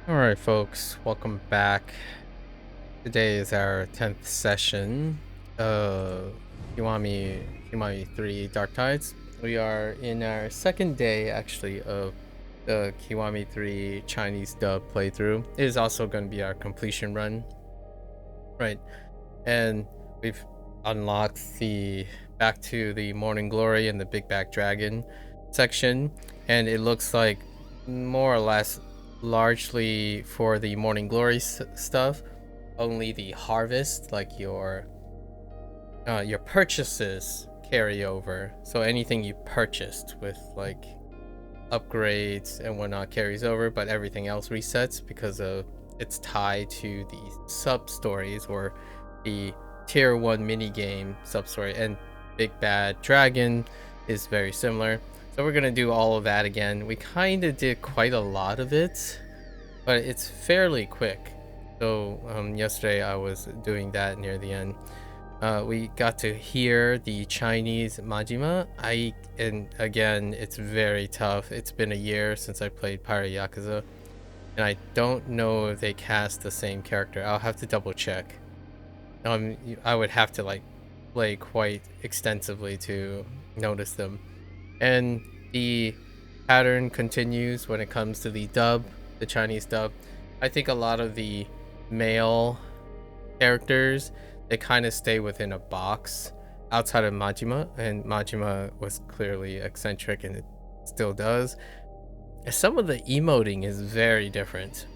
All right, folks, welcome back. Today is our 10th session of Kiwami 3 Dark Tides. We are in our second day, actually, of the Kiwami 3 Chinese dub playthrough. It is also going to be our completion run, right? And we've unlocked the Back to the Morning Glory and the Big Back Dragon section, and it looks like more or less largely for the Morning Glory stuff, only the harvest, like your purchases, carry over. So anything you purchased with like upgrades and whatnot carries over, but everything else resets because of it's tied to the sub stories or the tier 1 mini game sub story. And Big Bad Dragon is very similar, so we're gonna do all of that again. We kind of did quite a lot of it, but it's fairly quick. So yesterday I was doing that near the end. We got to hear the Chinese Majima. And again, it's very tough. It's been a year since I played Pirate Yakuza, and I don't know if they cast the same character. I'll have to double check. I would have to like play quite extensively to notice them. And the pattern continues when it comes to the dub, the Chinese dub. I think a lot of the male characters, they kind of stay within a box outside of Majima, and Majima was clearly eccentric and it still does. Some of the emoting is very different,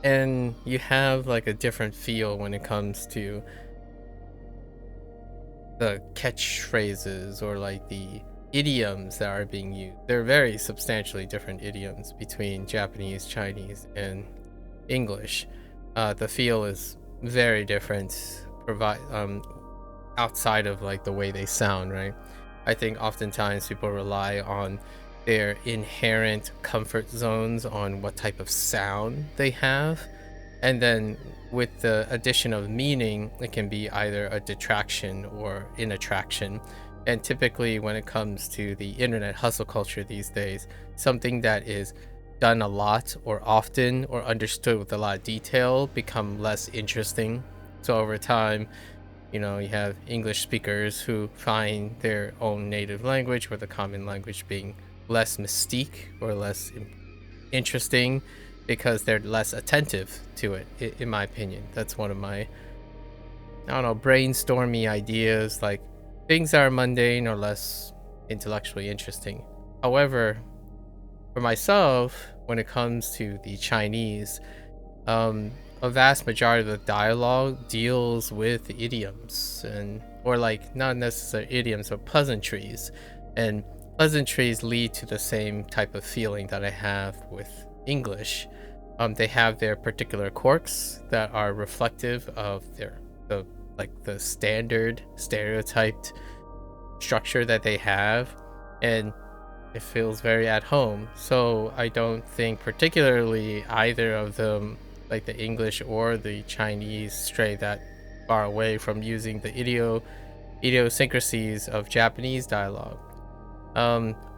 and you have like a different feel when it comes to the catchphrases or like the idioms that are being used. They're very substantially different idioms between Japanese, Chinese, and English. The feel is very different, outside of like the way they sound, right? I think oftentimes people rely on their inherent comfort zones on what type of sound they have, and then with the addition of meaning, it can be either a detraction or an attraction. And typically when it comes to the internet hustle culture these days, something that is done a lot or often or understood with a lot of detail become less interesting. So over time, you have English speakers who find their own native language, or the common language, being less mystique or less interesting because they're less attentive to it, in my opinion. That's one of my, I don't know, brainstormy ideas, like things that are mundane or less intellectually interesting. However, for myself, when it comes to the Chinese, a vast majority of the dialogue deals with idioms, or like not necessarily idioms, but pleasantries. And pleasantries lead to the same type of feeling that I have with English. They have their particular quirks that are reflective of the standard stereotyped structure that they have, and it feels very at home. So I don't think particularly either of them, like the English or the Chinese, stray that far away from using the idiosyncrasies of Japanese dialogue.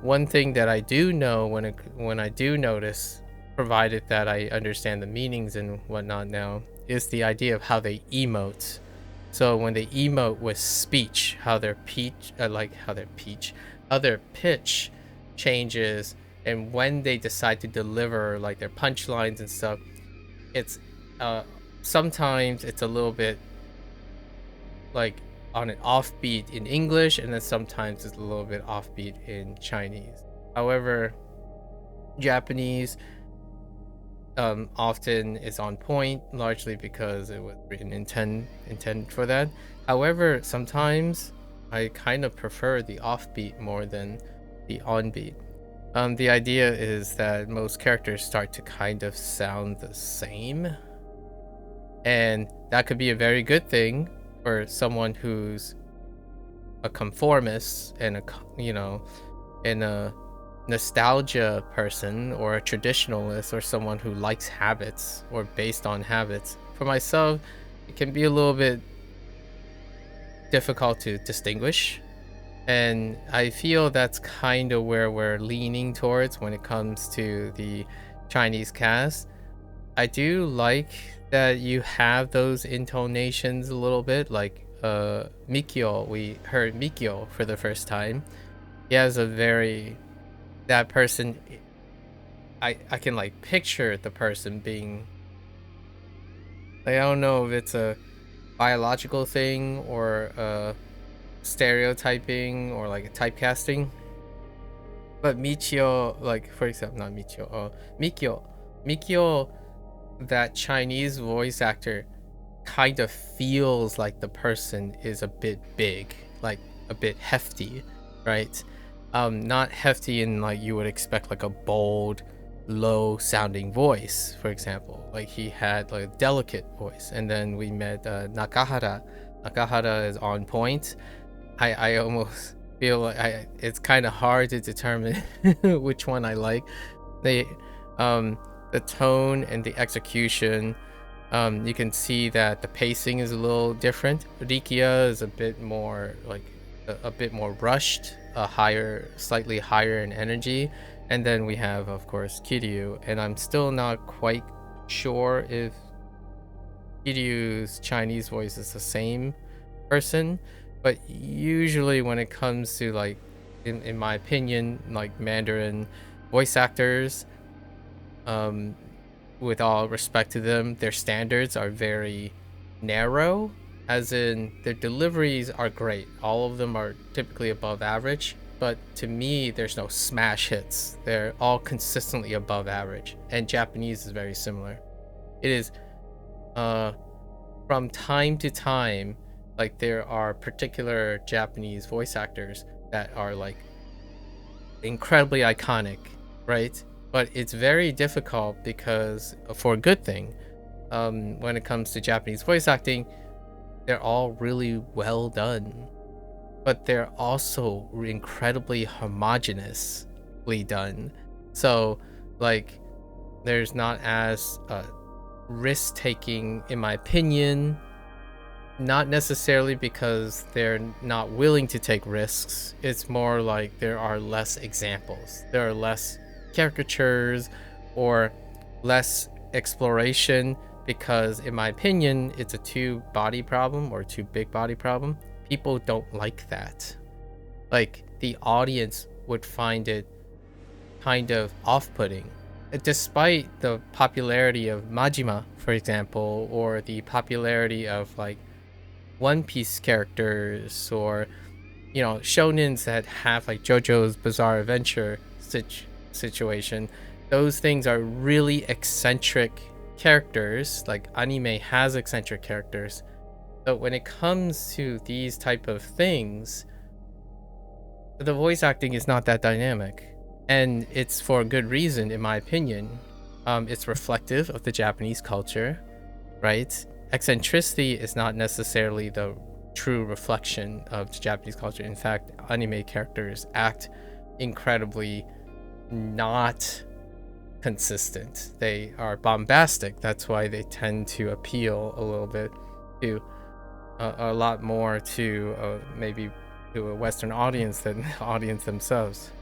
One thing that I do know when I do notice, provided that I understand the meanings and whatnot now, is the idea of how they emote. So when they emote with speech, how their pitch changes, and when they decide to deliver like their punchlines and stuff, it's sometimes it's a little bit like on an offbeat in English, and then sometimes it's a little bit offbeat in Chinese. However, Japanese often is on point, largely because it was written intended for that. However, sometimes I kind of prefer the offbeat more than the onbeat. The idea is that most characters start to kind of sound the same, and that could be a very good thing for someone who's a conformist and a nostalgia person, or a traditionalist, or someone who likes habits or based on habits. For myself, it can be a little bit difficult to distinguish, and I feel that's kind of where we're leaning towards when it comes to the Chinese cast. I do like that you have those intonations a little bit, like Mikio. We heard Mikio for the first time. He has a very that person. I can like picture the person being. Like, I don't know if it's a biological thing or stereotyping or like a typecasting. But Michio, like for example, not Michio, Mikio, that Chinese voice actor kind of feels like the person is a bit big, like a bit hefty, right? Not hefty in like you would expect like a bold, low sounding voice, for example. Like he had like a delicate voice. And then we met Nakahara. Nakahara is on point. I almost feel like it's kind of hard to determine which one I like. They the tone and the execution, you can see that the pacing is a little different. Rikia is a bit more like a bit more rushed, slightly higher in energy. And then we have, of course, Kiryu, and I'm still not quite sure if Kiryu's Chinese voice is the same person, but usually when it comes to like, in my opinion, like Mandarin voice actors, with all respect to them, their standards are very narrow, as in their deliveries are great. All of them are typically above average, but to me, there's no smash hits. They're all consistently above average, and Japanese is very similar. It is, from time to time, like there are particular Japanese voice actors that are like incredibly iconic, right? But it's very difficult because, for a good thing, when it comes to Japanese voice acting, they're all really well done, but they're also incredibly homogeneously done. So like there's not as risk taking, in my opinion, not necessarily because they're not willing to take risks. It's more like there are less examples, there are less caricatures or less exploration, because in my opinion it's a too body problem or too big body problem. People don't like that. Like the audience would find it kind of off-putting, despite the popularity of Majima, for example, or the popularity of like One Piece characters, or you know, shonens that have like JoJo's Bizarre Adventure situation. Those things are really eccentric characters. Like anime has eccentric characters, but when it comes to these type of things, the voice acting is not that dynamic, and it's for a good reason, in my opinion. It's reflective of the Japanese culture, right? Eccentricity is not necessarily the true reflection of the Japanese culture. In fact, anime characters act incredibly not consistent. They are bombastic. That's why they tend to appeal a little bit to a lot more to maybe to a Western audience than the audience themselves.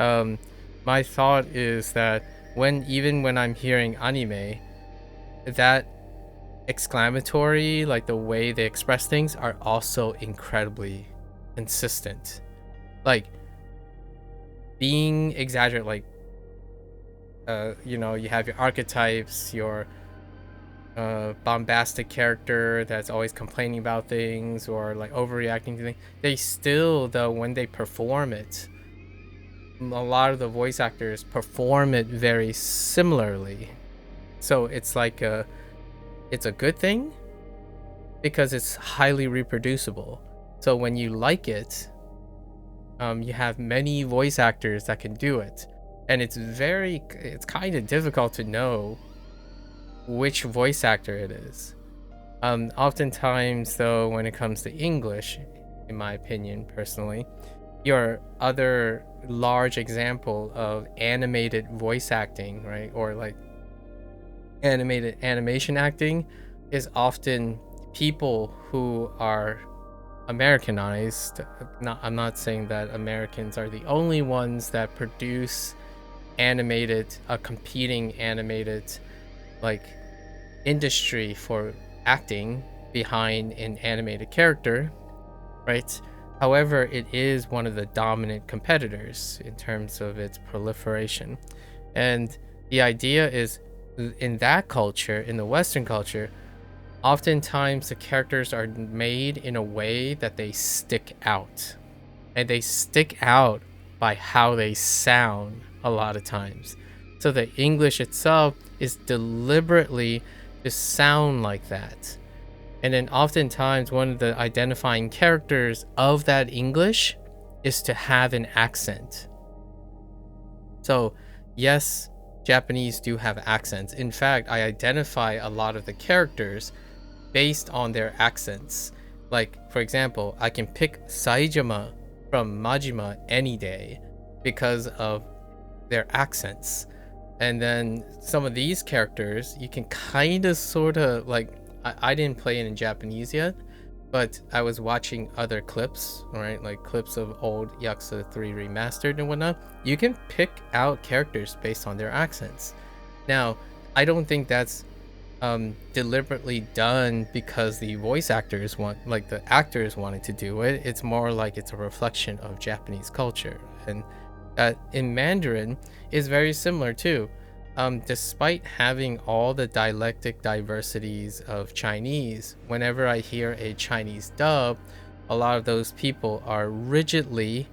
My thought is that even when I'm hearing anime, that exclamatory, like the way they express things, are also incredibly consistent. Like being exaggerated, like you know, you have your archetypes, your bombastic character that's always complaining about things or like overreacting to things. They still, though, when they perform it, a lot of the voice actors perform it very similarly. So it's like it's a good thing because it's highly reproducible. So when you like it, you have many voice actors that can do it, and it's kind of difficult to know which voice actor it is. Oftentimes, though, when it comes to English, in my opinion, personally, your other large example of animated voice acting, right, or like animated animation acting, is often people who are Americanized. I'm not saying that Americans are the only ones that produce competing animated like industry for acting behind an animated character, right? However, it is one of the dominant competitors in terms of its proliferation. And the idea is, in that culture, in the Western culture, oftentimes the characters are made in a way that they stick out. And they stick out by how they sound a lot of times. So the English itself is deliberately to sound like that. And then oftentimes one of the identifying characters of that English is to have an accent. So yes, Japanese do have accents. In fact, I identify a lot of the characters based on their accents. Like, for example, I can pick Saijima from Majima any day because of their accents. And then some of these characters, you can kind of sort of like, I didn't play it in Japanese yet, but I was watching other clips, right? Like clips of old Yakuza 3 remastered and whatnot. You can pick out characters based on their accents. Now, I don't think that's deliberately done because the voice actors like the actors wanted to do it. It's more like it's a reflection of Japanese culture, and that in Mandarin is very similar too. Despite having all the dialectic diversities of Chinese, whenever I hear a Chinese dub, a lot of those people are rigidly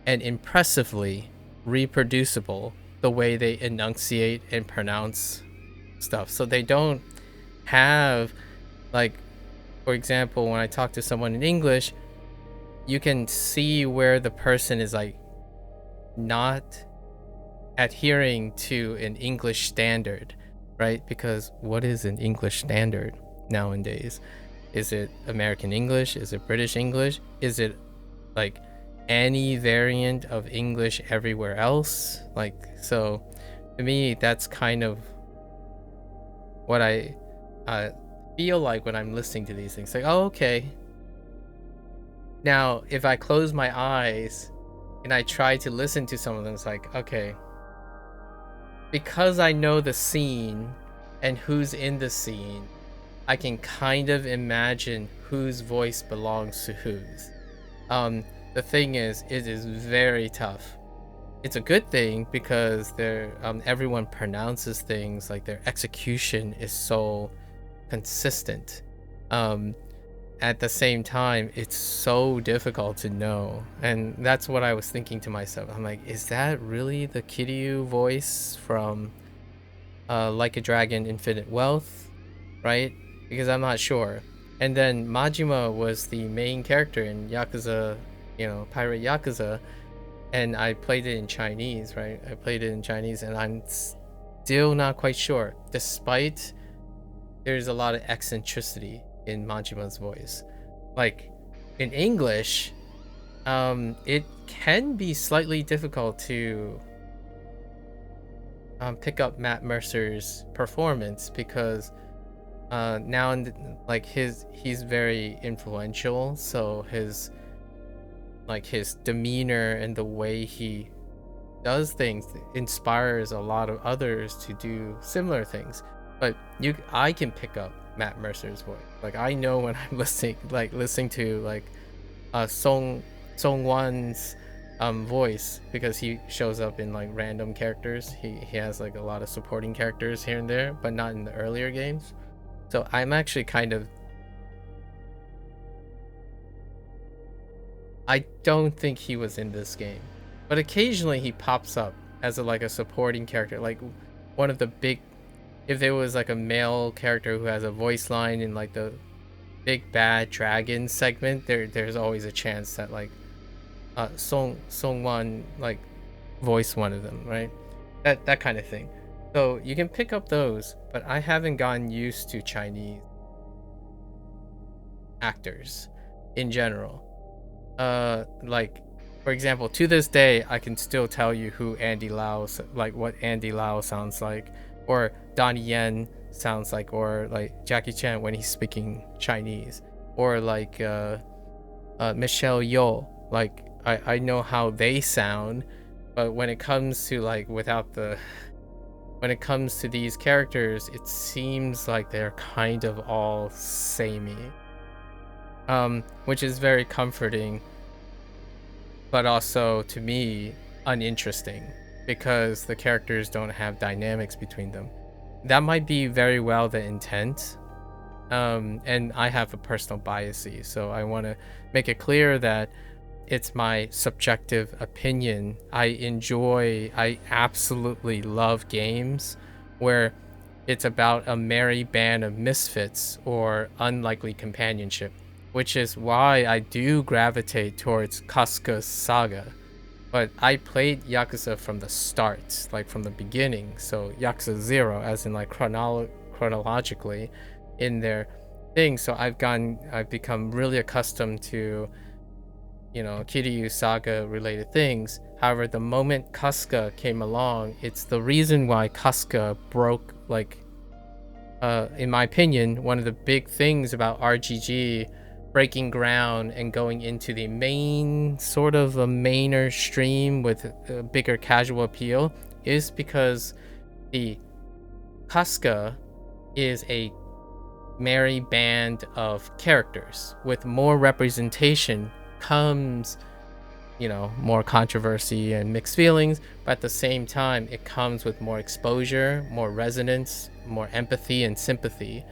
and impressively reproducible the way they enunciate and pronounce stuff. So they don't have, like, for example, when I talk to someone in English, you can see where the person is like not adhering to an English standard, right? Because what is an English standard nowadays? Is it American English? Is it British English? Is it like any variant of English everywhere else? Like, so to me, that's kind of what I feel like when I'm listening to these things. Like, oh, okay. Now, if I close my eyes and I try to listen to some of them, it's like, okay, because I know the scene and who's in the scene, I can kind of imagine whose voice belongs to whose. The thing is, it is very tough. It's a good thing because everyone pronounces things, like their execution is so consistent. At the same time, it's so difficult to know, and that's what I was thinking to myself. I'm like, is that really the Kiryu voice from Like a Dragon Infinite Wealth, right? Because I'm not sure. And then Majima was the main character in Yakuza, Pirate Yakuza, and I played it in Chinese, right? I played it in Chinese, and I'm still not quite sure, despite there's a lot of eccentricity in Majima's voice. Like in English, it can be slightly difficult to pick up Matt Mercer's performance because now and like he's very influential, so his demeanor and the way he does things inspires a lot of others to do similar things. But I can pick up Matt Mercer's voice. Like, I know when I'm listening to like Song Wan's voice, because he shows up in like random characters. He has like a lot of supporting characters here and there, but not in the earlier games. So I'm actually I don't think he was in this game, but occasionally he pops up as a supporting character, like one of the big. If there was like a male character who has a voice line in like the Big Bad Dragon segment, there's always a chance that like Song Wan like voice one of them, right? That kind of thing. So you can pick up those, but I haven't gotten used to Chinese actors in general. Like, for example, to this day, I can still tell you who Andy Lau, like what Andy Lau sounds like, or Donnie Yen sounds like, or like Jackie Chan when he's speaking Chinese, or like Michelle Yeoh. Like I know how they sound, but when it comes to like without the when it comes to these characters, it seems like they're kind of all samey, which is very comforting, but also to me uninteresting because the characters don't have dynamics between them. That might be very well the intent, and I have a personal bias, so I want to make it clear that it's my subjective opinion. I absolutely love games where it's about a merry band of misfits or unlikely companionship, which is why I do gravitate towards Kasuga's saga. But I played Yakuza from the start, like from the beginning. So Yakuza 0, as in like chronologically in their thing. So I've become really accustomed to, Kiryu saga related things. However, the moment Kasuga came along, it's the reason why Kasuga broke, like, in my opinion, one of the big things about RGG breaking ground and going into the main, sort of a mainer stream with a bigger casual appeal is because the Kasuga is a merry band of characters. With more representation comes, more controversy and mixed feelings, but at the same time, it comes with more exposure, more resonance, more empathy and sympathy.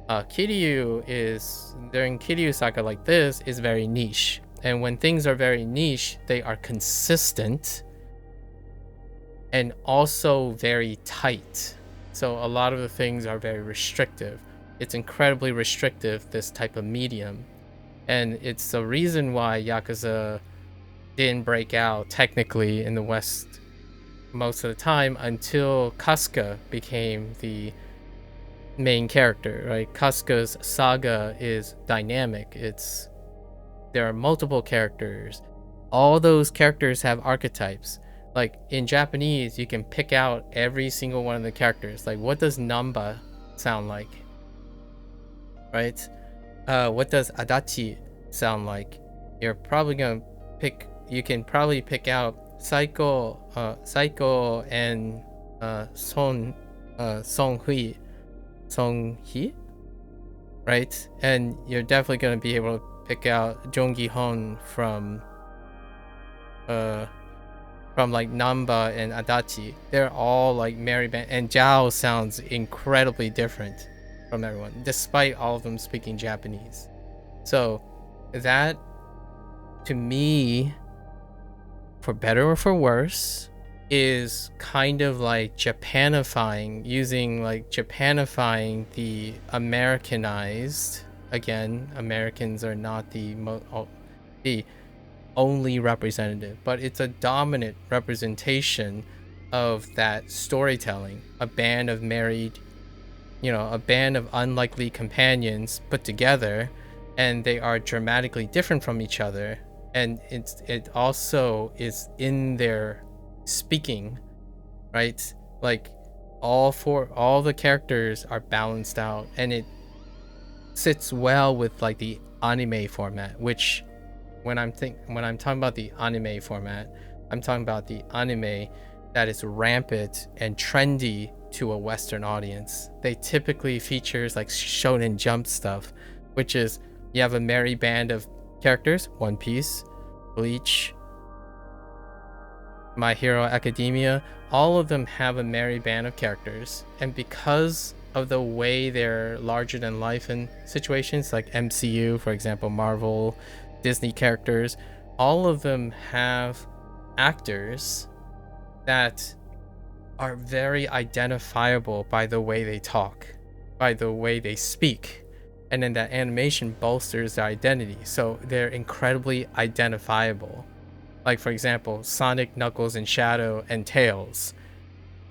Kiryu is, during Kiryu saga like this, is very niche. And when things are very niche, they are consistent and also very tight. So a lot of the things are very restrictive. It's incredibly restrictive, this type of medium. And it's the reason why Yakuza didn't break out technically in the West most of the time until Kasuga became the main character, right? Kasuga's saga is dynamic. There are multiple characters. All those characters have archetypes. Like in Japanese, you can pick out every single one of the characters. Like, what does Namba sound like? Right? What does Adachi sound like? You can probably pick out Saiko and Song Hee, right? And you're definitely gonna be able to pick out Jongi Hon from like Namba and Adachi. They're all like merry band, and Zhao sounds incredibly different from everyone, despite all of them speaking Japanese. So that, to me, for better or for worse, is kind of like Japanifying the Americanized. Again, Americans are not the only representative, but it's a dominant representation of that storytelling. A band of unlikely companions put together, and they are dramatically different from each other, and it also is in their speaking, right? Like all the characters are balanced out, and it sits well with like the anime format, which when I'm talking about the anime format, I'm talking about the anime that is rampant and trendy to a Western audience. They typically features like Shonen Jump stuff, which is you have a merry band of characters, One Piece, Bleach, My Hero Academia, all of them have a merry band of characters, and because of the way they're larger than life in situations like MCU, for example, Marvel, Disney characters, all of them have actors that are very identifiable by the way they talk, by the way they speak, and then that animation bolsters their identity, so they're incredibly identifiable. Like, for example, Sonic, Knuckles, and Shadow, and Tails.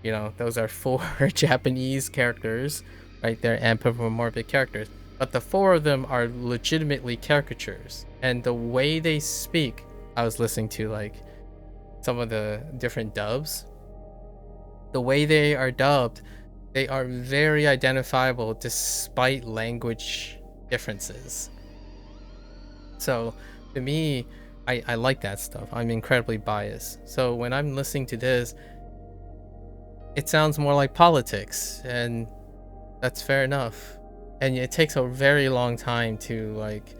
Those are 4 Japanese characters, right? They're anthropomorphic characters. But the 4 of them are legitimately caricatures. And the way they speak, I was listening to, like, some of the different dubs. The way they are dubbed, they are very identifiable despite language differences. So, to me, I like that stuff. I'm incredibly biased. So when I'm listening to this, it sounds more like politics, and that's fair enough. And it takes a very long time to like,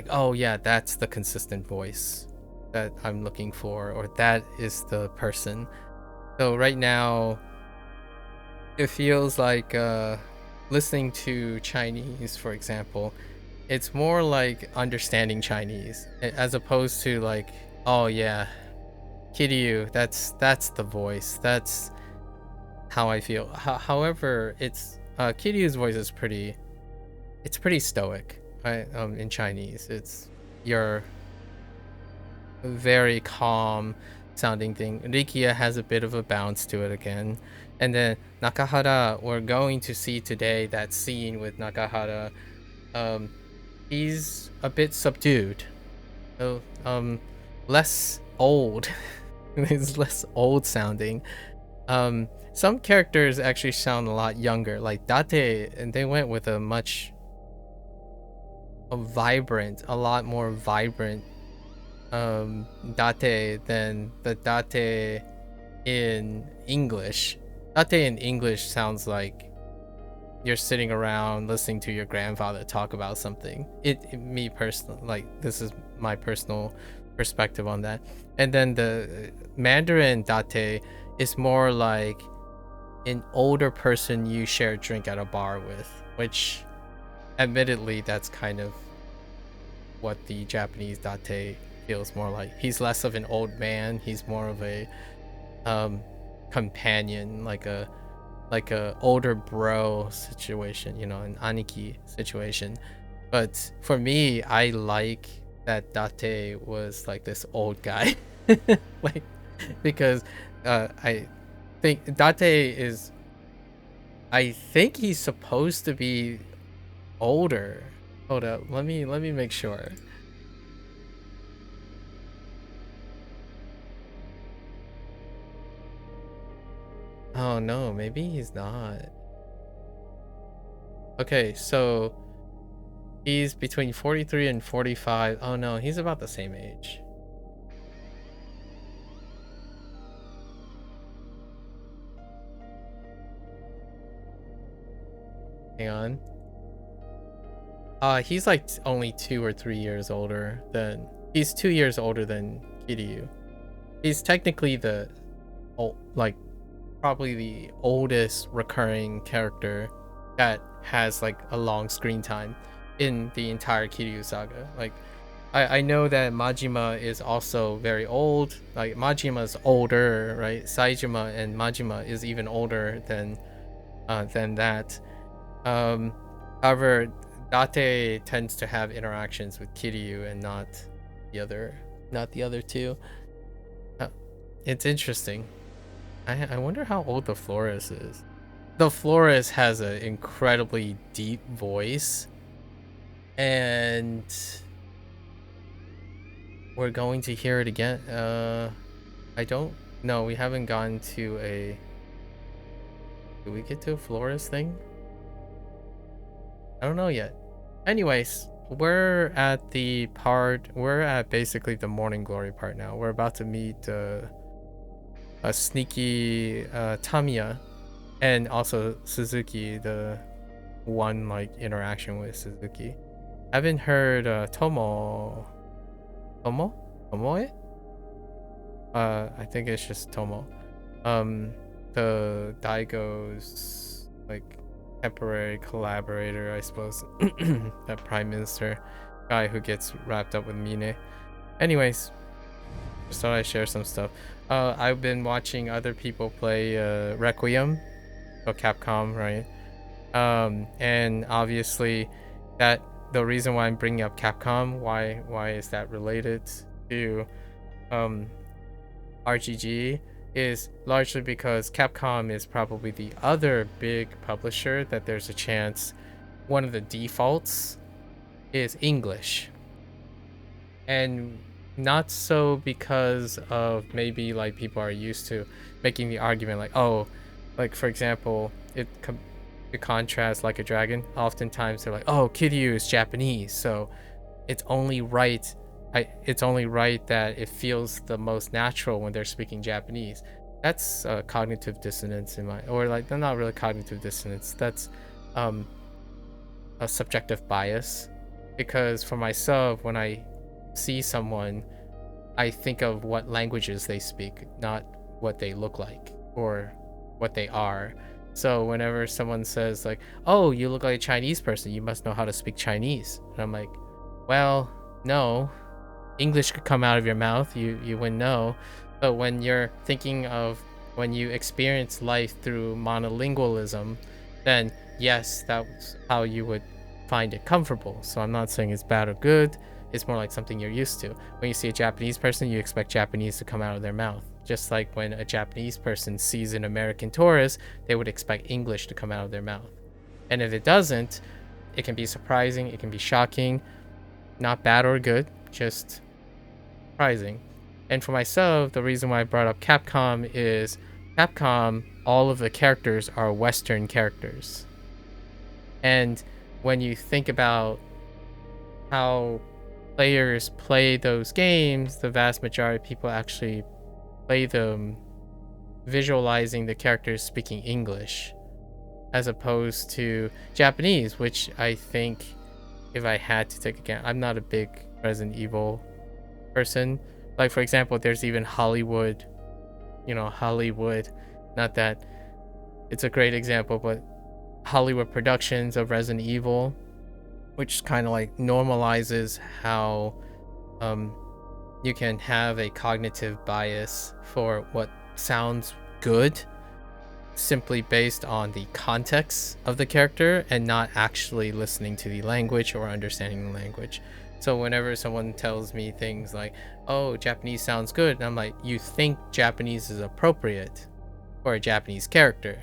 oh yeah, that's the consistent voice that I'm looking for, or that is the person. So right now it feels like listening to Chinese, for example, it's more like understanding Chinese as opposed to like, oh yeah, Kiryu, that's the voice. That's how I feel. However, it's Kiryu's voice is pretty stoic. Right? In Chinese, it's your very calm sounding thing. Rikia has a bit of a bounce to it again. And then Nakahara, we're going to see today that scene with Nakahara. Um, he's a bit subdued. So, less old. He's less old sounding. Some characters actually sound a lot younger, like Date, and they went with a a lot more vibrant Date than the Date in English. Date in English sounds like you're sitting around listening to your grandfather talk about something. Me personally, like, this is my personal perspective on that. And then the Mandarin Date is more like an older person you share a drink at a bar with, which admittedly that's kind of what the Japanese Date feels more like. He's less of an old man, he's more of a companion, like a older bro situation, you know, an aniki situation. But for me, I like that Date was like this old guy. Like, because I think Date is, I think he's supposed to be older. Hold up, let me make sure. Oh no, maybe he's not. Okay, so he's between 43 and 45. Oh no, he's about the same age. Hang on. He's like only 2 or 3 years older than, he's 2 years older than Kiryu. He's technically the like probably the oldest recurring character that has like a long screen time in the entire Kiryu saga. Like, I know that Majima is also very old. Like, Majima's older, right? Saejima and Majima is even older than that. However, Date tends to have interactions with Kiryu and not the other two. It's interesting. I wonder how old the Florist is. The Florist has an incredibly deep voice, and we're going to hear it again. I don't know. We haven't gotten to a. Did we get to a Florist thing? I don't know yet. Anyways, we're at basically the Morning Glory part now. We're about to meet a sneaky Tamiya, and also Suzuki, the one like interaction with Suzuki. I haven't heard Tomoe? I think it's just Tomo. The Daigo's like temporary collaborator, I suppose. That prime minister guy who gets wrapped up with Mine. Anyways, just thought I'd share some stuff. I've been watching other people play Requiem, so Capcom, right? And obviously that the reason why I'm bringing up Capcom, why is that related to RGG, is largely because Capcom is probably the other big publisher that there's a chance one of the defaults is English. And not so because of maybe like people are used to making the argument like, oh, like for example, it contrasts Like a Dragon. Oftentimes they're like, oh, Kiryu is Japanese, so it's only right that it feels the most natural when they're speaking Japanese. That's cognitive dissonance in my, or like not really cognitive dissonance. That's um, a subjective bias, because for myself, when I see someone, I think of what languages they speak, not what they look like or what they are. So whenever someone says like, "Oh, you look like a Chinese person, you must know how to speak Chinese," and I'm like, "Well, no, English could come out of your mouth. You wouldn't know." But when you're thinking of when you experience life through monolingualism, then yes, that's how you would find it comfortable. So I'm not saying it's bad or good. It's more like something you're used to. When you see a Japanese person, you expect Japanese to come out of their mouth. Just like when a Japanese person sees an American tourist, they would expect English to come out of their mouth. And if it doesn't, it can be surprising, it can be shocking, not bad or good, just surprising. And for myself, the reason why I brought up Capcom is Capcom, all of the characters are Western characters. And when you think about how players play those games, the vast majority of people actually play them visualizing the characters speaking English as opposed to Japanese, which I think if I had to take again, I'm not a big Resident Evil person. Like, for example, there's even Hollywood, Hollywood, not that it's a great example, but Hollywood productions of Resident Evil, which kind of like normalizes how you can have a cognitive bias for what sounds good simply based on the context of the character and not actually listening to the language or understanding the language. So whenever someone tells me things like, "Oh, Japanese sounds good," and I'm like, "You think Japanese is appropriate for a Japanese character?"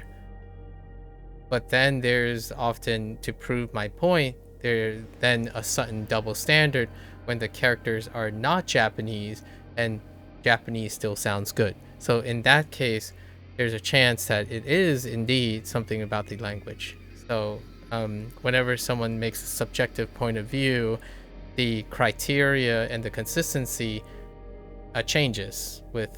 But then there's often, to prove my point, there then a sudden double standard when the characters are not Japanese and Japanese still sounds good. So in that case, there's a chance that it is indeed something about the language. So whenever someone makes a subjective point of view, the criteria and the consistency changes with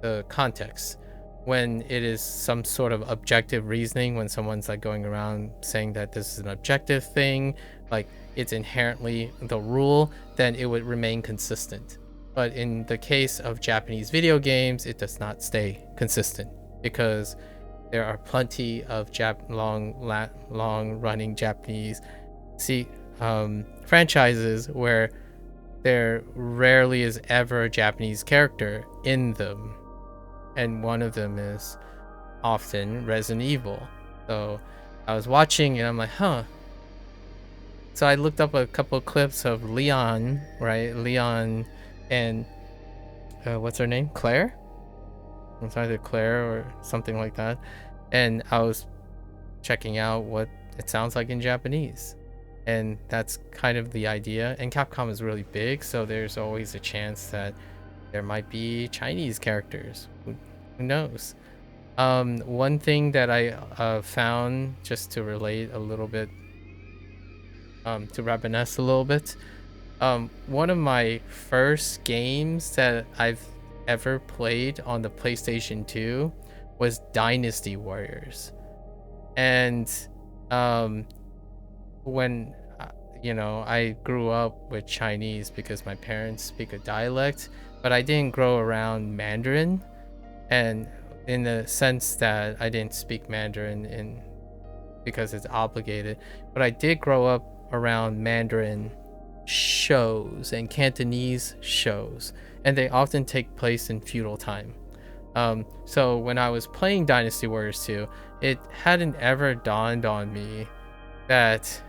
the context. When it is some sort of objective reasoning, when someone's like going around saying that this is an objective thing, like it's inherently the rule, then it would remain consistent. But in the case of Japanese video games, it does not stay consistent because there are plenty of long running Japanese franchises where there rarely is ever a Japanese character in them, and one of them is often Resident Evil. So I was watching and I'm like, huh. So I looked up a couple of clips of Leon, right? Leon and what's her name? Claire? It's either Claire or something like that. And I was checking out what it sounds like in Japanese. And that's kind of the idea. And Capcom is really big, so there's always a chance that there might be Chinese characters. Who knows? One thing that I found, just to relate a little bit, to reminisce a little bit, one of my first games that I've ever played on the PlayStation 2 was Dynasty Warriors. And when I grew up with Chinese because my parents speak a dialect, but I didn't grow around Mandarin, and in the sense that I didn't speak Mandarin because it's obligated, but I did grow up around Mandarin shows and Cantonese shows, and they often take place in feudal time. So when I was playing Dynasty Warriors 2, it hadn't ever dawned on me that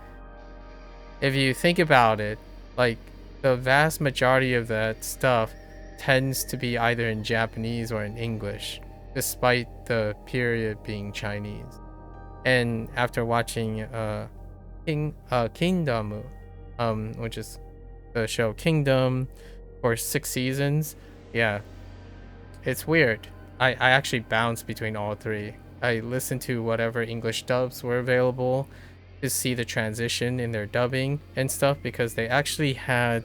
if you think about it, like the vast majority of that stuff tends to be either in Japanese or in English, despite the period being Chinese. And after watching Kingdom, which is the show Kingdom for 6 seasons, yeah, it's weird. I actually bounced between all 3. I listened to whatever English dubs were available to see the transition in their dubbing and stuff, because they actually had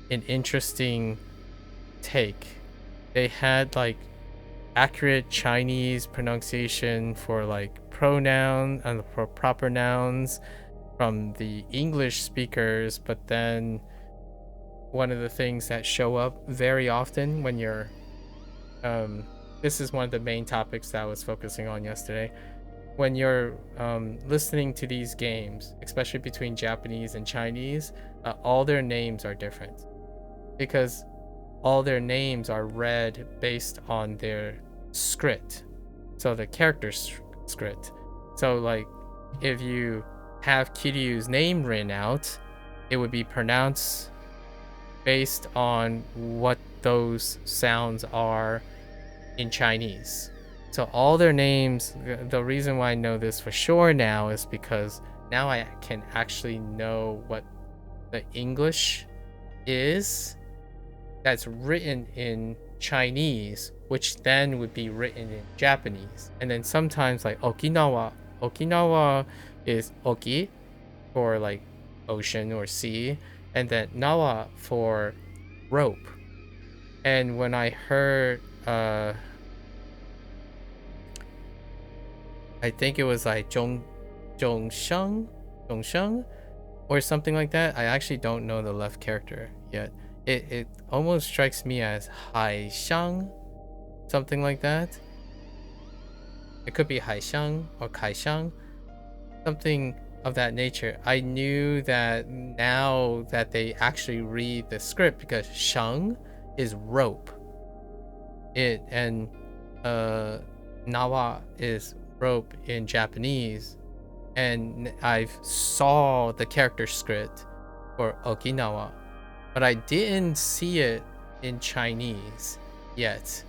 an interesting take. They had like accurate Chinese pronunciation for like pronoun and for proper nouns from the English speakers, but then one of the things that show up very often when you're this is one of the main topics that I was focusing on yesterday. When you're listening to these games, especially between Japanese and Chinese, all their names are different because all their names are read based on their script, so the character script. So like if you have Kiryu's name written out, it would be pronounced based on what those sounds are in Chinese. So all their names, the reason why I know this for sure now is because now I can actually know what the English is that's written in Chinese, which then would be written in Japanese. And then sometimes like Okinawa is Oki for like ocean or sea, and then Nawa for rope. And when I heard I think it was like Zhongsheng or something like that. I actually don't know the left character yet. It almost strikes me as Haishang, something like that. It could be Haishang or Kaishang, something of that nature. I knew that now that they actually read the script because shang is rope. And nawa is rope in Japanese, and I saw the character script for Okinawa, but I didn't see it in Chinese yet.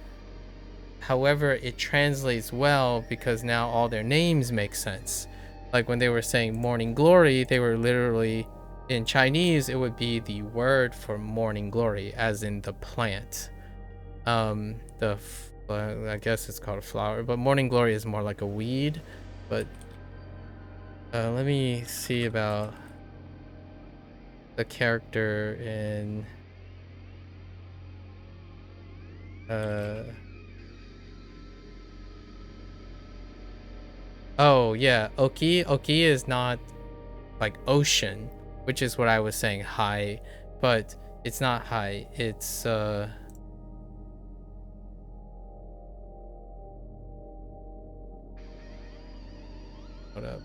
However, it translates well because now all their names make sense. Like when they were saying morning glory, they were literally in Chinese, it would be the word for morning glory, as in the plant. I guess it's called a flower, but morning glory is more like a weed. But let me see about the character in oh yeah, Oki is not like ocean, which is what I was saying, high, but it's not high. It's hold up.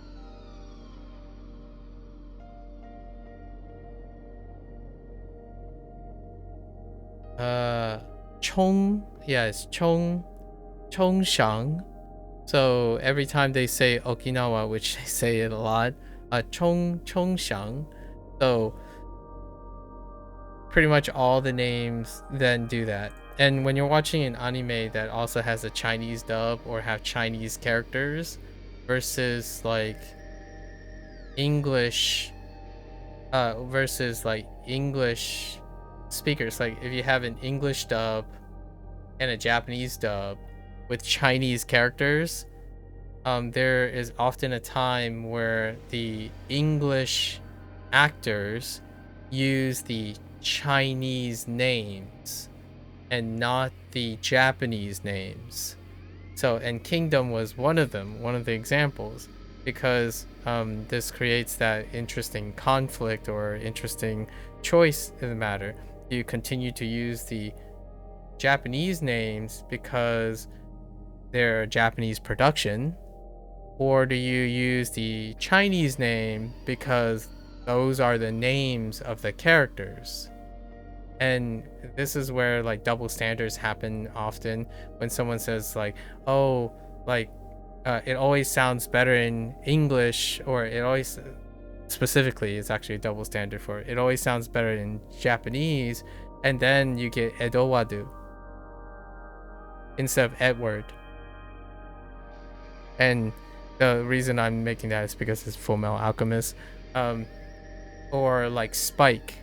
Chong, yeah, it's Chongshang. So every time they say Okinawa, which they say it a lot, Chongshang. So pretty much all the names then do that. And when you're watching an anime that also has a Chinese dub or have Chinese characters versus like English versus like English speakers, like if you have an English dub and a Japanese dub with Chinese characters, there is often a time where the English actors use the Chinese names and not the Japanese names. So, and Kingdom was one of them, one of the examples, because this creates that interesting conflict or interesting choice in the matter. You continue to use the Japanese names because they're a Japanese production, or do you use the Chinese name because those are the names of the characters? And this is where like double standards happen often when someone says like, oh, like it always sounds better in English, or it always, specifically it's actually a double standard for it always sounds better in Japanese, and then you get Edowadu instead of Edward. And the reason I'm making that is because it's Full Metal Alchemist. Or like Spike,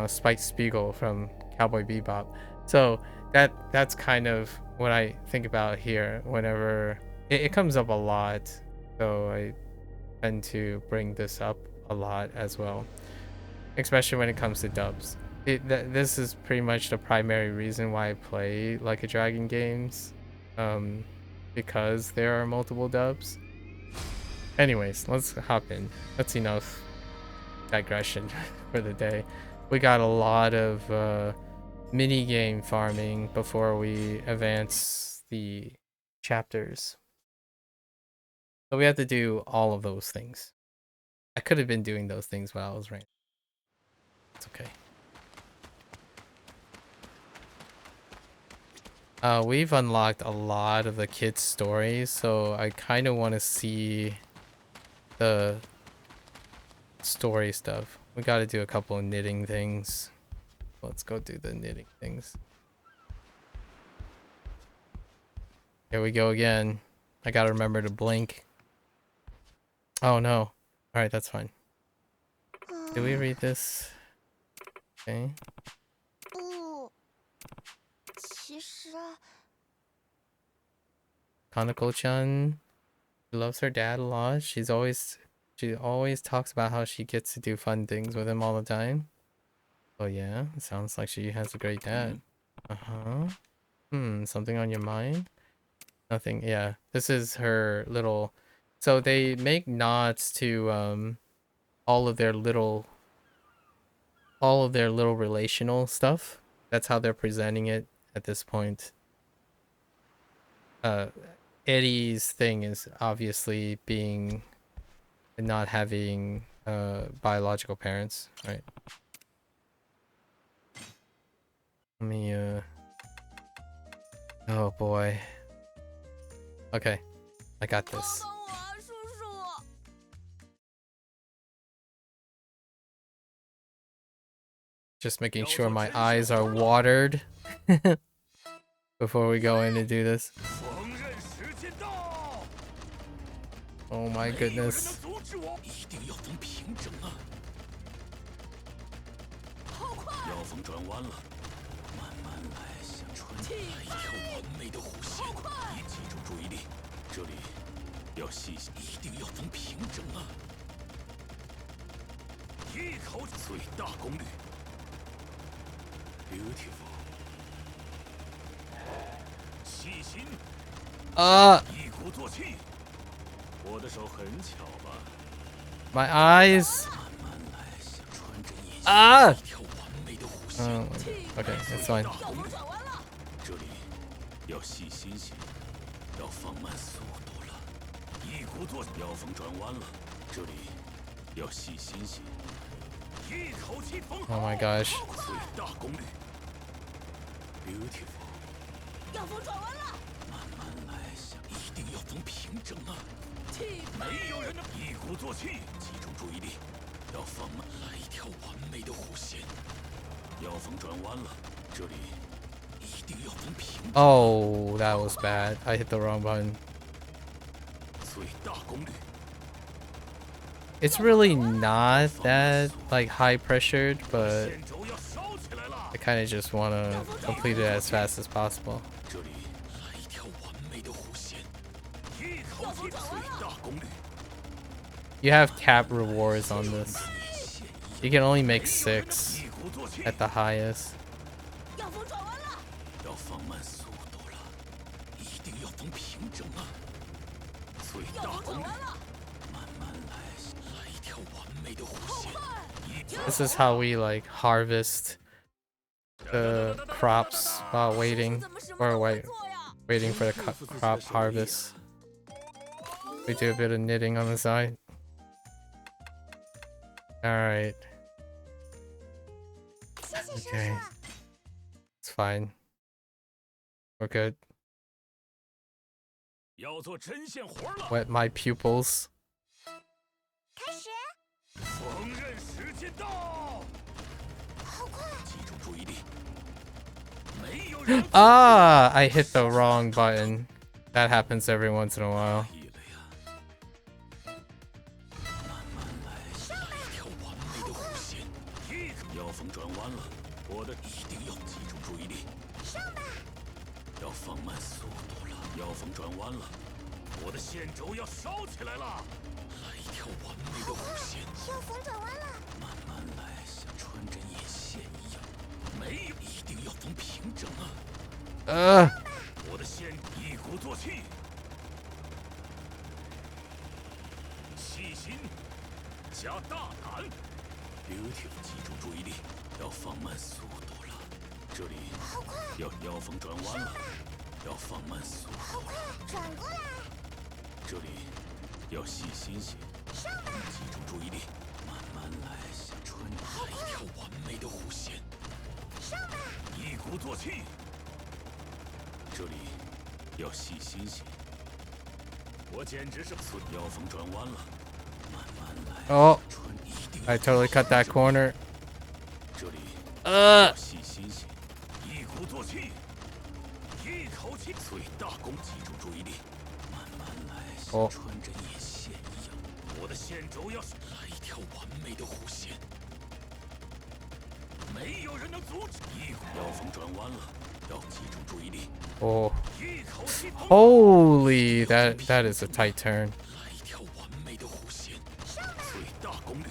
Spike Spiegel from Cowboy Bebop. So that's kind of what I think about here whenever it comes up a lot. So I tend to bring this up a lot as well, especially when it comes to dubs. This is pretty much the primary reason why I play Like a Dragon games, um, because there are multiple dubs. Anyways, let's hop in. That's enough digression for the day. We got a lot of mini game farming before we advance the chapters. So we have to do all of those things. I could have been doing those things while I was ranking. It's okay. We've unlocked a lot of the kids' stories, so I kind of want to see the story stuff. We got to do a couple of knitting things. Let's go do the knitting things. Here we go again. I gotta remember to blink. Oh no. Alright, that's fine. Do we read this? Okay. Kanako-chan, she loves her dad a lot. She always talks about how she gets to do fun things with him all the time. Oh yeah, it sounds like she has a great dad. Uh-huh. Something on your mind? Nothing. Yeah, this is her little, so they make nods to all of their little relational stuff. That's how they're presenting it at this point. Eddie's thing is obviously being not having biological parents, right? Let me oh boy. Okay, I got this. Just making sure my eyes are watered before we go in and do this. Oh my goodness. My eyes. Oh, okay, it's fine. Oh my gosh. Oh, that was bad. I hit the wrong button. It's really not that like high pressured, but I kind of just want to complete it as fast as possible. You have cap rewards on this. You can only make 6 at the highest. This is how we like harvest the crops while waiting, or waiting for the crop harvest. We do a bit of knitting on the side. Alright. Okay. It's fine. We're good. Wet my pupils. Ah, I hit the wrong button. That happens every once in a while. 一鼓作气，细心加大胆。Beautiful， 集中注意力，要放慢速度了。这里要腰锋转弯了，要放慢速度。好快，转过来。这里要细心些，上吧。集中注意力，慢慢来，像穿来一条完美的弧线。上吧。一鼓作气。这里要细心些。我简直是腰锋转弯了，慢慢来。Oh, I totally cut that corner. 这里要细心些，一鼓作气，一口气，最大功，集中注意力，慢慢来，像穿着眼线一样。我的线轴要来一条完美的弧线，没有人能阻止。腰锋转弯了，要集中注意力。Oh, holy, that is a tight turn. 来一条完美的弧线，最大功率。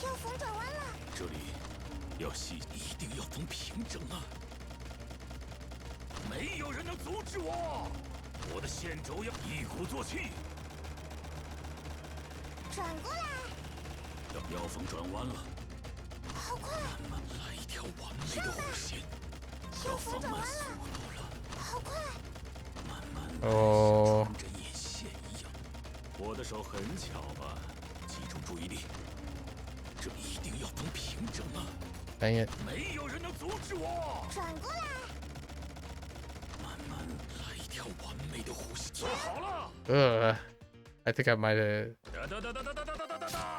要缝转弯了，这里要细，一定要缝平整啊！没有人能阻止我，我的线轴要一鼓作气。转过来，要缝转弯了，好快！慢慢来一条完美的弧线，要放慢速度了，好快！慢慢来，像穿着眼线一样。我的手很巧吧？集中注意力。这一定要缝平整啊！ Dang it. 没有人能阻止我。转过来，慢慢来一条完美的弧线。做好了。I think I might have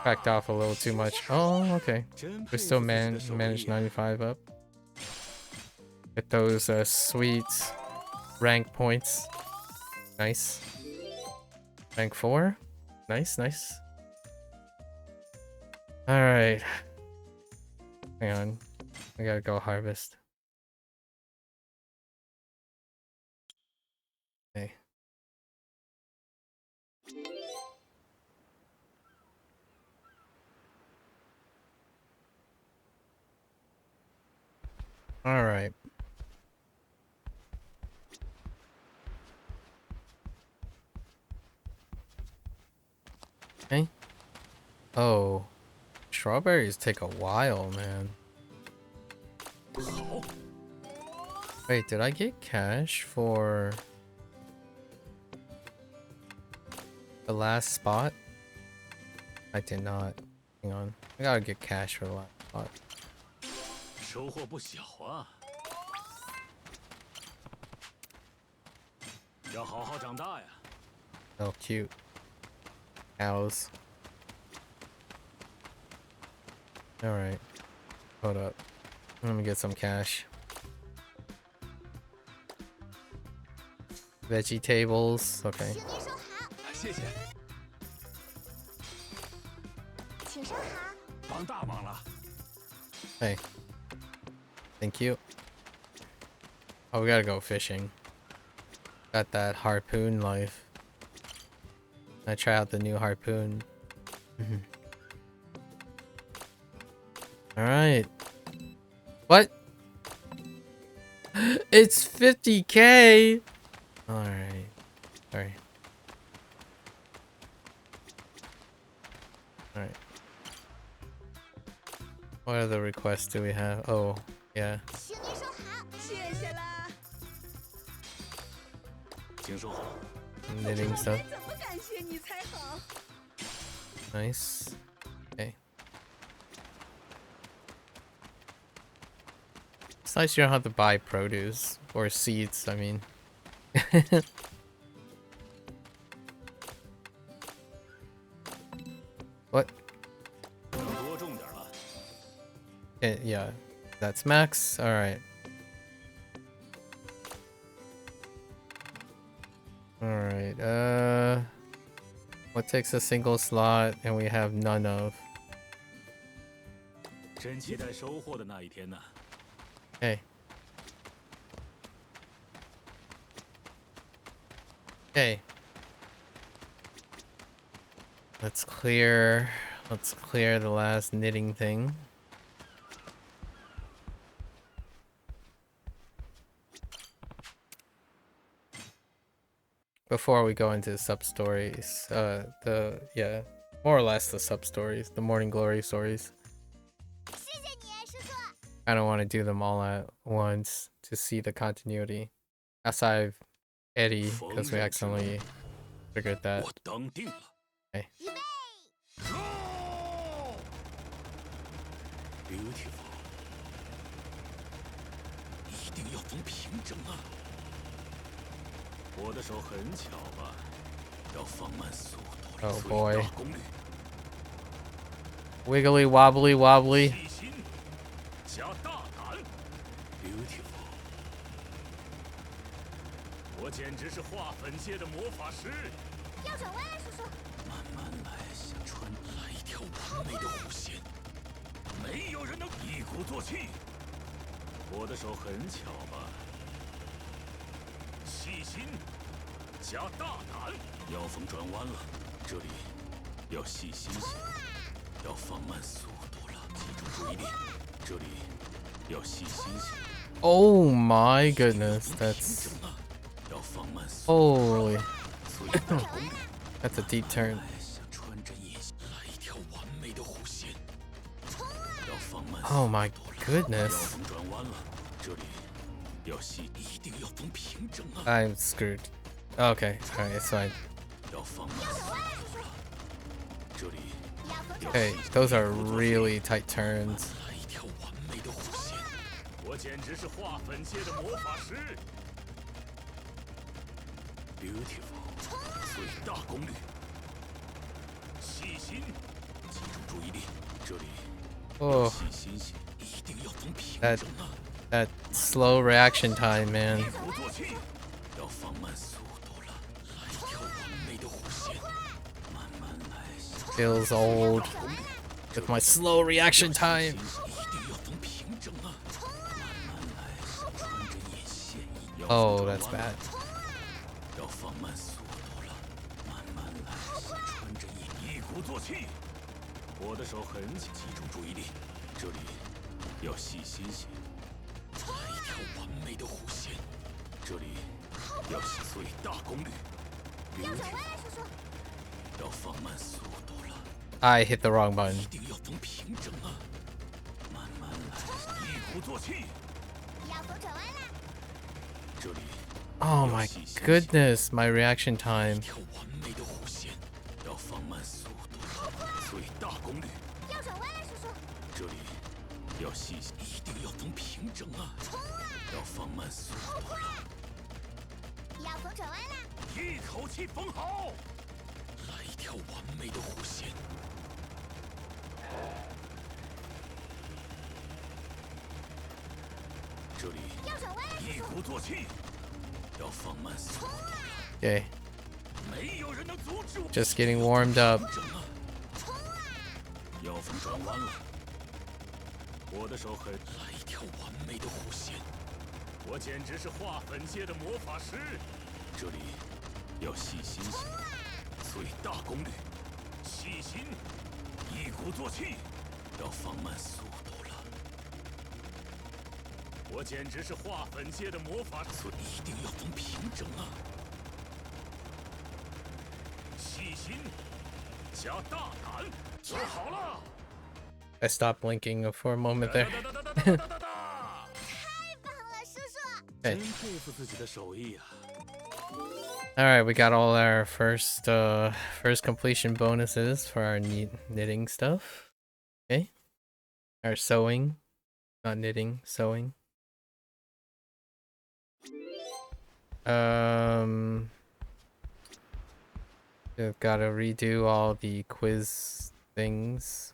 backed off a little too much. Oh, okay. We still managed 95 up. Get those sweet rank points. Nice. Rank 4. Nice, nice. Alright. Hang on. I gotta go harvest. Okay. Alright. Okay. Oh. Strawberries take a while, man. Wait, did I get cash for the last spot? I did not. Hang on. I gotta get cash for the last spot. 收获不小啊！要好好长大呀。 Oh, cute. Cows. Alright. Hold up. Let me get some cash. Veggie tables. Okay. 谢谢。请收好。帮大忙了。Hey. Thank you. Oh, we gotta go fishing. Got that harpoon life. I try out the new harpoon. Alright. What? It's 50k! Alright. Sorry. Alright. What other requests do we have? Oh, yeah. Knitting stuff. Nice. Okay. It's nice you don't have to buy produce or seeds, I mean. What? Yeah, that's max. All right. All right. What takes a single slot and we have none of? 真期待收获的那一天呢。 Hey. Okay. Let's clear the last knitting thing. before we go into sub stories, more or less the sub stories, the Morning Glory stories. I don't want to do them all at once to see the continuity. Aside Eddie, because we accidentally triggered that. Okay. Beautiful. 一定要缝平整啊！我的手很巧吧？要放慢速度。 Oh boy. Wiggly wobbly wobbly. 细心加大胆 ，beautiful。我简直是画粉界的魔法师。要转弯了，叔叔。慢慢来，像穿来一条完美的弧线。没有人能一鼓作气。我的手很巧吧？细心加大胆。腰封转弯了，这里要细心些，要放慢速度了，集中注意力。这里要细心些。Oh my goodness, that's holy. That's a deep turn. Oh my goodness. I'm screwed. Okay, alright, it's fine. Okay, those are really tight turns. 我简直是画粉界的魔法师。Beautiful， 最大功率，细心，集中注意力，这里要细心些，一定要缝平整啊。That slow reaction time, man. 一鼓作气，要放慢速度了，来一条完美的弧线，慢慢来。 Feels old with my slow reaction time. Oh, that's bad. 要放慢速度了，慢慢来，穿着一鼓作气。我的手很紧，集中注意力，这里要细心些，来一条完美的弧线，这里要最大功率。要转弯了，叔叔。要放慢速度了。 I hit the wrong button. 一定要缝平整啊，慢慢来，一鼓作气。要缝转弯了。 Oh my goodness, my reaction time. 要放慢速度，最大功率。要转弯了，叔叔。这里要细心，一定要缝平整啊！要放慢速度了。要缝转弯了。一口气缝好，来一条完美的弧线。这里要转弯了，一鼓作气。 要放慢速度了。 Okay. 没有人能阻止我。 Just getting warmed up. 腰封转弯了。我的手很来一条完美的弧线。我简直是画粉界的魔法师。这里要细心些，最大功率，细心，一鼓作气，要放慢速度了。 我简直是画粉界的魔法师，一定要缝平整啊！细心加大胆，做好了。 I stopped blinking for a moment there. 太棒了，叔叔。真佩服自己的手艺啊！ All right, we got all our first completion bonuses for our knitting stuff. Okay, our sewing, not knitting, sewing. We've got to redo all the quiz things,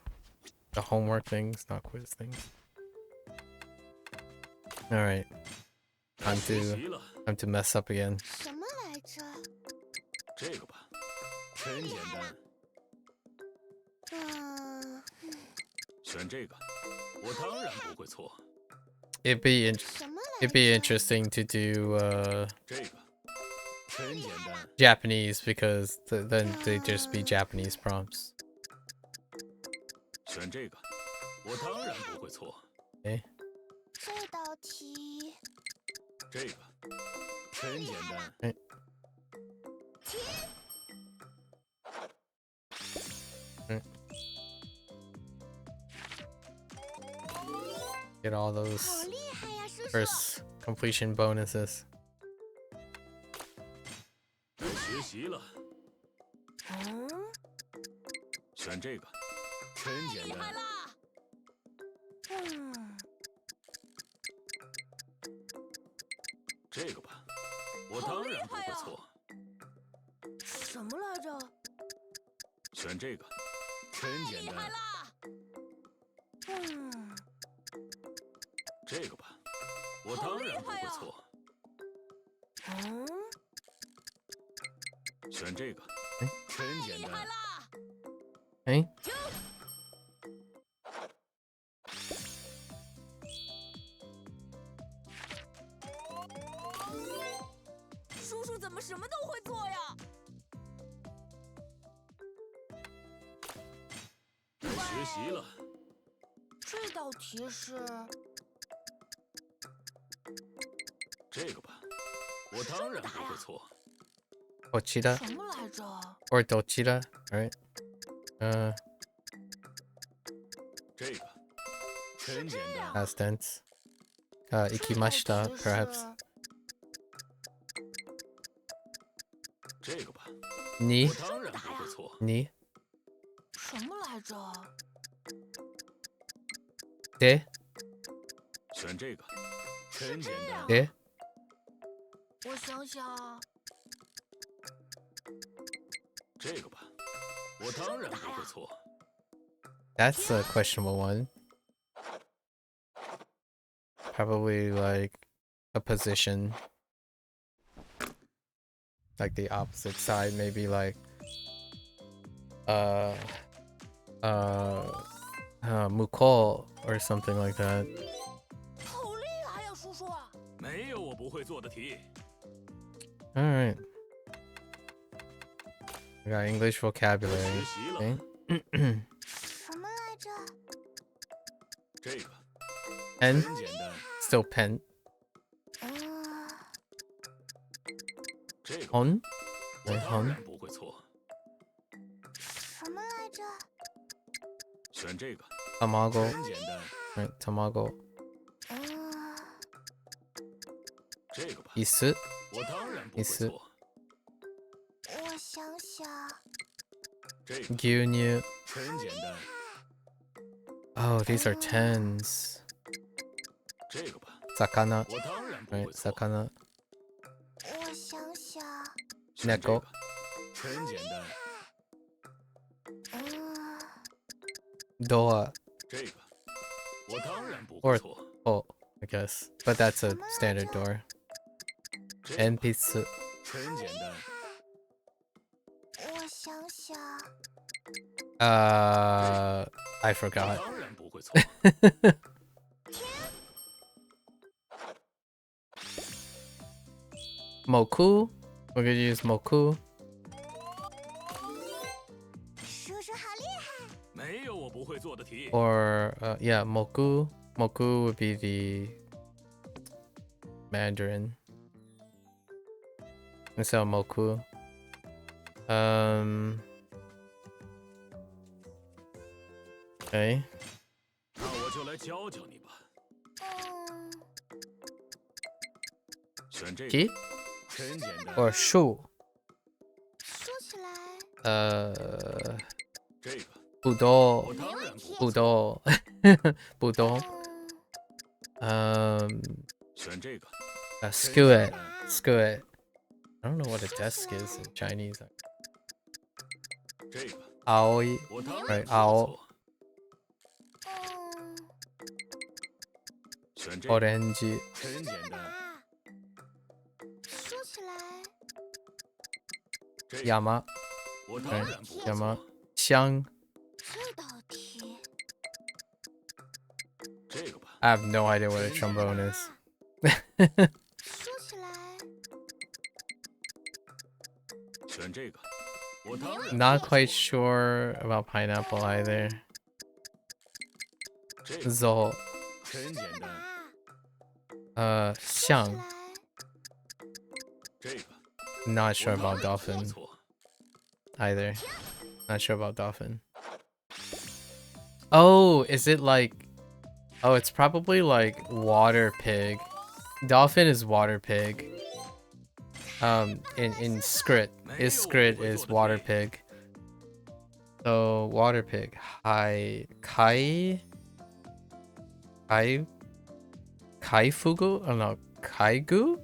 the homework things, not quiz things. All right, time to mess up again. 什么来着？这个吧，真简单。选这个，我当然不会错。 It'd be interesting to do Japanese because then they just be Japanese prompts. 选这个，我当然不会错。 Okay. 这道题。这个真简单。Get all those first completion bonuses. 学习了，选这个，真简单。这个吧，我当然不会错。什么来着？选这个，真简单。这个吧，我当然不会错。选这个，真简单。哎，叔叔怎么什么都会做呀？学习了，这道题是这个吧，我当然不会错。Ochida 什么来着？ or Dochida, right? 这个，真简单。 Past tense. Ikimashita, perhaps. 这个吧， Ni, 我当然不会错。 ni, 什么来着？ de, 选这个，真简单。 de. 我想想，这个吧，我当然不会错。 That's a questionable one. Probably like a position. Like the opposite side, maybe like Muko or something like that. 好厉害呀，叔叔！没有我不会做的题。 Alright. We got English vocabulary. 学习了， Okay. 什么来着？这个 Pen. 真简单。 Still pen. 这个 Hon. 我 Right, 当 hon. 然不会错。什么来着？选这个， Tamago. 真简单。 Right, tamago. 这个吧， Isu. 我当然不会错。我想想，这个 Gyunyu. 真简单。 Oh, these are tens. 这个吧， Sakana. 我当然不 Right, 会错。 sakana. 我想想，选这 Neko. 个，真简单。 Doa. 这个，我当然不 Or 会错。 oh, I guess. But that's a standard door. 这个吧 Enpitsu. 真简单。 我想想， I 我 forgot. 当然不会错。 Moku. We're gonna use Moku. 叔叔好厉害！没有我不会做的题。 Or yeah, Moku. Moku would be the Mandarin. Instead of Moku. Okay. 那我就来教教你吧。选这个， Ki 真简单。 or Shu. 说起来，这个， Budo. 我当然不会错。 Budo. Budo. 选这个， Skuet. Skuet. I don't know what a desk is in Chinese. 这个， Aoi. 我当 Right, 然不会 ao. 错。选这个， Orange. 真简单。说起来，这个， Yama. 我当然不会 Yama. 错。 Xiang. 这道题，这个吧， I have no idea what a trombone is. 说起来，选这个，我当然 Not 不会 quite 错。 sure about pineapple either. 这个 Zo. 真简单。说起 Xiang. 来，这个， Not sure about dolphin either. Not sure about dolphin. Oh, is it like... Oh, it's probably like water pig. Dolphin is water pig. In script. His script is water pig. So, water pig. Kaifugu? I don't know. Kaigu?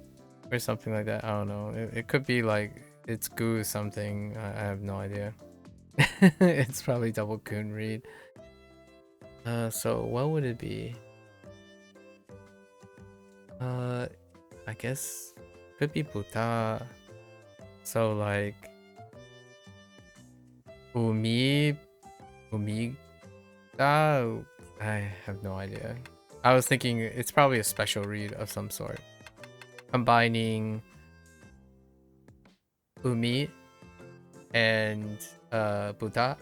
Or something like that. I don't know. It could be like it's goo something. I have no idea. It's probably double coon read. So what would it be? I guess could be buta. So like umiga. I have no idea. I was thinking it's probably a special read of some sort, combining umi and buta.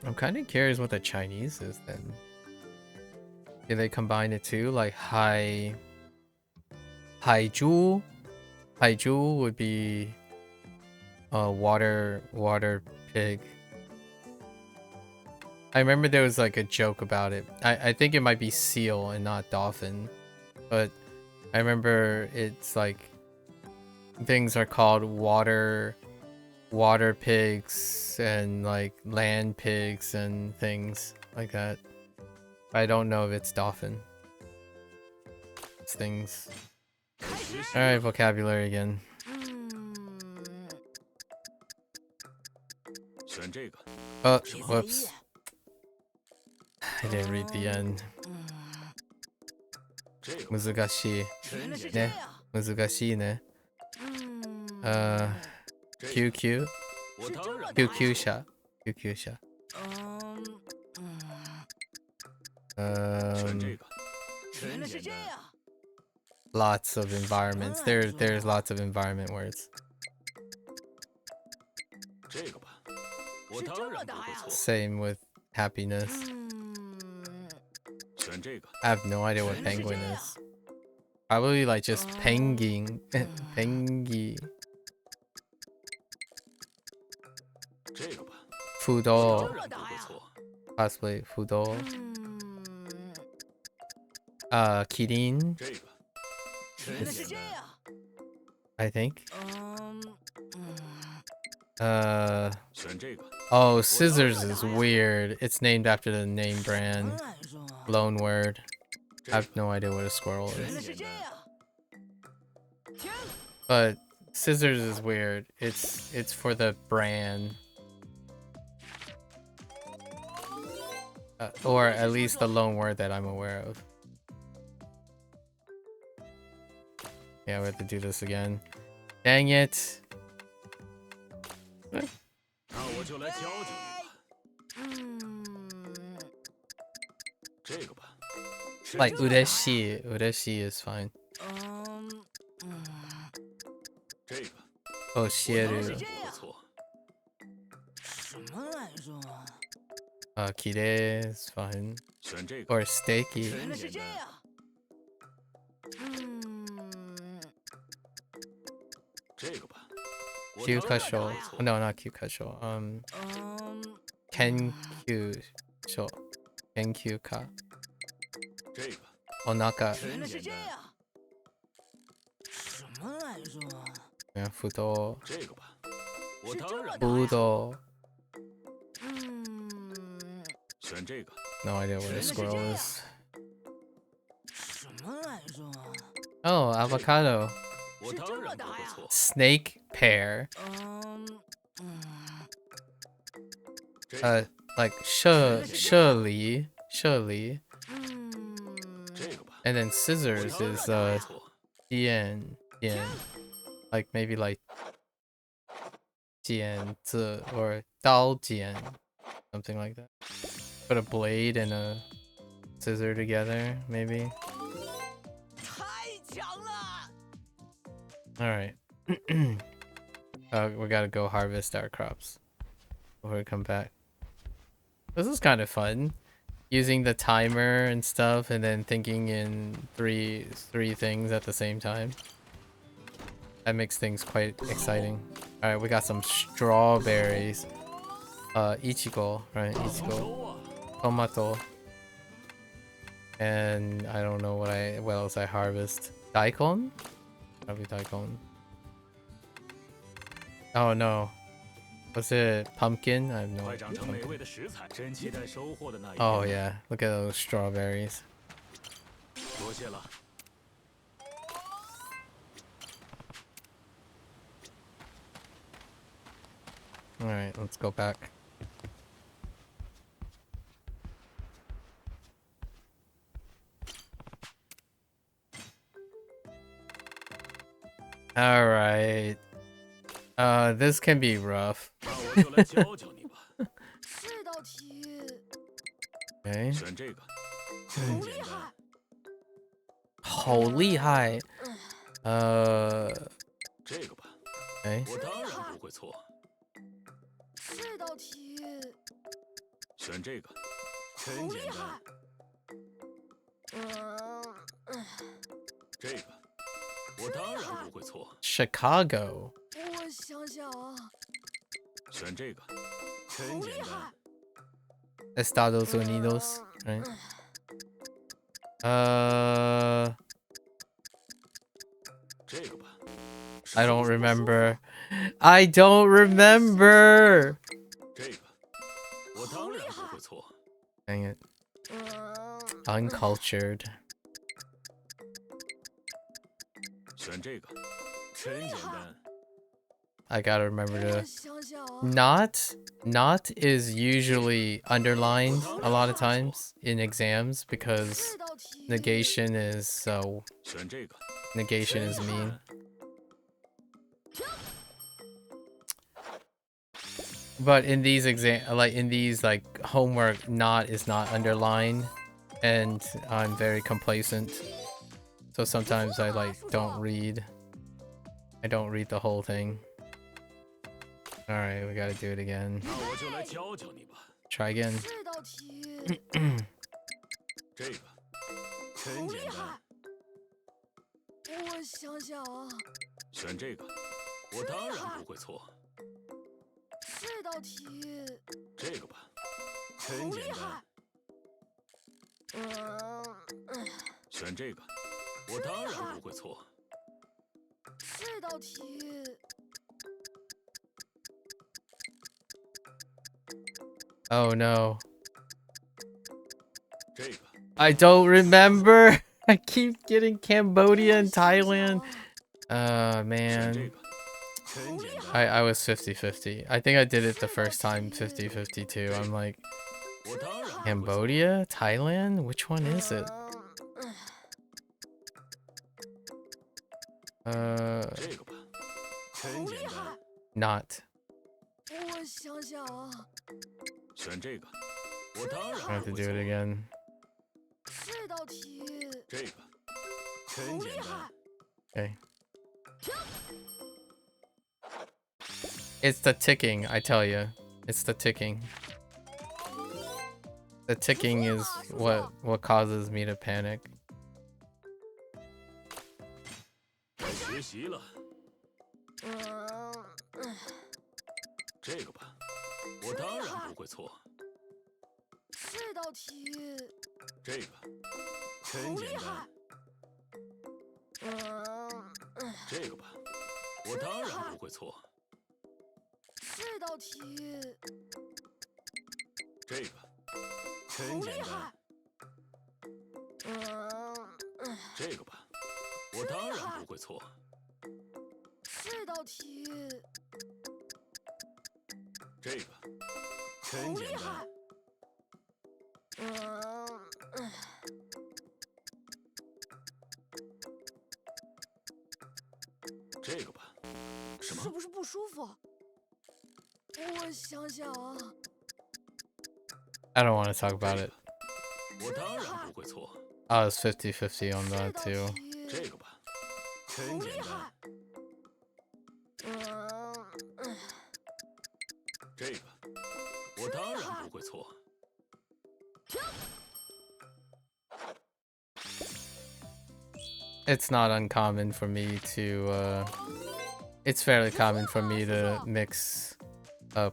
I'm kind of curious what the Chinese is then. Do they combine it too? Like haiju? Haiju would be water pig. I remember there was like a joke about it. I think it might be seal and not dolphin. But I remember it's like things are called water pigs and like land pigs and things like that. I don't know if it's dolphin. It's things. Alright, vocabulary again. Oh, whoops. I didn't read the end. Muzugashii. Ne? Muzugashii ne? QQ? QQ-sha. QQ-sha. Lots of environments. There's lots of environment words. Same with happiness. I have no idea what penguin is. Probably like just penguin. Pengi. Fudo. Possibly Fudo. Kirin. I think. Oh, scissors is weird. It's named after the name brand. Loan word. I have no idea what a squirrel is. But scissors is weird. It's for the brand. Or at least the loan word that I'm aware of. Yeah, we have to do this again. Dang it. Like ureshi. Ureshi is fine. Oshieru. Kire is fine. Or steaky. Kyukasho. No, not Kyukasho. Kenkyu sho. Kenkyu ka. Onaka. Yeah, fudo. Budo. No idea what a squirrel is. Oh, avocado. Snake pear. Like Shirley. And then scissors is Jian. Like maybe like Jian or Dao Jian. Something like that. Put a blade and a scissor together, maybe. Alright. We gotta go harvest our crops before we come back. This is kind of fun. using the timer and stuff, and then thinking in three things at the same time. That makes things quite exciting. All right, we got some strawberries. Ichigo, right? Ichigo, tomato, and I don't know what else I harvest. Daikon? Probably daikon. Oh no. Was it pumpkin? I have no pumpkin. Oh yeah, look at those strawberries. Alright, let's go back. Alright. This can be rough. Okay. 好厉害. Okay. 选这个，真简单。这个，我当然不会错。Chicago. 我想想啊，选这个，真简单。 Estados Unidos, right? I don't remember. I don't remember. Dang it. Uncultured. I gotta remember to... Not is usually underlined a lot of times in exams because negation is mean. But in these homework, not is not underlined, and I'm very complacent. So sometimes I don't read. I don't read the whole thing. Alright, we gotta do it again. Try again. Oh no. I don't remember. I keep getting Cambodia and Thailand. Man. I was 50-50. I think I did it the first time 50-50 too. I'm like, Cambodia? Thailand? Which one is it? Not. I have to do it again. Okay. It's the ticking, I tell you. It's the ticking. The ticking is what causes me to panic. I don't want to talk about it. I was 50-50 on that too. it's not uncommon for me to it's fairly common for me to mix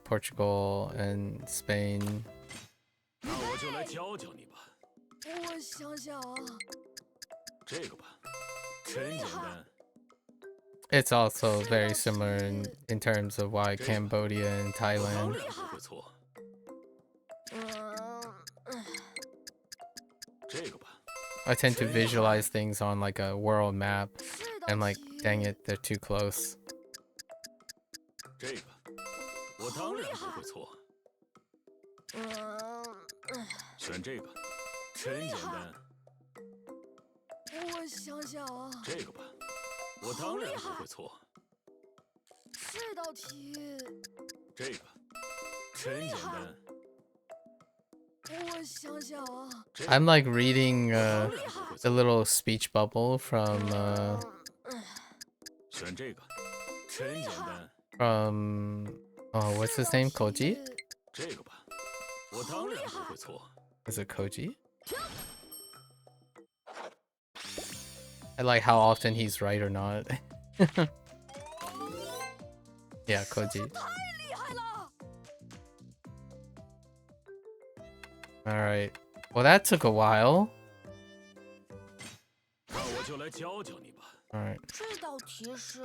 Portugal and Spain. 那我就来教教你吧。我想想啊，这个吧，真简单。 It's also very similar in terms of why Cambodia and 我当 Thailand. 然不会错。嗯，这个吧， I tend to visualize things on like a world map 这道 and like, 题 dang it, they're too close. 这个，我当然不会错。选这个，真简单。我想想啊，这个吧，我当然不会错。这道题这个，真简单。我想想啊， I'm like reading the little speech bubble from 选这个，真简单。 oh, what's his name? Koji? 这个吧，我当然不会错。 Is it Koji? I like how often he's right or not. Yeah, Koji. 太厉害了！ Alright. Well, that took a while. 那我就来教教你吧。 Alright. 这道题是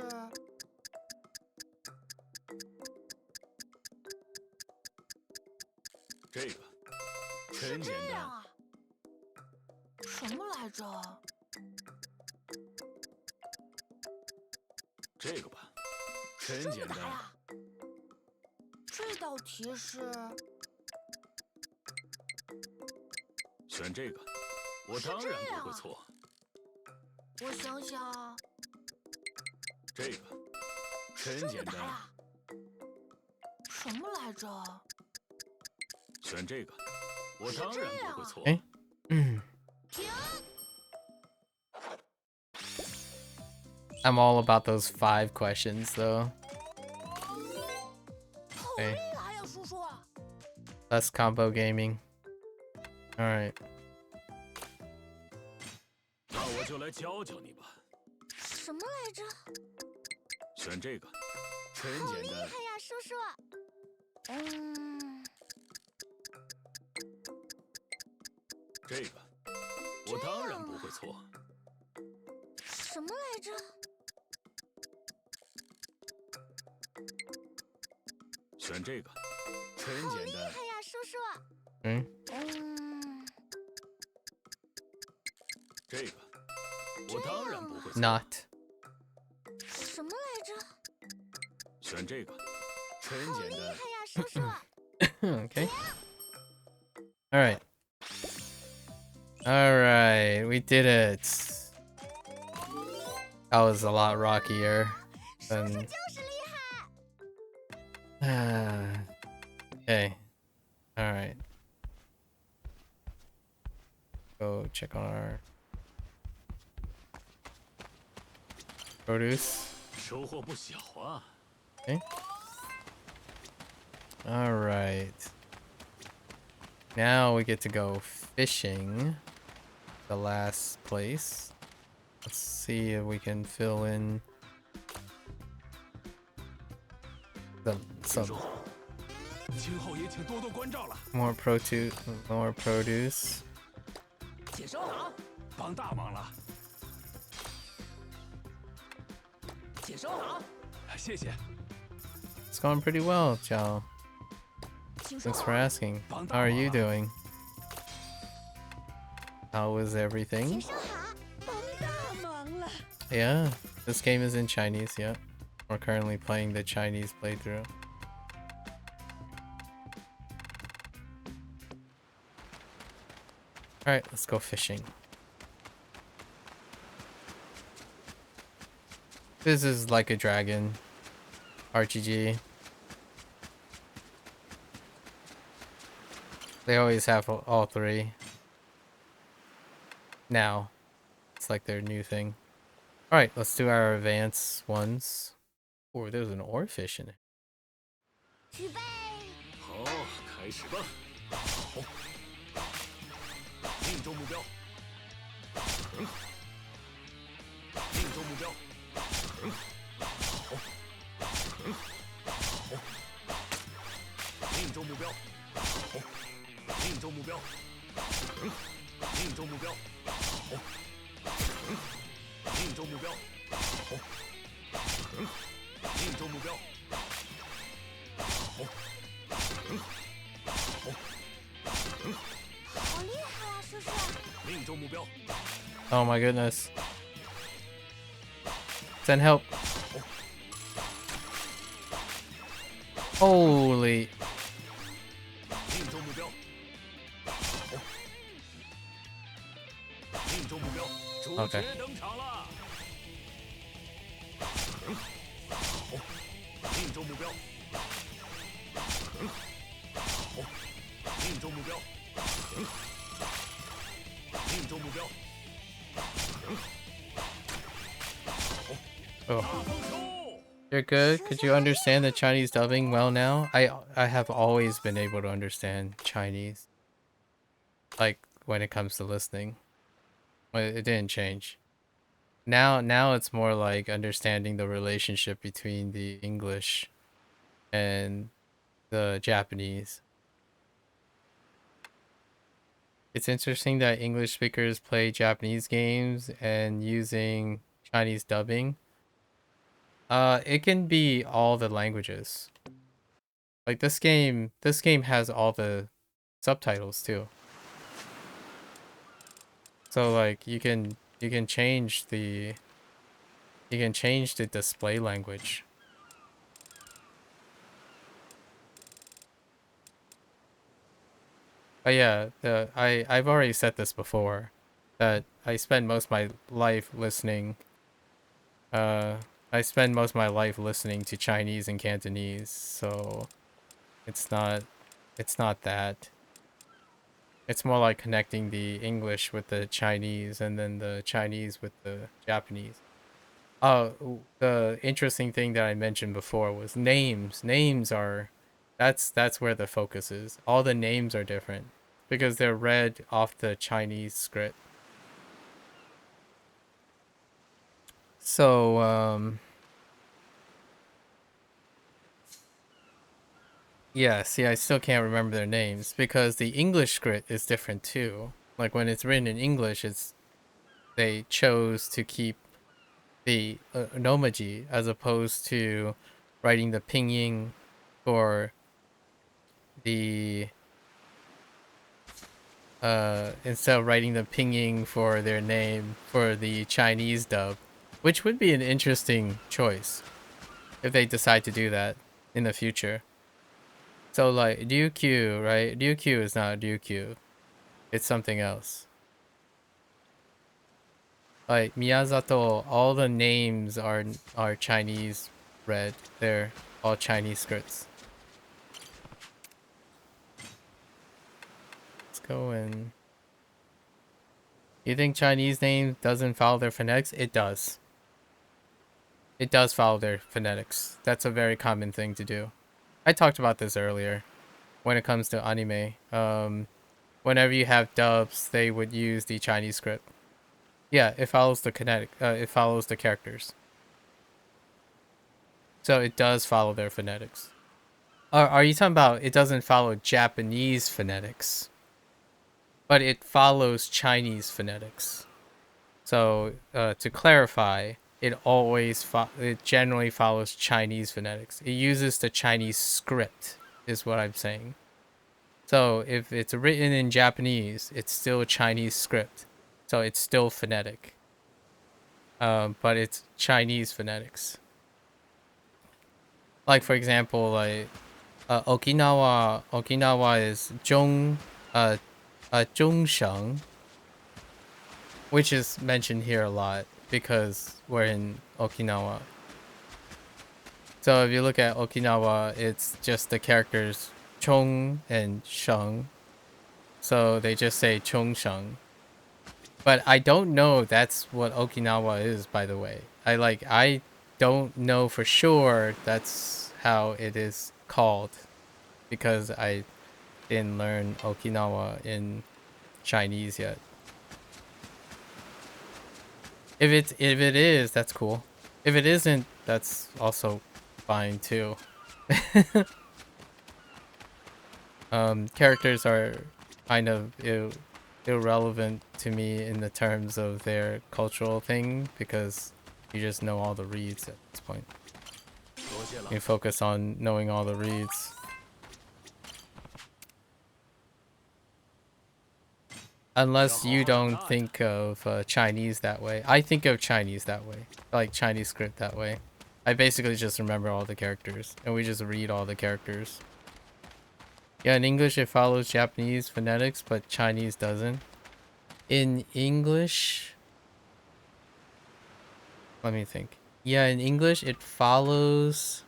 这个，真简单。这样啊？什么来着？这个吧，真简单。这么难呀？这道题是选这个，我当然不会错。我想想，这个，真简单。这么难呀？什么来着？选这个，我当然不会错。 Okay. 停！ I'm all about those 5 questions though. 好 Okay. 厉害呀，叔叔！ Less combo gaming. Alright. 那我就来教教你吧。什么来着？选这个，真简单。呀，叔叔！这个，我当然不会错。什么来着？选这个，真简单。呀，叔叔！ 这个，我当然不会错。 Not. 什么来着？选这个，真简单。呀，叔叔！ Okay. Alright. Alright, we did it. That was a lot rockier 叔 than 就是厉害！ okay. Alright. Go check on our produce. 收获不小啊。 Okay. Alright. Now we get to go fishing. The last place. Let's see if we can fill in some 今后也请多多关照了。 more produce. 解烧糖，帮大忙了。解烧糖，谢谢。 It's going pretty well, Jiao. Thanks for asking. How are you doing? How was everything? 帮大忙了！ Yeah, this game is in Chinese, yeah. We're currently playing the Chinese playthrough. Alright, let's go fishing. This is like a dragon RPG. They always have all 3. Now, it's like their new thing. Alright, let's do our advanced ones. Oh, there's an oarfish in it. 预备！好，开始吧。好，命中目标。很好。Oh my goodness. Send help. Holy. 命中目标。命中目标，主 Okay. 角登场了。很好，命中目标。很好，命中目标。很好，命中目标。很好。 Oh. You're good? Could you understand the Chinese dubbing well now? I have always been able to understand Chinese. Like when it comes to listening. It didn't change. Now it's more like understanding the relationship between the English and the Japanese. It's interesting that English speakers play Japanese games and using Chinese dubbing. It can be all the languages. Like this game has all the subtitles too. So like you can change the display language. But yeah, I've already said this before, that I spend most of my life listening. I spend most of my life listening to Chinese and Cantonese, so it's not that. It's more like connecting the English with the Chinese and then the Chinese with the Japanese. Oh, the interesting thing that I mentioned before was names. Names are that's where the focus is. All the names are different because they're read off the Chinese script. So, yeah, see, I still can't remember their names because the English script is different too. Like when it's written in English, they chose to keep the nomaji as opposed to writing the pinyin for the instead of writing the pinyin for their name for the Chinese dub, which would be an interesting choice if they decide to do that in the future. So like Ryukyu, right? Ryukyu is not Ryukyu. It's something else. Like Miyazato, all the names are Chinese read. They're all Chinese scripts. Let's go in. You think Chinese name doesn't follow their phonetics? It does. It does follow their phonetics. That's a very common thing to do. I talked about this earlier when it comes to anime. Whenever you have dubs, they would use the Chinese script. Yeah, it follows the it follows the characters. So it does follow their phonetics. Are you talking about it doesn't follow Japanese phonetics? But it follows Chinese phonetics. So to clarify, it generally follows Chinese phonetics. It uses the Chinese script, is what I'm saying. So if it's written in Japanese, it's still a Chinese script. So it's still phonetic. But it's Chinese phonetics. Like for example, like Okinawa is Zhongsheng, which is mentioned here a lot because we're in Okinawa. So if you look at Okinawa, it's just the characters Chong and Sheng. So they just say Chongsheng. But I don't know that's what Okinawa is, by the way. I don't know for sure that's how it is called because I didn't learn Okinawa in Chinese yet. If it is, that's cool. If it isn't, that's also fine too. Characters are kind of irrelevant to me in the terms of their cultural thing because you just know all the reads at this point. You focus on knowing all the reads. Unless you don't think of Chinese that way. I think of Chinese that way. Like Chinese script that way. I basically just remember all the characters. And we just read all the characters. Yeah, in English it follows Japanese phonetics, but Chinese doesn't. In English... Let me think. Yeah, in English it follows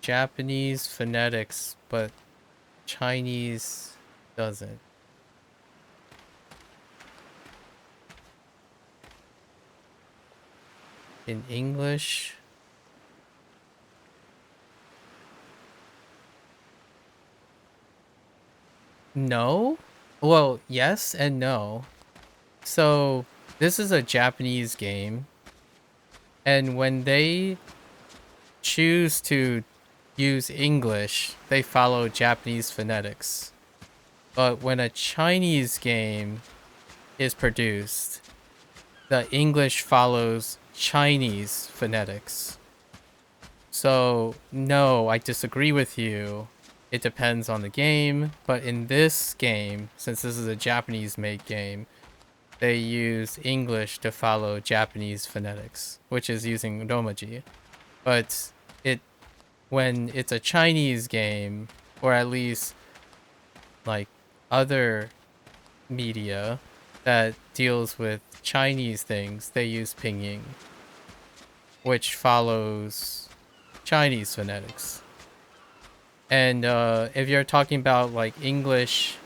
Japanese phonetics, but Chinese doesn't. In English... No? Well, yes and no. So, this is a Japanese game. And when they choose to use English, they follow Japanese phonetics. But when a Chinese game is produced, the English follows Chinese phonetics. So, no, I disagree with you. It depends on the game, but in this game, since this is a Japanese-made game, they use English to follow Japanese phonetics, which is using romaji. But when it's a Chinese game, or at least like other media that deals with Chinese things, they use pinyin, which follows Chinese phonetics. And if you're talking about like English,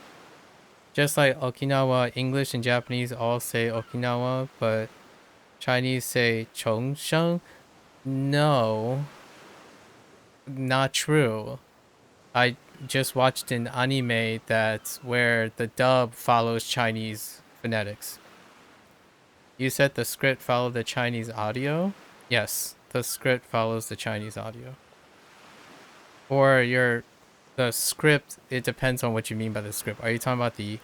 just like Okinawa, English and Japanese all say Okinawa, but Chinese say Chongsheng. No, not true. I just watched an anime that's where the dub follows Chinese phonetics. You said the script followed the Chinese audio? Yes, the script follows the Chinese audio. Or the script, it depends on what you mean by the script. Are you talking about the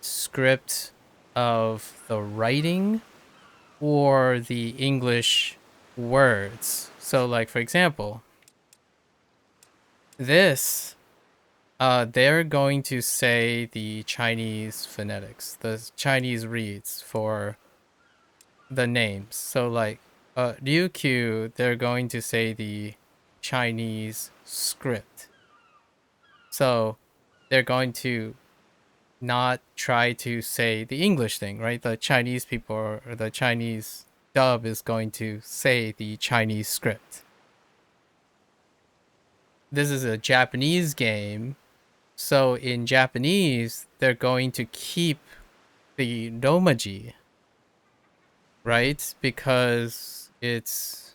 script of the writing or the English words? So like, for example, this, they're going to say the Chinese phonetics, the Chinese reads for the names. So like, Ryukyu, they're going to say the Chinese script. So they're going to not try to say the English thing, right? The Chinese people or the Chinese dub is going to say the Chinese script. This is a Japanese game, so in Japanese, they're going to keep the romaji, right? Because it's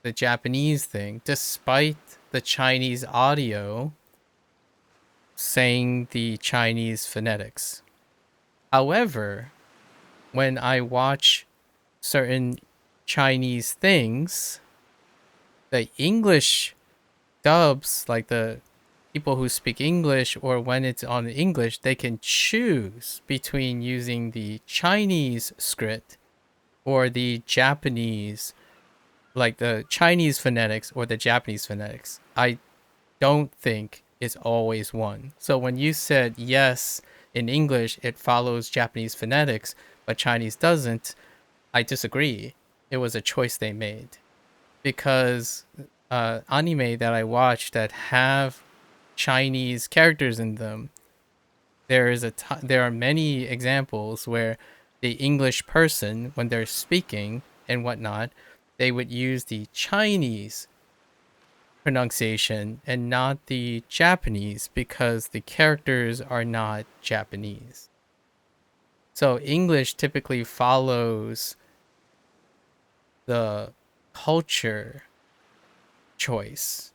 the Japanese thing, despite the Chinese audio saying the Chinese phonetics. However, when I watch certain Chinese things, the English dubs, like the people who speak English, or when it's on English, they can choose between using the Chinese script or the Japanese, like the Chinese phonetics or the Japanese phonetics. I don't think it's always one. So when you said yes, in English it follows Japanese phonetics, but Chinese doesn't, I disagree. It was a choice they made. Because anime that I watch that have Chinese characters in them, there are many examples where the English person, when they're speaking and whatnot, they would use the Chinese pronunciation and not the Japanese because the characters are not Japanese. So English typically follows the culture choice.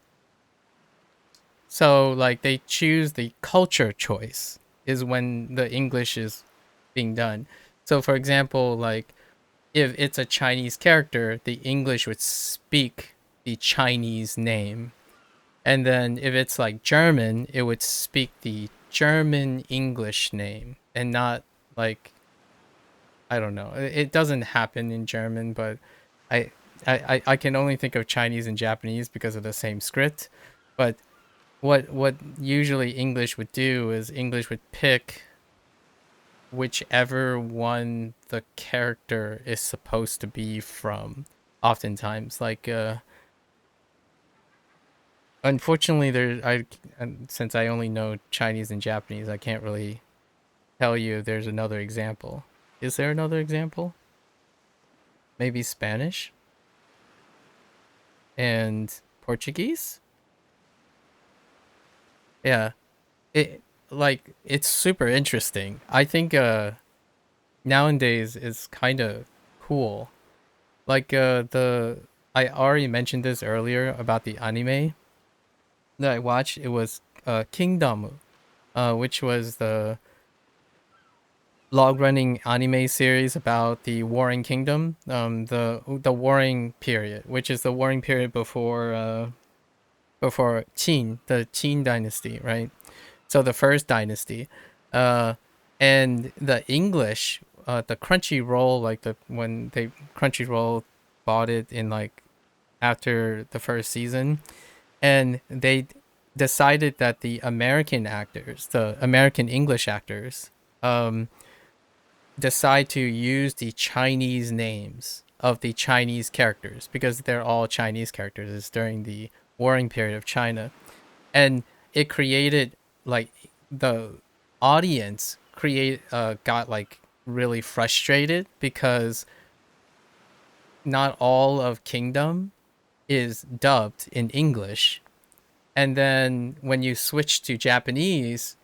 So like they choose the culture choice is when the English is being done. So for example, like if it's a Chinese character, the English would speak the Chinese name. And then if it's like German, it would speak the German English name and not like, I don't know. It doesn't happen in German, but I can only think of Chinese and Japanese because of the same script. But what usually English would do is English would pick whichever one the character is supposed to be from. Oftentimes, like unfortunately, since I only know Chinese and Japanese, I can't really tell you if there's another example. Is there another example? Maybe Spanish and Portuguese? Yeah. It's super interesting. I think nowadays it's kind of cool. Like the I already mentioned this earlier about the anime that I watched. It was Kingdom, which was the log running anime series about the Warring Kingdom, the Warring period, which is the Warring period before Qin, the Qin dynasty, right? So the first dynasty, uh, and the English, the Crunchyroll, like the when they Crunchyroll bought it in like after the first season, and they decided that the American actors, the American English actors, um, decide to use the Chinese names of the Chinese characters because they're all Chinese characters. It's during the warring period of China, and it created like the audience got like really frustrated because not all of Kingdom is dubbed in English, and then when you switch to Japanese,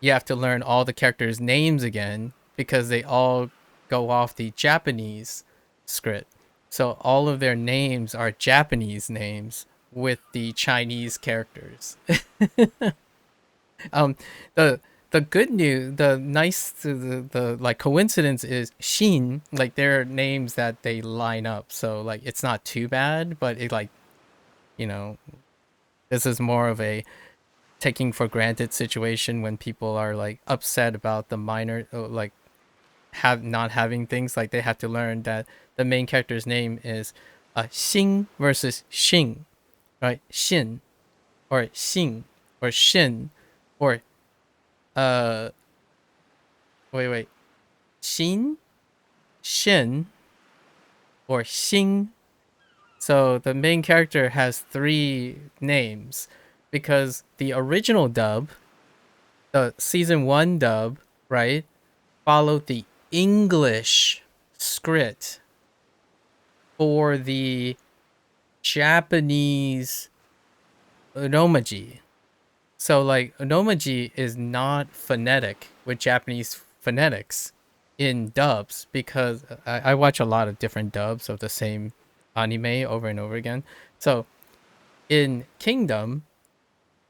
you have to learn all the characters' names again because they all go off the Japanese script. So all of their names are Japanese names with the Chinese characters. um, the the good news, the nice, the like coincidence is Shin, like their names that they line up. So like it's not too bad, but it like you know this is more of a taking for granted situation when people are like upset about the minor like have not having things like they have to learn that the main character's name is Xing versus Xing, right? Xin or Xing or Shin or uh wait Xin, Shin or Xing. So the main character has three names because the original dub, the season 1 dub, right, followed the English script for the Japanese onomaji. So like onomaji is not phonetic with Japanese phonetics in dubs because I watch a lot of different dubs of the same anime over and over again. So in Kingdom,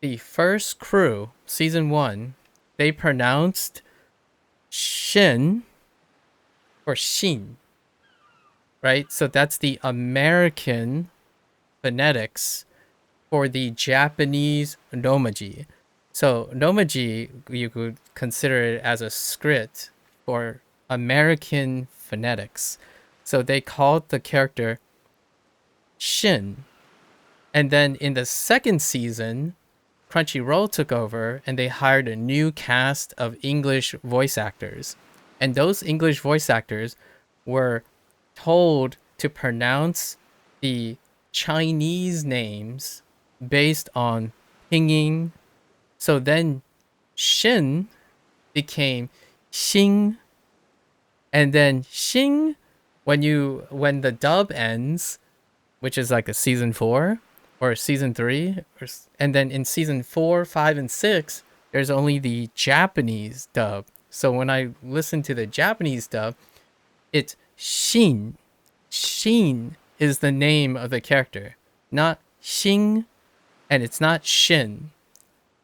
the first crew, season 1, they pronounced Shin or Shin, right? So that's the American phonetics for the Japanese nomaji. So nomaji, you could consider it as a script for American phonetics. So they called the character Shin. And then in the second season, Crunchyroll took over and they hired a new cast of English voice actors. And those English voice actors were told to pronounce the Chinese names based on pinging. So then Shin became Xing, and then Xing when the dub ends, which is like a season 4 or season 3 and then in season 4, 5 and 6 there's only the Japanese dub. So when I listen to the Japanese dub, it's Shin. Shin is the name of the character, not Xing, and it's not Shin.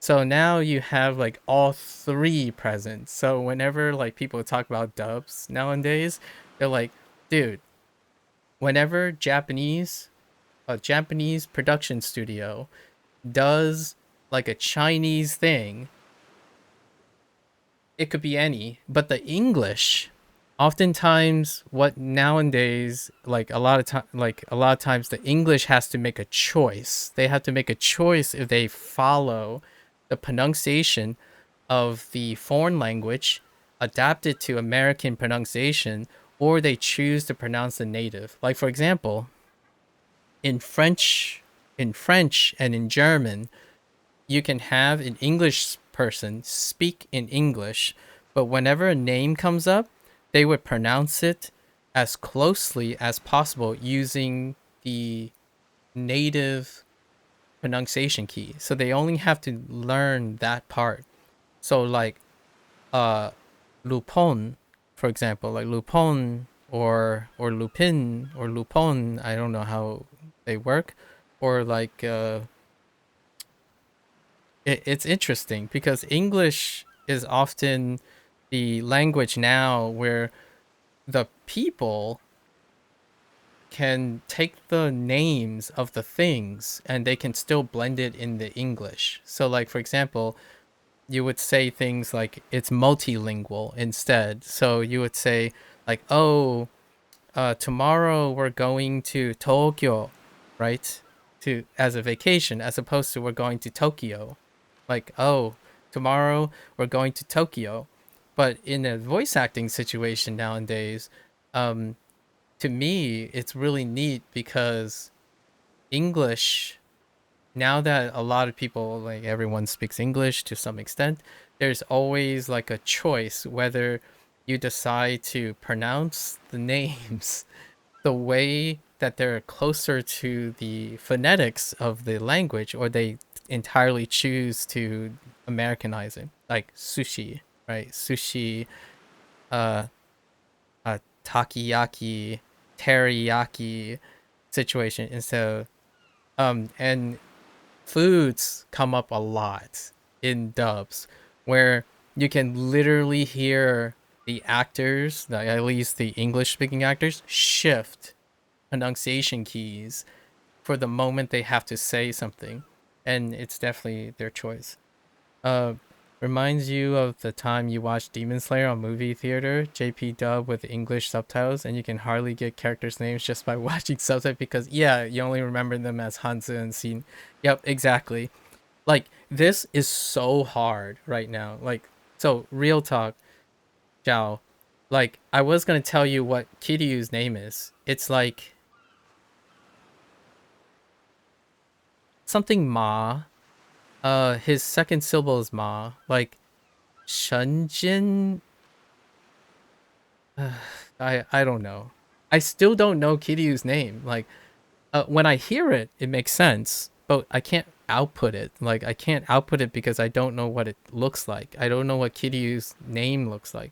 So now you have like all three present. So whenever like people talk about dubs nowadays, they're like, dude, whenever a Japanese production studio does like a Chinese thing, it could be any, but the English, oftentimes what nowadays a lot of times the English has to make a choice. They have to make a choice if they follow the pronunciation of the foreign language adapt it to American pronunciation, or they choose to pronounce the native. Like for example, in French and in German, you can have an English person speak in English, but whenever a name comes up, they would pronounce it as closely as possible using the native pronunciation key. So they only have to learn that part. So like uh Lupon, for example, like Lupon or Lupin or Lupon, I don't know how they work, or like it's interesting because English is often the language now where the people can take the names of the things and they can still blend it in the English. So like for example, you would say things like it's multilingual instead. So you would say like, oh, tomorrow we're going to Tokyo, right? To as a vacation, as opposed to we're going to Tokyo. Like, oh, tomorrow we're going to Tokyo. But in a voice acting situation nowadays, um, to me, it's really neat because English, now that a lot of people, like everyone speaks English to some extent, there's always like a choice whether you decide to pronounce the names the way that they're closer to the phonetics of the language, or they entirely choose to Americanize it, like sushi, right? Sushi, uh, takiyaki, teriyaki situation. And so, and foods come up a lot in dubs where you can literally hear the actors, at least the English speaking actors, shift pronunciation keys for the moment they have to say something, and it's definitely their choice. Uh, Reminds you of the time you watched Demon Slayer on movie theater, JP dub with English subtitles, and you can hardly get characters' names just by watching subtitles because yeah, you only remember them as Hanzo and Sin. Yep, exactly. Like this is so hard right now. Like so, real talk, Zhao. Like I was gonna tell you what Kiryu's name is. It's like something Ma. His second syllable is Ma. Like Shunjin. I don't know. I still don't know Kiryu's name. Like when I hear it, it makes sense, but I can't output it. Like I can't output it because I don't know what it looks like. I don't know what Kiryu's name looks like.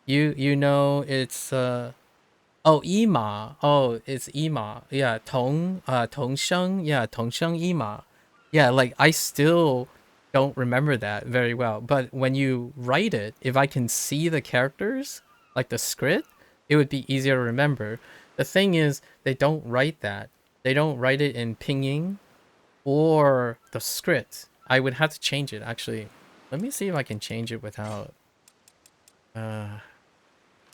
You know it's oh, Ima. Oh, it's Ima. Yeah, Tongsheng. Yeah, Tongsheng Ima. Yeah, like I still don't remember that very well. But when you write it, if I can see the characters, like the script, it would be easier to remember. The thing is, they don't write that. They don't write it in pinging or the script. I would have to change it actually. Let me see if I can change it without uh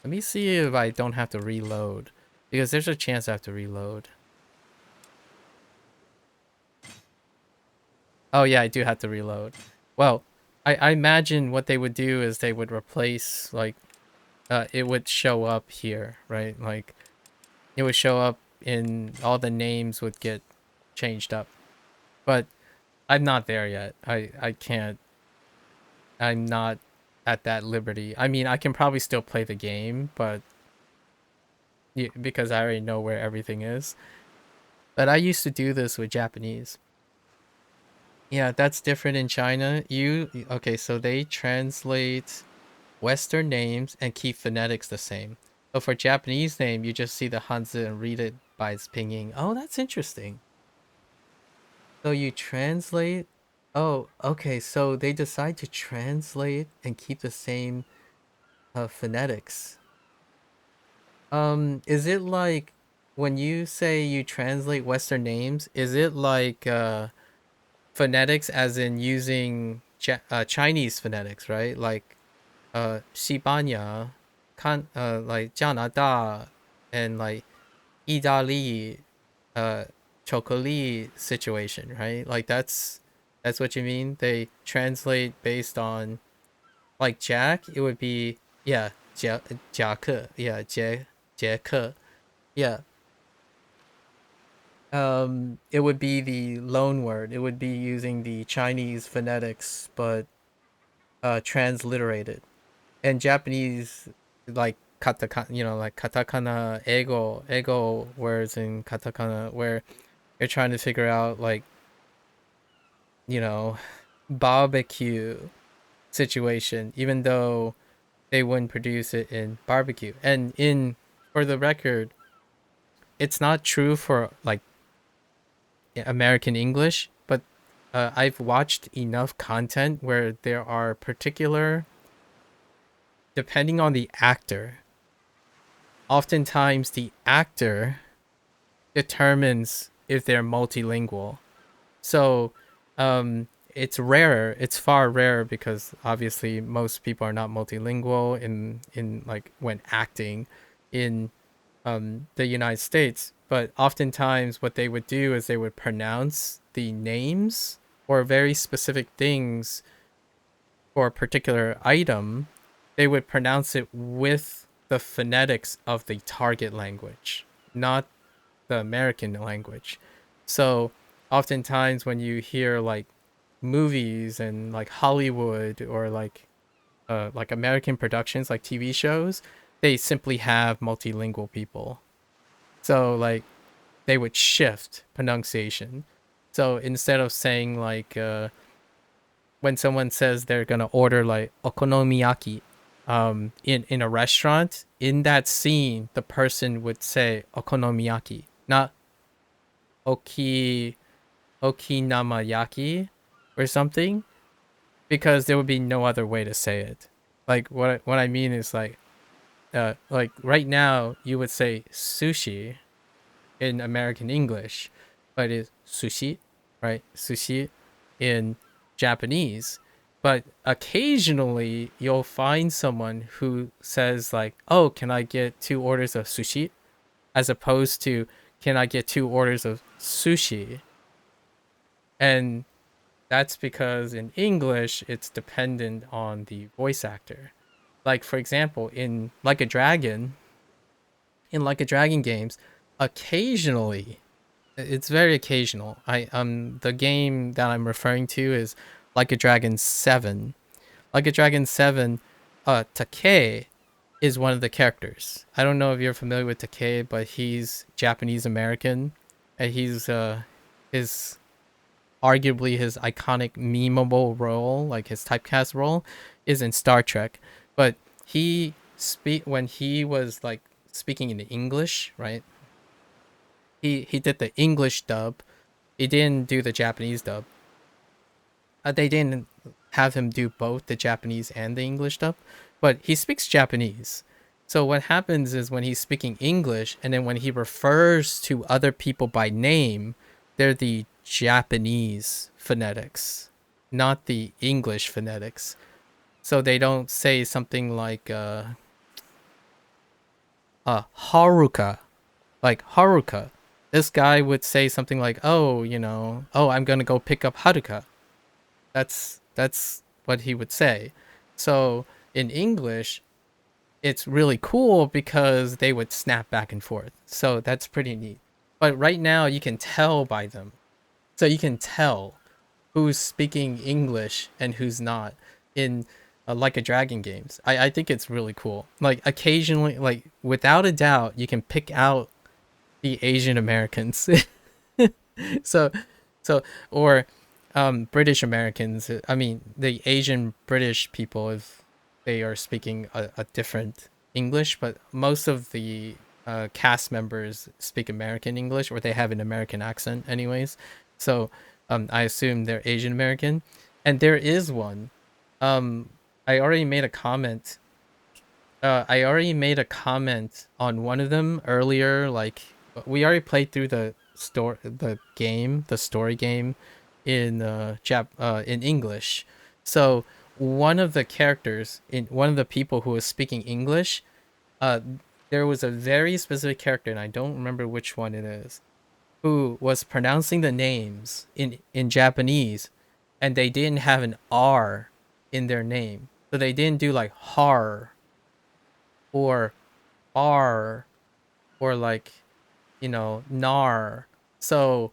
let me see if I don't have to reload. Because there's a chance I have to reload. Oh yeah, I do have to reload. Well, I imagine what they would do is they would replace, like, it would show up here, right? Like, it would show up in, all the names would get changed up. But I'm not there yet. I can't, I'm not at that liberty. I mean, I can probably still play the game, but yeah, because I already know where everything is. But I used to do this with Japanese. Yeah, that's different in China. Okay, so they translate Western names and keep phonetics the same. But for Japanese name, you just see the Hanzi and read it by its pinging. Oh, that's interesting. So you translate. Oh, okay. So they decide to translate and keep the same phonetics. Is it like when you say you translate Western names? Is it like phonetics as in using Chinese phonetics, right? Like 西班牙, like 加拿大 and like 意大利 chocolate situation, right? Like that's what you mean? They translate based on Like Jack, it would be yeah, Jack, yeah, Jack, yeah. It would be the loan word. It would be using the Chinese phonetics, but transliterated. And Japanese, like katakana, like katakana, ego words in katakana, where you're trying to figure out like you know barbecue situation, even though they wouldn't produce it in barbecue. And in for the record, it's not true for like American English, but I've watched enough content where there are particular, depending on the actor, oftentimes the actor determines if they're multilingual. So it's rare. It's far rarer because obviously most people are not multilingual in like when acting in the United States. But oftentimes, what they would do is they would pronounce the names or very specific things for a particular item. They would pronounce it with the phonetics of the target language, not the American language. So, oftentimes, when you hear like movies and like Hollywood or like American productions, like TV shows, they simply have multilingual people. So like they would shift pronunciation. So instead of saying like when someone says they're gonna order like okonomiyaki in a restaurant, in that scene the person would say okonomiyaki, not okinamayaki or something, because there would be no other way to say it. Like what I mean is like right now you would say sushi in American English, but it's sushi, right? Sushi in Japanese. But occasionally you'll find someone who says like, "Oh, can I get 2 orders of sushi?" as opposed to "Can I get 2 orders of sushi?" And that's because in English it's dependent on the voice actor. Like for example, in Like a Dragon games, occasionally, it's very occasional. The game that I'm referring to is Like a Dragon 7. Like a Dragon 7, Takei is one of the characters. I don't know if you're familiar with Takei, but he's Japanese American, and he's his arguably his iconic memeable role, like his typecast role, is in Star Trek. But he speak when he was like speaking in English, right? He did the English dub. He didn't do the Japanese dub. They didn't have him do both the Japanese and the English dub, but he speaks Japanese. So what happens is when he's speaking English, and then when he refers to other people by name, they're the Japanese phonetics, not the English phonetics. So they don't say something like Haruka, like Haruka. This guy would say something like, "Oh, oh, I'm gonna go pick up Haruka." That's what he would say. So in English, it's really cool because they would snap back and forth. So that's pretty neat. But right now, you can tell by them. So you can tell who's speaking English and who's not in Like a Dragon games. I think it's really cool. Like occasionally, like without a doubt, you can pick out the Asian Americans. so so or British Americans. I mean, the Asian British people, if they are speaking a different English, but most of the cast members speak American English, or they have an American accent, anyways. So I assume they're Asian American, and there is one. Um, I already made a comment. I already made a comment on one of them earlier. Like we already played through the story game in in English. So one of the characters in one of the people who was speaking English, uh, there was a very specific character, and I don't remember which one it is, who was pronouncing the names in Japanese, and they didn't have an R in their name. So they didn't do like har or r or like, nar. So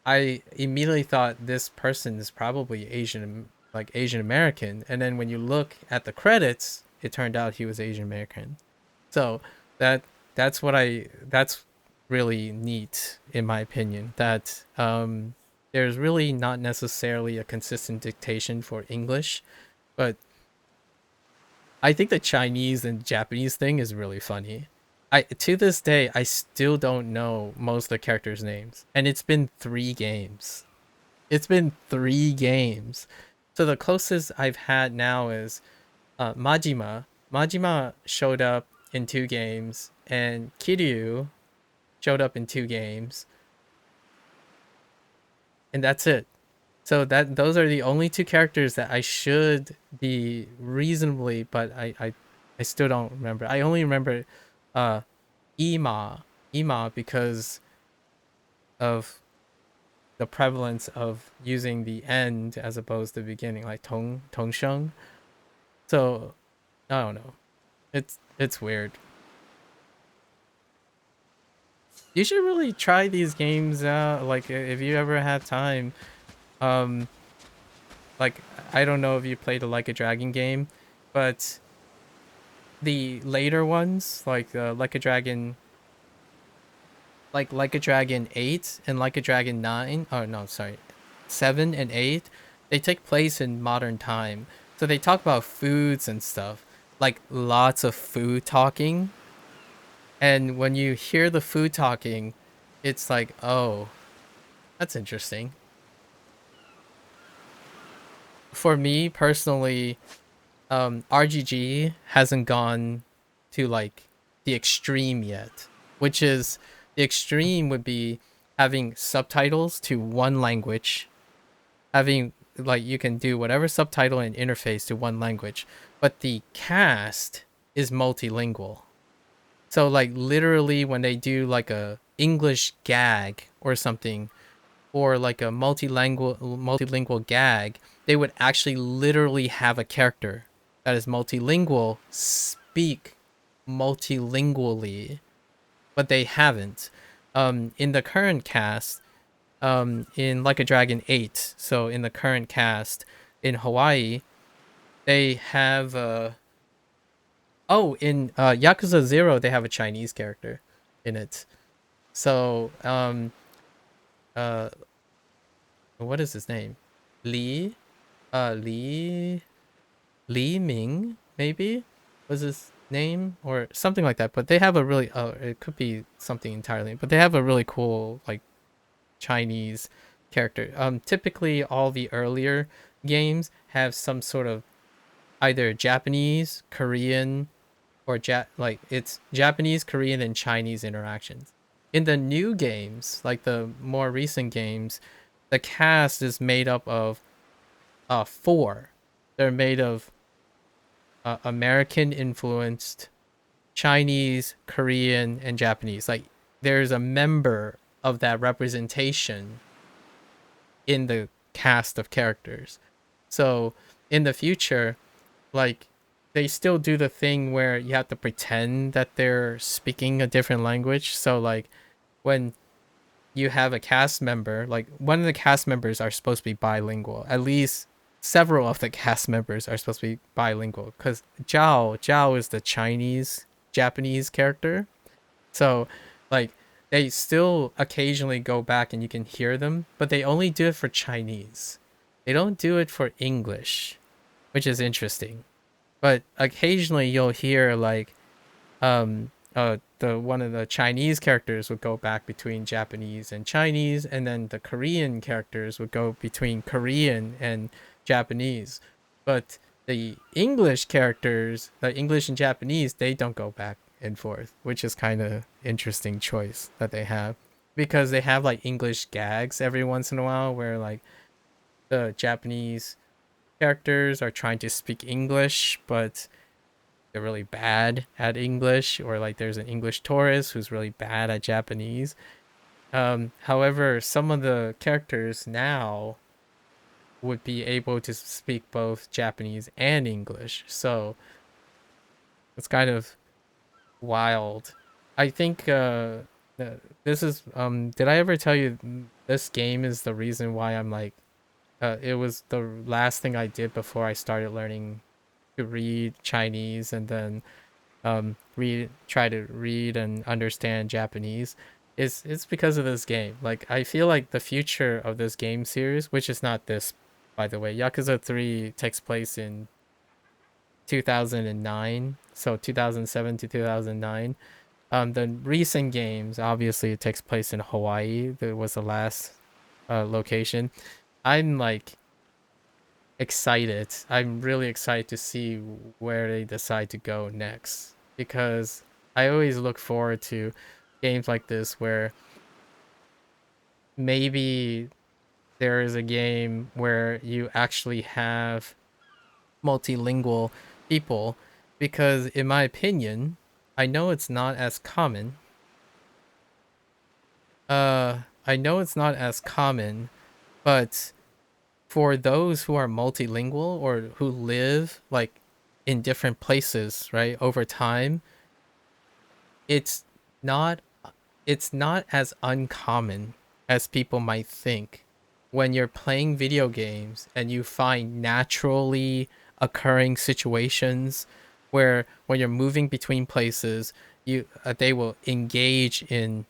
I immediately thought this person is probably Asian American, and then when you look at the credits, it turned out he was Asian American. So that that's really neat in my opinion. That there's really not necessarily a consistent dictation for English, but I think the Chinese and Japanese thing is really funny. I to this day I still don't know most of the characters' names, and it's been 3 games. It's been 3 games. So the closest I've had now is Majima. Majima showed up in 2 games, and Kiryu showed up in 2 games, and that's it. So that those are the only 2 characters that I should be reasonably, but I still don't remember. I only remember uh Ima because of the prevalence of using the end as opposed to the beginning, like Tongsheng. So I don't know. It's weird. You should really try these games out. Like if you ever have time. Um, like I don't know if you played a Like a Dragon game, but the later ones, like a Dragon 8 and Like a Dragon 9. Oh no, sorry, 7 and 8. They take place in modern time, so they talk about foods and stuff, like lots of food talking. And when you hear the food talking, it's like, oh, that's interesting. For me personally, RGG hasn't gone to like the extreme yet, which is the extreme would be having subtitles to one language, having like you can do whatever subtitle and interface to one language, but the cast is multilingual. So like literally when they do like a English gag or something, or like a multilingual gag, they would actually literally have a character that is multilingual speak multilingually, but they haven't. In the current cast, in Like a Dragon 8, so in the current cast in Hawaii, they have in Yakuza 0 they have a Chinese character in it. So uh what is his name? Lee Lee Ming, maybe was his name or something like that. But they have a really it could be something entirely, but they have a really cool like Chinese character. Typically all the earlier games have some sort of either Japanese, Korean, or like it's Japanese, Korean, and Chinese interactions. In the new games, like the more recent games, the cast is made up of 4. They're made of American influenced, Chinese, Korean, and Japanese. Like there's a member of that representation in the cast of characters. So in the future, like they still do the thing where you have to pretend that they're speaking a different language. So like when you have a cast member, like one of the cast members are supposed to be bilingual. At least several of the cast members are supposed to be bilingual because Zhao is the Chinese Japanese character. So like they still occasionally go back and you can hear them, but they only do it for Chinese. They don't do it for English, which is interesting. But occasionally you'll hear like the one of the Chinese characters would go back between Japanese and Chinese, and then the Korean characters would go between Korean and Japanese. But the English characters, the English and Japanese, they don't go back and forth, which is kind of interesting choice that they have, because they have like English gags every once in a while where like the Japanese characters are trying to speak English, but they're really bad at English, or like there's an English tourist who's really bad at Japanese. However, some of the characters now would be able to speak both Japanese and English. So it's kind of wild. I think this is did I ever tell you this game is the reason why I'm like it was the last thing I did before I started learning to read Chinese and then try to read and understand Japanese. It's because of this game. Like I feel like the future of this game series, which is not this by the way, Yakuza 3 takes place in 2009, so 2007 to 2009. The recent games, obviously, it takes place in Hawaii. That was the last location. I'm like excited. I'm really excited to see where they decide to go next because I always look forward to games like this where maybe there is a game where you actually have multilingual people because in my opinion, I know it's not as common. I know it's not as common, but for those who are multilingual or who live like in different places, right, over time, it's not it's not as uncommon as people might think when you're playing video games and you find naturally occurring situations where when you're moving between places, you they will engage in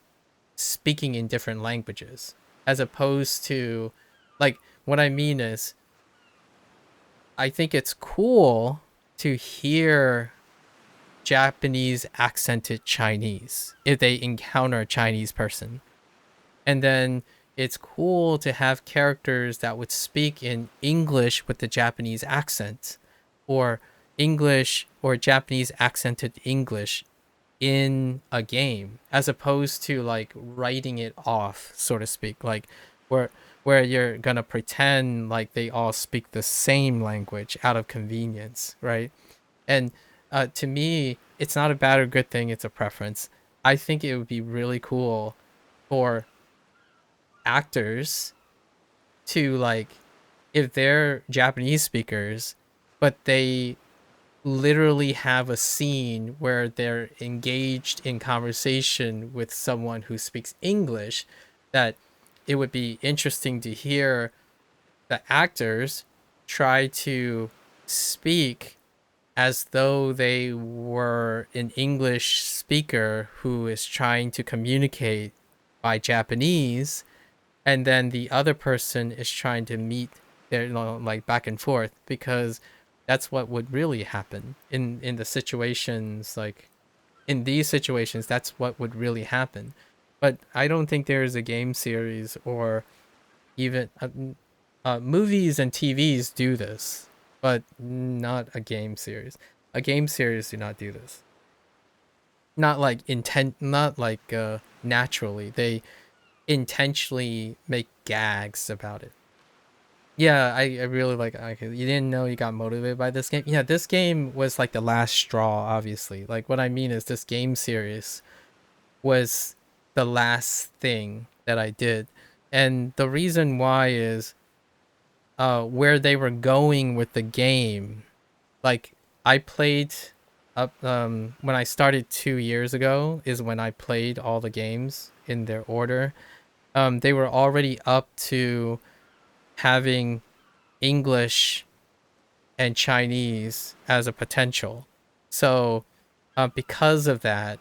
speaking in different languages as opposed to like what I mean is I think it's cool to hear Japanese accented Chinese if they encounter a Chinese person. And then it's cool to have characters that would speak in English with the Japanese accent or English or Japanese accented English in a game as opposed to like writing it off, so to speak, like where where you're gonna pretend like they all speak the same language out of convenience, right? And to me, it's not a bad or good thing, it's a preference. I think it would be really cool for actors to like if they're Japanese speakers, but they literally have a scene where they're engaged in conversation with someone who speaks English, that it would be interesting to hear the actors try to speak as though they were an English speaker who is trying to communicate by Japanese, and then the other person is trying to meet their like back and forth because that's what would really happen in the situations like in these situations that's what would really happen. But I don't think there is a game series or even movies and TVs do this, but not a game series. A game series do not do this. Not like not like naturally. They intentionally make gags about it. Yeah, I really like you didn't know you got motivated by this game. Yeah, this game was like the last straw, obviously. Like what I mean is this game series was the last thing that I did. And the reason why is where they were going with the game. Like I played up when I started 2 years ago is when I played all the games in their order. They were already up to having English and Chinese as a potential. So, because of that,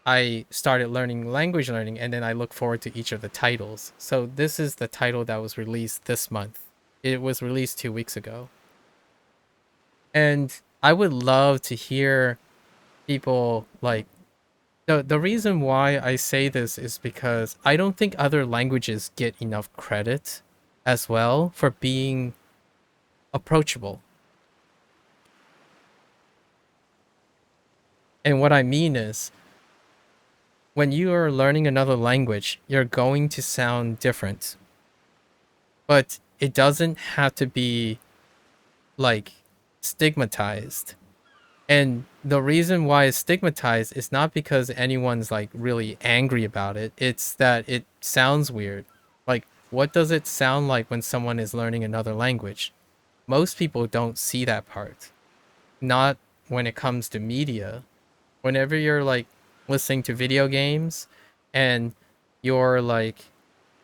I started learning language learning, and then I look forward to each of the titles. So this is the title that was released this month. It was released 2 weeks ago, and I would love to hear people like the reason why I say this is because I don't think other languages get enough credit as well for being approachable. And what I mean is, when you are learning another language, you're going to sound different. But it doesn't have to be like stigmatized. And the reason why it's stigmatized is not because anyone's like really angry about it. It's that it sounds weird. Like what does it sound like when someone is learning another language? Most people don't see that part. Not when it comes to media. Whenever you're like listening to video games and you're like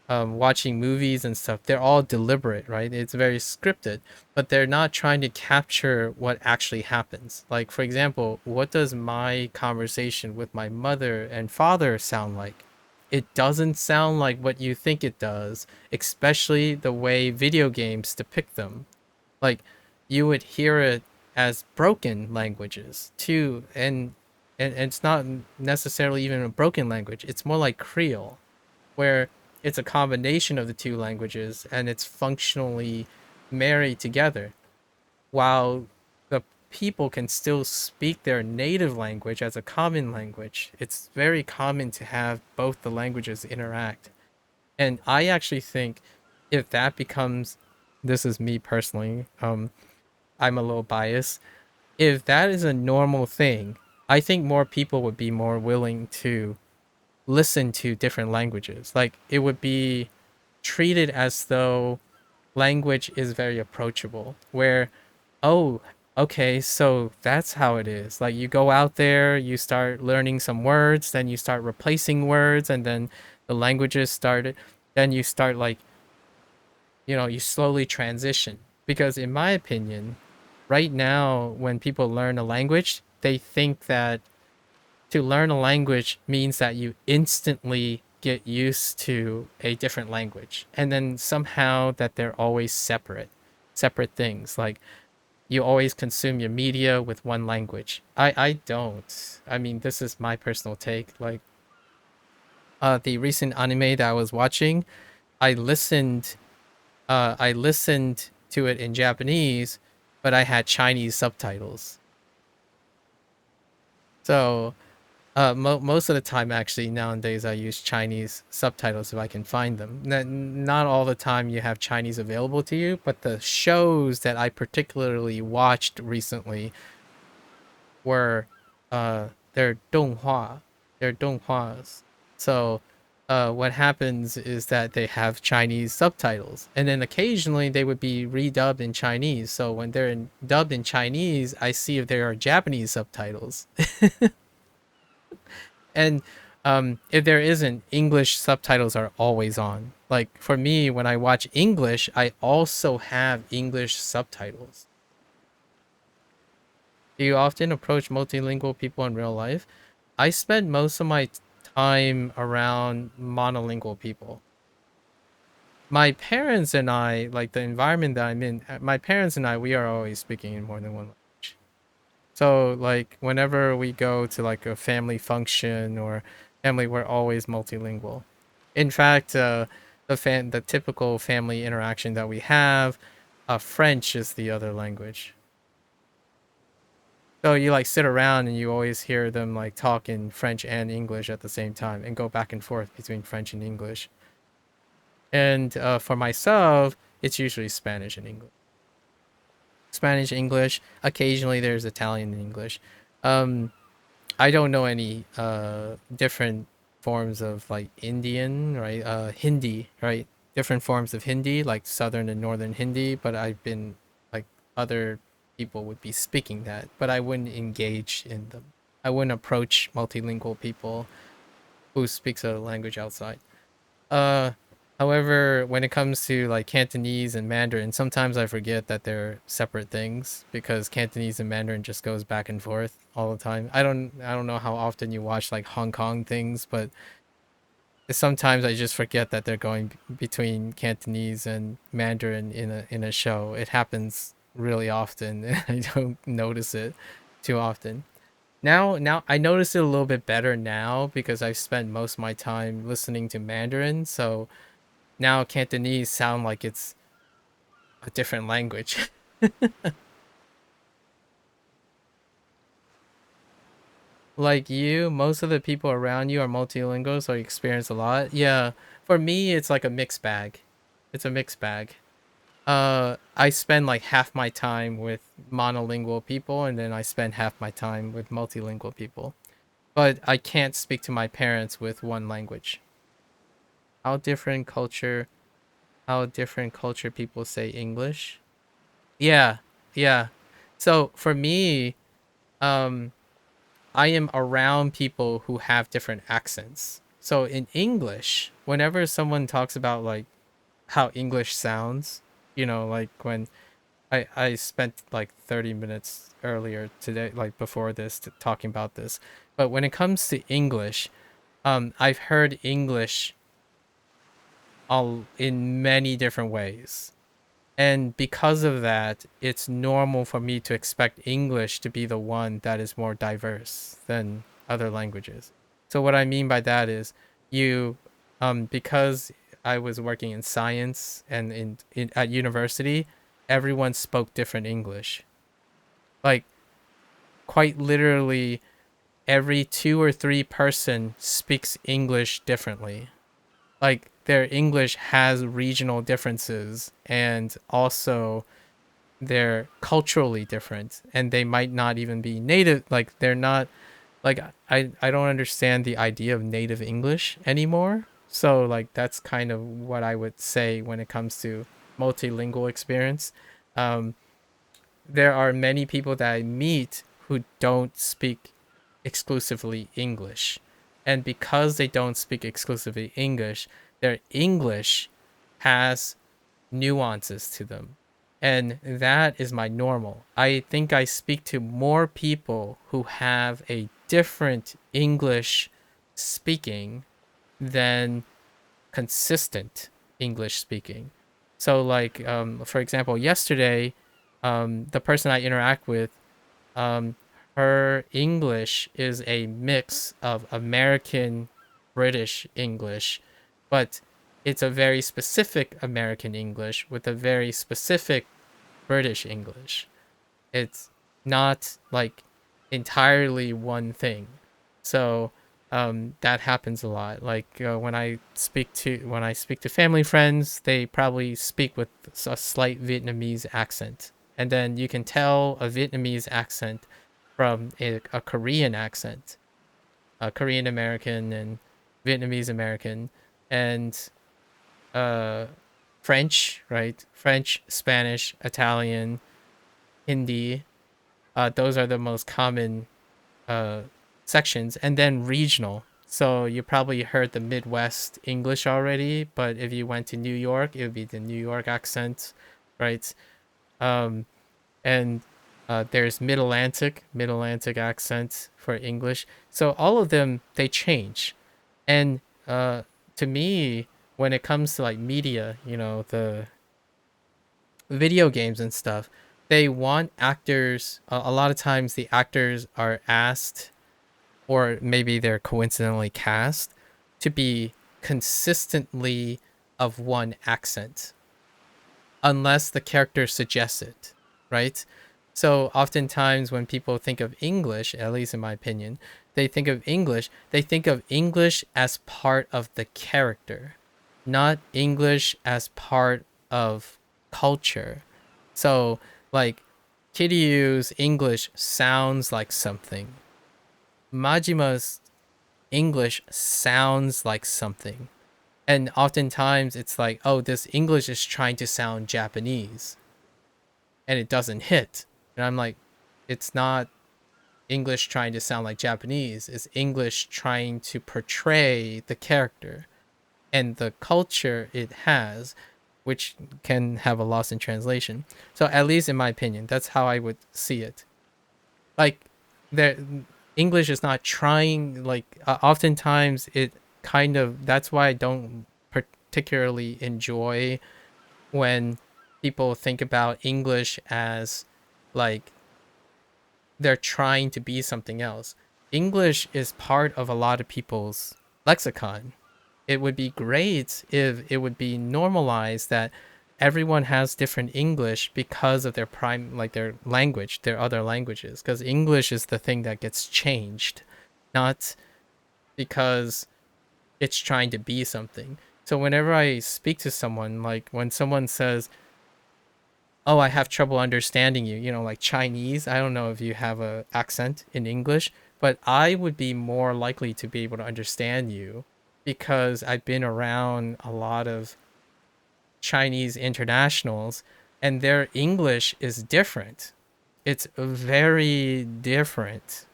watching movies and stuff, they're all deliberate, right? It's very scripted, but they're not trying to capture what actually happens. Like, for example, what does my conversation with my mother and father sound like? It doesn't sound like what you think it does, especially the way video games depict them. Like, you would hear it as broken languages too, and it's not necessarily even a broken language. It's more like Creole, where it's a combination of the two languages and it's functionally married together, while the people can still speak their native language as a common language. It's very common to have both the languages interact. And I actually think if that becomes, this is me personally, I'm a little biased. If that is a normal thing, I think more people would be more willing to listen to different languages. Like, it would be treated as though language is very approachable, where, oh, okay, so that's how it is. Like, you go out there, you start learning some words, then you start replacing words, and then the languages started. Then you start, like, you slowly transition. Because, in my opinion, right now, when people learn a language, they think that to learn a language means that you instantly get used to a different language, and then somehow that they're always separate things. Like, you always consume your media with one language. I don't. I mean, this is my personal take. Like, the recent anime that I was watching, I listened I listened to it in Japanese, but I had Chinese subtitles. So most of the time, actually, nowadays, I use Chinese subtitles if I can find them. Not all the time you have Chinese available to you, but the shows that I particularly watched recently were they're donghua, they're donghua. So what happens is that they have Chinese subtitles, and then occasionally they would be redubbed in Chinese. So when dubbed in Chinese, I see if there are Japanese subtitles. And if there isn't, English subtitles are always on. Like, for me, when I watch English, I also have English subtitles. Do you often approach multilingual people in real life? I spend most of my time around monolingual people. My parents and I, like the environment that I'm in, my parents and I, we are always speaking in more than one language. So, like, whenever we go to like a family function or family, we're always multilingual. In fact, the typical family interaction that we have, French is the other language. So you like sit around and you always hear them like talk in French and English at the same time and go back and forth between French and English. And for myself, it's usually Spanish and English. Spanish, English. Occasionally, there's Italian and English. Um, I don't know any different forms of like Indian, right? Hindi, right? Different forms of Hindi, like Southern and Northern Hindi. But I've been like, other people would be speaking that, but I wouldn't engage in them. I wouldn't approach multilingual people who speaks a language outside. Uh, However, when it comes to like Cantonese and Mandarin, sometimes I forget that they're separate things because Cantonese and Mandarin just goes back and forth all the time. I don't know how often you watch like Hong Kong things, but sometimes I just forget that they're going between Cantonese and Mandarin in a show. It happens really often, and I don't notice it too often. Now I notice it a little bit better now because I've spent most of my time listening to Mandarin, so now Cantonese sound like it's a different language. Like you, most of the people around you are multilingual, so you experience a lot. Yeah, for me, it's like a mixed bag. It's a mixed bag. I spend like half my time with monolingual people, and then I spend half my time with multilingual people. But I can't speak to my parents with one language. How different culture How different culture people say English. Yeah, yeah. So for me, um, I am around people who have different accents. So in English, whenever someone talks about like how English sounds, like when I spent like 30 minutes earlier today, like before this, talking about this. But when it comes to English, I've heard English all in many different ways. And because of that, it's normal for me to expect English to be the one that is more diverse than other languages. So what I mean by that is you because I was working in science and at university, everyone spoke different English. Like quite literally every two or three person speaks English differently. Like their English has regional differences and also they're culturally different and they might not even be native, like they're not like I don't understand the idea of native English anymore. So like that's kind of what I would say when it comes to multilingual experience. um there are many people that I meet who don't speak exclusively English. And because they don't speak exclusively English, their English has nuances to them. And that is my normal. I think I speak to more people who have a different English speaking than consistent English speaking. So, like, for example, yesterday, the person I interact with, um, her English is a mix of American British English, but it's a very specific American English with a very specific British English. It's not like entirely one thing. So that happens a lot. Like when I speak to family friends, they probably speak with a slight Vietnamese accent, and then you can tell a Vietnamese accent from a Korean accent, a Korean American and Vietnamese American, and uh, French, right? French, Spanish, Italian, Hindi. Those are the most common uh, sections, and then regional. So you probably heard the Midwest English already, but if you went to New York, it would be the New York accent, right? Um, and there's Mid Atlantic accent for English. So all of them they change, and to me, when it comes to like media, the video games and stuff, they want actors. A lot of times, the actors are asked, or maybe they're coincidentally cast, to be consistently of one accent unless the character suggests it, right? So oftentimes when people think of English, at least in my opinion, they think of English as part of the character, not English as part of culture. So like Kiryu's English sounds like something. Majima's English sounds like something. And oftentimes it's like, oh, this English is trying to sound Japanese and it doesn't hit. And I'm like, it's not English trying to sound like Japanese, it's English trying to portray the character and the culture it has, which can have a loss in translation. So, at least in my opinion, that's how I would see it. Like, there, English is not trying, like, oftentimes it kind of, that's why I don't particularly enjoy when people think about English as like they're trying to be something else. English is part of a lot of people's lexicon. It would be great if it would be normalized that everyone has different English because of their their language, their other languages. Because English is the thing that gets changed, not because it's trying to be something. So whenever I speak to someone, like when someone says, oh, I have trouble understanding you, like Chinese. I don't know if you have a accent in English, but I would be more likely to be able to understand you because I've been around a lot of Chinese internationals, and their English is different. It's very different.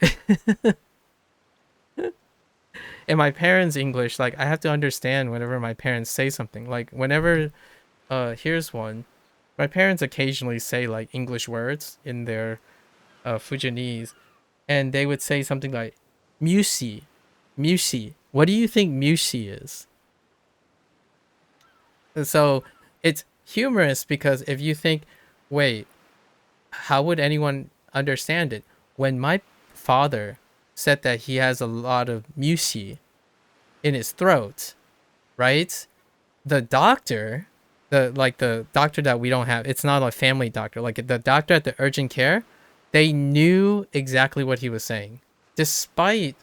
And my parents' English, like I have to understand whenever my parents say something. Like whenever here's one. My parents occasionally say like English words in their Fujianese, and they would say something like "musi, musi." What do you think musi is? And so it's humorous because if you think, wait, how would anyone understand it? When my father said that he has a lot of musi in his throat, right? The doctor, the doctor that we don't have, it's not a family doctor. Like the doctor at the urgent care, they knew exactly what he was saying, despite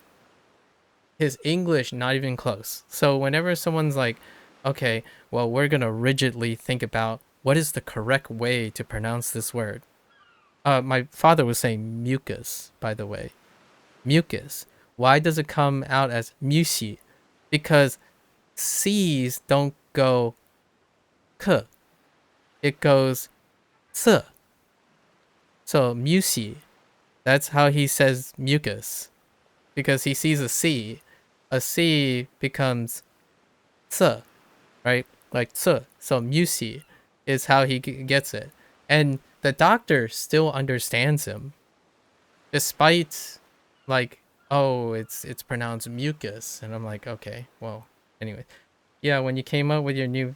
his English not even close. So whenever someone's like, okay, well, we're gonna rigidly think about what is the correct way to pronounce this word. My father was saying mucus, by the way. Mucus. Why does it come out as musi? Because C's don't go k. It goes s. So musi. That's how he says mucus. Because he sees a C. A C becomes s, right? Like s. So musi is how he gets it. And the doctor still understands him. Despite like, oh, it's pronounced mucus. And I'm like, okay, well, anyway. Yeah, when you came up with your new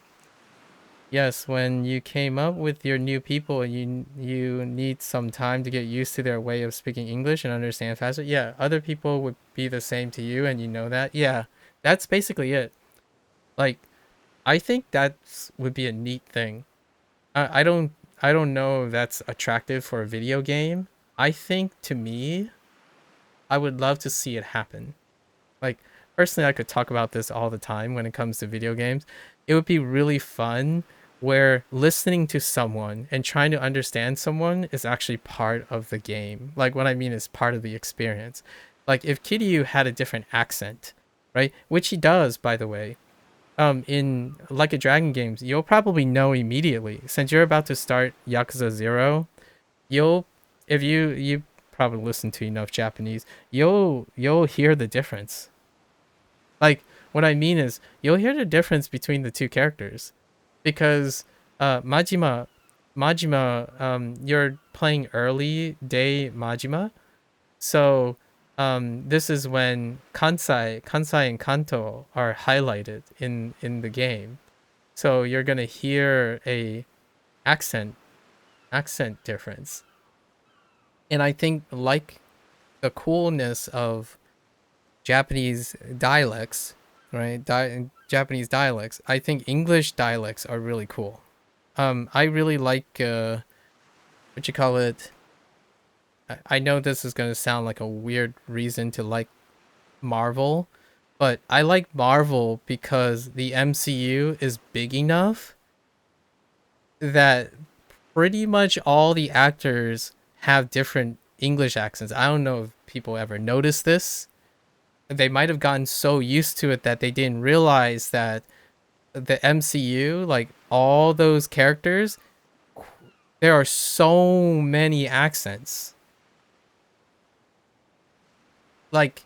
when you came up with your new people and you need some time to get used to their way of speaking English and understand faster. Yeah, other people would be the same to you and you know that. Yeah, that's basically it. Like, I think that's would be a neat thing. I don't know if that's attractive for a video game. I think to me, I would love to see it happen. Like, personally, I could talk about this all the time when it comes to video games. It would be really fun where listening to someone and trying to understand someone is actually part of the game. Like, what I mean is part of the experience. Like, if Kiryu had a different accent, right? Which he does, by the way. In Like a Dragon games, you'll probably know immediately. Since you're about to start Yakuza 0, you'll, if you probably listen to enough Japanese, you'll hear the difference. Like, what I mean is, you'll hear the difference between the two characters, because Majima, you're playing early day Majima, so this is when Kansai and Kanto are highlighted in the game, so you're gonna hear a accent difference, and I think like the coolness of Japanese dialects, right? Japanese dialects. I think English dialects are really cool. I really like what you call it. I know this is gonna sound like a weird reason to like Marvel, but I like Marvel because the MCU is big enough that pretty much all the actors have different English accents. I don't know if people ever notice this. They might have gotten so used to it that they didn't realize that the MCU, like all those characters, there are so many accents. Like,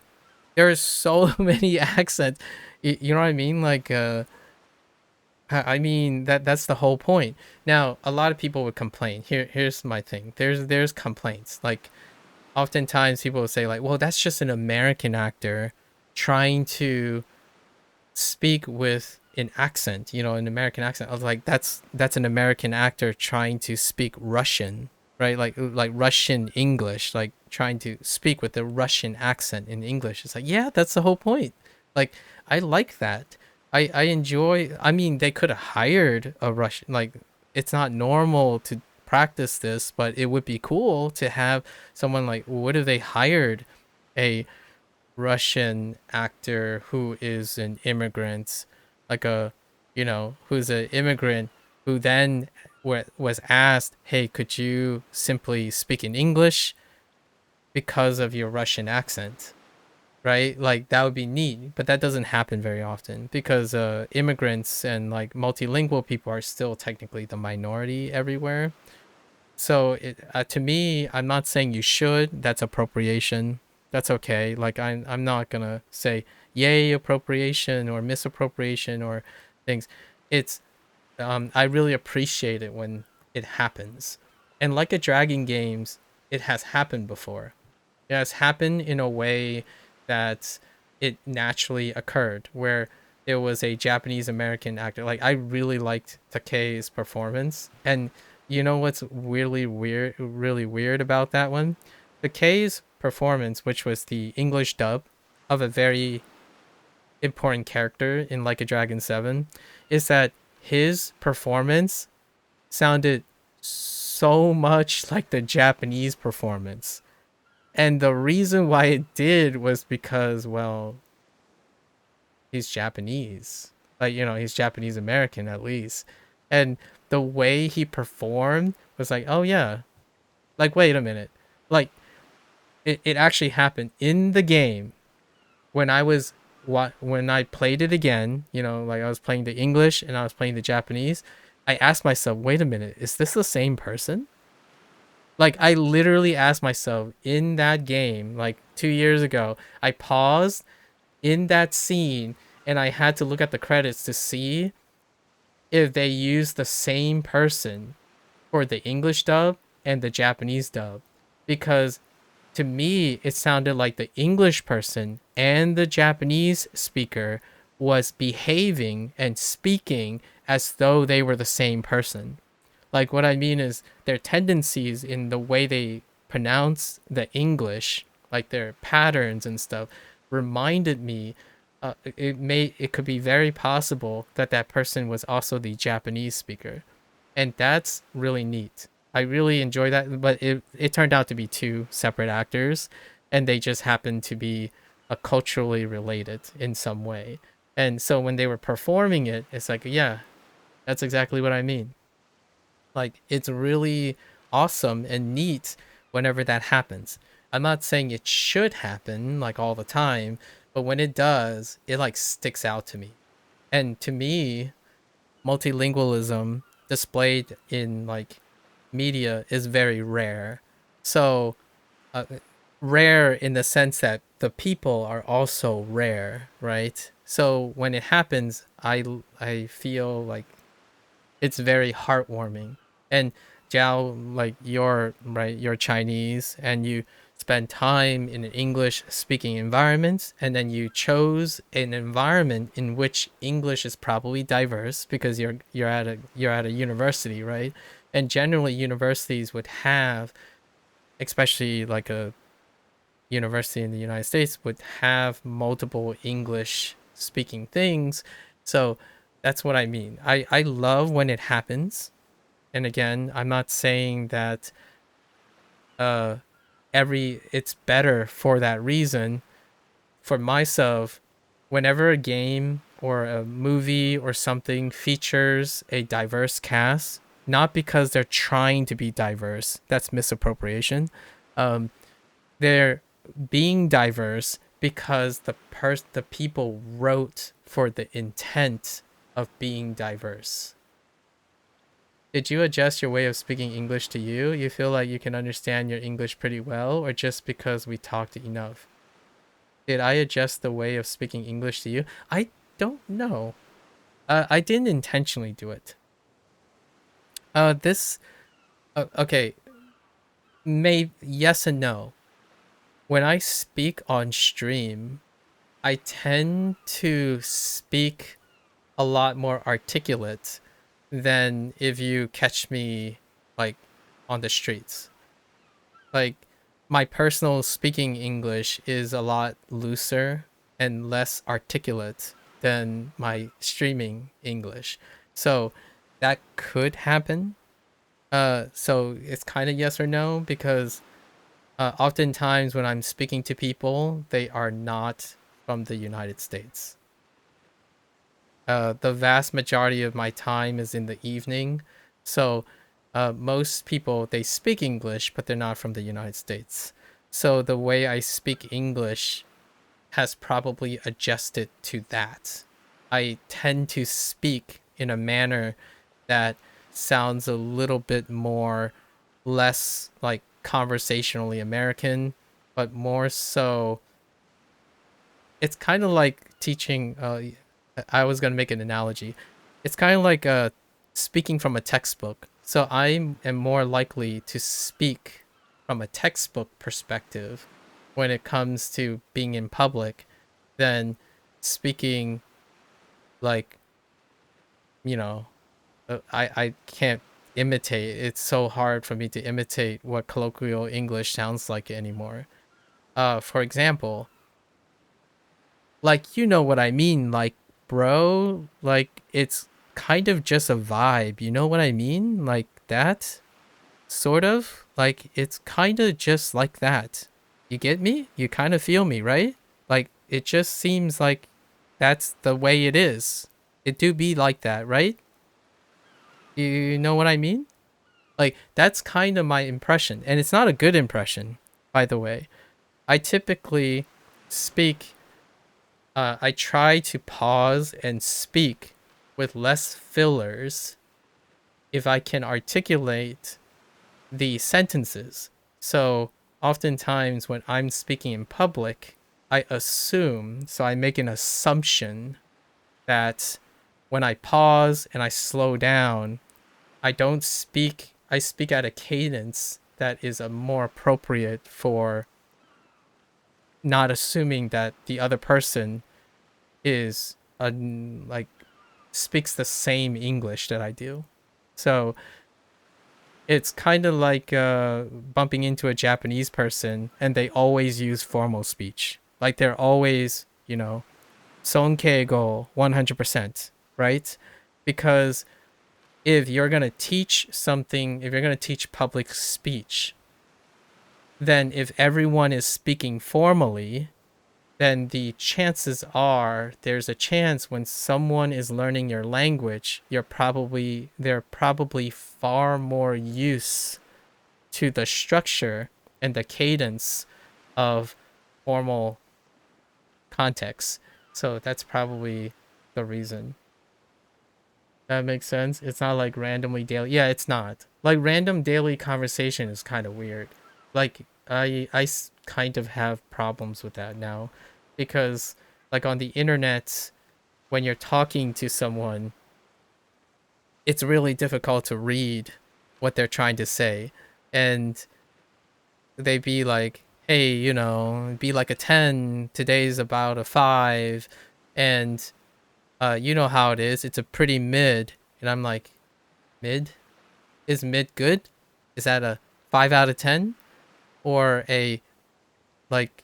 there's so many accents. You know what I mean? Like, I mean that's the whole point. Now, a lot of people would complain. Here's my thing. There's complaints. Like, oftentimes people will say like, well, that's just an American actor trying to speak with an accent, an American accent. I was like, that's an American actor trying to speak Russian, right? Like Russian English, like trying to speak with a Russian accent in English. It's like, yeah, that's the whole point. Like, I like that. I enjoy. I mean, they could have hired a Russian. Like, it's not normal to practice this, but it would be cool to have someone like, what if they hired a Russian actor who is an immigrant, like who's an immigrant who then was asked, hey, could you simply speak in English because of your Russian accent, right? Like that would be neat, but that doesn't happen very often because immigrants and like multilingual people are still technically the minority everywhere. So to me, I'm not saying you should. That's appropriation. That's okay. Like I'm not gonna say yay appropriation or misappropriation or things. It's I really appreciate it when it happens. And like a Dragon games, it has happened before. It has happened in a way that it naturally occurred, where there was a Japanese American actor. Like I really liked Takei's performance, and you know what's really weird about that one? Takei's performance, which was the English dub of a very important character in Like a Dragon 7, is that his performance sounded so much like the Japanese performance. And the reason why it did was because, well, he's Japanese. Like, you know, he's Japanese American at least. And the way he performed was like, oh yeah. Like, wait a minute. Like, it actually happened in the game when when I played it again, you know, like I was playing the English and I was playing the Japanese. I asked myself, wait a minute, is this the same person? Like I literally asked myself in that game, like 2 years ago, I paused in that scene and I had to look at the credits to see if they used the same person for the English dub and the Japanese dub. Because to me, it sounded like the English person and the Japanese speaker was behaving and speaking as though they were the same person. Like what I mean is their tendencies in the way they pronounce the English, like their patterns and stuff, reminded me. It could be very possible that that person was also the Japanese speaker, and that's really neat. I really enjoy that, but it turned out to be two separate actors, and they just happened to be culturally related in some way. And so when they were performing it, it's like, yeah, that's exactly what I mean. Like it's really awesome and neat whenever that happens. I'm not saying it should happen like all the time, but when it does, it like sticks out to me. And to me, multilingualism displayed in like media is very rare. So, uh, rare in the sense that the people are also rare, right? So when it happens, I feel like it's very heartwarming. And Jiao, like you're right, you're Chinese, and you spend time in an English speaking environment, and then you chose an environment in which English is probably diverse because you're at a university, right? And generally universities would have, especially like a university in the United States, would have multiple English speaking things. So that's what I mean. I love when it happens. And again, I'm not saying that uh it's better for that reason. For myself, whenever a game or a movie or something features a diverse cast, not because they're trying to be diverse, that's misappropriation. Um, they're being diverse because the people wrote for the intent of being diverse. Did you adjust your way of speaking English to you? You feel like you can understand your English pretty well, or just because we talked enough? Did I adjust the way of speaking English to you? I don't know. I didn't intentionally do it. This okay, may yes and no. When I speak on stream, I tend to speak a lot more articulate than if you catch me like on the streets. Like my personal speaking English is a lot looser and less articulate than my streaming English. So that could happen. So it's kind of yes or no because oftentimes when I'm speaking to people, they are not from the United States. The vast majority of my time is in the evening, so most people they speak English, but they're not from the United States. So the way I speak English has probably adjusted to that. I tend to speak in a manner that sounds a little bit more less like conversationally American, but more so it's kind of like teaching I was going to make an analogy. It's kind of like speaking from a textbook. So I am more likely to speak from a textbook perspective when it comes to being in public than speaking like, you know, I can't imitate. It's so hard for me to imitate what colloquial English sounds like anymore. For example, like you know what I mean, like bro, like it's kind of just a vibe. You know what I mean? Like that sort of like it's kind of just like that. You get me? You kind of feel me, right? Like it just seems like that's the way it is. It do be like that, right? You know what I mean? Like that's kind of my impression, and it's not a good impression, by the way. I typically speak I try to pause and speak with less fillers if I can articulate the sentences. So oftentimes when I'm speaking in public, I assume, so I make an assumption that when I pause and I slow down, I speak at a cadence that is a more appropriate for not assuming that the other person is like speaks the same English that I do. So it's kind of like bumping into a Japanese person and they always use formal speech. Like they're always, you know, sonkeigo 100%, right? Because if you're going to teach something, if you're going to teach public speech, then if everyone is speaking formally, then the chances are there's a chance when someone is learning your language, they're probably far more used to the structure and the cadence of formal context. So that's probably the reason. That makes sense. It's not like randomly daily. Yeah, it's not. Like random daily conversation is kind of weird. Like kind of have problems with that now because like on the internet when you're talking to someone, it's really difficult to read what they're trying to say. And they be like, "Hey, you know, be like a 10, today's about a 5." And you know how it is. It's a pretty mid. And I'm like, "Mid? Is mid good? Is that a 5 out of 10 or a like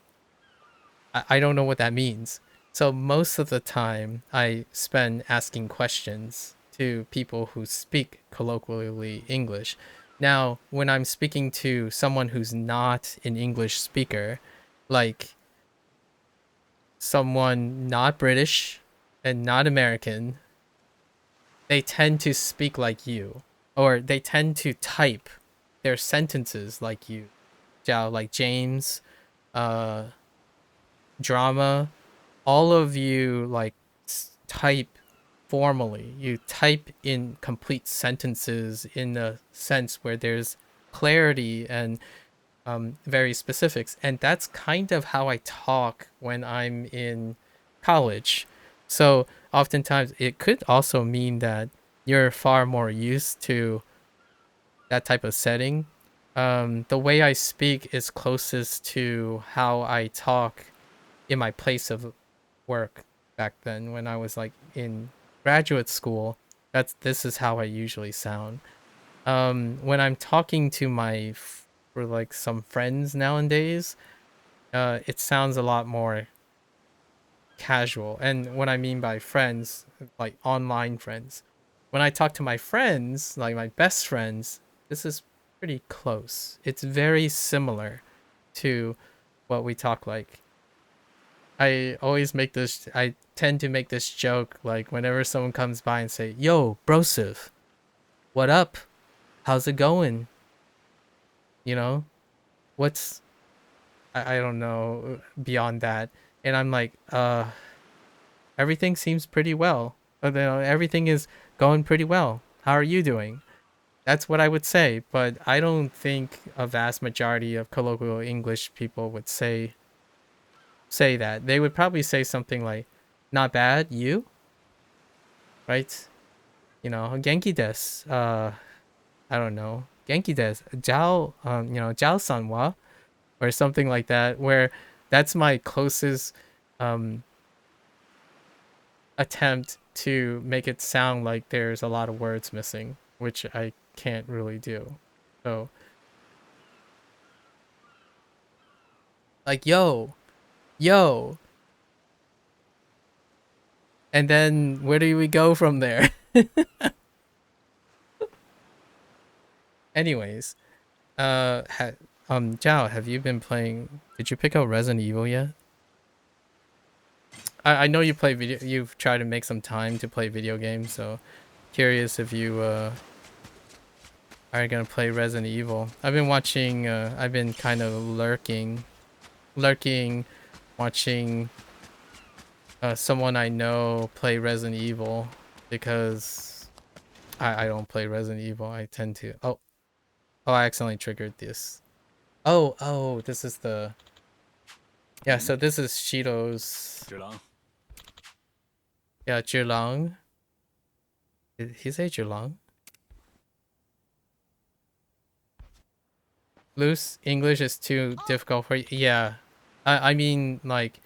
I don't know what that means." So most of the time I spend asking questions to people who speak colloquially English. Now, when I'm speaking to someone who's not an English speaker, like someone not British and not American, they tend to speak like you, or they tend to type their sentences like you. Like James, uh, Drama, all of you like type formally. You type in complete sentences in a sense where there's clarity and very specifics. And that's kind of how I talk when I'm in college. So oftentimes it could also mean that you're far more used to that type of setting. The way I speak is closest to how I talk in my place of work back then when I was like in graduate school. This is how I usually sound. When I'm talking to for like some friends nowadays, it sounds a lot more casual. And what I mean by friends, like online friends. When I talk to my friends, like my best friends, this is pretty close. It's very similar to what we talk like. I tend to make this joke like whenever someone comes by and say, "Yo, brosive, what up? How's it going?" You know, what's I don't know beyond that. And I'm like, everything seems pretty well. Everything is going pretty well. How are you doing? That's what I would say, but I don't think a vast majority of colloquial English people would say that. They would probably say something like, "Not bad, you?" Right? You know, "Genki desu." I don't know. "Genki desu." "Jiao," "Jiao-san wa?" Or something like that, where that's my closest um attempt to make it sound like there's a lot of words missing, which I can't really do. So, like, yo, yo, and then where do we go from there? Anyways, Zhao, have you been playing? Did you pick up Resident Evil yet? I know you play video. You've tried to make some time to play video games, so curious if you are gonna play Resident Evil. I've been watching. I've been kind of lurking, watching someone I know play Resident Evil because I don't play Resident Evil. I tend to. Oh, I accidentally triggered this. Oh, this is the. Yeah, so this is Shido's. 只狼，Yeah, Zhilang. Did he say Zhilang? Loose English is too difficult for you. Yeah. I mean, like,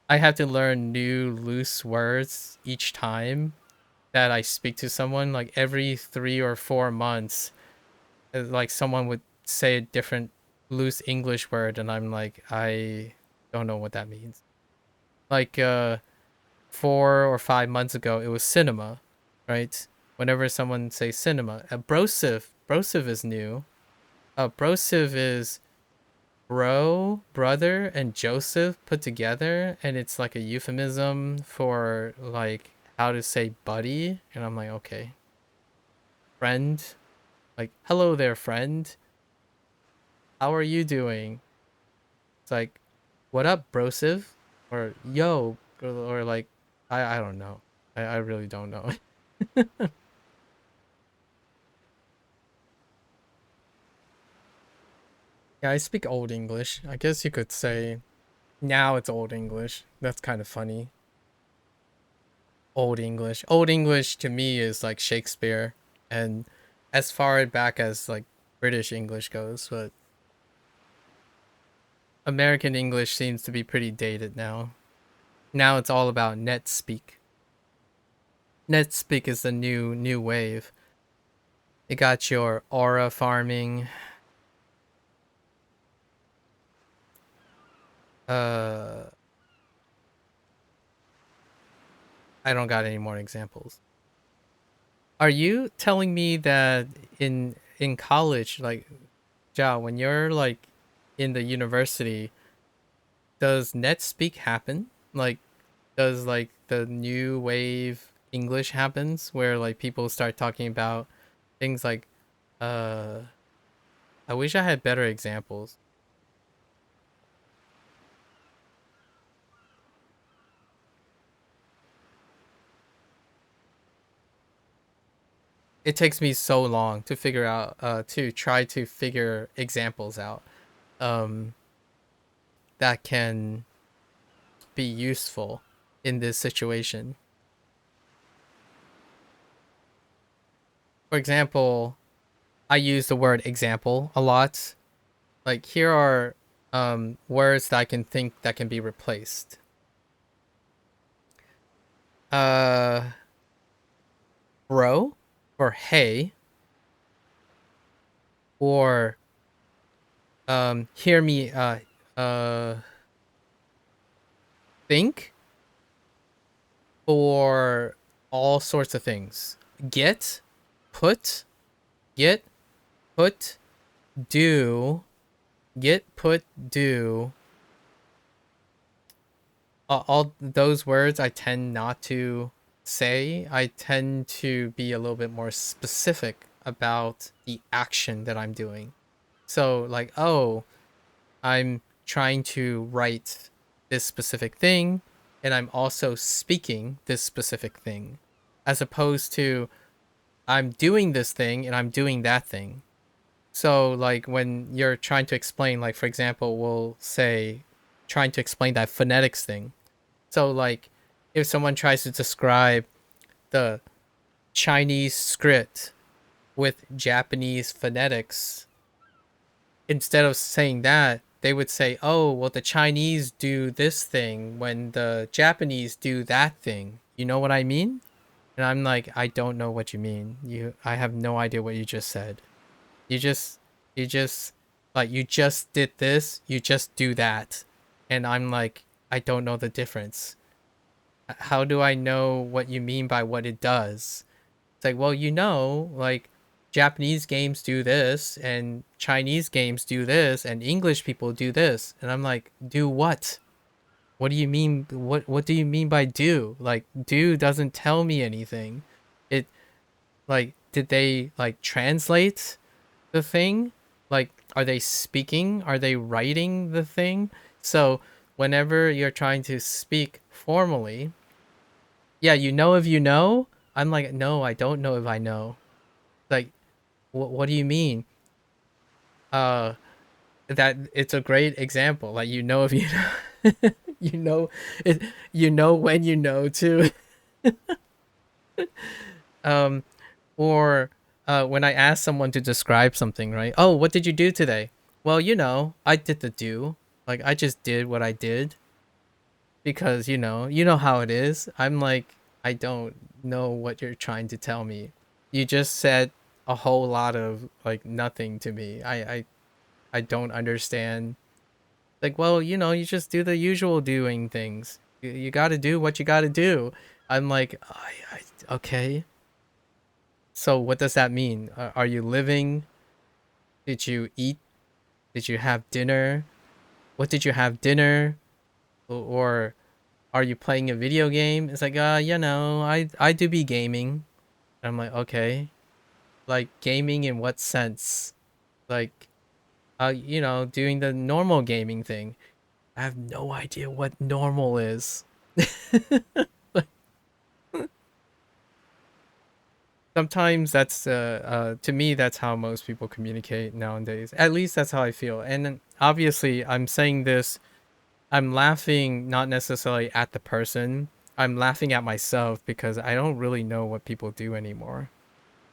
I have to learn new loose words each time that I speak to someone. Like, every 3 or 4 months, like, someone would say a different loose English word, and I'm like, I don't know what that means. Like, 4 or 5 months ago, it was cinema, right? Whenever someone says cinema, brosive is new. Brosive is bro, brother, and Joseph put together, and it's like a euphemism for like how to say buddy. And I'm like, okay, friend, like hello there, friend. How are you doing? It's like, what up, brosive, or yo, or like, I don't know. I really don't know. Yeah, I speak Old English. I guess you could say now it's Old English. That's kind of funny. Old English. Old English to me is like Shakespeare, and as far back as like British English goes, but American English seems to be pretty dated now. Now it's all about net speak. Net speak is the new wave. You got your aura farming. Uh, I don't got any more examples. Are you telling me that in college, like, Ja, when you're like in the university, does NetSpeak happen? Like, does like the new wave English happens where like people start talking about things like, uh, I wish I had better examples. It takes me so long to figure out, to try to figure examples out, um, that can be useful in this situation. For example, I use the word example a lot. Like, here are words that I can think that can be replaced. Uh Bro, or hey, or hear me uh think, or all sorts of things. Get, put, get, put, do, get, put, do. All those words I tend not to say. I tend to be a little bit more specific about the action that I'm doing. So, like, oh, I'm trying to write this specific thing, and I'm also speaking this specific thing, as opposed to I'm doing this thing and I'm doing that thing. So like when you're trying to explain, like for example, we'll say trying to explain that phonetics thing. So like if someone tries to describe the Chinese script with Japanese phonetics, instead of saying that, they would say, "Oh, well the Chinese do this thing when the Japanese do that thing." You know what I mean? And I'm like, "I don't know what you mean. I have no idea what you just said. You just you just like you just did this, you just do that." And I'm like, "I don't know the difference. How do I know what you mean by what it does?" It's like, well, like Japanese games do this and Chinese games do this and English people do this. And I'm like, do what? What do you mean? What do you mean by do? Like, do doesn't tell me anything. It like, did they like translate the thing? Like, are they speaking? Are they writing the thing? So whenever you're trying to speak formally, yeah, you know if you know. I'm like, no, I don't know if I know. Like, what do you mean? Uh, that it's a great example. Like, you know if you know, you know it, you know when you know too. Um, or when I ask someone to describe something, right? Oh, what did you do today? Well, I did the do. Like, I just did what I did because you know how it is. I'm like, I don't know what you're trying to tell me. You just said a whole lot of like nothing to me. I don't understand. Like, well, you just do the usual doing things. You got to do what you got to do. I'm like, okay. So what does that mean? Are you living? Did you eat? Did you have dinner? What did you have dinner? Or are you playing a video game? It's like, I do be gaming. I'm like, okay. Like gaming in what sense? Like, doing the normal gaming thing. I have no idea what normal is. Sometimes that's to me that's how most people communicate nowadays. At least that's how I feel. And then obviously I'm saying this, I'm laughing not necessarily at the person. I'm laughing at myself because I don't really know what people do anymore.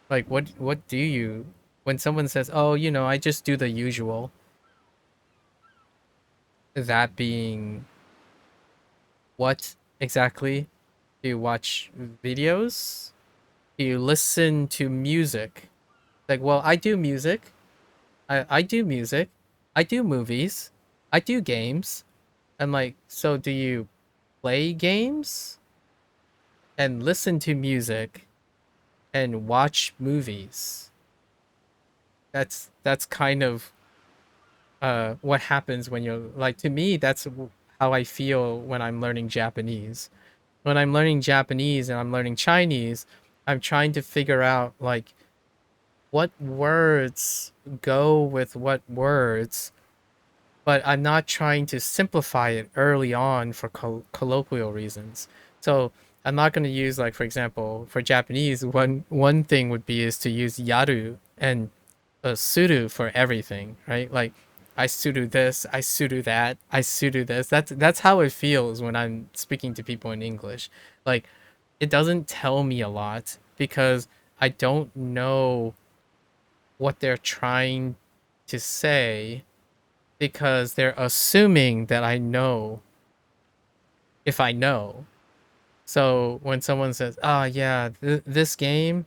Like what do you when someone says, "Oh, I just do the usual." That being what exactly? Do you watch videos? Do you listen to music? Like, well, I do music. I do music. I do movies. I do games. I'm like, so do you play games and listen to music and watch movies? That's kind of what happens when you're like, to me that's how I feel when I'm learning Japanese. When I'm learning Japanese and I'm learning Chinese, I'm trying to figure out like what words go with what words, but I'm not trying to simplify it early on for colloquial reasons. So I'm not going to use, like, for example, for Japanese, one thing would be is to use yaru and suru for everything, right? Like, I suru this, I suru that, I suru this. That's how it feels when I'm speaking to people in English. Like, it doesn't tell me a lot because I don't know what they're trying to say because they're assuming that I know if I know. So when someone says, "Oh yeah, this game,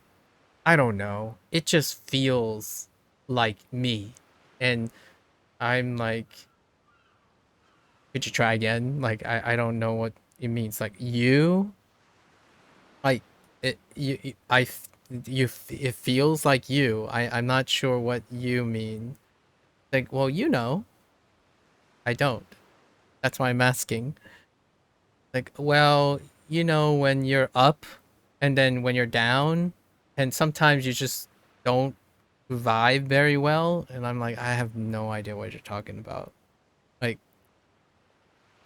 I don't know. It just feels like me." And I'm like, "Could you try again?" Like I don't know what it means. Like you, like it you I you it feels like you. I'm not sure what you mean. Like, well, I don't. That's why I'm asking. Like, well, when you're up and then when you're down, and sometimes you just don't vibe very well. And I'm like, I have no idea what you're talking about. Like,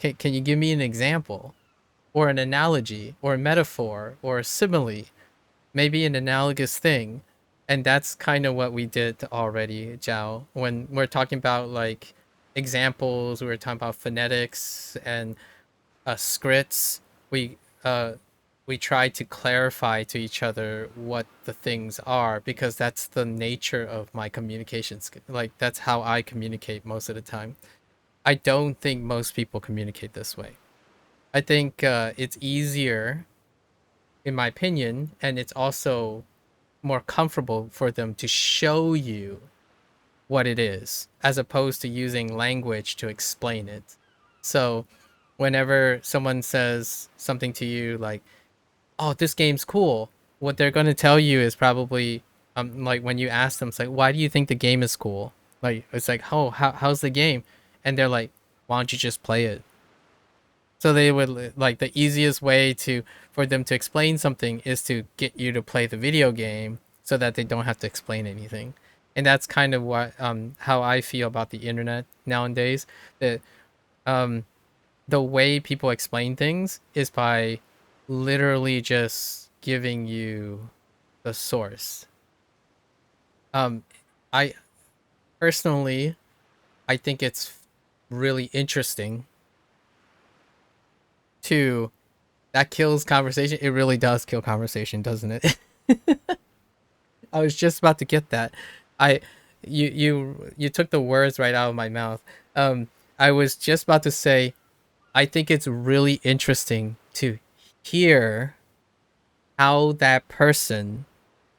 Can you give me an example or an analogy or a metaphor or a simile, maybe an analogous thing? And that's kind of what we did already, Zhao. When we're talking about like examples, we were talking about phonetics and scripts. We uh, we try to clarify to each other what the things are because that's the nature of my communications. Like that's how I communicate most of the time. I don't think most people communicate this way. I think it's easier, in my opinion, and it's also more comfortable for them to show you what it is as opposed to using language to explain it. So, whenever someone says something to you like, "Oh, this game's cool," what they're going to tell you is probably like when you ask them, it's like, "Why do you think the game is cool?" Like it's like, "Oh, how's the game?" And they're like, "Why don't you just play it?" So they would like the easiest way to for them to explain something is to get you to play the video game so that they don't have to explain anything. And that's kind of what how I feel about the internet nowadays. That um the way people explain things is by literally just giving you the source. I personally I think it's really interesting to that kills conversation. It really does kill conversation, doesn't it? I was just about to get that. I you took the words right out of my mouth. I was just about to say I think it's really interesting to hear how that person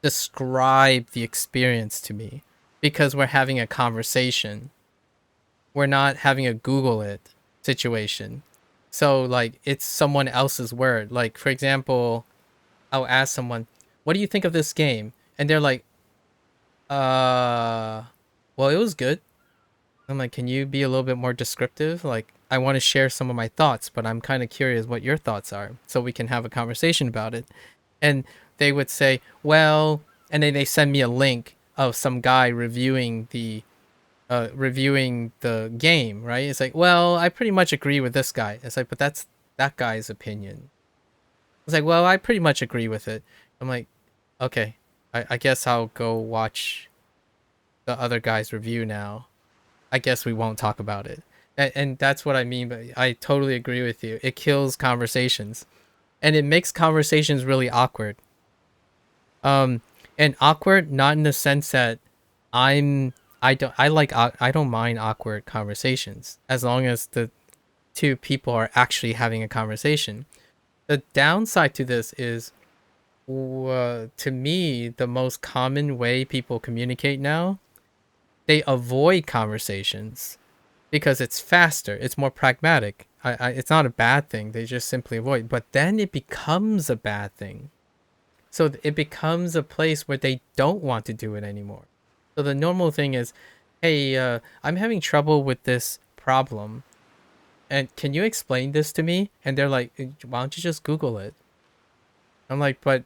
described the experience to me because we're having a conversation. We're not having a Google it situation. So like it's someone else's word. Like for example, I'll ask someone, "What do you think of this game?" And they're like, "Uh, well, it was good." I'm like, "Can you be a little bit more descriptive? Like, I want to share some of my thoughts, but I'm kind of curious what your thoughts are, so we can have a conversation about it." And they would say, "Well," and then they send me a link of some guy reviewing the game, right? It's like, "Well, I pretty much agree with this guy." It's like, "But that's that guy's opinion." It's like, "Well, I pretty much agree with it." I'm like, "Okay, I guess I'll go watch the other guy's review now. I guess we won't talk about it." And that's what I mean. But I totally agree with you. It kills conversations, and it makes conversations really awkward. Um, and awkward not in the sense that I'm I don't mind awkward conversations as long as the two people are actually having a conversation. The downside to this is to me, the most common way people communicate now, they avoid conversations because it's faster, it's more pragmatic. It's not a bad thing. They just simply avoid. But then it becomes a bad thing. So it becomes a place where they don't want to do it anymore. So the normal thing is, "Hey, I'm having trouble with this problem, and can you explain this to me?" And they're like, "Why don't you just Google it?" I'm like, "But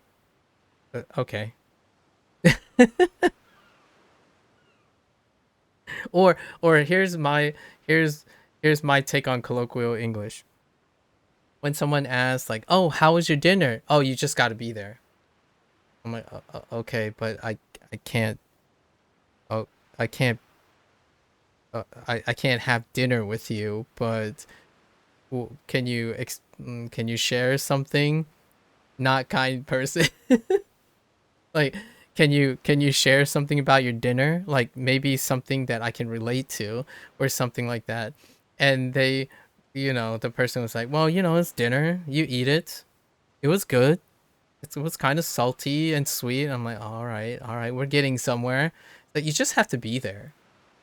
okay." Or here's here's my take on colloquial English. When someone asks like, "Oh, how was your dinner?" "Oh, you just got to be there." I'm like, "Okay, but I can't oh I can't I can't have dinner with you, but can you share something?" Not kind person. Like, can you share something about your dinner? Like maybe something that I can relate to or something like that. And they, the person was like, "Well, it's dinner. You eat it. It was good. It was kind of salty and sweet." I'm like, all right, we're getting somewhere. Like you just have to be there,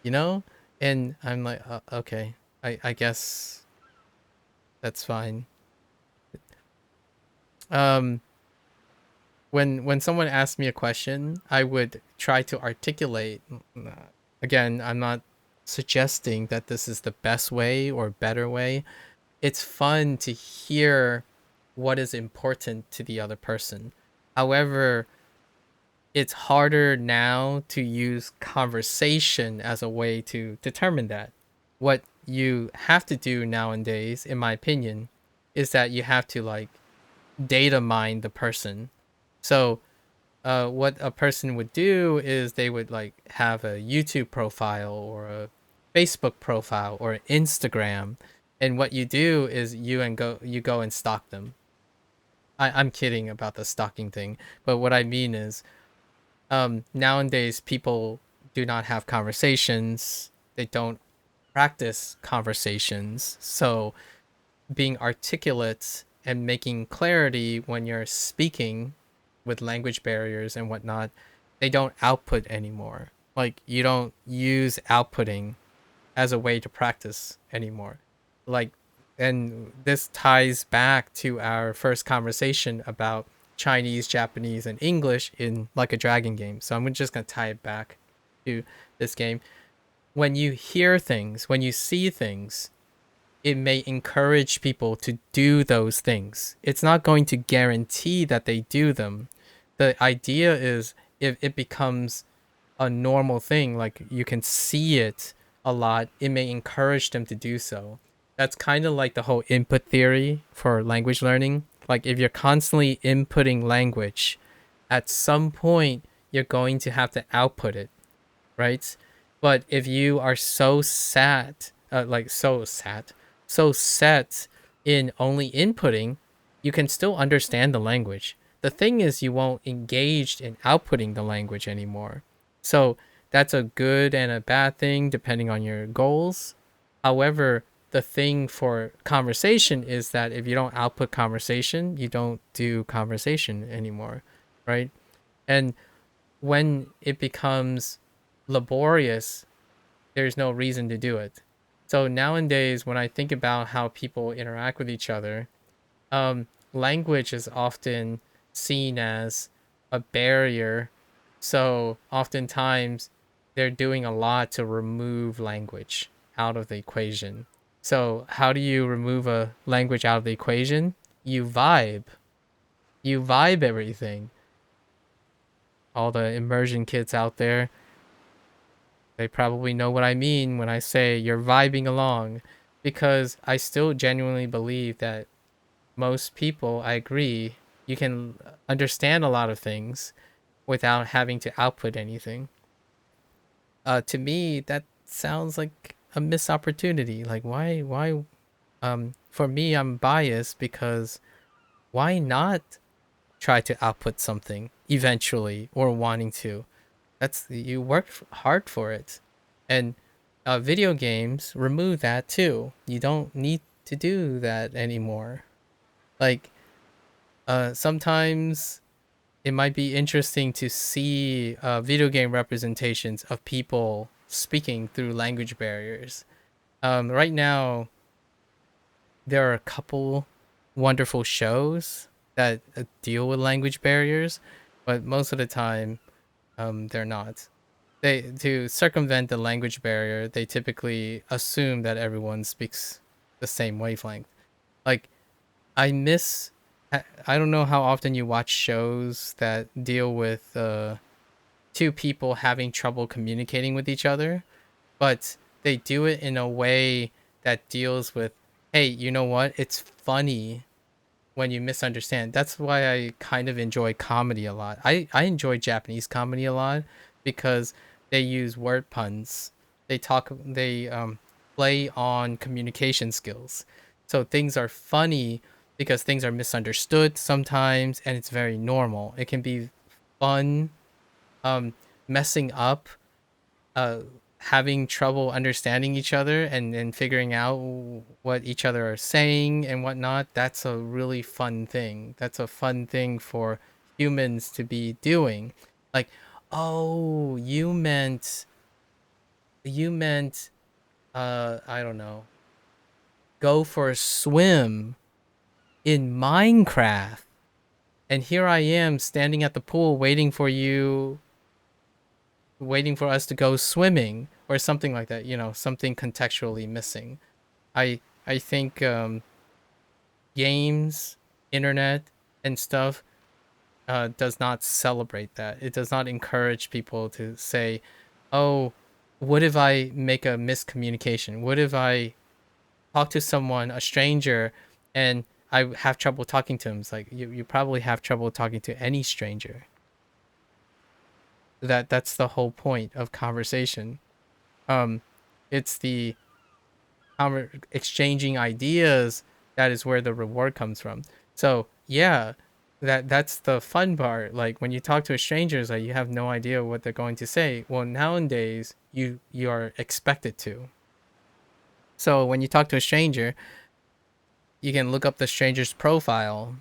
you know? And I'm like, okay, I guess that's fine. Um, when someone asks me a question, I would try to articulate. Again, I'm not suggesting that this is the best way or better way. It's fun to hear what is important to the other person. However, it's harder now to use conversation as a way to determine that. What you have to do nowadays, in my opinion, is that you have to like data mine the person. So what a person would do is they would like have a YouTube profile or a Facebook profile or Instagram, and what you do is you go and stalk them. I'm kidding about the stalking thing, but what I mean is, nowadays people do not have conversations. They don't practice conversations. So being articulate and making clarity when you're speaking with language barriers and whatnot, they don't output anymore. Like you don't use outputting as a way to practice anymore. Like, and this ties back to our first conversation about Chinese, Japanese, and English in Like a Dragon game. So I'm just gonna tie it back to this game. When you hear things, when you see things, it may encourage people to do those things. It's not going to guarantee that they do them. The idea is if it becomes a normal thing, like you can see it a lot, it may encourage them to do so. That's kind of like the whole input theory for language learning. Like if you're constantly inputting language, at some point you're going to have to output it, right? But if you are so set in only inputting, you can still understand the language. The thing is, you won't engage in outputting the language anymore. So that's a good and a bad thing depending on your goals. However, the thing for conversation is that if you don't output conversation, you don't do conversation anymore, right? And when it becomes laborious, there's no reason to do it. So nowadays, when I think about how people interact with each other, language is often seen as a barrier. So oftentimes, they're doing a lot to remove language out of the equation. So how do you remove a language out of the equation? You vibe. You vibe everything. All the immersion kids out there, they probably know what I mean when I say you're vibing along, because I still genuinely believe that most people, I agree, you can understand a lot of things without having to output anything. To me, that sounds like a missed opportunity. Like, why? For me, I'm biased because why not try to output something eventually or wanting to? That's you worked hard for it, and video games remove that too. You don't need to do that anymore. Like sometimes it might be interesting to see video game representations of people speaking through language barriers. Right now, there are a couple wonderful shows that deal with language barriers, but most of the time, they're not. They to circumvent the language barrier, they typically assume that everyone speaks the same wavelength. Like I miss I don't know how often you watch shows that deal with two people having trouble communicating with each other, but they do it in a way that deals with, hey, you know what? It's funny when you misunderstand. That's why I kind of enjoy comedy a lot. I enjoy Japanese comedy a lot because they use word puns. They play on communication skills. So things are funny because things are misunderstood sometimes and it's very normal. It can be fun, um messing up, uh having trouble understanding each other and figuring out what each other are saying and whatnot. That's a really fun thing. That's a fun thing for humans to be doing. Like, oh, you meant I don't know, go for a swim in Minecraft, and here I am standing at the pool waiting for us to go swimming or something like that, something contextually missing. I think games, internet, and stuff does not celebrate that. It does not encourage people to say, "Oh, what if I make a miscommunication? What if I talk to someone, a stranger, and I have trouble talking to him? It's like you probably have trouble talking to any stranger. That's the whole point of conversation. Um, it's the exchanging ideas that is where the reward comes from. So yeah, that's the fun part. Like when you talk to a stranger, it's like you have no idea what they're going to say. Well, nowadays you are expected to. So when you talk to a stranger, you can look up the stranger's profile,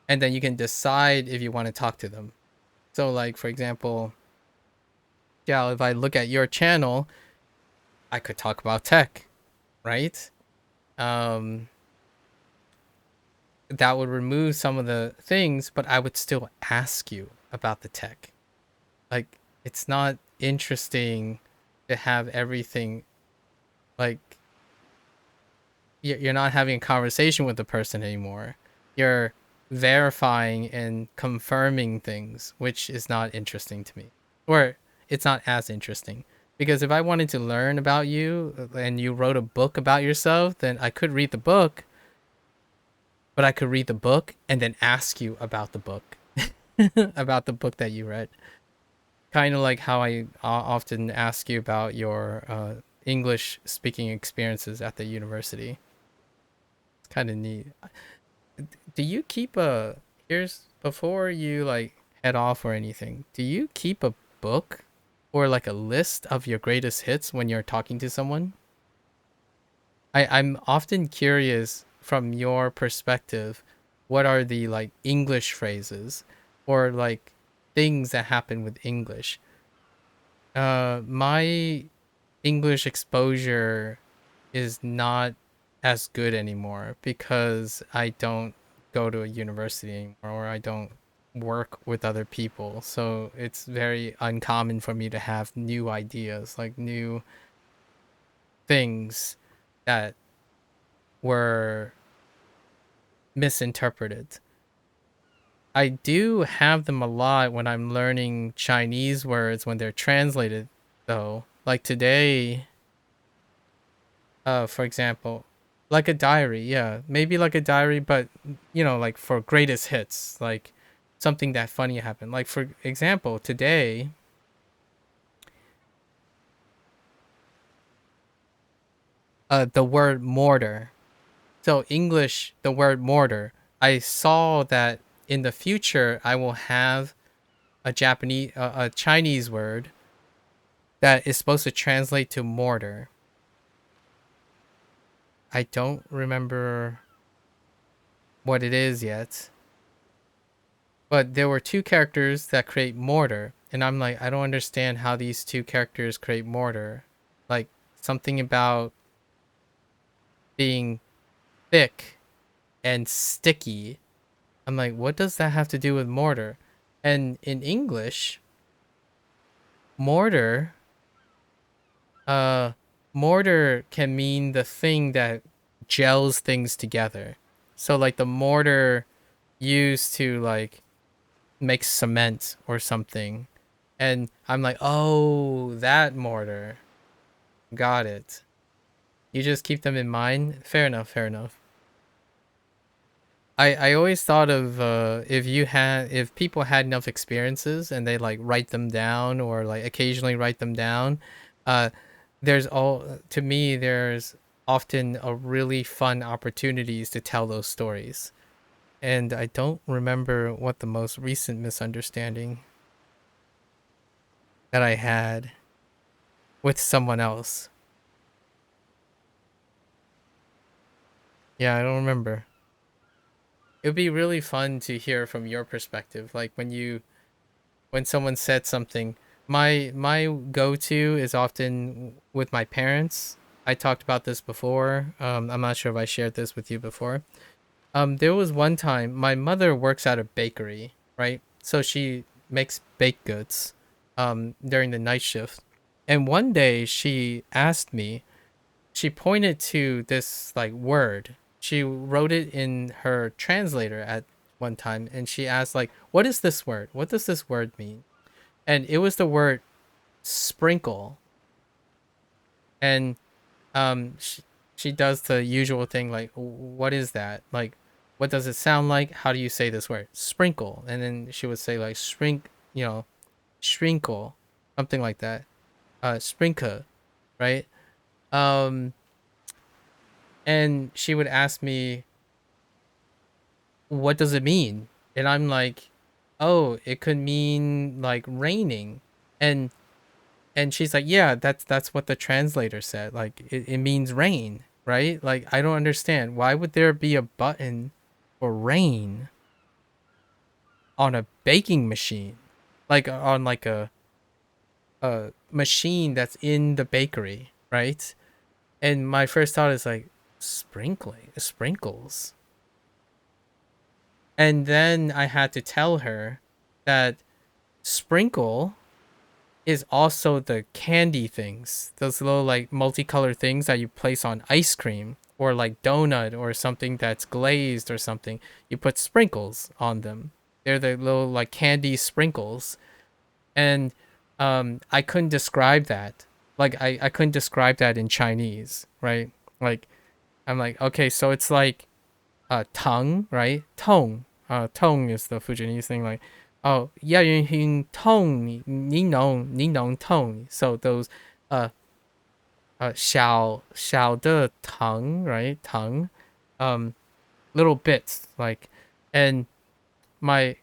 and then you can decide if you want to talk to them. So like for example, yeah, if I look at your channel, I could talk about tech, right? Um, that would remove some of the things, but I would still ask you about the tech. Like, it's not interesting to have everything, like, you're not having a conversation with the person anymore. You're verifying and confirming things, which is not interesting to me. Or it's not as interesting. Because if I wanted to learn about you and you wrote a book about yourself, then I could read the book, but I could read the book and then ask you about the book, about the book that you read. Kind of like how I often ask you about your English speaking experiences at the university. It's kind of neat. Do you keep a here's before you like head off or anything? Do you keep a book or like a list of your greatest hits when you're talking to someone? I'm often curious from your perspective, what are the like English phrases or like things that happen with English? My English exposure is not as good anymore because I don't go to a university anymore or I don't work with other people. So it's very uncommon for me to have new ideas, like new things that were misinterpreted. I do have them a lot when I'm learning Chinese words when they're translated, though. Like today, for example, like a diary, yeah, maybe like a diary, but like for greatest hits, like something that funny happened. Like for example, today, the word mortar. So English, the word mortar. I saw that in the future I will have a Chinese word that is supposed to translate to mortar. I don't remember what it is yet, but there were two characters that create mortar, and I'm like, I don't understand how these two characters create mortar. Like something about being thick and sticky. I'm like, what does that have to do with mortar? And in English, mortar, uh, mortar can mean the thing that gels things together. So like the mortar used to like make cement or something. And I'm like, oh, that mortar. Got it. You just keep them in mind. Fair enough, fair enough. I always thought of if people had enough experiences and they like write them down or like occasionally write them down, uh to me there's often a really fun opportunities to tell those stories. And I don't remember what the most recent misunderstanding that I had with someone else. Yeah, I don't remember. It would be really fun to hear from your perspective, like when someone said something. My go-to is often with my parents. I talked about this before. I'm not sure if I shared this with you before. There was one time my mother works at a bakery, right? So she makes baked goods during the night shift. And one day she asked me, she pointed to this like word. She wrote it in her translator at one time and she asked like, "What is this word? What does this word mean?" And it was the word sprinkle. And she does the usual thing like, what is that? Like, what does it sound like? How do you say this word? Sprinkle. And then she would say like you know, shrinkle, something like that. Sprinkle, right? Um, and she would ask me, what does it mean? And I'm like, oh, it could mean like raining. And she's like, yeah, that's what the translator said. Like it means rain, right? Like I don't understand. Why would there be a button for rain on a baking machine? Like on like a machine that's in the bakery, right? And my first thought is like sprinkles. And then I had to tell her that sprinkle is also the candy things, those little like multicolored things that you place on ice cream or like donut or something that's glazed or something. You put sprinkles on them. They're the little like candy sprinkles. And I couldn't describe that. Like I couldn't describe that in Chinese, right? Like I'm like, okay, so it's like tongue, right? Tong. Tong is the Fujianese thing. Like, oh, 要用痛你能痛. So those 小的糖, right? Tongue, little bits, like, and my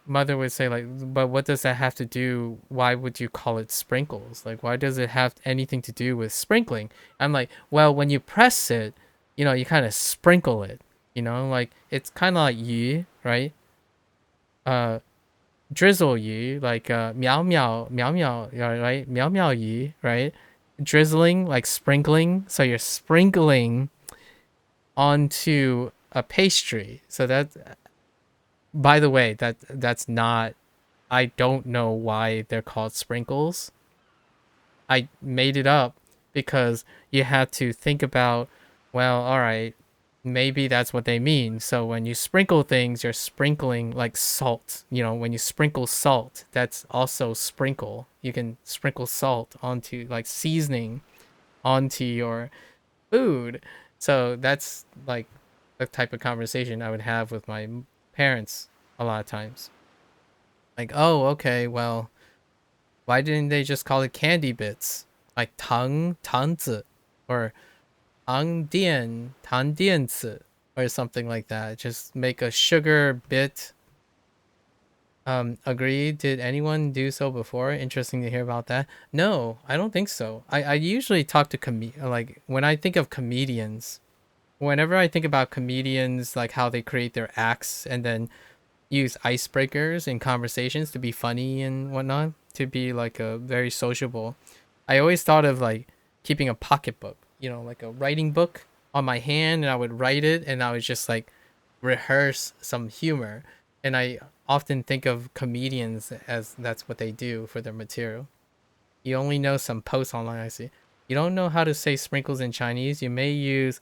mother would say like, but what does that have to do? Why would you call it sprinkles? Like, why does it have anything to do with sprinkling? I'm like, well, when you press it, you kind of sprinkle it. Like it's kind of like yu, right? Uh, drizzle yu, like meow meow, right? Meow meow yu, right? Drizzling, like sprinkling. So you're sprinkling onto a pastry. So that, by the way, that's not. I don't know why they're called sprinkles. I made it up because you had to think about, well, all right, maybe that's what they mean. So when you sprinkle things, you're sprinkling like salt. When you sprinkle salt, that's also sprinkle. You can sprinkle salt onto like seasoning onto your food. So that's like the type of conversation I would have with my parents a lot of times. Like, oh, okay, well, why didn't they just call it candy bits? Like 糖子 or 糖电子 or something like that. Just make a sugar bit. Agree. Did anyone do so before? Interesting to hear about that. No, I don't think so. I usually talk to like when I think of comedians, whenever I think about comedians, like how they create their acts and then use icebreakers in conversations to be funny and whatnot, to be like a very sociable. I always thought of like keeping a pocketbook, like a writing book on my hand, and I would write it and I would just like rehearse some humor. And I often think of comedians as that's what they do for their material. You only know some posts online, I see. You don't know how to say sprinkles in Chinese. You may use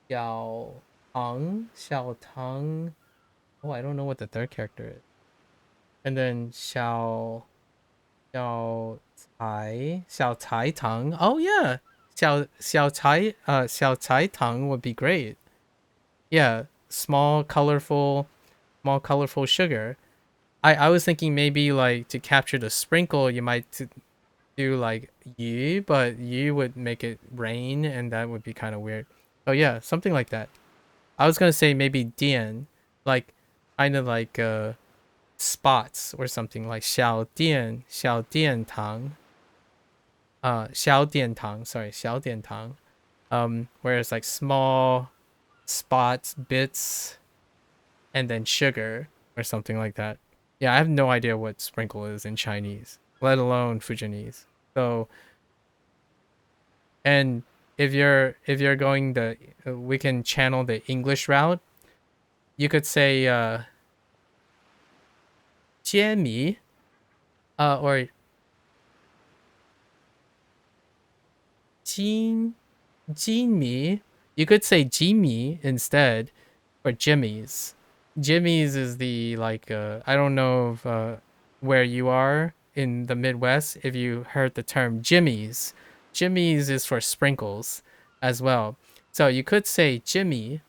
小糖. Oh, I don't know what the third character is. And then 小菜糖. Oh yeah. 小菜糖 would be great. Yeah, small colorful sugar. I was thinking maybe like to capture the sprinkle, you might do like yu, but yu would make it rain, and that would be kind of weird. Oh yeah, something like that. I was gonna say maybe dian, like kind of like spots or something like 小殿堂, 小殿堂, sorry, 小殿堂. Whereas like small spots, bits, and then sugar or something like that. Yeah, I have no idea what sprinkle is in Chinese, let alone Fujianese. So, and if you're going we can channel the English route. You could say 煎米, or 金米. You could say Jimmy instead, or Jimmy's. Jimmy's is the like I don't know if where you are in the Midwest if you heard the term Jimmy's. Jimmy's is for sprinkles as well. So you could say Jimmy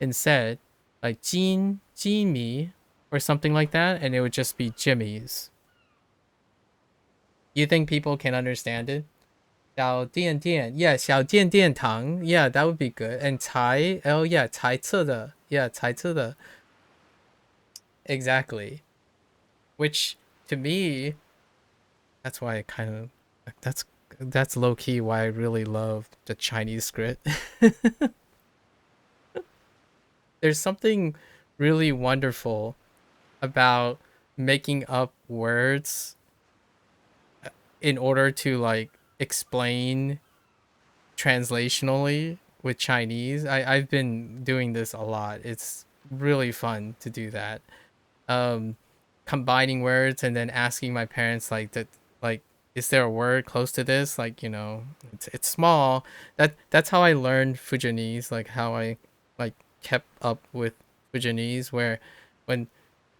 instead, like Jimmy or something like that, and it would just be Jimmy's. You think people can understand it? 小店店, yeah, 小店店堂, yeah, that would be good. And 才, oh yeah, 才测的, yeah, 才测的, exactly. Which to me, that's why I kind of that's low key why I really love the Chinese script. There's something really wonderful about making up words in order to like explain translationally with Chinese. I've been doing this a lot. It's really fun to do that. Combining words and then asking my parents like that, like, is there a word close to this? Like, it's small. That's how I learned Fujianese, like how I like kept up with Fujianese, where when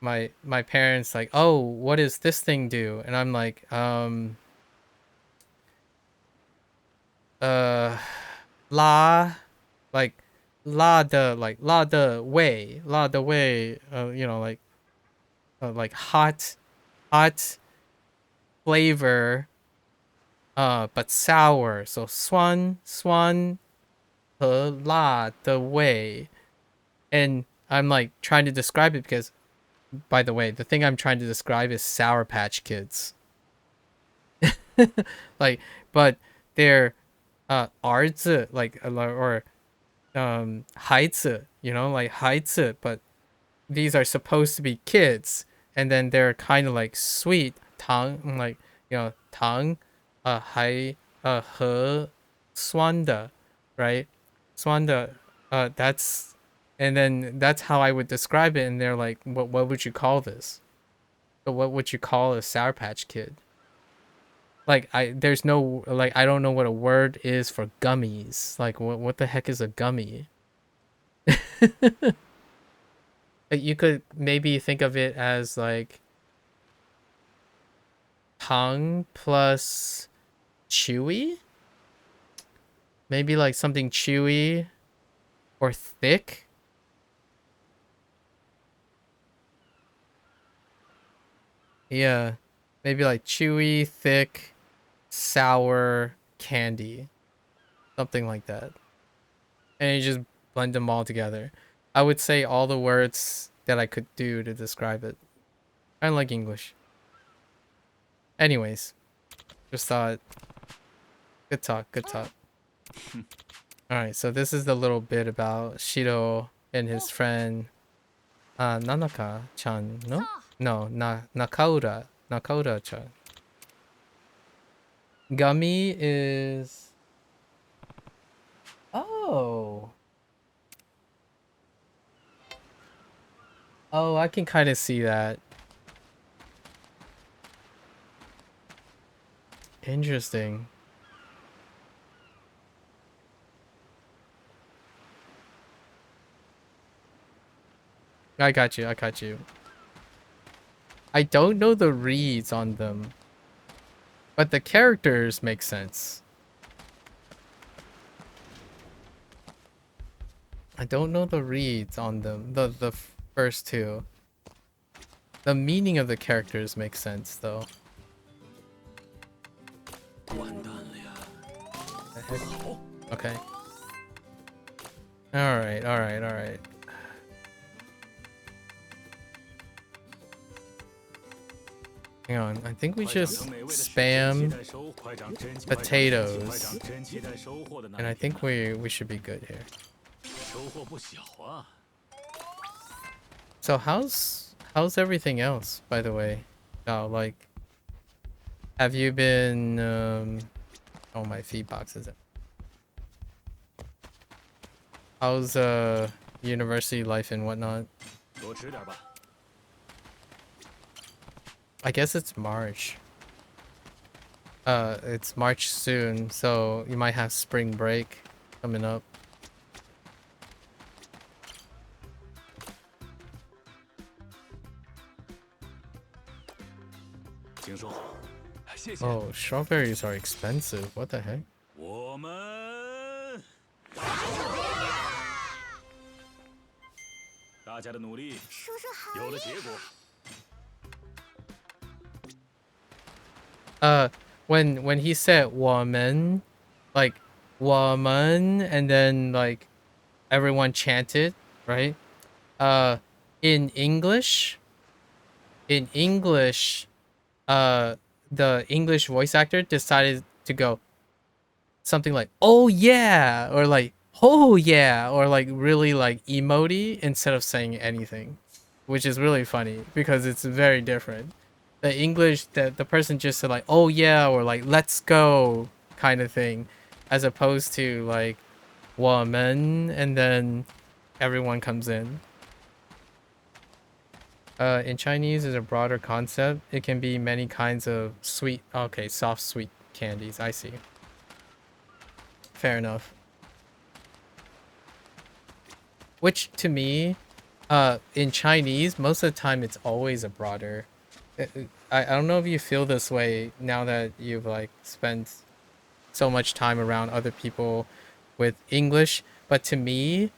my parents like, oh, what does this thing do? And I'm like, la, like la the way, like hot flavor, but sour. So swan 和辣的味. And I'm like trying to describe it because, by the way, the thing I'm trying to describe is Sour Patch Kids. Like, but they're 儿子, like, or 孩子, like 孩子, but these are supposed to be kids, and then they're kind of like sweet 糖, like, 糖 还和酸的, right? 酸的, that's, and then that's how I would describe it, and they're like, what would you call this? So what would you call a Sour Patch Kid? Like, there's no, like, I don't know what a word is for gummies. Like, what the heck is a gummy? You could maybe think of it as like tang plus chewy, maybe like something chewy or thick. Yeah, maybe like chewy, thick, sour candy, something like that. And you just blend them all together. I would say all the words that I could do to describe it. I like English. Anyways, just thought, good talk, good talk. Alright, so this is the little bit about Shiro and his friend Nanaka-chan, no? No, Nakaura-chan. Gummy is... Oh! Oh, I can kind of see that. Interesting. I got you, I got you. I don't know the reads on them, but the characters make sense. I don't know the reads on them, the first two. The meaning of the characters makes sense, though. Okay. Alright, alright, alright. Hang on, I think we just spam potatoes. And I think we should be good here. So how's everything else, by the way? Oh, like, have you been oh, my feed box is it? How's university life and whatnot? I guess it's March. It's March soon, so you might have spring break coming up. Oh, strawberries are expensive. What the heck? 我们大家的努力叔叔好有了结果。When he said 我们, like 我们, and then like everyone chanted, right? In English, the English voice actor decided to go something like "oh yeah" or like "oh yeah" or like really like emoji instead of saying anything, which is really funny because it's very different. The English, the person just said like "oh yeah" or like "let's go" kind of thing, as opposed to like 我们 and then everyone comes in. In Chinese is a broader concept. It can be many kinds of sweet, okay, soft sweet candies. I see. Fair enough. Which to me, in Chinese, most of the time it's always a broader. I don't know if you feel this way now that you've like spent so much time around other people with English, but to me,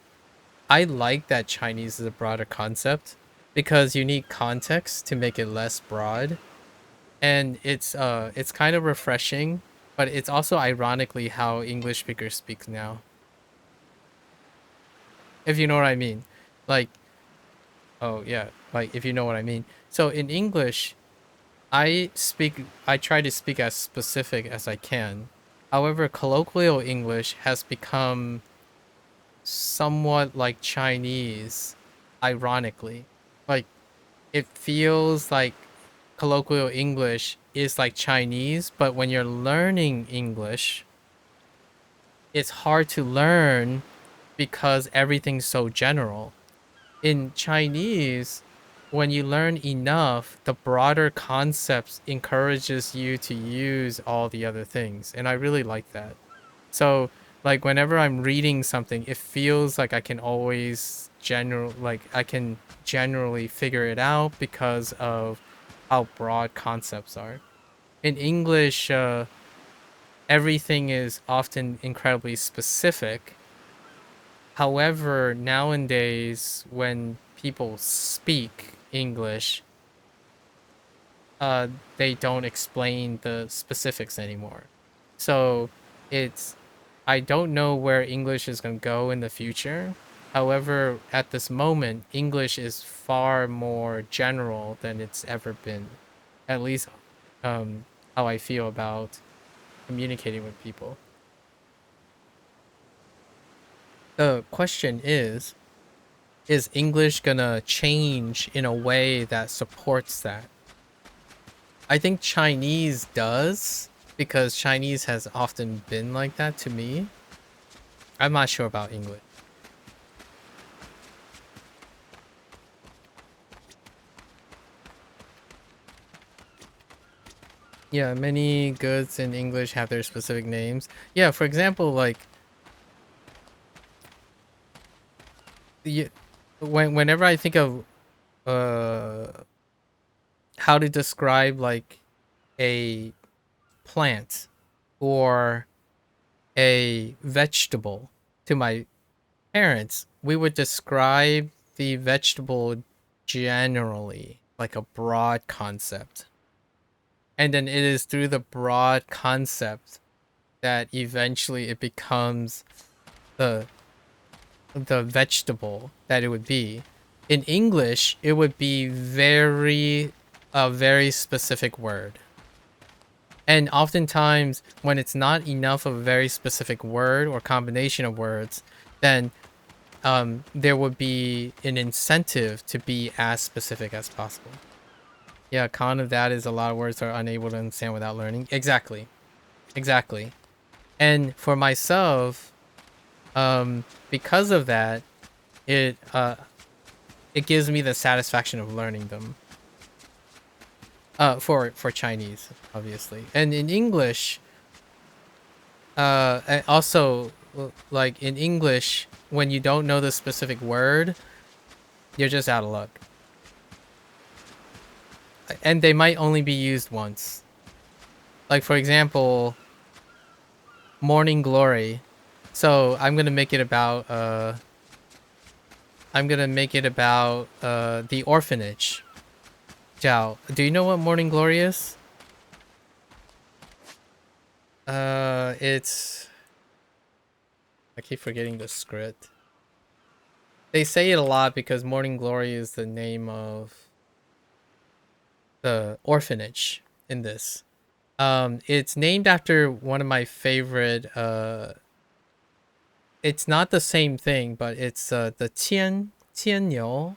I like that Chinese is a broader concept because you need context to make it less broad. And it's kind of refreshing, but it's also ironically how English speakers speak now. If you know what I mean. Like, oh yeah, like if you know what I mean. So in English, I try to speak as specific as I can. However, colloquial English has become somewhat like Chinese, ironically. Like, it feels like colloquial English is like Chinese, but when you're learning English, it's hard to learn because everything's so general. In Chinese, when you learn enough, the broader concepts encourages you to use all the other things, and I really like that. So, like whenever I'm reading something, it feels like I can always I can generally figure it out because of how broad concepts are. In English, everything is often incredibly specific. However, nowadays, when people speak English, they don't explain the specifics anymore. So it's, I don't know where English is going to go in the future. However, at this moment, English is far more general than it's ever been. At least how I feel about communicating with people. The question is English gonna change in a way that supports that? I think Chinese does, because Chinese has often been like that to me. I'm not sure about English. Yeah, many goods in English have their specific names. Yeah, for example, like whenever I think of how to describe like a plant or a vegetable to my parents, we would describe the vegetable generally, like a broad concept. And then it is through the broad concept that eventually it becomes the vegetable that it would be. In English, it would be a very specific word. And oftentimes, when it's not enough of a very specific word or combination of words, then there would be an incentive to be as specific as possible. Yeah, con of that is a lot of words are unable to understand without learning. Exactly. Exactly. And for myself, because of that, it gives me the satisfaction of learning them. For Chinese, obviously. And in English, and also, like in English, when you don't know the specific word, you're just out of luck. And they might only be used once. Like, for example, Morning Glory. So I'm gonna make it about the orphanage. Jiao, do you know what Morning Glory is? It's, I keep forgetting the script. They say it a lot because Morning Glory is the name of the orphanage in this. It's named after one of my favorite. It's not the same thing, but it's the Qian Niu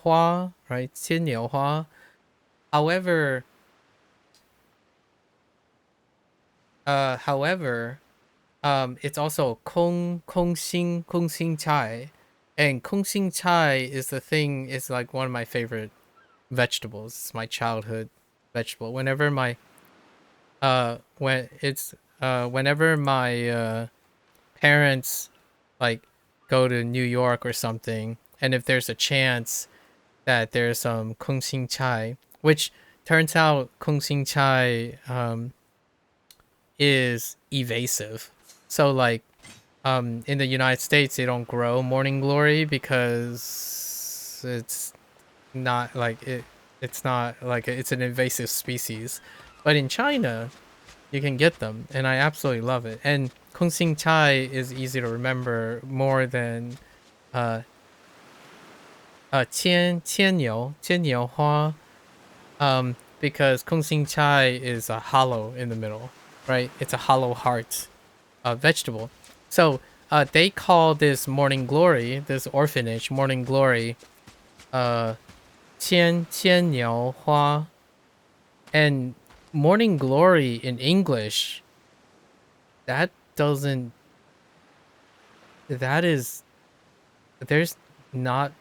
Hua, right? Qian Niu Hua. However, however, it's also Kong Xing Chai, and Kong Xing Chai is the thing. Is like one of my favorite vegetables. It's my childhood vegetable. Whenever my parents like go to New York or something, and if there's a chance that there's some Kung Xing Chai, which turns out Kung Xing Chai is evasive. So like in the United States they don't grow morning glory because it's not like it's an invasive species. But in China, you can get them, and I absolutely love it. And Kung Xing Chai is easy to remember more than Qian Niu Hua, because Kung Xing Chai is a hollow in the middle, right? It's a hollow heart vegetable. So they call this Morning Glory, this orphanage, Morning Glory, Qian Niu Hua. And Morning Glory in English, that doesn't, that is, there's not,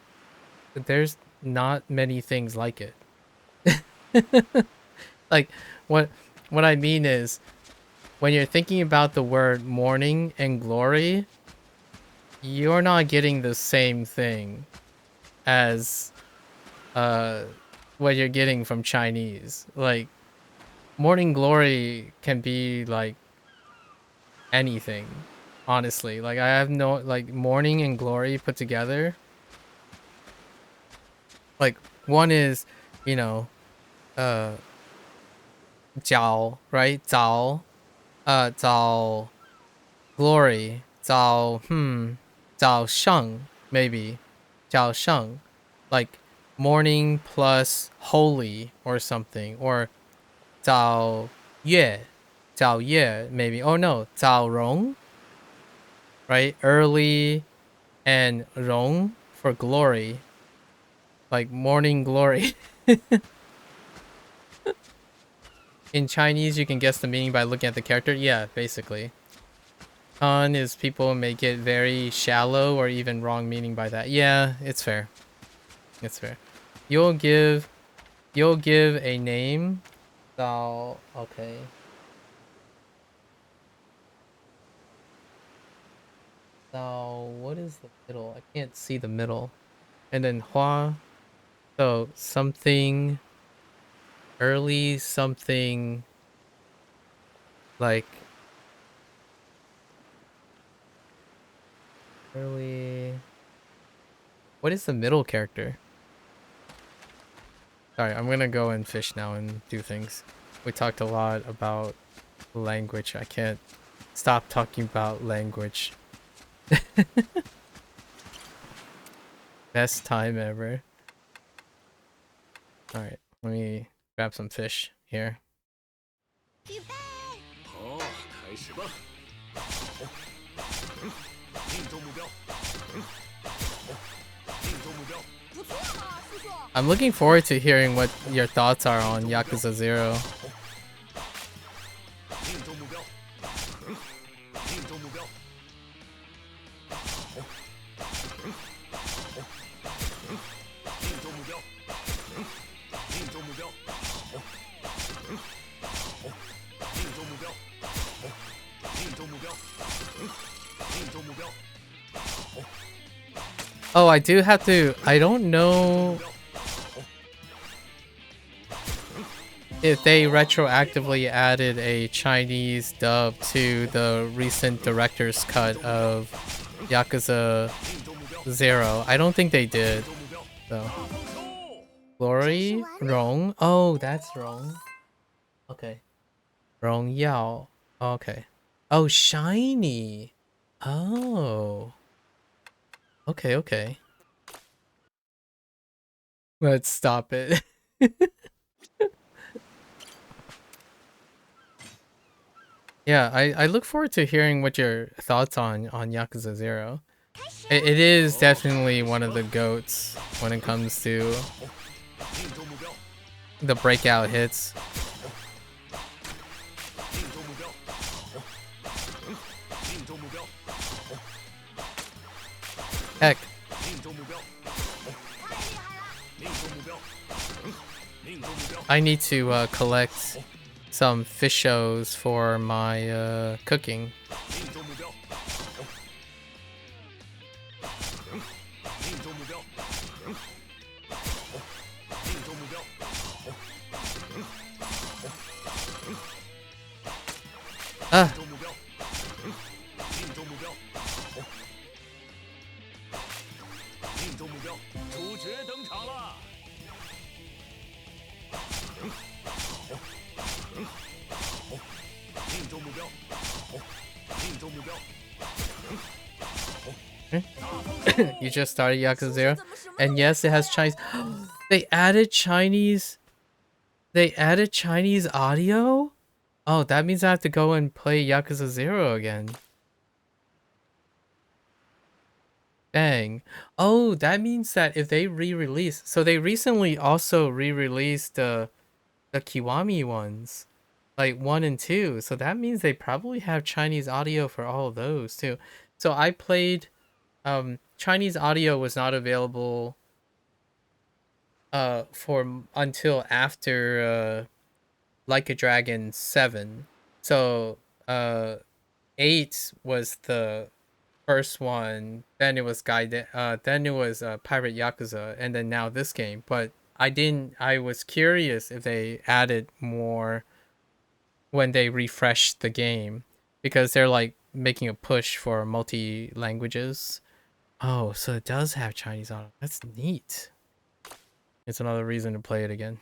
there's not many things like it. Like what I mean is, when you're thinking about the word morning and glory, you're not getting the same thing as what you're getting from Chinese. Like morning glory can be like anything, honestly. Like I have no, like morning and glory put together, like one is, you know, uh jiao, right? Zao, zao glory, zao zao sheng, maybe zao sheng, like morning plus holy or something, or zao yue maybe. Oh no, zao rong, right? Early, and rong for glory, like morning glory. In Chinese, you can guess the meaning by looking at the character. Yeah, basically. Con is people may get very shallow or even wrong meaning by that. Yeah, it's fair. It's fair. You'll give a name. So okay. So what is the middle? I can't see the middle. And then hua. So something early, something like early. What is the middle character? Sorry, I'm gonna go and fish now and do things. We talked a lot about language. I can't stop talking about language. Best time ever. Alright, let me grab some fish here. 好，开始吧。好，命中目标。好，命中目标。 不错嘛，叔叔。 I'm looking forward to hearing what your thoughts are on Yakuza 0. 命中目标。命中目标。好，命中目标。命中目标。好，命中目标。好，命中目标。命中目标。 Oh, I do have to. I don't know. if they retroactively added a Chinese dub to the recent director's cut of Yakuza 0. I don't think they did, though. Glory? Rong? Oh, that's Rong. Okay. Rong Yao. Okay. Oh, shiny. Oh. Okay, okay. Let's stop it. Yeah, I look forward to hearing what your thoughts on Yakuza 0. It is definitely one of the goats when it comes to the breakout hits. Heck, I need to collect some fishos for my cooking. Ah. You just started Yakuza 0? And yes, it has Chinese. They added Chinese. They added Chinese audio? Oh, that means I have to go and play Yakuza 0 again. Dang. Oh, that means that if they re-release... So they recently also re-released the Kiwami ones. Like 1 and 2. So that means they probably have Chinese audio for all of those too. So I played... Chinese audio was not available for until after Like a Dragon 7. So 8 was the first one, then it was then it was Pirate Yakuza, and then now this game. But I was curious if they added more when they refreshed the game, because they're like making a push for multi languages. Oh, so it does have Chinese on it. That's neat. It's another reason to play it again.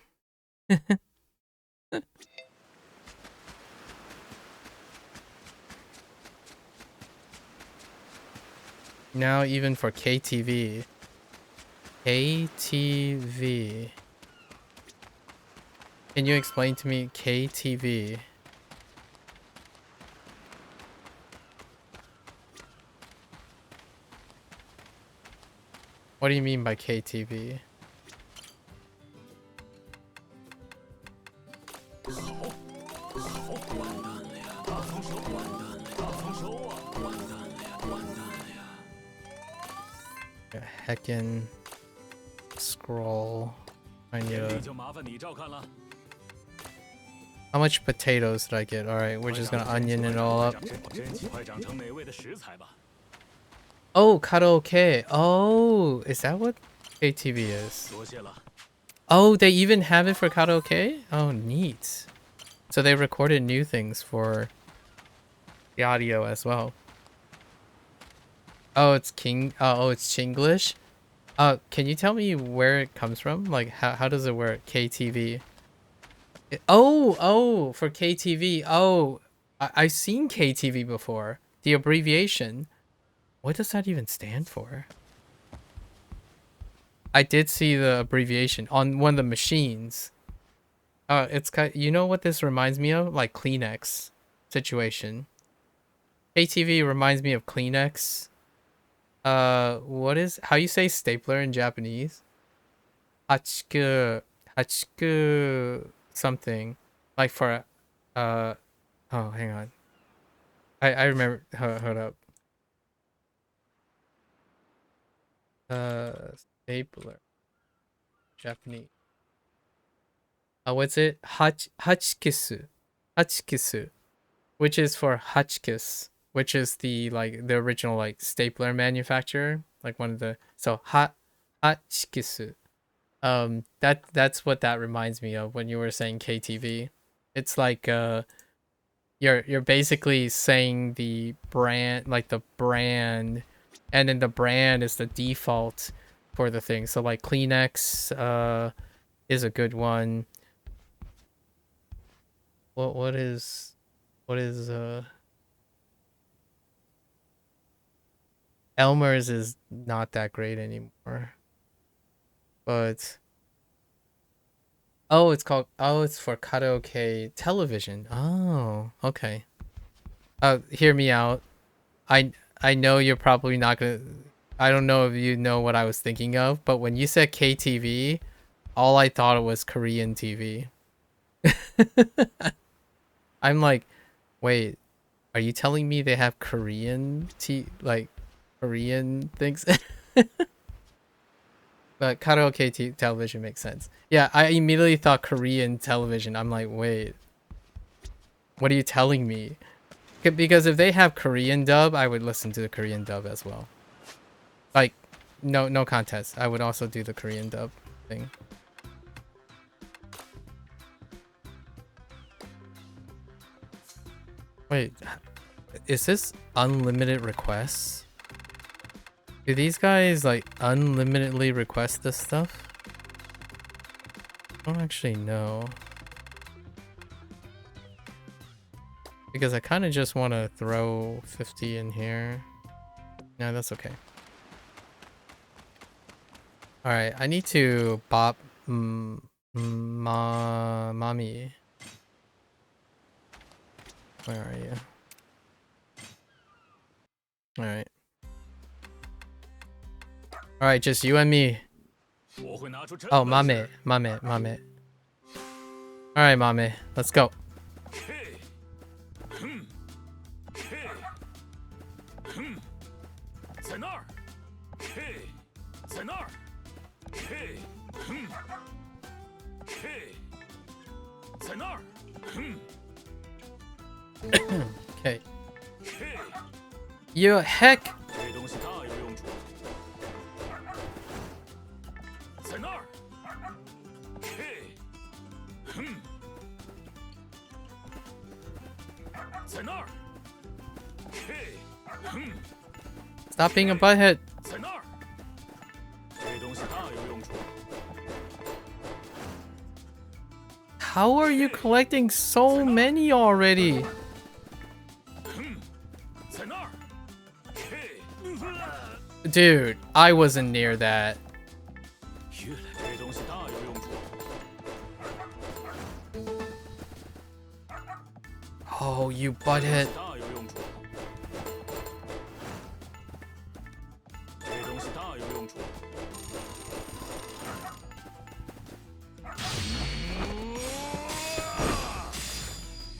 Now even for KTV. KTV. Can you explain to me KTV? What do you mean by KTV? A heckin' scroll. I need a... How much potatoes did I get? Alright, we're just gonna onion it all up. Oh, karaoke. Oh, is that what KTV is? Oh, they even have it for karaoke? Oh, neat. So they recorded new things for the audio as well. Oh, it's it's Chinglish. Can you tell me where it comes from? Like, how does it work? KTV. Oh, for KTV. Oh, I've seen KTV before. The abbreviation. What does that even stand for? I did see the abbreviation on one of the machines. It's kind. You know what this reminds me of? Like Kleenex situation. KTV reminds me of Kleenex. How you say stapler in Japanese? Hachiku something. Like for oh, hang on. I remember. Hold up. Stapler. Japanese. What's it? Hachikisu. Hachikisu. Which is for Hotchkiss, which is the original like stapler manufacturer, like one of the Hotchkiss. That's what that reminds me of when you were saying KTV. It's like you're basically saying the brand, like the brand, and then the brand is the default for the thing. So like Kleenex is a good one. What is Elmer's is not that great anymore. But oh, it's for karaoke television. Oh, okay. Hear me out. I know you're probably not gonna. I don't know if you know what I was thinking of, but when you said KTV, all I thought it was Korean TV. I'm like, wait, are you telling me they have Korean things? But karaoke television makes sense. Yeah, I immediately thought Korean television. I'm like, wait, what are you telling me? Because if they have Korean dub, I would listen to the Korean dub as well. Like, no contest. I would also do the Korean dub thing. Wait, is this unlimited requests? Do these guys like unlimitedly request this stuff? I don't actually know. Because I kind of just want to throw 50 in here. No, that's okay. Alright, I need to bop mommy. Where are you? Alright. Alright, just you and me. Oh, mame. Alright, mame. Let's go. Okay. You heck. Stop being a butthead. How are you collecting so many already? Dude, I wasn't near that. Oh, you butthead.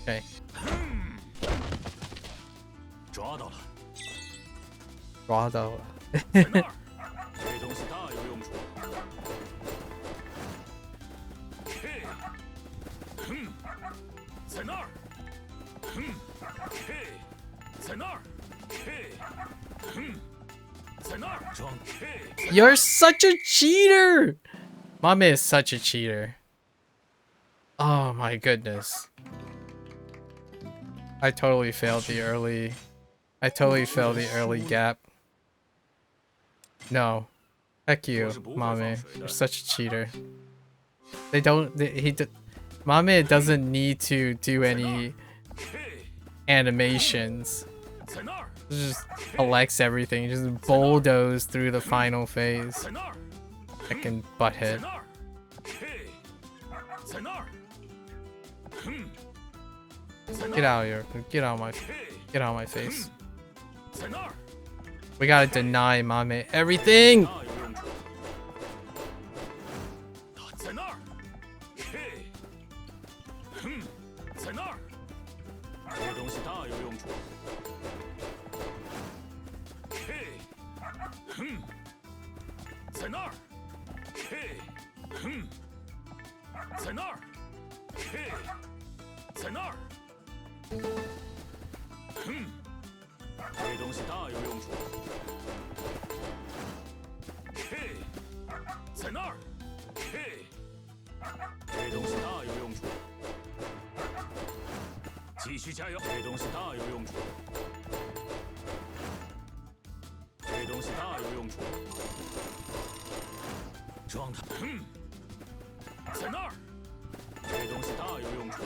Okay. 抓到了。You're such a cheater! Mame is such a cheater. Oh my goodness. I totally failed the early gap. No. Heck you, Mame. You're such a cheater. Mame doesn't need to do any animations. Just collects everything, just bulldoze through the final phase. Fucking butthead. Get out of here. Get out of my face. We gotta deny Mame everything! 继续加油！这东西大有用处。这东西大有用处。状态，在那儿。这东西大有用处。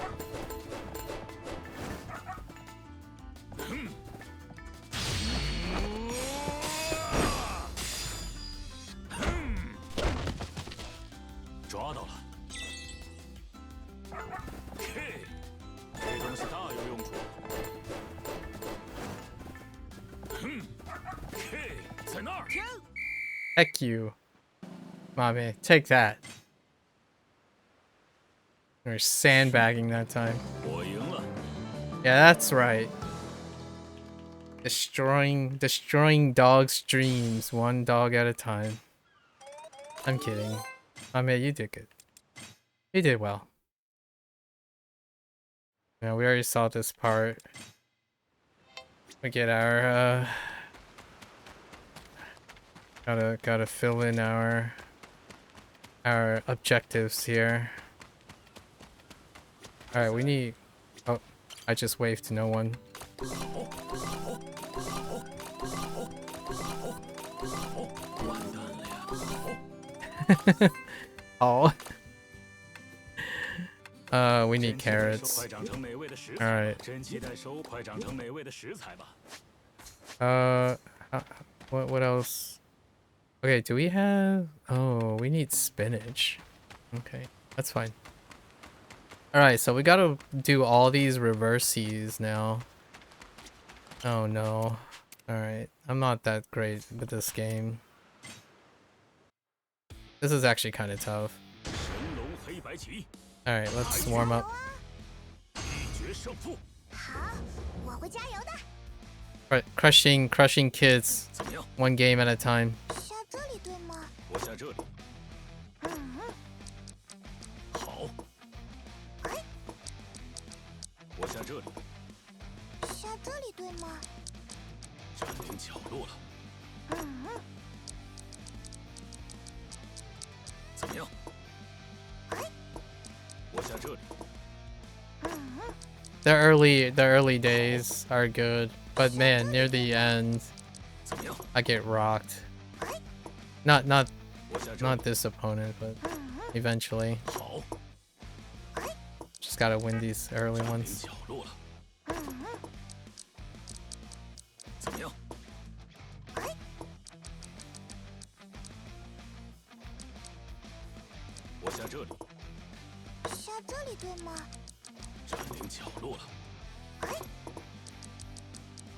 抓到了。K， 这东西大有用处。K， 在那儿。Heck you. Mommy, take that. We're sandbagging that time. 我赢了。 Yeah, that's right. Destroying dogs' dreams, one dog at a time. I'm kidding. Mommy, you did good. You did well. Yeah, we already saw this part. We get our gotta fill in our objectives here. All right, we need. Oh, I just waved to no one. Oh. We need carrots. All right. What else? Okay, do we have? Oh, we need spinach. Okay, that's fine. All right, so we gotta do all these reverses now. Oh no. All right, I'm not that great with this game. This is actually kind of tough. All right, let's warm up. Right, crushing kids, one game at a time. The early days are good, but man, near the end, I get rocked. Not this opponent, but eventually. Just gotta win these early ones.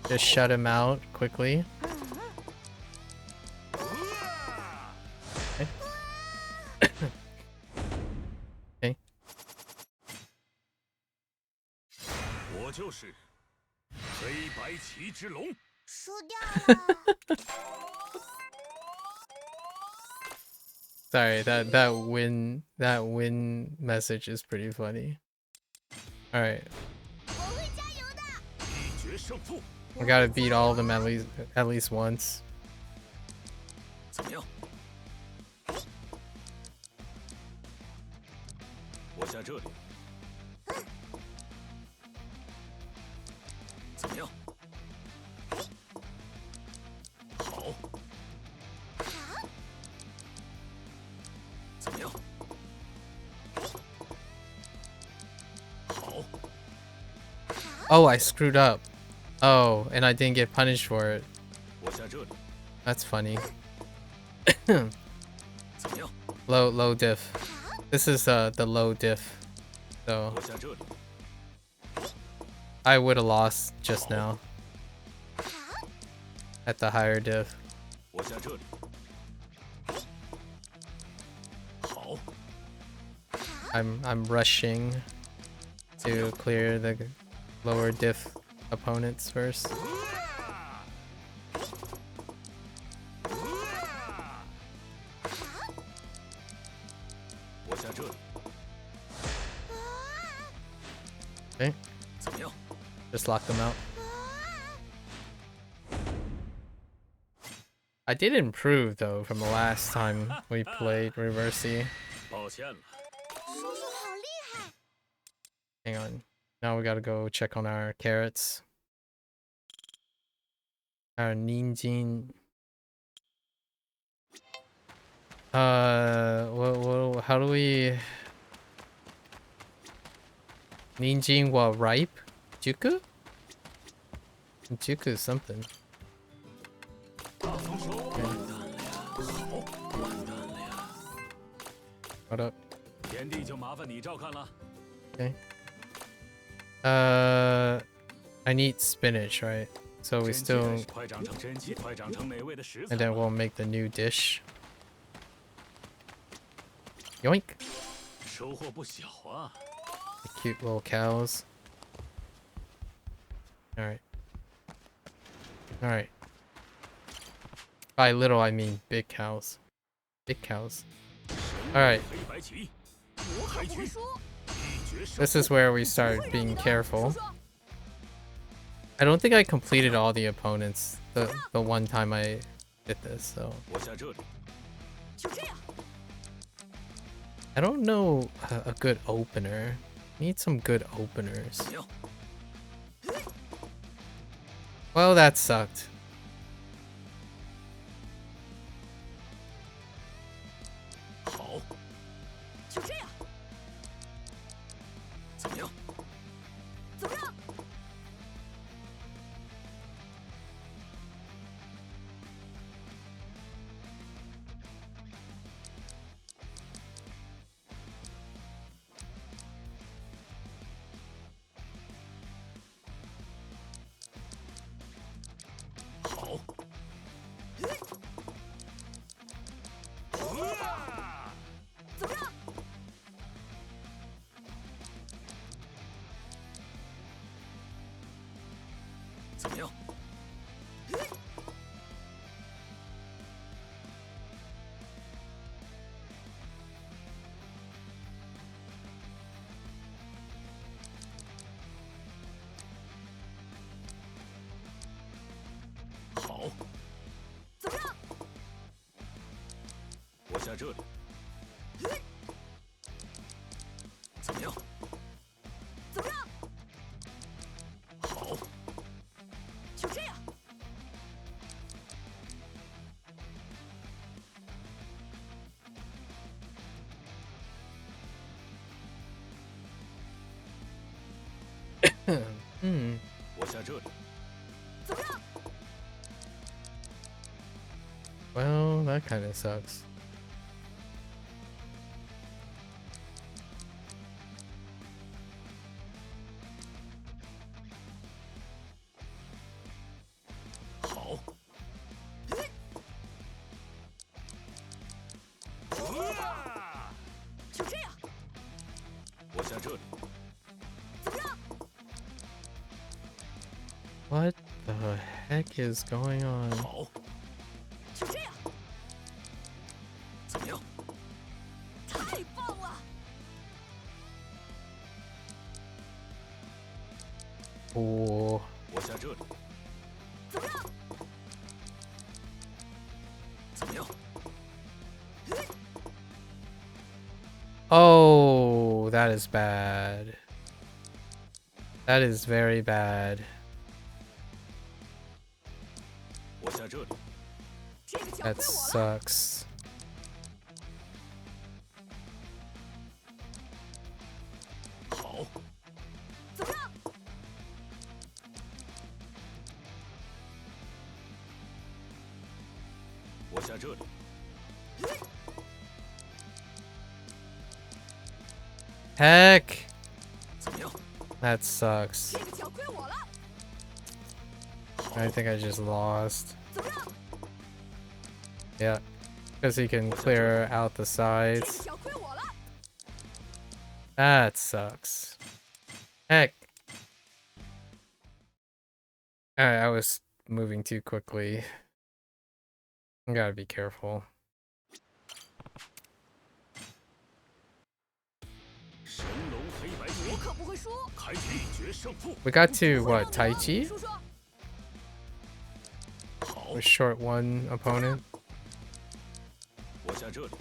Just shut him out quickly. Okay. Sorry, that win message is pretty funny. All right. I gotta beat all of them at least once. Oh, I screwed up. Oh, and I didn't get punished for it. That's funny. Low diff. This is the low diff. So I would have lost just now at the higher diff. I'm rushing to clear the lower diff opponents first. Okay. Just lock them out. I did improve though from the last time we played Reversey. Hang on. Now we gotta go check on our carrots. Our ninjin. How do we... Ninjin wa ripe? Juku? Juku something. 大丰收，完蛋了呀！好，完蛋了呀！ What up? 田地就麻烦你照看了。 Okay. I need spinach, right? So we 真气 still... 快长成真气，快长成美味的食材 And then 吧。 we'll make the new dish. Yoink! 收获不小啊！ The cute little cows. Alright. Alright. By little, I mean big cows. Big cows. Alright. 黑白棋，我可不会输。 一决胜 This is where we start being careful. I don't think I completed all the opponents the one time I did this, so 我下这里。 就这样， I don't know a good opener. Need some good openers. 怎么样？ Well, that sucked. 好， 就这样， 怎么样？ 怎么样？ 好。怎么样？ 怎么样？ 好， 怎么样？ 我下这里。怎么样？ 怎么样？ 好， 就这样， Hmm. 我下这里。 怎么样？ Well, that kind of sucks. 好。就这样， 我下这里。 怎么样？ What the heck is going on? 好， 就这样， 怎么样？ 太棒了！ Oh. 我下这里。 怎么样？ 怎么样？ Oh, that is bad. That is very bad. 我下这里。 这个奖 That 归我了。 sucks. 好， 怎么样？ 我下这里。 Heck! 怎么样？ That sucks. 这个奖归我了。 I think I just lost. 怎么样？ Yeah. Because he can clear out the 这 sides. 个奖归我了。 That sucks. Heck. Alright, I was moving too quickly. I gotta be careful. 神龙黑白棋， 我可不会输。 开局决胜负。 We got to, 不会 what, 让你 Tai 忘 Chi? 叔叔， 好， We short one opponent. 我下这里。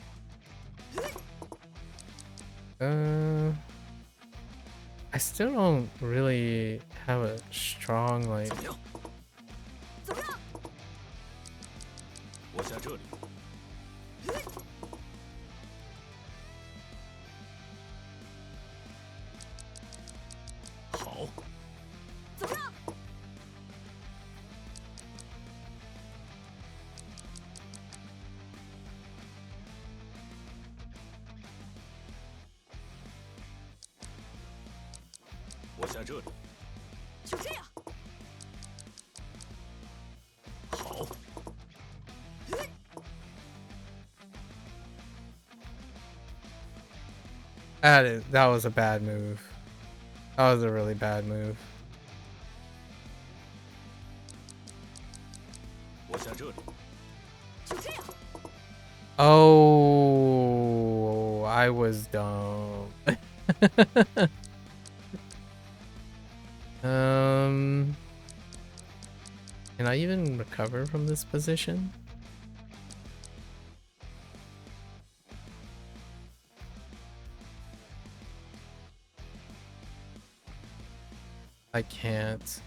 I still don't really have a strong like. 怎么样？怎么样？我下这里。好，怎么样？我下这里。就这样。好， That was a bad move. That was a really bad move. 我下这里。就这样。 Oh, I was dumb. Can I even recover from this position? I can't.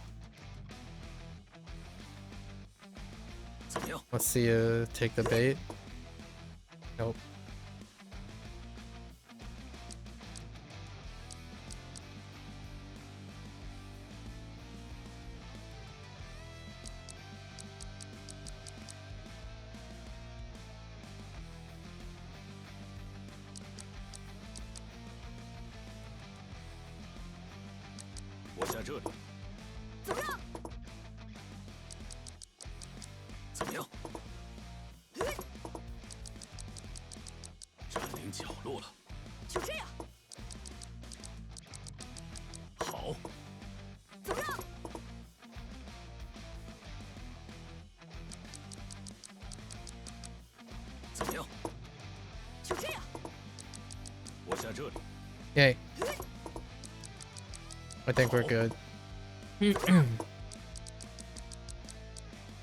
怎么样？ Let's see you take the bait. Nope. 我下这里。怎么样？怎么样？占领角落了。就这样。好， 怎么样？ 怎么样？ 就这样。 我下这里。 Yay. I think we're good.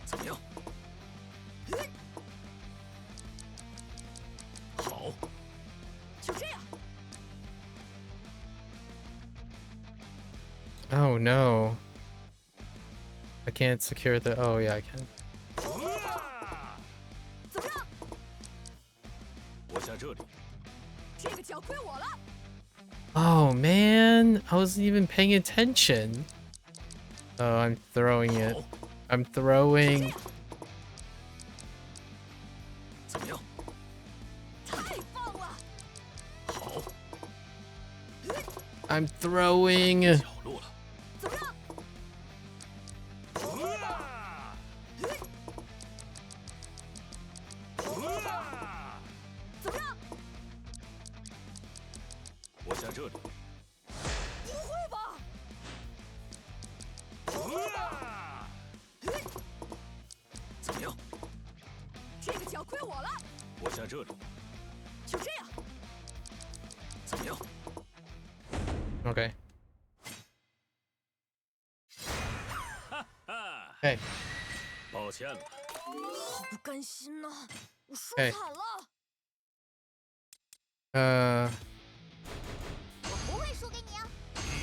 怎么样？好， 就这样。 Oh no. I can't secure the. Oh yeah, I can. 怎么样？ 我下这里。 这个脚亏我了。 Oh man, I wasn't even paying attention. Oh, I'm throwing it. 好， I'm throwing. 怎么样？ 太棒了！ 好， I'm throwing. 角落了。 怎么样？ 怎么样？ 我下这里。 不会吧？ 怎么样？ 这个脚亏我了。 我下这里。 就这样。 怎么样？ Okay. 啊， Hey. 抱歉了。好不甘心呐、我输哎惨了。 我不会输给你啊！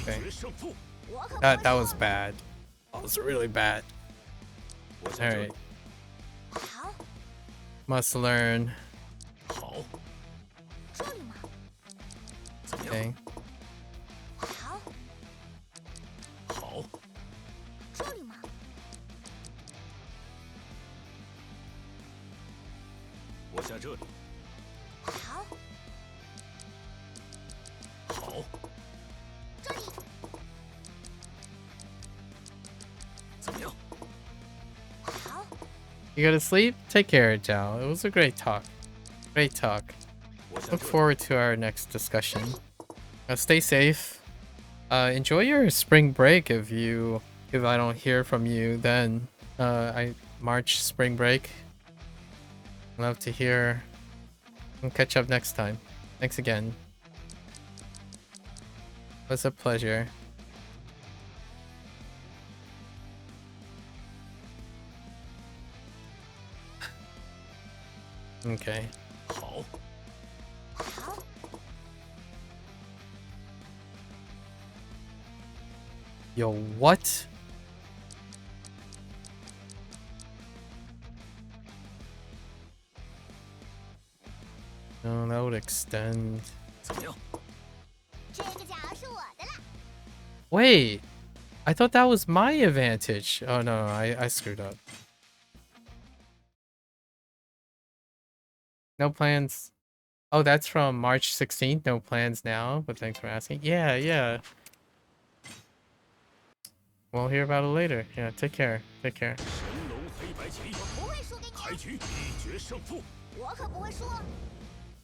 一决胜负。 我可不会 That 输 was bad. That was really bad. 我下这 All 里 right.。好， Must learn. 好， 这里吗？ 怎么样？ Okay. 好， 好， 这里吗？ 我下这里。 好， 好， 这里。 怎么样？ 好， You gotta sleep? Take care, Zhao. It was a great talk. Great talk. 我下 Look 这里。 forward to our next discussion. Stay safe. Enjoy your spring break if I don't hear from you then. March spring break. Love to hear. We'll catch up next time. Thanks again. It was a pleasure. Okay. 好， 好， Yo, what? No, that would extend. 怎么样？ Wait, I thought that was my advantage. Oh no, I screwed up. No plans. Oh, that's from March 16th. No plans now, but thanks for asking. Yeah, yeah. We'll hear about it later. Yeah, take care. Take care. 神龙黑白棋，开局一决胜负。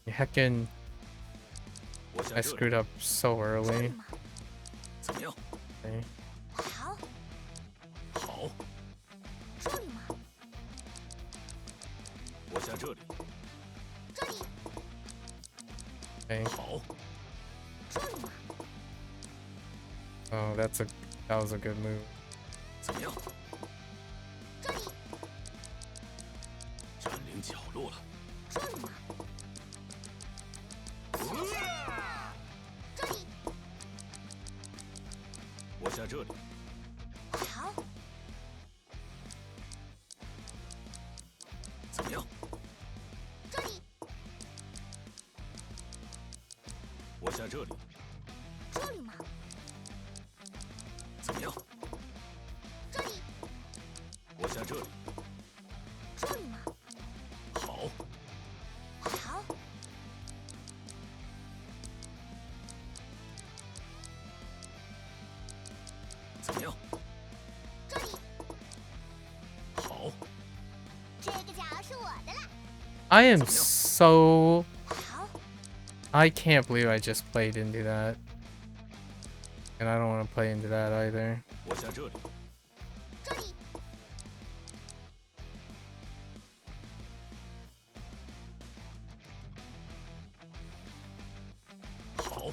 Heckin', 我下 I 这里 screwed up so early. 怎么样？ Okay. 好。 我下这里。 Okay. 好。 Oh, that was a good move. 怎么样？占领角落了。我下这里。好。怎么样？我下这里。怎么样？我下这里。好。怎么样？好。 I am so... I can't believe I just played into that. And I don't want to play into that either. 我下这里。好。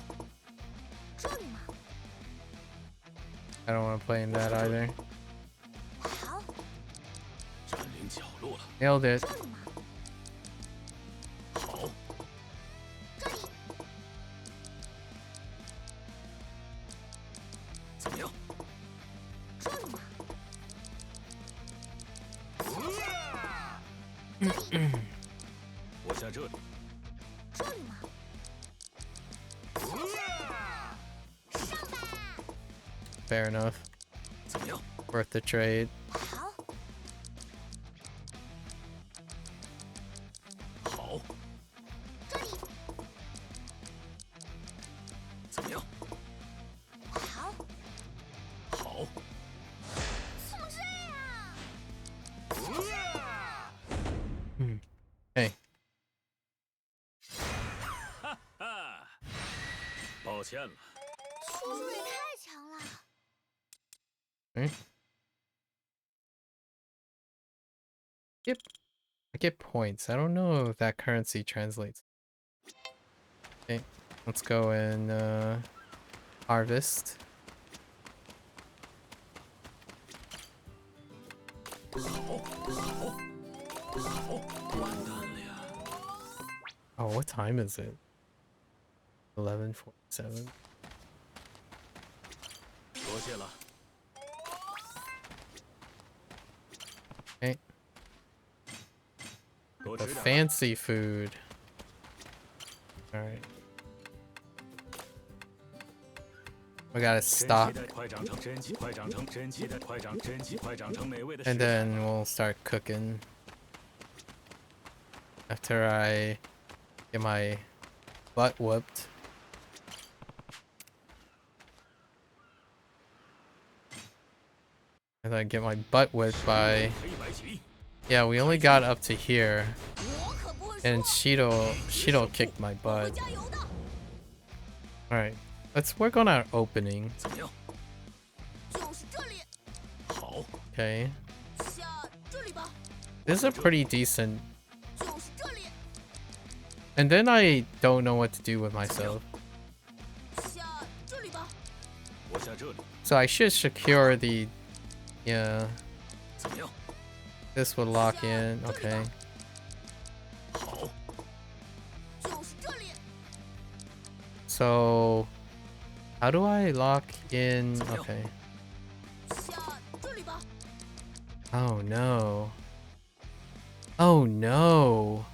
I don't want to play in that either. 占领角落了。 Nailed it. 好。怎么样？我下这里。 Fair enough. 怎么样？ Worth the trade. 好。怎么样？好。 Hey. 哈哈，抱歉了。 Okay. Yep. I get points. I don't know if that currency translates. Okay. Let's go and harvest. 完蛋了呀！ Oh, what time is it? 11:47. 多谢了。 Okay. 多 The 吃点。 fancy food. All right. We gotta stop. 快长成，真期快长成，真期的快长，真期快长成美味的。 And then we'll start cooking. After I get my butt whooped. And then get my butt whipped by... Yeah, we only got up to here. And Shido kicked my butt. Alright, let's work on our opening. 怎么样？ 好。 Okay. This is a pretty decent... And then I don't know what to do with myself. 我下这里。 So I should secure the... Yeah. 怎么样？ This would lock in. Okay. 好。 So... How do I lock in... Okay. Oh no. Oh no.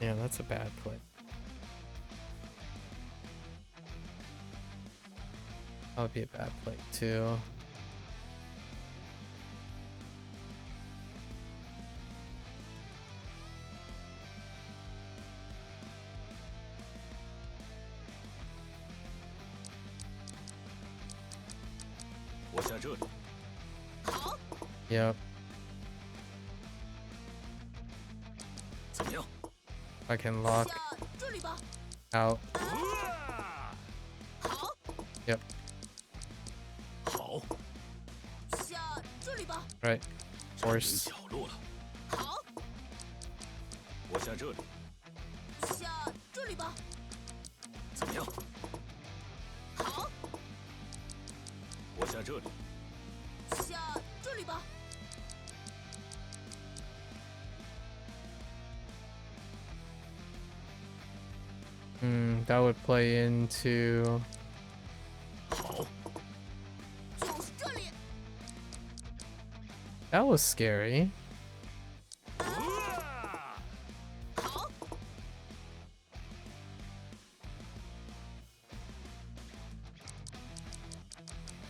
Yeah, that's a bad play. That would be a bad play too. Yep. I can lock 下这里吧。 out. Yep. 好， 下这里吧。 Right. 占领 Force. 角落了。 好， 我下这里， 下这里吧。 怎么样？ 好， 我下这里， 下这里吧。 That would play into 好， 就是这里。 that was scary. 好，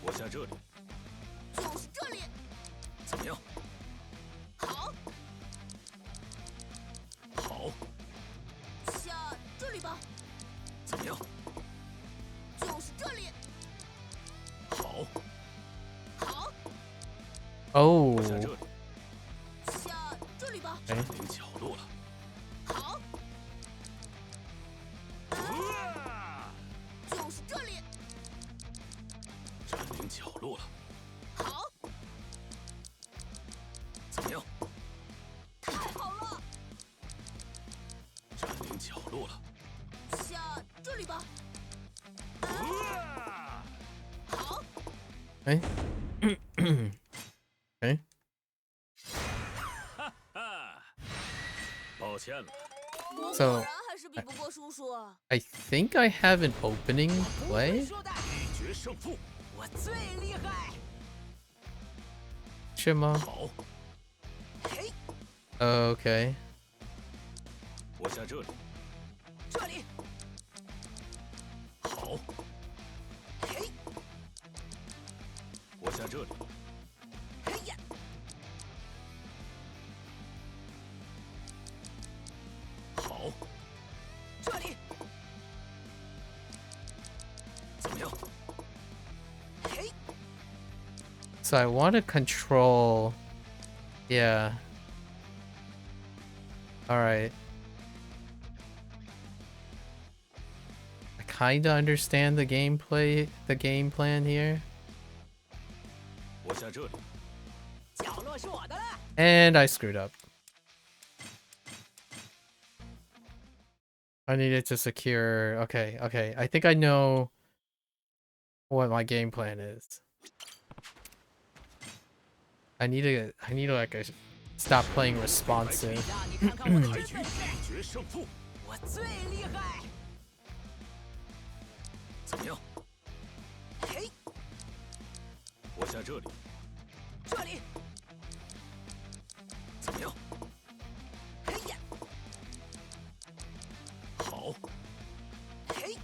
我下这里， 就是这里。 怎么样？ 好， 好， 下这里吧。 怎么样？ 就是这里。 好， 好， Oh. 我下这里， 下这里吧。 占领角落了。 好，就是这里。 占领角落了。 好， 怎么样？ 太好了。 占领角落了。 下这里吧。好， Okay. Okay. 抱歉了，我 So- 果然还是比不过叔叔。 I think I have an opening play. 说的，一决胜负。 我最厉害。 Shima. 好， 嘿， Okay. 我下这里。 这里。 好， 嘿， 我下这里。 嘿呀， 好， 这里。 怎么样？ 嘿， So I want to control. Yeah. All right. I kind of understand the gameplay, the game plan here. 我下这里。 角落是我的了。 And I screwed up. I needed to secure. Okay, okay. I think I know what my game plan is. I need to like stop playing responsive. 让你看看我的开局真本事。一决胜负。 我最厉害。 怎么样？ 嘿， 我下这里。 这里。 怎么样？ 嘿呀， 好， 嘿，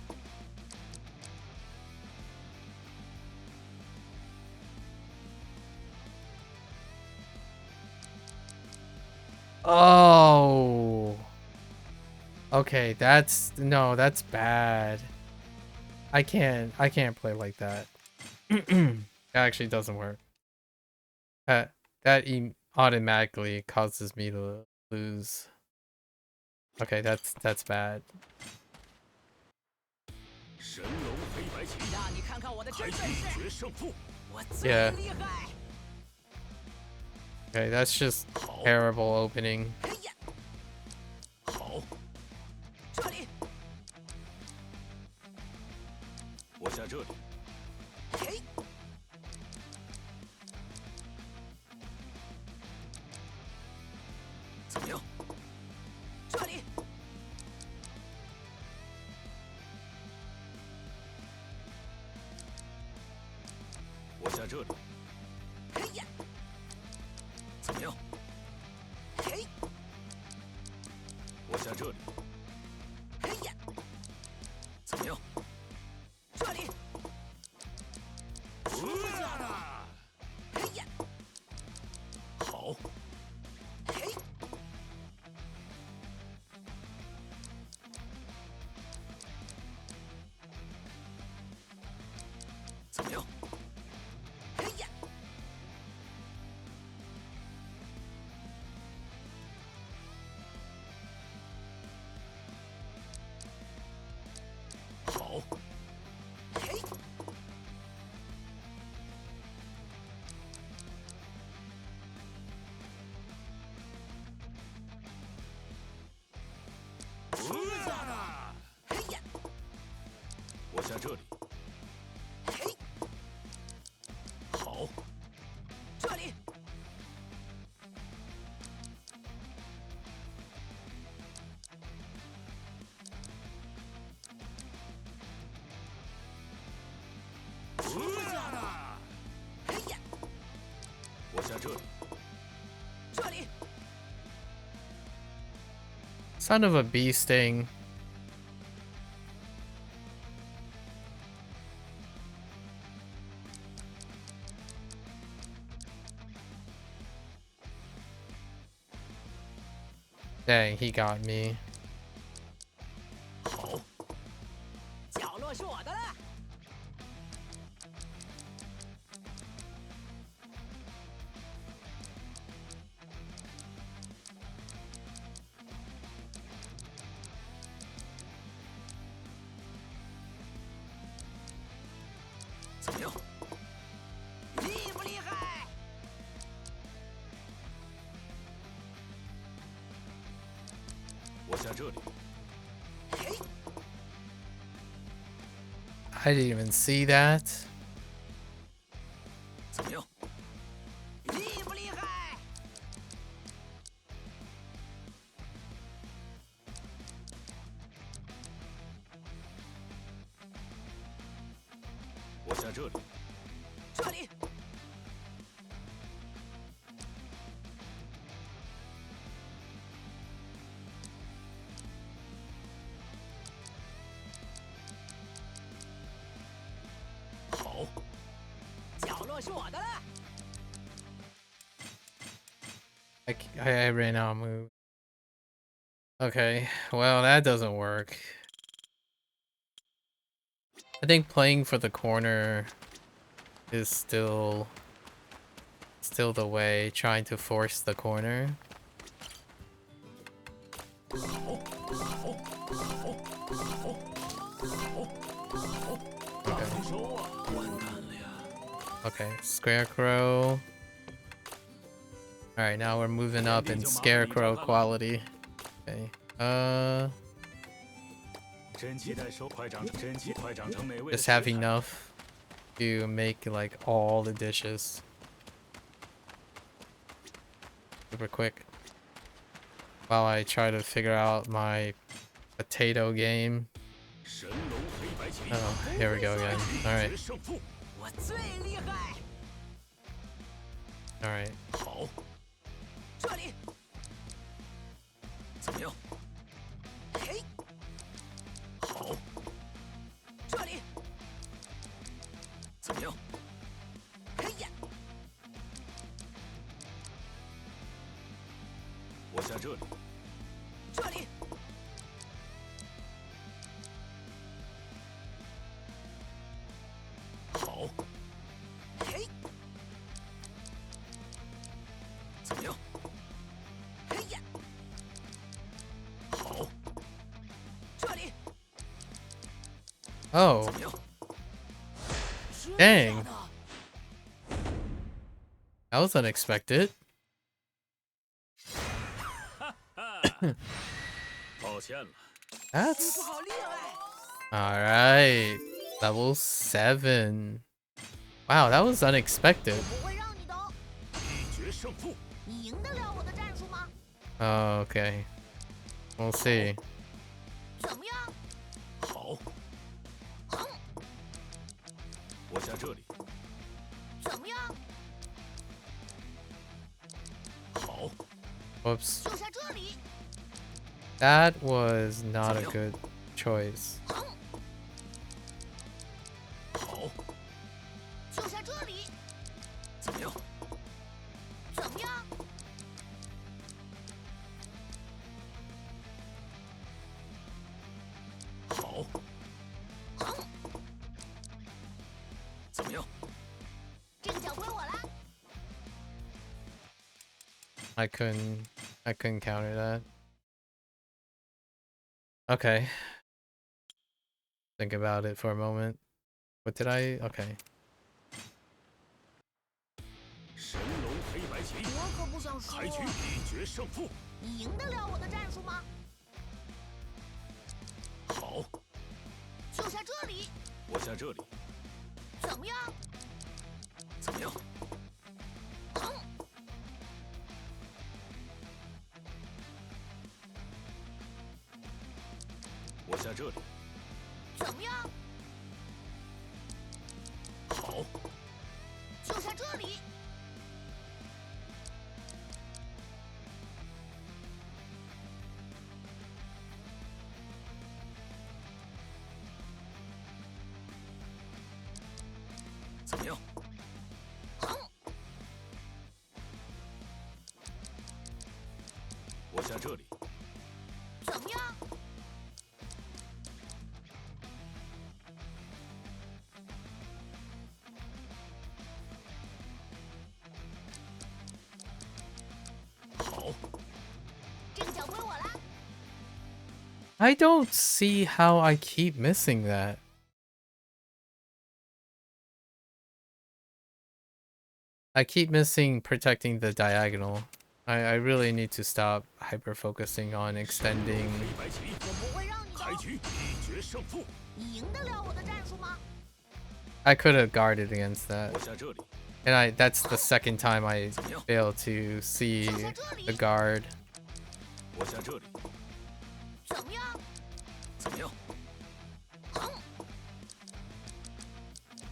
Oh. Okay, that's that's bad. I can't play like that. That actually doesn't work. That automatically causes me to lose. Okay, that's bad. 神龙黑白棋。 让你看看我的 开 真 局 本 一 事。 决胜负。 我最 Yeah. 厉害。 Okay, that's just 好， terrible opening. 嘿呀， 好， 这里。 我下这里。 嘿， 怎么样？ 这里。我下这里。嘿呀，怎么样？嘿，我下这里。嘿呀，怎么样？这里，嘿呀，好。嘿，怎么样？嘿呀，好。嘿，嘿呀，我下这里。嘿，好。这里，嘿呀，我下这里。这里， Son of a bee sting. Dang, he got me. 好。角落是我的了。怎么样？厉不厉害？我下这里。嘿， I didn't even see that. 怎么样？厉不厉害？我下这里。这里，好。角落是我的了。 I ran out of move. Okay, well that doesn't work. I think playing for the corner is still the way, trying to force the corner. 收啊！完蛋了呀！ Okay, Scarecrow. Alright, now we're moving up in Scarecrow quality. Okay. 真期待收快长，真期快长成美味的 Just 食 have 材。 enough to make like all the dishes. Super quick. While I try to figure out my potato game. 神龙黑白棋， Oh, here we go again. Alright, 决胜负。我最厉害。 alright. 好。这里，怎么样？嘿，好。这里，怎么样？嘿呀，我下这里。这里，好。嘿，怎么样？嘿呀，好。这里， Oh, 怎么样？ dang. That was unexpected. 抱歉了。 That's 好厉害！ alright. Level 7. Wow, that was unexpected. 不会让你的。一决胜负。你赢得了我的战术吗？ Oh, okay. We'll see. 怎么样？好。我下这里。Whoops. 就下这里。 That was not a good choice. 好， 就下这里。 怎么样？ 怎么样？ 好， 怎么样？ 这个脚归我啦。 I couldn't counter that. Okay. Think about it for a moment. What did I? Okay. 神龙黑白棋， 我可不想输。 开局一决胜负。 你赢得了我的战术吗？ 好， 就下这里。 我下这里， 怎么样？ 怎么样？ 我下这里， 怎么样？ 好， 就下这里。 怎么样？ 我下这里， 怎么样？ 好， 这个脚归我啦。 I don't see how I keep missing that. I keep missing protecting the diagonal. I really need to stop hyper focusing on extending. 黑白棋， 我不会让你的。 开局一决胜负。 你赢得了我的战术吗？ I could have guarded against that. 我下这里， And that's the second time I 怎么样？ failed to see the guard. 我下这里， 怎么样？ 怎么样？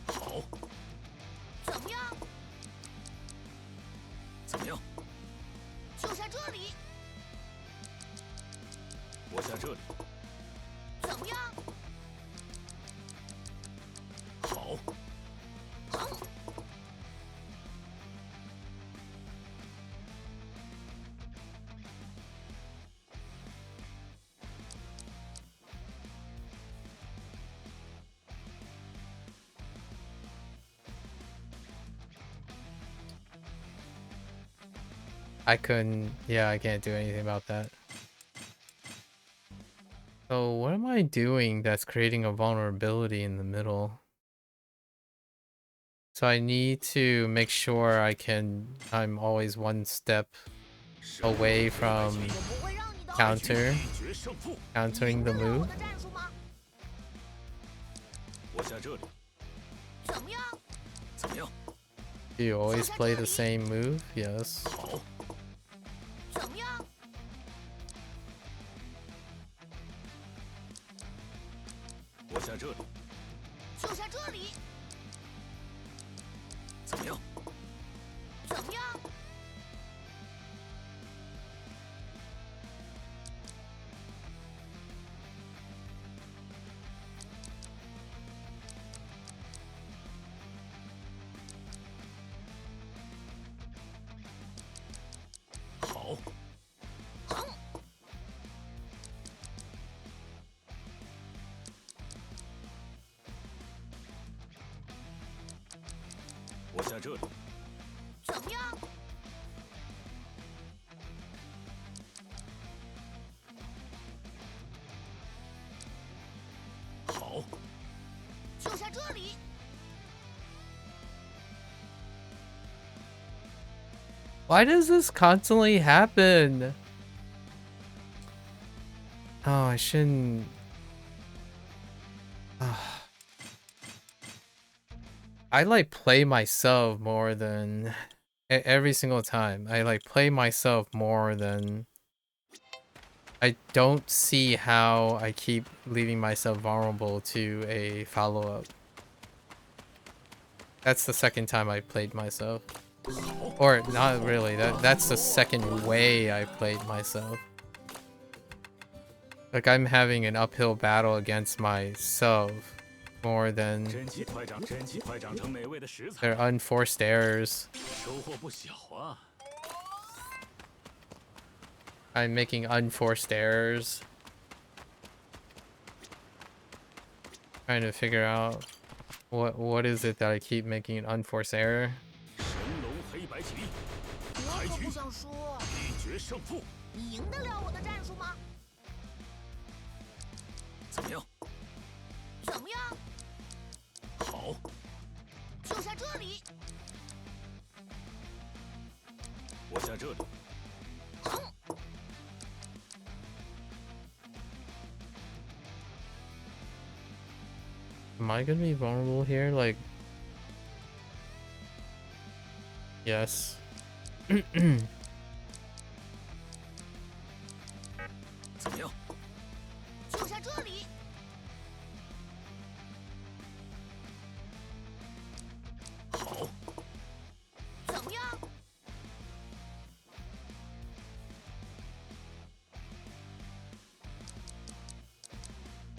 好， 怎么样？ 怎么样？ 就下这里。 我下这里， 怎么样？ 好， I couldn't. Yeah, I can't do anything about that. So what am I doing that's creating a vulnerability in the middle? So I need to make sure I'm always one step away from 我不会让你的。 counter, 一决胜负。 countering the 赢得了 move. 我的战术吗？ 我下这里， 怎么样？ 怎么样？ Do you always play the same move? Yes. 好， 怎么样？ 我下这里， 就下这里。 怎么样？ 怎么样？ 好， 我下这里， 怎么样？ 好， 就下这里。 Why does this constantly happen? Oh, I shouldn't. I like play myself more than every single time. I like play myself more than. I don't see how I keep leaving myself vulnerable to a follow-up. That's the second time I played myself. Or not really. That's the second way I played myself. Like I'm having an uphill battle against myself more than 真气快长成美味的食材， their unforced errors. 收获不小啊！ I'm making unforced errors. Trying to figure out what is it that I keep making an unforced error. 神龙黑白棋，我可不想输，一决胜负，你赢得了我的战术吗？怎么样？怎么样？好，就在这里。我下这里。 Am I gonna be vulnerable here? Like, yes. 怎么样？就在这里。好，怎么样？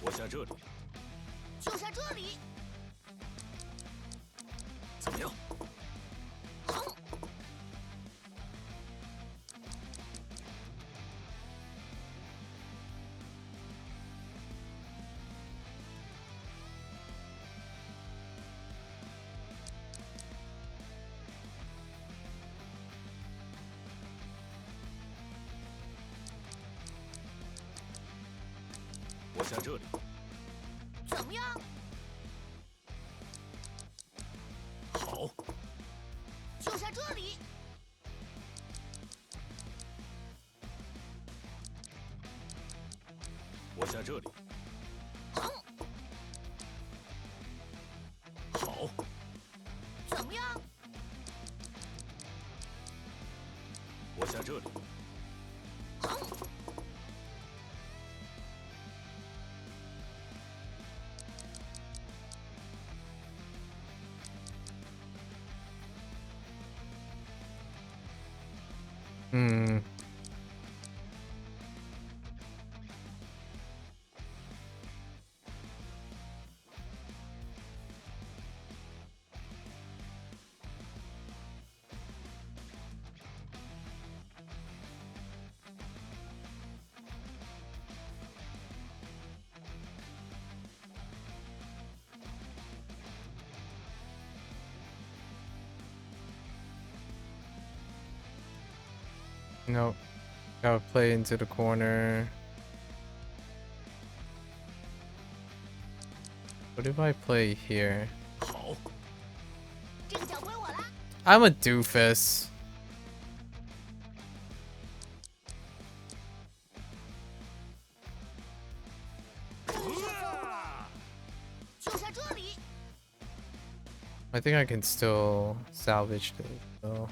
我下这里。 就在这里。怎么样？我下这里。 怎么样？好，就在这里。我下这里。好，怎么样？我下这里。Hmm. Nope. Gotta play into the corner. What if I play here? 好， 这个角归我啦。 I'm a doofus. 就在这里。 I think I can still salvage this though.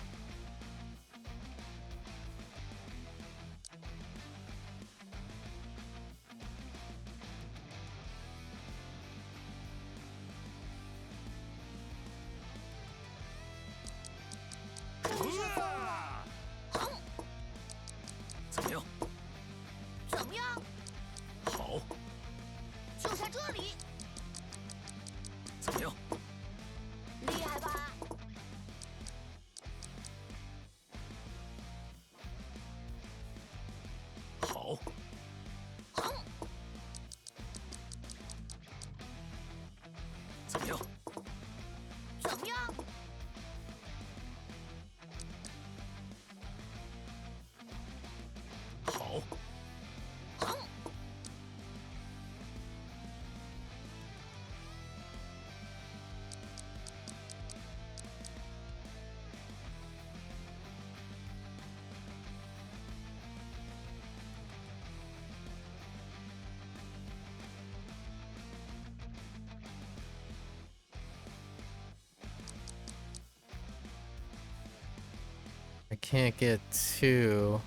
I can't get two.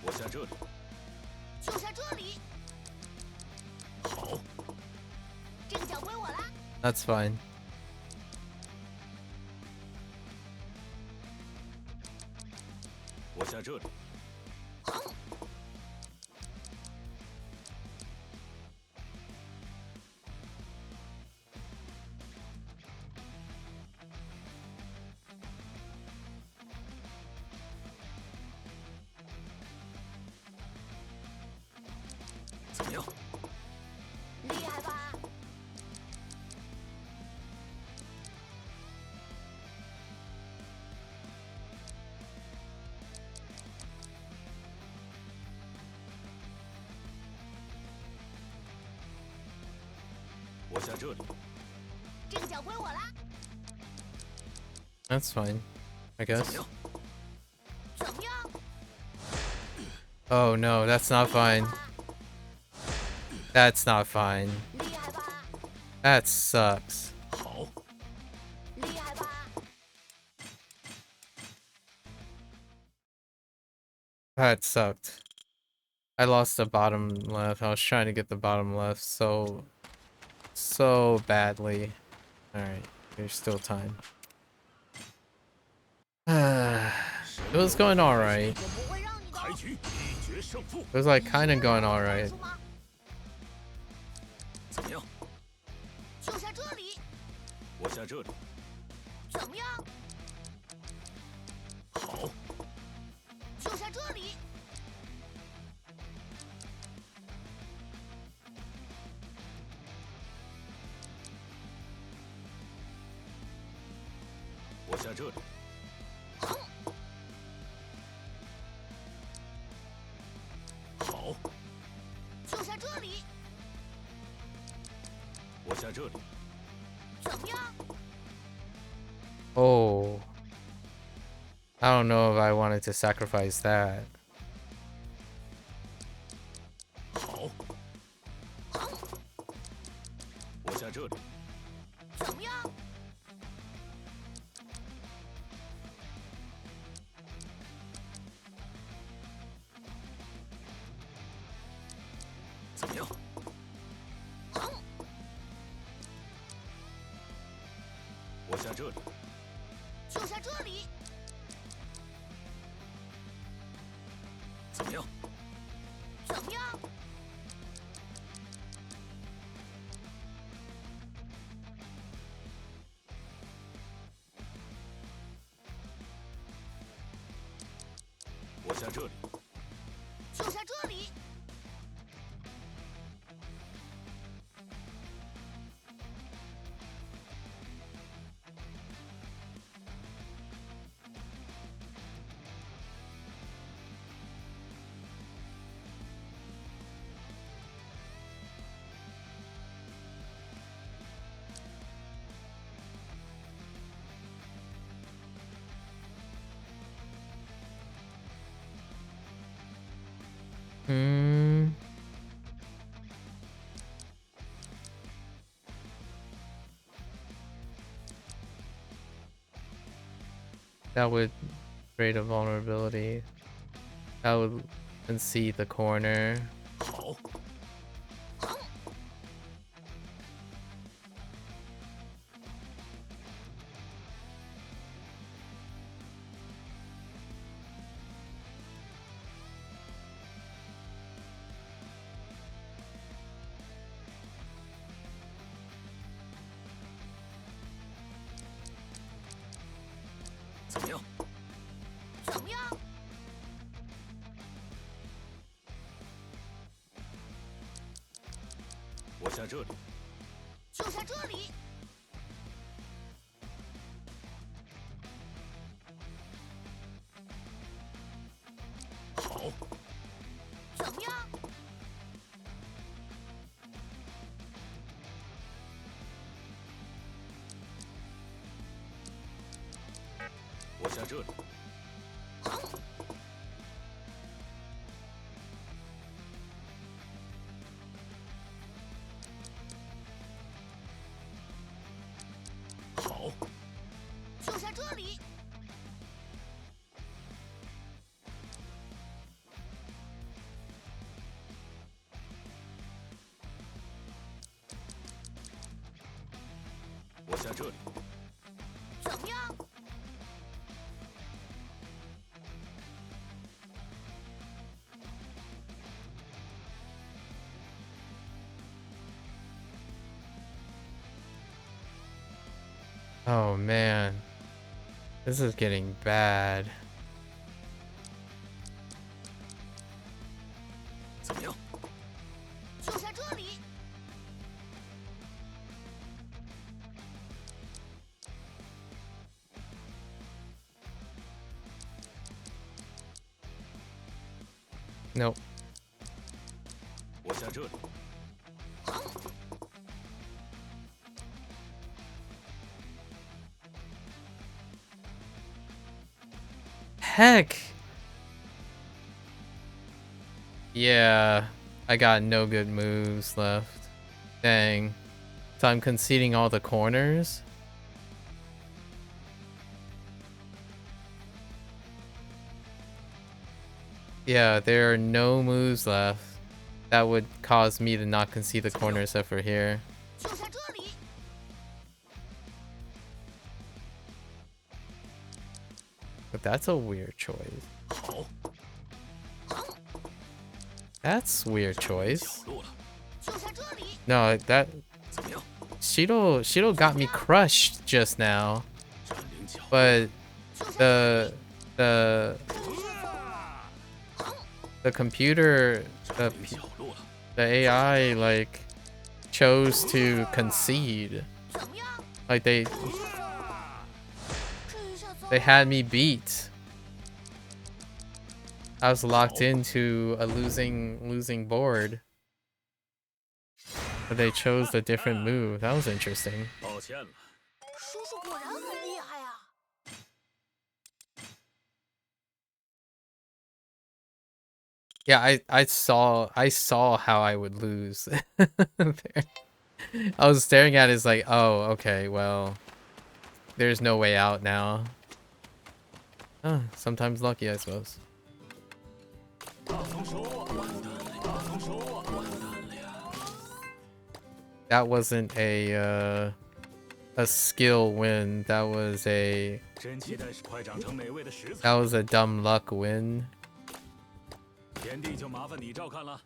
我下这里。就下这里。好，这个角归我啦。That's fine. 我下这里。怎么样？厉害吧？我下这里。这个角归我啦。That's fine, I guess. 怎么样？ Oh no, that's not fine. That's not fine. 厉害吧？ That sucks. 好，厉害吧？ That sucked. I lost the bottom left. I was trying to get the bottom left so badly. Alright, there's still time. It was going alright. 我不会让你的。开局一决胜负。 It was like kinda going alright. 怎么样？就下这里。我下这里。怎么样？好，就下这里。我下这里。好，就下这里。我下这里。怎么样？ Oh. I don't know if I wanted to sacrifice that. 好，我下这里。怎么样？怎么样？我下这里。就下这里。怎么样？怎么样？我下这里。就下这里。That would create a vulnerability. That would concede the corner. 好，怎么样？怎么样？我下这里。就下这里。好，怎么样？我下这里。好，就下这里。下这里。怎么样？ Oh man, this is getting bad. 怎么样？就下这里。 Nope. 我下这里。 Heck. Yeah, I got no good moves left. Dang. So I'm conceding all the corners? Yeah, there are no moves left that would cause me to not concede the corner except for here. 就下这里。 But that's a weird choice. 好， That's weird 角 choice. 落了。 就下这里。 No, that 怎么样？ Shido got me crushed just now. 占领角落。 But 就下 the the 好， the computer 占领角落了。 the AI like chose to concede. 怎么样？ Like 这一下糟 they 了。 had me beat. I was locked into a losing board. But they chose a different move. That was interesting. 抱歉了。 叔叔果然很厉害啊！ Yeah, I saw how I would lose. There. I was staring at it as like, oh, okay, well, there's no way out now. Sometimes lucky, I suppose. 大丰收，完蛋了！大丰收，完蛋了呀！ That wasn't a skill win. That was a 真期待是快长成美味的食材。 that was a dumb luck win. 田地就麻烦你照看了，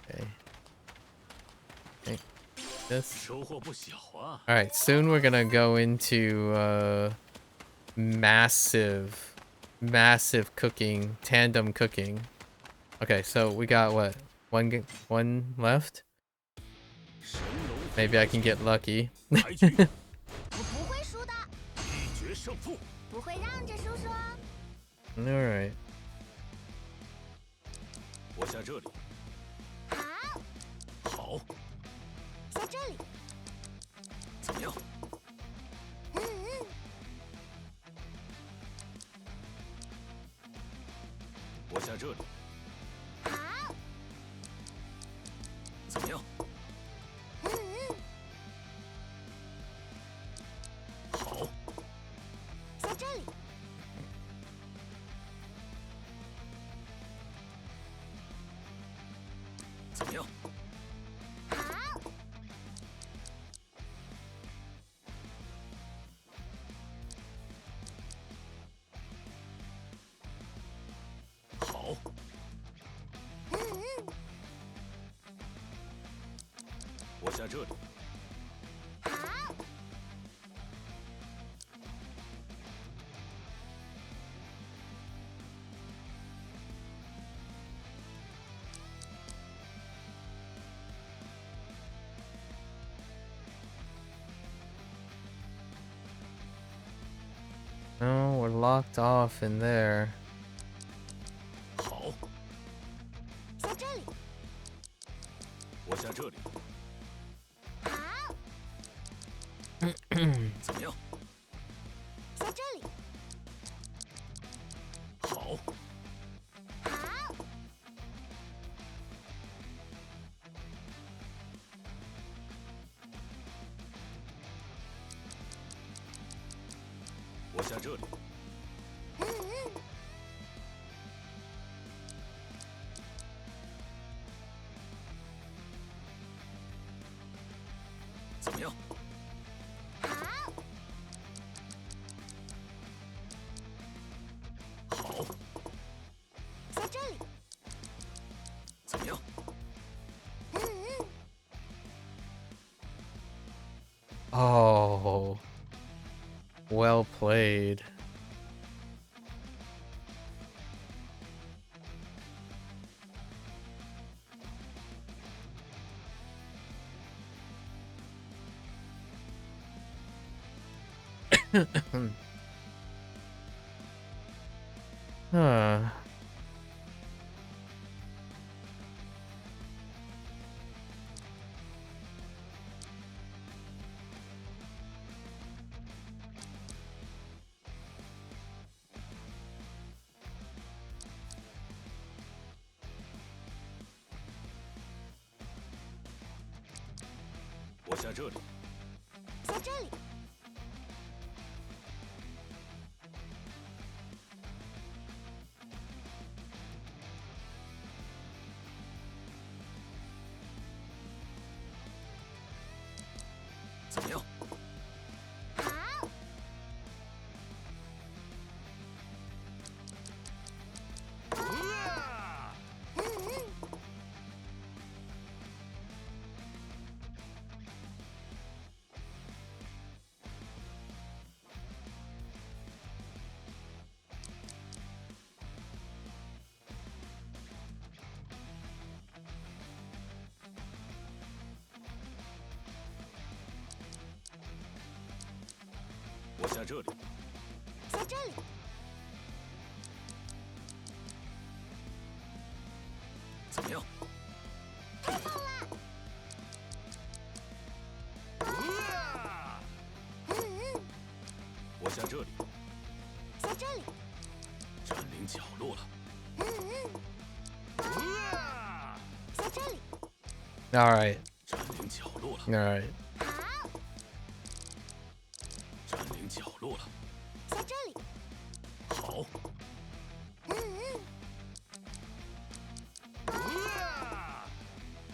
Okay. Okay. This. 收获不小啊。 All right, soon we're gonna go into massive cooking, tandem cooking. Okay, so we got what? One left? 神龙 Maybe I can get lucky. 开局，我不会输的，一决胜负。不会让着叔叔啊！ All right. 我下这里。好， 好， 下这里。 怎么样？ 嗯嗯， 我下这里。 好， 怎么样？ 嗯嗯， 好， 下这里。 怎么样？ 好， 好， 嗯嗯， 我下这里。 好， No, we're locked off in there. 好， 下这里。 我下这里。 好， 怎么样？ 下这里。 好， 好， 我下这里。 嗯嗯， 怎么样？ 好，么样？ Oh, well played. Huh. “我下这里。”在这里。怎么样？好。我下这里。在这里。怎么样？太棒了！我下这里。在这里。占领角落了。在这里。All right. 占领角落了。 All right. 好。占领角落了。在这里。好。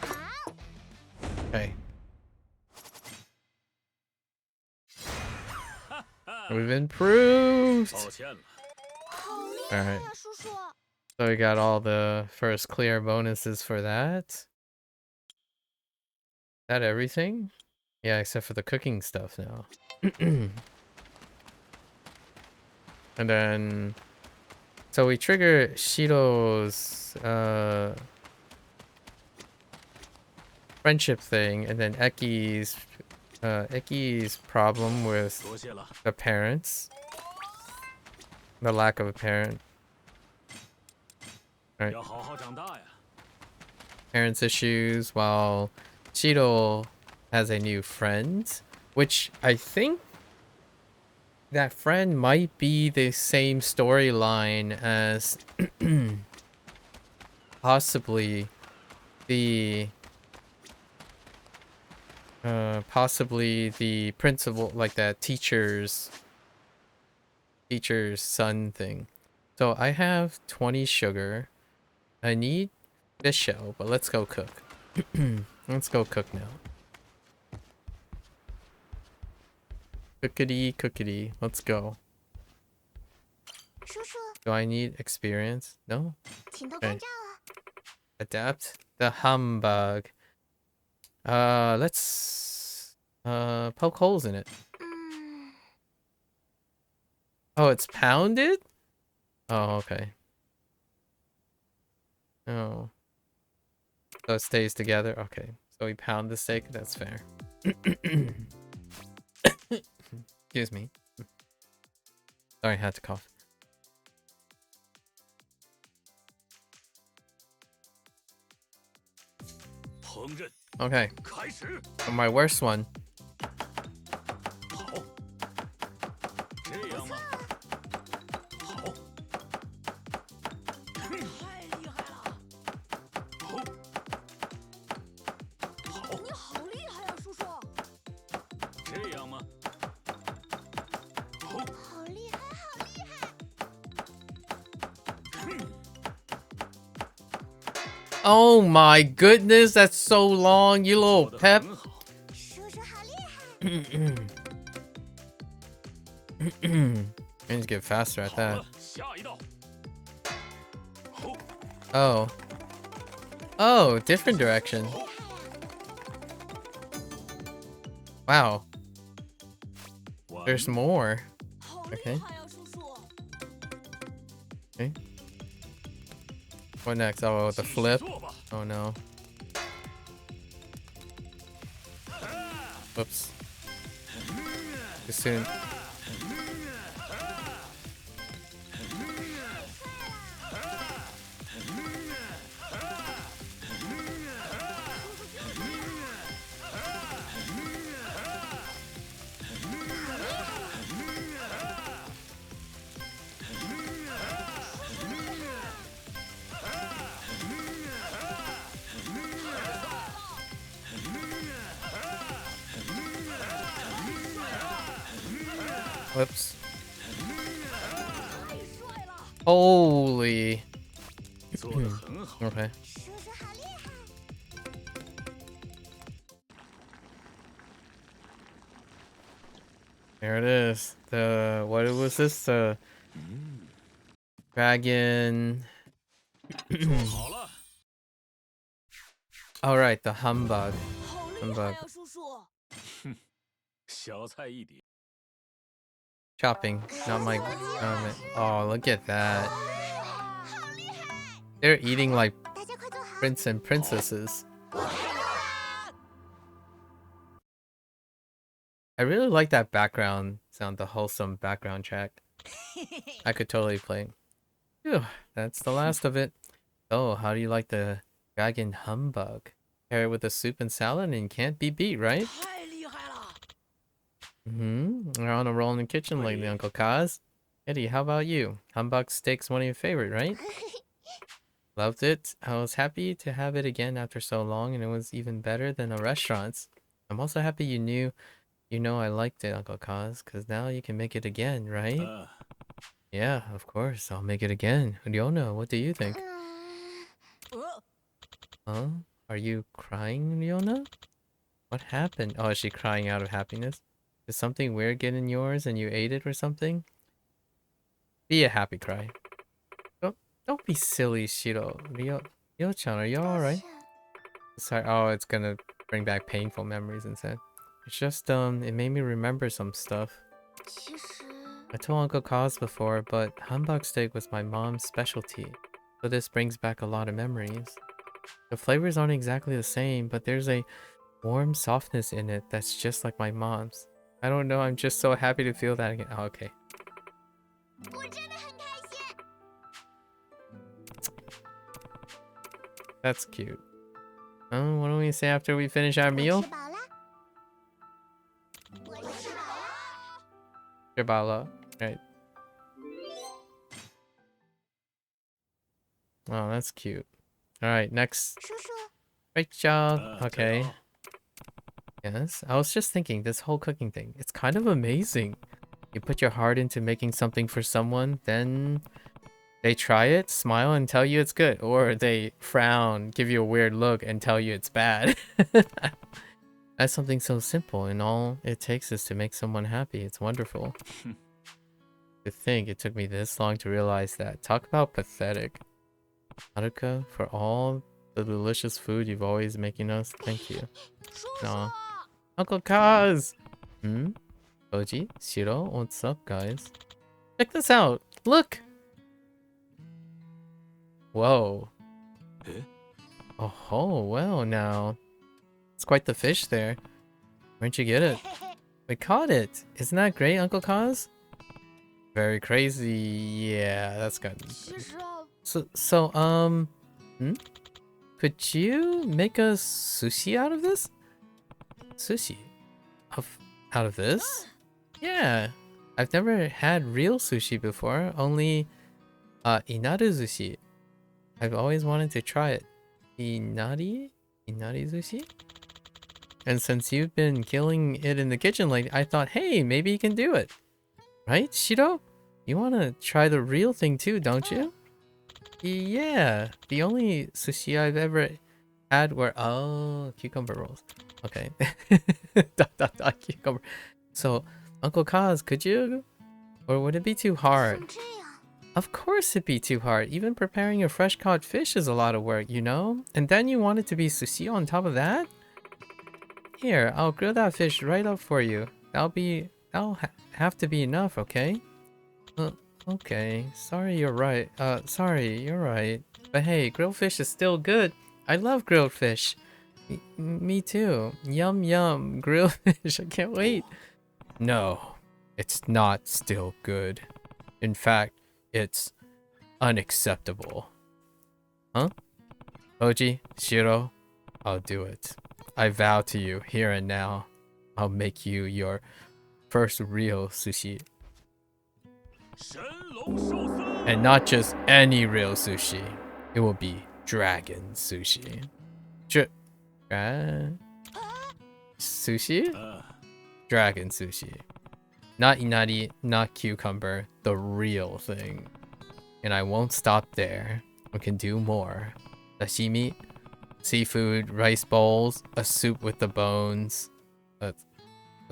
好。 Okay. We've improved. 抱歉了。好厉害呀，叔叔！ So we got all the first clear bonuses for that. Is that everything? Yeah, except for the cooking stuff now. And then, so we trigger Shiro's friendship thing, and then Eki's problem with 多谢了。 the parents, the lack of a parent. Right. 要好好长大呀。 Parents issues, while Shiro has a new friend, which I think that friend might be the same storyline as possibly the principal, like that teacher's son thing. So I have 20 sugar. I need this shell, but let's go cook. Let's go cook now. Cookity, cookity. Let's go. 叔叔， Do I need experience? No? 请多关照啊！ Adapt the humbug. Let's poke holes in it. 嗯， Oh, it's pounded? Oh, okay. Oh. So it stays together? Okay. So we pound the steak? That's fair. Excuse me. Sorry, I had to cough. 烹饪 Okay. 开始。 My worst one. 好。这样吗？好。太厉害了！好。好。你好厉害呀，叔叔！这样吗？好。好厉害，好厉害！ Oh my goodness, that's so long, you 做 little 得 pep. 很好。 叔叔好厉害！ I need to get faster at 好 that. 了，下一道。好。 Oh. Oh, different direction. Wow, there's more. 好厉 Okay. 害呀，叔叔！ Okay. What next? Oh, the 继续 flip. 做吧。 Oh no. Whoops. Too soon. Whoops. 太帅了！ Holy. 做得很好。 Okay. 叔叔好厉害！ There it is. The what was this? The dragon. 做好了。 All right, the humbug. 好厉 Humbug. 害呀，叔叔！ 小菜一碟。 Chopping, not my. Oh, look at that. 好厉害！ They're eating like 大家快坐好！ prince and princesses. I really like that background sound, the wholesome background track. I could totally play. Phew, that's the last of it. Oh, how do you like the dragon humbug? Pair it with the soup and salad and can't be beat, right? 太厉害了！ We're on a roll in the kitchen lately, Uncle Kaz. Eddie, how about you? Humbug steak's one of your favorite, right? Loved it. I was happy to have it again after so long, and it was even better than a restaurant's. I'm also happy you know I liked it, Uncle Kaz, because now you can make it again, right? Yeah, of course, I'll make it again. Ryona, what do you think? 呃， Huh? Are you crying, Ryona? What happened? Oh, is she crying out of happiness? Did something weird get in yours and you ate it or something? Be a happy cry. Don't be silly, Shiro. Ryo-chan, are you alright? Sorry. Oh, it's gonna bring back painful memories instead. It's just, it made me remember some stuff. 其实 I told Uncle Kaz before, but humbug steak was my mom's specialty. So this brings back a lot of memories. The flavors aren't exactly the same, but there's a warm softness in it that's just like my mom's. I don't know, I'm just so happy to feel that again. Oh, okay. 我真的很开心。 That's cute. What do we say after we finish our meal? 吃饱了。我吃饱了。 Shibala. Right. Oh, that's cute. Alright, next. 叔叔， Great job. 对 Okay. 哦 Yes, I was just thinking, this whole cooking thing, it's kind of amazing. You put your heart into making something for someone, then they try it, smile, and tell you it's good. Or they frown, give you a weird look, and tell you it's bad. That's something so simple, and all it takes is to make someone happy. It's wonderful. To think it took me this long to realize that. Talk about pathetic. Haruka, for all the delicious food you've always making us, thank you. 叔 Aw. 叔， Uncle Kaz! Koji, Shiro, what's up, guys? Check this out! Look! Whoa. え Oh, well, now. It's quite the fish there. Where'd you get it? We caught it! Isn't that great, Uncle Kaz? Very crazy. Yeah, that's good. 其实啊， So, could you make us sushi out of this? Sushi? Out of this? Yeah. I've never had real sushi before, only inaru sushi. I've always wanted to try it. Inari sushi? And since you've been killing it in the kitchen lately, I thought, hey, maybe you can do it. Right, Shiro? You want to try the real thing too, don't you? Yeah, the only sushi I've ever had were cucumber rolls. Okay. Cucumber. So, Uncle Kaz, could you? Or would it be too hard? 像这样， Of course it'd be too hard. Even preparing a fresh caught fish is a lot of work, you know? And then you want it to be sushi on top of that? Here, I'll grill that fish right up for you. That'll have to be enough, okay? Okay. Sorry, you're right. Sorry, you're right. But hey, grilled fish is still good. I love grilled fish. Me too. Yum yum. Grilled fish. I can't wait. No, it's not still good. In fact, it's unacceptable. Huh? Oji, Shiro, I'll do it. I vow to you, here and now, I'll make you your first real sushi. And not just any real sushi. It will be dragon sushi. Sushi? Dragon sushi. Not inari, not cucumber. The real thing. And I won't stop there. We can do more. Sashimi, seafood, rice bowls, a soup with the bones. A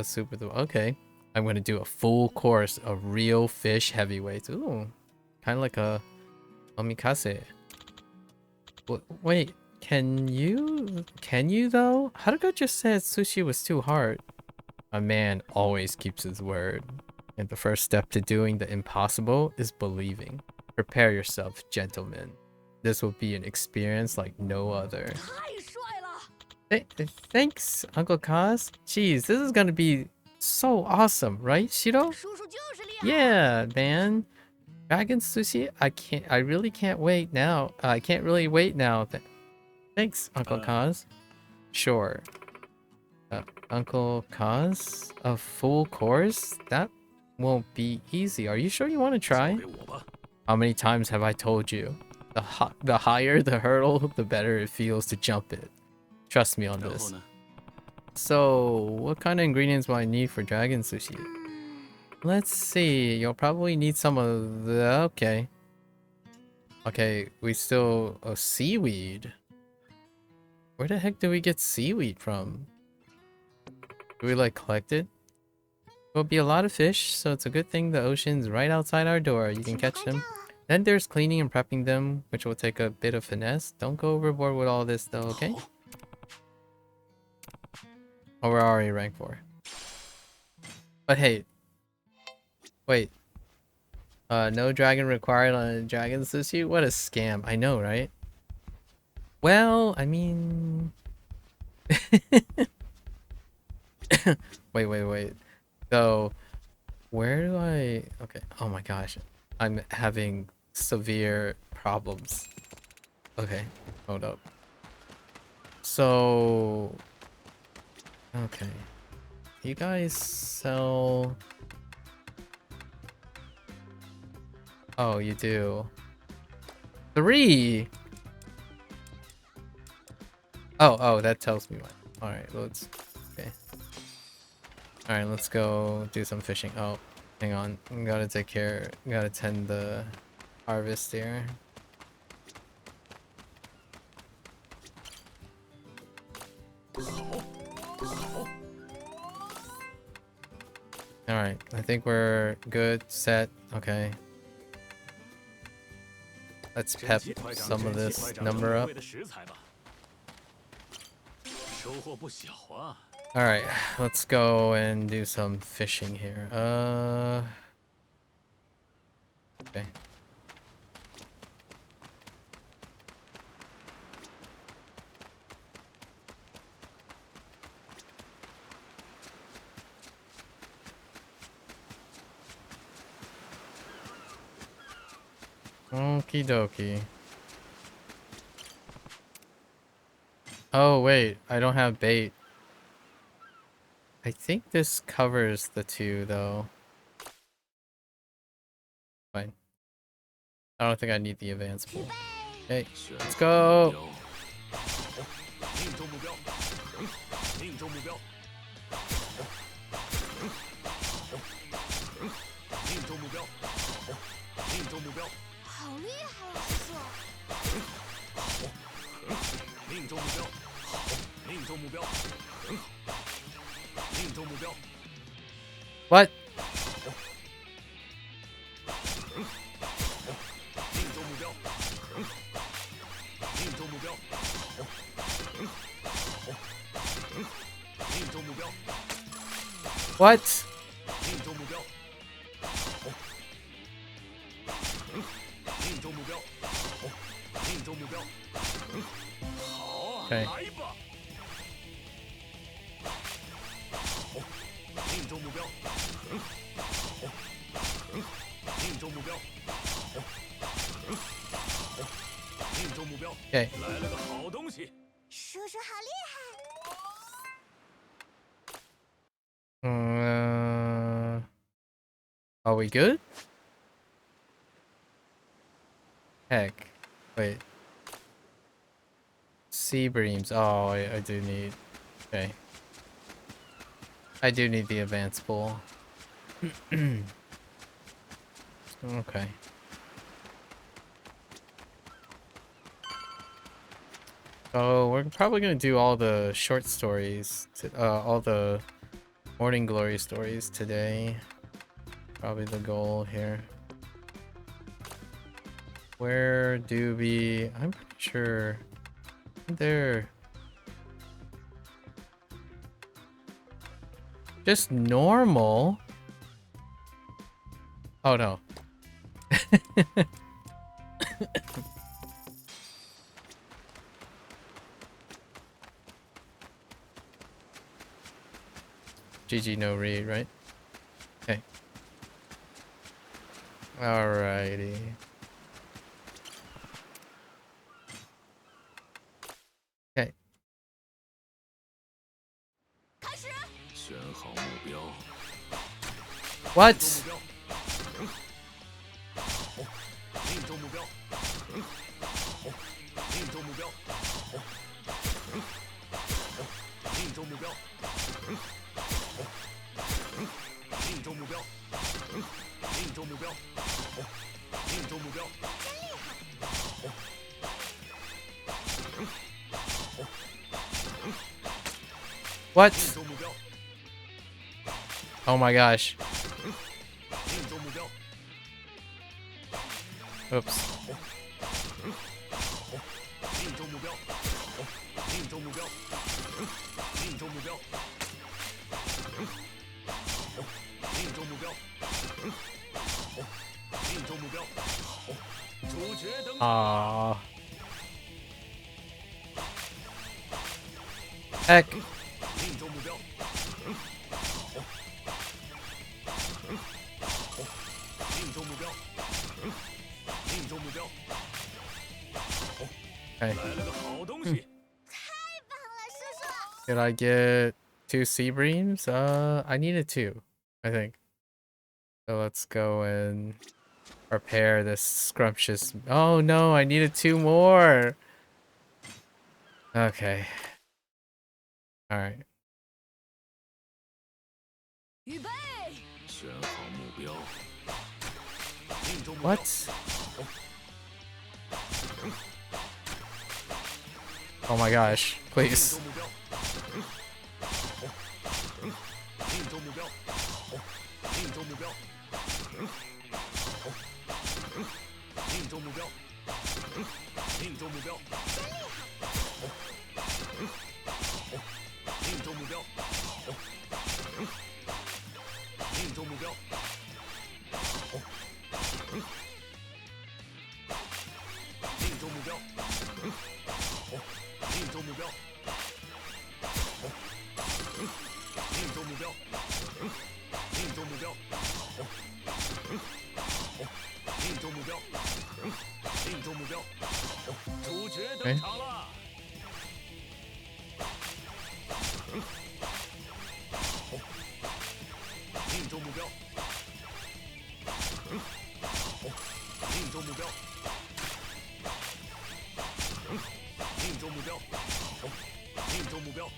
soup with the... Okay. I'm gonna do a full course of real fish heavyweights. Ooh. Kind of like a omikase. Wait. Can you though? Haruka just said sushi was too hard. A man always keeps his word. And the first step to doing the impossible is believing. Prepare yourself, gentlemen. This will be an experience like no other. Thanks, Uncle Kaz. Jeez, this is gonna be so awesome, right, Shiro? Yeah, man. Dragon sushi? I really can't wait now. I can't really wait now. Thanks, Uncle Kaz. Sure. Uncle Kaz? A full course? That won't be easy. Are you sure you want to try? How many times have I told you? The higher the hurdle, the better it feels to jump it. Trust me on this. So, what kind of ingredients will I need for dragon sushi? Let's see. You'll probably need some of the... Okay. Okay, we still... Oh, seaweed. Where the heck do we get seaweed from? Do we like collect it? There'll be a lot of fish, so it's a good thing the ocean's right outside our door. You can catch them. Then there's cleaning and prepping them, which will take a bit of finesse. Don't go overboard with all this though, okay? Oh, we're already rank 4. But hey. Wait. No dragon required on dragon sushi? What a scam. I know, right? Well, I mean... wait. So, where do I... Okay. Oh my gosh. I'm having severe problems. Okay. Hold up. So... Okay. You guys sell... Oh, you do. 3! Oh, that tells me what. Alright, let's... Okay. Alright, let's go do some fishing. Oh, hang on. Gotta take care. Gotta tend the harvest here. Alright, I think we're good, set. Okay. Let's pep some of this number up. Alright, let's go and do some fishing here. Okay. Okie dokie. Oh wait, I don't have bait. I think this covers the 2 though. Fine. I don't think I need the advanced pool. Okay, let's go! What? What? Okay. Okay. 来了个好东西。叔叔好厉害！ Are we good? Heck. Wait. Sea breams. Oh, I do need... Okay. I do need the advanced pool. Okay. So we're probably gonna do all the short stories, all the Morning Glory stories today. Probably the goal here. Where do we... I'm pretty sure... They're... Just normal? Oh no. GG no read, right? Okay. Alrighty. Okay. 开始。选好目标。 What? 命中目标。命中目标。命中目标。命中目标。命中目标。命中目标。 What? Oh my gosh. Oops. Aww. Heck. Okay. Did I get 2 sea breams? I needed 2, I think. So let's go and repair this scrumptious... Oh no, I needed 2 more! Okay. Alright. What? Oh my gosh, please. Okay.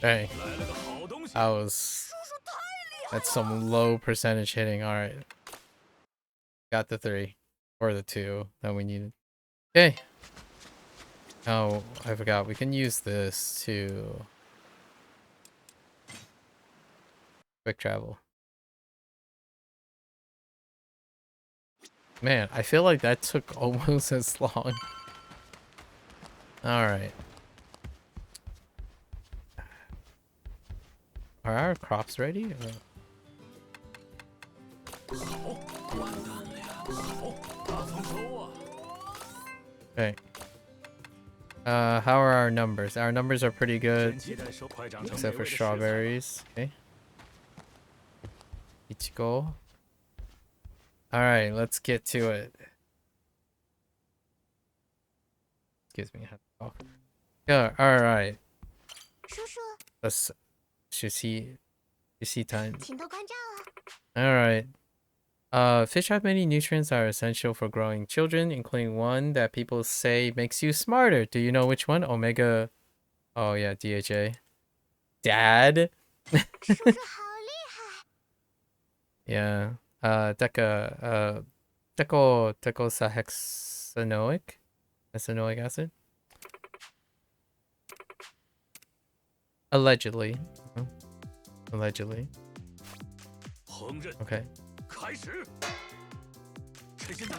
Dang. That's some low percentage hitting. Alright. Got the 3. Or the 2 that we needed. Okay. Oh, I forgot. We can use this to quick travel. Man, I feel like that took almost as long. All right. Are our crops ready? 好，完蛋了呀！好，大丰收啊！ Okay. How are our numbers? Our numbers are pretty 真 good, 期待收快长成 except 美 for 味的食材了。 strawberries. Okay. Ichigo. All right, let's get to it. Excuse me. Oh. Yeah. All right. 叔叔， Let's see time. 请多关照啊。 All right. Fish have many nutrients that are essential for growing children, including one that people say makes you smarter. Do you know which one? Omega. Oh yeah, DHA. Dad. 叔叔好厉害！ Yeah. Hexanoic acid. Allegedly. Allegedly. 烹饪 Okay. 开始。吃现在。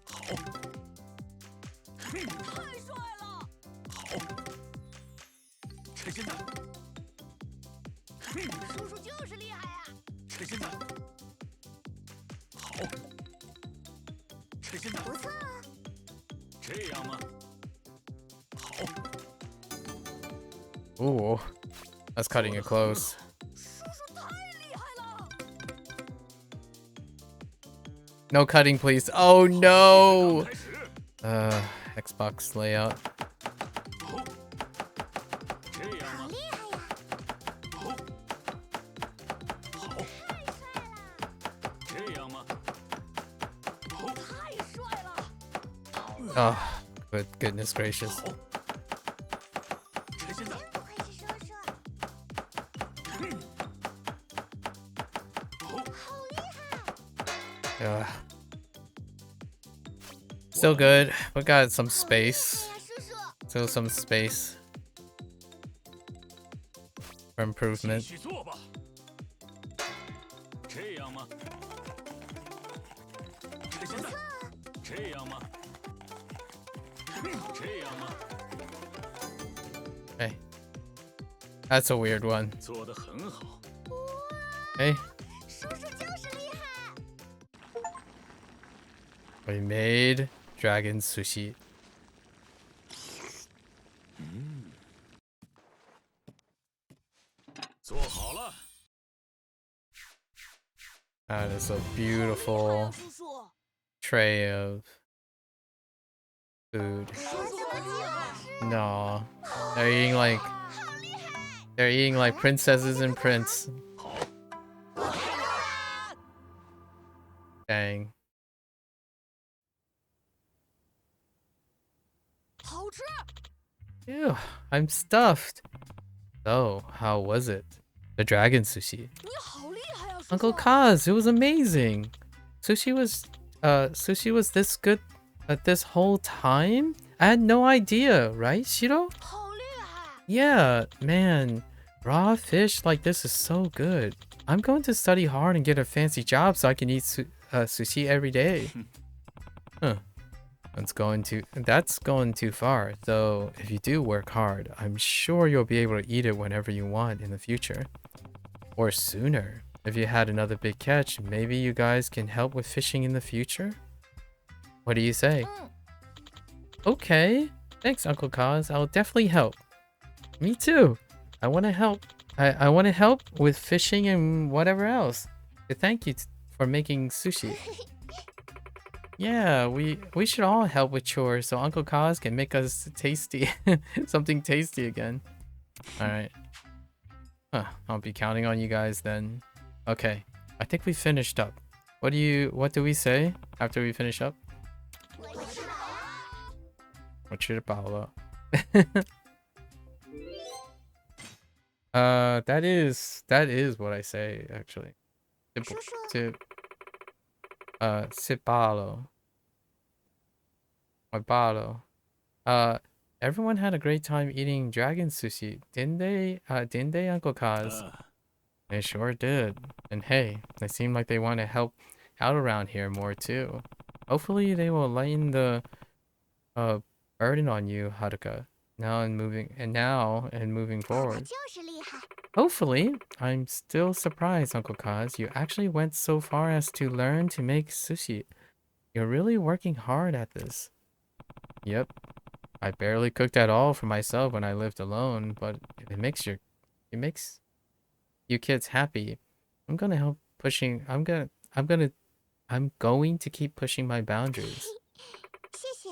好。哼，太帅了！好。吃现在。哼，叔叔就是厉害呀！吃现在。好。吃现在。不错啊。这样吗？好。 Ooh. That's cutting it close. 叔叔太厉害了！ No cutting, please. Oh no. 开始。 Xbox layout. 好。这样吗？好厉害呀！好。好。太帅了！这样吗？好。太帅了！ Oh, goodness gracious. 好。吃现在。 不愧是叔叔， 哼。好。 好厉害！ Still good. We got some space. 好厉害呀，叔叔！ Still some space for 继 improvement. 续做吧。这样吗？吃现在。这样吗？哼，这样吗？ Hey. That's a weird one. 做得很好。 Hey. 叔叔就是厉害！ We made dragon sushi. 做好了。 That is a 好厉害 beautiful 呀，叔叔！ tray of food. 叔叔们最好吃！ No. They're eating like 好厉害！ they're eating like princesses and prince. 好。 Dang. 好吃！ Ew, I'm stuffed. So, how was it? The dragon sushi. 你好厉害呀，叔叔！ Uncle Kaz, it was amazing. Sushi was this good this whole time? I had no idea, right, Shiro? 好厉害！ Yeah, man. Raw fish like this is so good. I'm going to study hard and get a fancy job so I can eat sushi every day. Huh. That's going too far. Though, if you do work hard, I'm sure you'll be able to eat it whenever you want in the future. Or sooner. If you had another big catch, maybe you guys can help with fishing in the future? What do you say? 嗯， Okay. Thanks, Uncle Kaz. I'll definitely help. Me too. I want to help. I want to help with fishing and whatever else. So thank you for making sushi. Yeah, we should all help with chores so Uncle Kaz can make us tasty. Something tasty again. Alright. Huh, I'll be counting on you guys then. Okay. I think we finished up. What do we say after we finish up? 我吃饱了。我吃饱了。that is what I say actually. 叔叔， 吃饱了。我饱了。Everyone had a great time eating dragon sushi, didn't they? Didn't they, Uncle Kaz? They sure did. And hey, they seem like they want to help out around here more too. Hopefully they will lighten the burden on you, Haruka. Moving 爸爸 forward. 就是厉害。 Hopefully, I'm still surprised, Uncle Kaz. You actually went so far as to learn to make sushi. You're really working hard at this. Yep. I barely cooked at all for myself when I lived alone, but if it makes you kids happy, I'm gonna help pushing. I'm going to keep pushing my boundaries. 谢谢。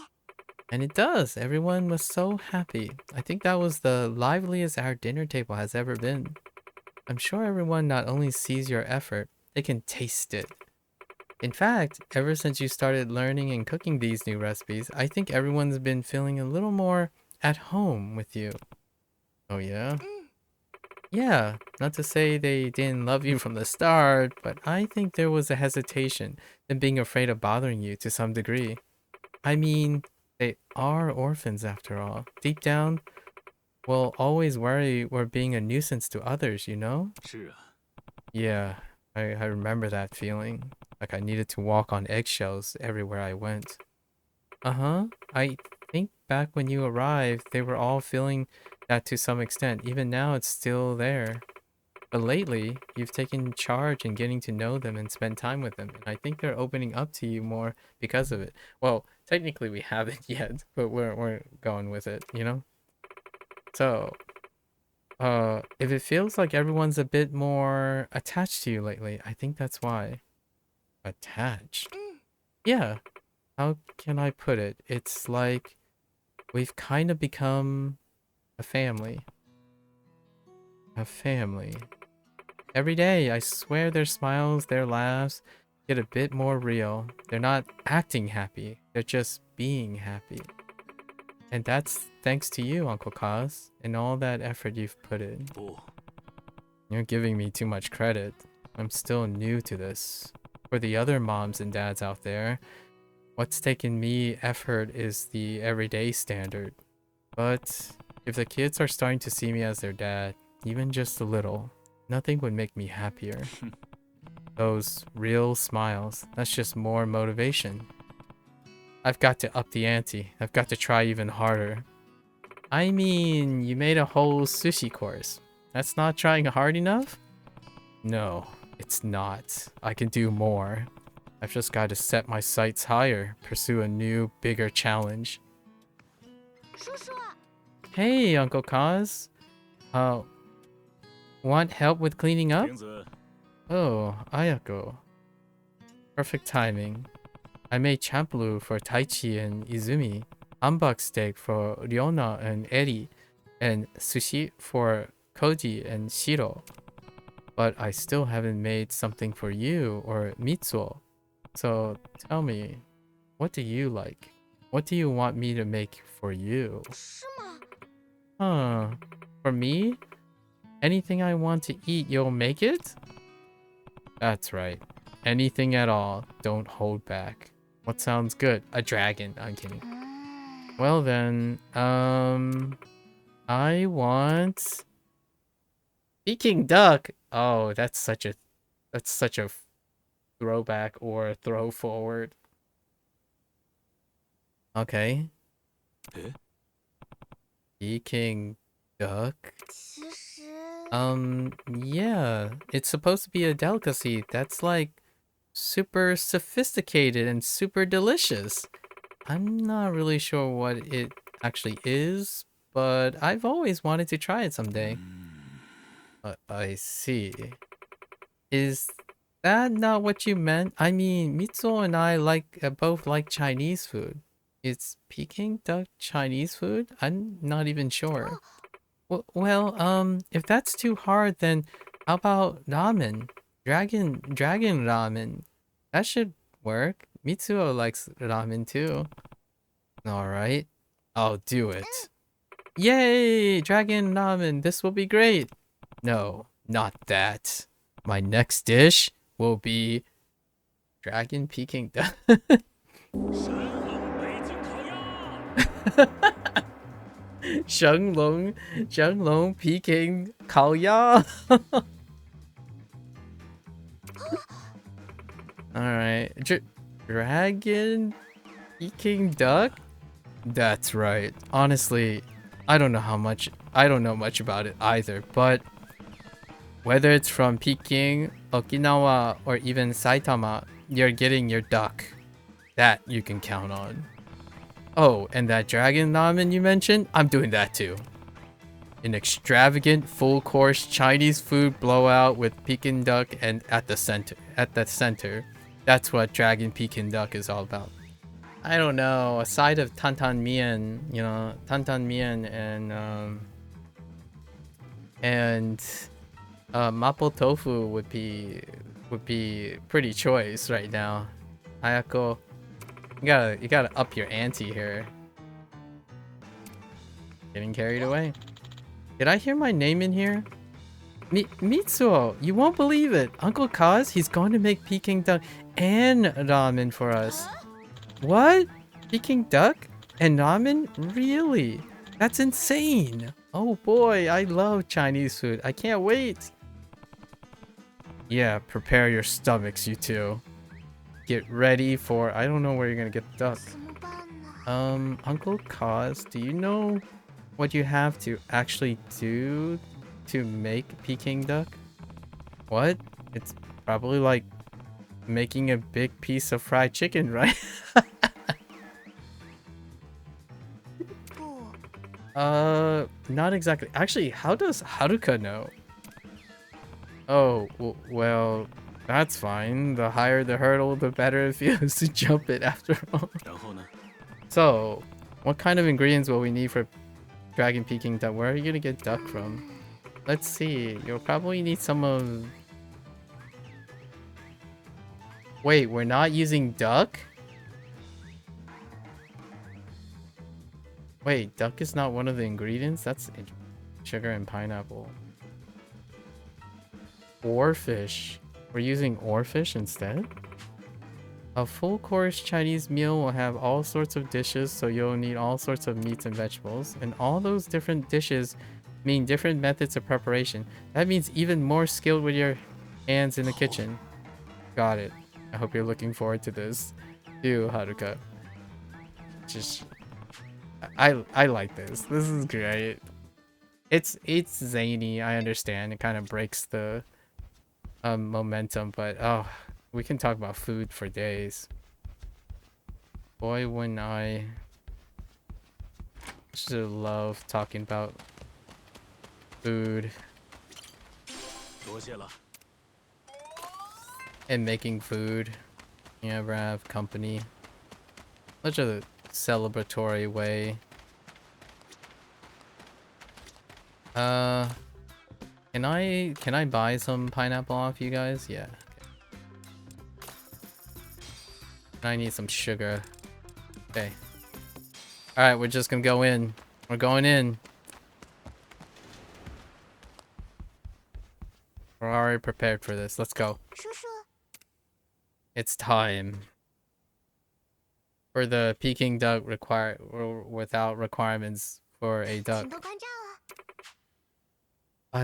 And it does. Everyone was so happy. I think that was the liveliest our dinner table has ever been. I'm sure everyone not only sees your effort, they can taste it. In fact, ever since you started learning and cooking these new recipes, I think everyone's been feeling a little more at home with you. Oh yeah? 嗯， Yeah, not to say they didn't love you from the start, but I think there was a hesitation, them being afraid of bothering you to some degree. I mean, they are orphans after all. Deep down, we'll always worry we're being a nuisance to others, you know? 是啊， Yeah, I remember that feeling. Like I needed to walk on eggshells everywhere I went. Uh-huh. I think back when you arrived, they were all feeling that to some extent. Even now, it's still there. But lately, you've taken charge in getting to know them and spend time with them. And I think they're opening up to you more because of it. Well, technically we haven't yet, but we're going with it, you know? So, if it feels like everyone's a bit more attached to you lately, I think that's why. Attached? 嗯， Yeah. How can I put it? It's like we've kind of become a family. A family. Every day, I swear their smiles, their laughs get a bit more real. They're not acting happy, they're just being happy. And that's thanks to you, Uncle Kaz, and all that effort you've put in. 不， You're giving me too much credit. I'm still new to this. For the other moms and dads out there, what's taken me effort is the everyday standard. But if the kids are starting to see me as their dad, even just a little, nothing would make me happier. Those real smiles, that's just more motivation. I've got to up the ante. I've got to try even harder. I mean, you made a whole sushi course. That's not trying hard enough? No, it's not. I can do more. I've just got to set my sights higher, pursue a new, bigger challenge. 叔叔， Hey, Uncle Kaz. Want help with cleaning up? 玲子， Oh, Ayako. Perfect timing. I made champlu for Taichi and Izumi, hanbok steak for Ryona and Eri, and sushi for Koji and Shiro. But I still haven't made something for you or Mitsuo. So tell me, what do you like? What do you want me to make for you? 是吗？ Huh. For me? Anything I want to eat, you'll make it? That's right. Anything at all. Don't hold back. What sounds good? A dragon. I'm kidding. 嗯， Well then, I want Peking duck. Oh, that's such a throwback or throw forward. Okay. 哎， Peking duck. 其实 Yeah, it's supposed to be a delicacy that's like super sophisticated and super delicious. I'm not really sure what it actually is, but I've always wanted to try it someday. I see. Is that not what you meant? I mean, Mitsuo and I both like Chinese food. Is Peking duck Chinese food? I'm not even sure. Well, if that's too hard, then how about ramen? Dragon ramen. That should work. Mitsuo likes ramen too. Alright. I'll do it. Yay! Dragon ramen. This will be great. No, not that. My next dish will be Dragon Peking duck. 神龙北京烤鸭， Shenglong Peking 烤鸭. Alright. Dragon Peking duck? That's right. Honestly, I don't know much about it either, but whether it's from Peking, Okinawa, or even Saitama, you're getting your duck. That you can count on. Oh, and that dragon ramen you mentioned, I'm doing that too. An extravagant, full-course Chinese food blowout with Peking duck and at the center. That's what Dragon Peking duck is all about. I don't know, a side of tantan mian, you know, tantan mian and mapo tofu would be pretty choice right now. Ayako, you gotta up your ante here. Getting carried away. Did I hear my name in here? Mitsuo, you won't believe it. Uncle Kaz, he's going to make Peking duck and ramen for us. What? Peking duck and ramen? Really? That's insane. Oh boy, I love Chinese food. I can't wait. Yeah, prepare your stomachs, you two. Get ready for... I don't know where you're gonna get the duck. Uncle Kaz, do you know what you have to actually do to make Peking duck? What? It's probably like making a big piece of fried chicken, right? Not exactly. Actually, how does Haruka know? Oh, well, that's fine. The higher the hurdle, the better it feels to jump it after all. So, what kind of ingredients will we need for Dragon Peking duck? Where are you gonna get duck from? Let's see. You'll probably need some of... Wait, we're not using duck? Wait, duck is not one of the ingredients? That's sugar and pineapple. Oarfish. We're using oarfish instead? A full course Chinese meal will have all sorts of dishes, so you'll need all sorts of meats and vegetables. And all those different dishes mean different methods of preparation. That means even more skilled with your hands in the kitchen. Got it. I hope you're looking forward to this. Ew, Haruka. Just... I like this. This is great. It's zany, I understand. It kind of breaks the momentum, but oh, we can talk about food for days. Boy, when I should love talking about food and making food. You ever have company? Such a celebratory way. Can I buy some pineapple off you guys? Yeah. Okay. I need some sugar. Okay. Alright, we're just gonna go in. We're going in. We're already prepared for this. Let's go. It's time. For the Peking duck without requirements for a duck.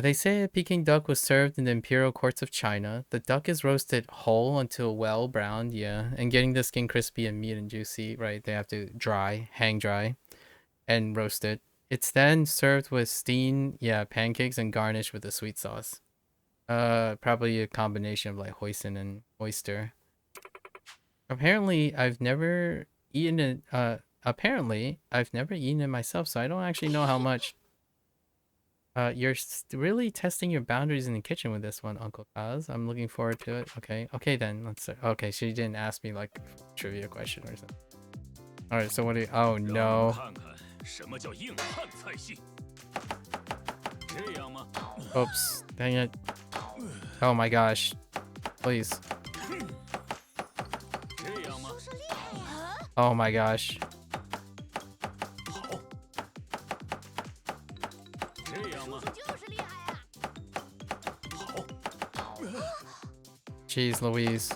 They say a Peking duck was served in the imperial courts of China. The duck is roasted whole until well browned, yeah, and getting the skin crispy and meat and juicy, right? They have to hang dry, and roast it. It's then served with steamed, yeah, pancakes and garnished with a sweet sauce. Probably a combination of like hoisin and oyster. Apparently, I've never eaten it. Apparently, I've never eaten it myself, so I don't actually know how much. You're really testing your boundaries in the kitchen with this one, Uncle Kaz. I'm looking forward to it. Okay then. Let's. Okay, she didn't ask me like a trivia question or something. All right, so what do you? Oh no. Oops. Dang it. Oh my gosh. Please. Oh my gosh. Jeez Louise.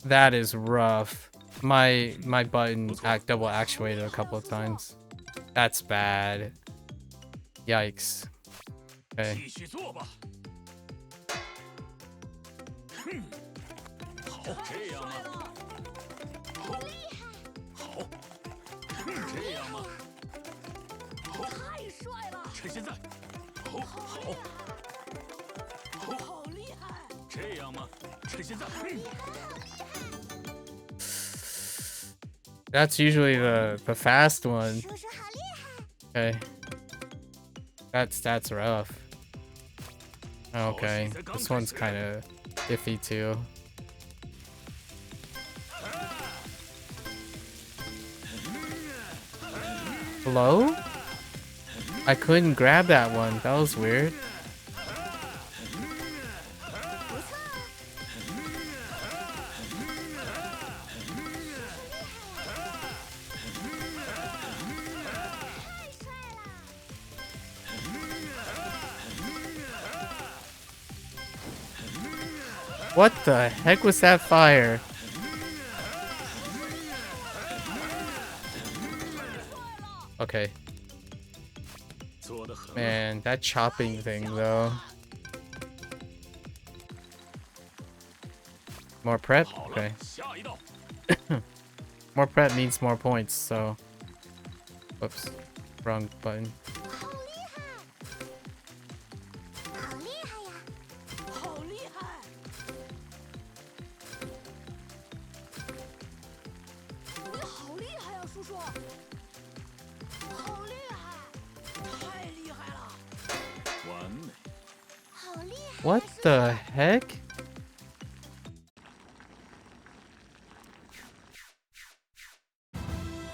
That is rough. My button double actuated a couple of times. That's bad. Yikes. Okay. 现在，好，好，好厉害！这样吗？趁现在， That's usually the fast one. 叔叔好厉害！ Okay. That's rough. Okay, this one's kind of iffy too. Hello? I couldn't grab that one. That was weird. What the heck was that fire? Okay. Man, that chopping thing though. More prep? 好了 Okay. 下一道， More prep means more points, so... Whoops. Wrong button. 好厉害！好厉害呀！好厉害！你好厉害呀，叔叔！好厉害！太厉害了！完美。好厉害！ What the heck?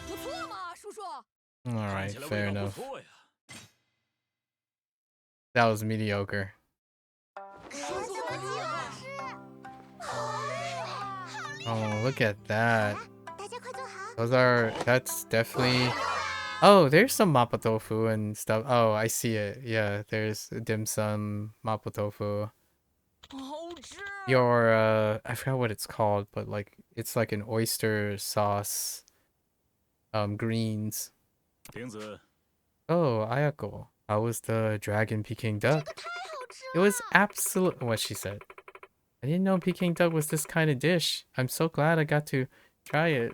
不错嘛，叔叔。 Alright, 看起来 fair 味道 enough. 不错呀。 That was mediocre. 我怎么几好吃？好厉害！ Oh, look at that. 大家快坐好。 Those are... That's definitely... Oh, there's some mapo tofu and stuff. Oh, I see it. Yeah, there's dim sum, mapo tofu. 好吃。 Your, I forgot what it's called, but like, it's like an oyster sauce, greens. 亭子， Oh, Ayako. How was the dragon Peking duck? 太好吃 It was absolute what she said. I didn't know Peking duck was this kind of dish. I'm so glad I got to try it.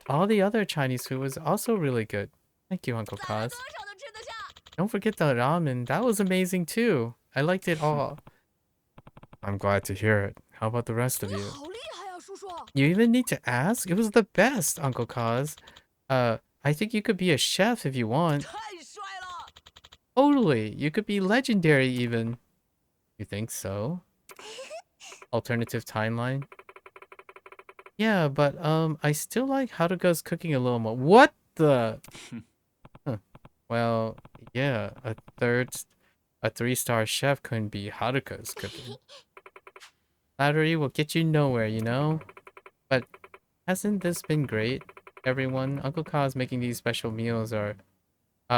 All the other Chinese food was also really good. Thank you, Uncle 再来 Kaz. 多少都吃得下。 Don't forget the ramen. That was amazing too. I liked it all. I'm glad to hear it. How about the rest of 你 you? 好厉害呀，叔叔！ You even need to ask? It was the best, Uncle Kaz. I think you could be a chef if you want. 太帅了！ Totally. You could be legendary even. You think so? Alternative timeline? Yeah, but I still like Haruka's cooking a little more. What the? Huh. Well, yeah, a 3-star chef couldn't be Haruka's cooking. Flattery will get you nowhere, you know? But hasn't this been great? Everyone, Uncle Ka's making these special meals are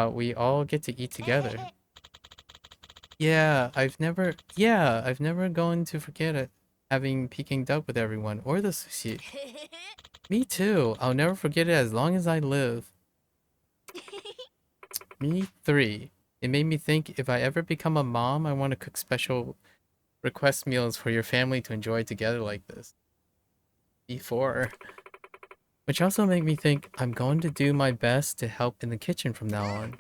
we all get to eat together. Yeah, I've never going to forget it. Having Peking duck with everyone or the sushi. Me too. I'll never forget it as long as I live. Me 3. It made me think if I ever become a mom, I want to cook special request meals for your family to enjoy together like this. Me 4. Which also made me think I'm going to do my best to help in the kitchen from now on.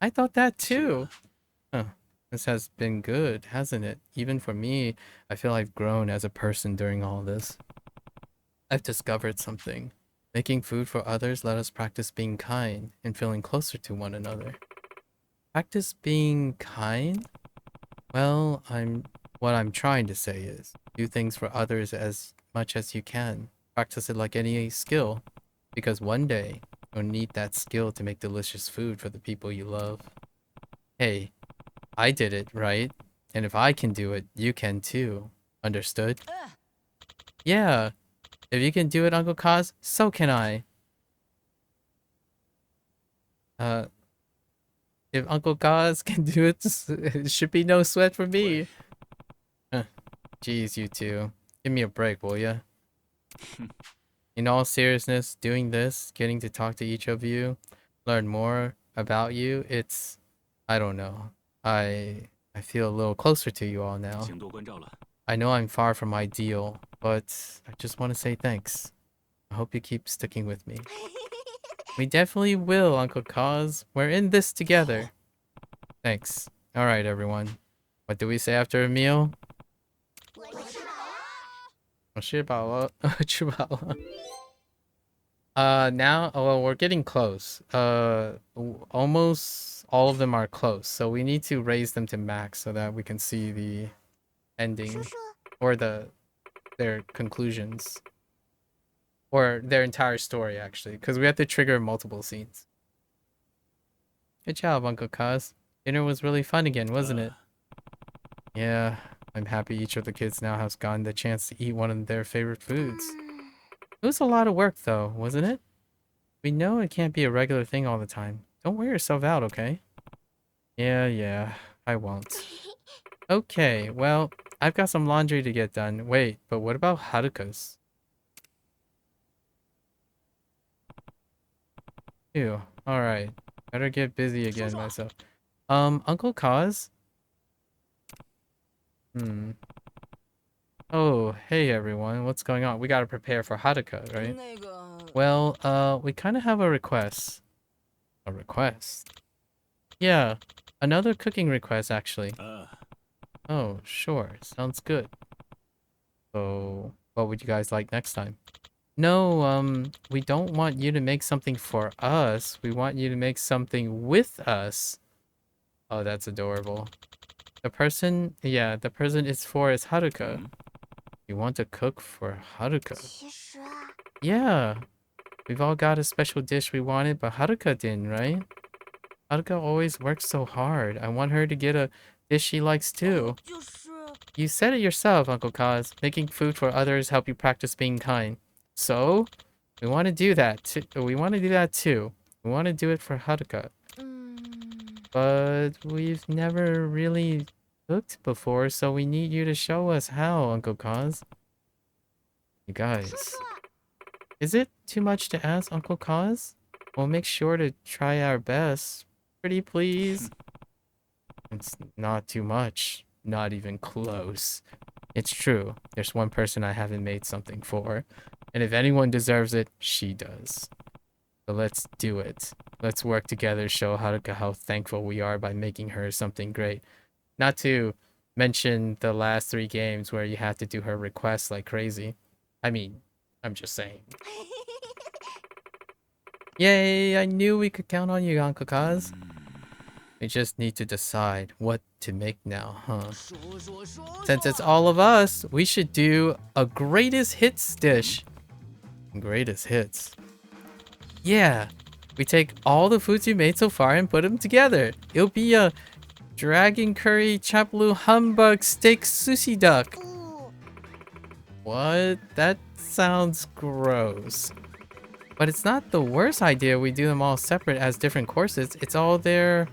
I thought that too. Huh. This has been good, hasn't it? Even for me, I feel I've grown as a person during all this. I've discovered something. Making food for others let us practice being kind and feeling closer to one another. Practice being kind? Well, what I'm trying to say is, do things for others as much as you can. Practice it like any skill, because one day, you'll need that skill to make delicious food for the people you love. Hey, I did it, right? And if I can do it, you can too. Understood? Yeah. If you can do it, Uncle Kaz, so can I. If Uncle Kaz can do it, it should be no sweat for me. Jeez, you two. Give me a break, will ya? In all seriousness, doing this, getting to talk to each of you, learn more about you, it's... I don't know. I feel a little closer to you all now. 请多关照了。 I know I'm far from ideal, but I just want to say thanks. I hope you keep sticking with me. We definitely will, Uncle Kaz. We're in this together. Thanks. All right, everyone. What do we say after a meal? 我吃饱了，吃饱了。now, oh, well, we're getting close. Almost all of them are close, so we need to raise them to max so that we can see the ending or their conclusions or their entire story actually, because we have to trigger multiple scenes. Good job, Uncle Kaz. Dinner was really fun again, wasn't it? Yeah, I'm happy each of the kids now has gotten the chance to eat one of their favorite foods. It was a lot of work though, wasn't it? We know it can't be a regular thing all the time. Don't wear yourself out, okay? Yeah, I won't. Okay, well, I've got some laundry to get done. Wait, but what about Haruka's? Ew, alright. Better get busy again myself. Uncle Kaz? Oh, hey everyone, what's going on? We gotta prepare for Haruka, right? Well, we kinda have a request. A request? Yeah, another cooking request actually. Oh, sure, sounds good. So, what would you guys like next time? No, we don't want you to make something for us. We want you to make something with us. Oh, that's adorable. The person it's for is Haruka. You want to cook for Haruka? Yeah, we've all got a special dish we wanted, but Haruka didn't, right? Haruka always works so hard. I want her to get a dish she likes too. You said it yourself, Uncle Kaz. Making food for others help you practice being kind. So, we want to do that too. We want to do that too. We want to do it for Haruka. But we've never really cooked before, so we need you to show us how, Uncle Kaz. You guys. Is it too much to ask, Uncle Kaz? We'll make sure to try our best. Pretty please? It's not too much. Not even close. It's true. There's one person I haven't made something for. And if anyone deserves it, she does. So let's do it. Let's work together, show Haruka how thankful we are by making her something great. Not to mention the last 3 games where you had to do her requests like crazy. I mean, I'm just saying. Yay, I knew we could count on you, Uncle Kaz. We just need to decide what to make now, huh? Since it's all of us, we should do a greatest hits dish. Greatest hits. Yeah, we take all the foods you made so far and put them together. It'll be a dragon curry chapalu humbug steak sushi duck. What? That sounds gross. But it's not the worst idea we do them all separate as different courses. It's all their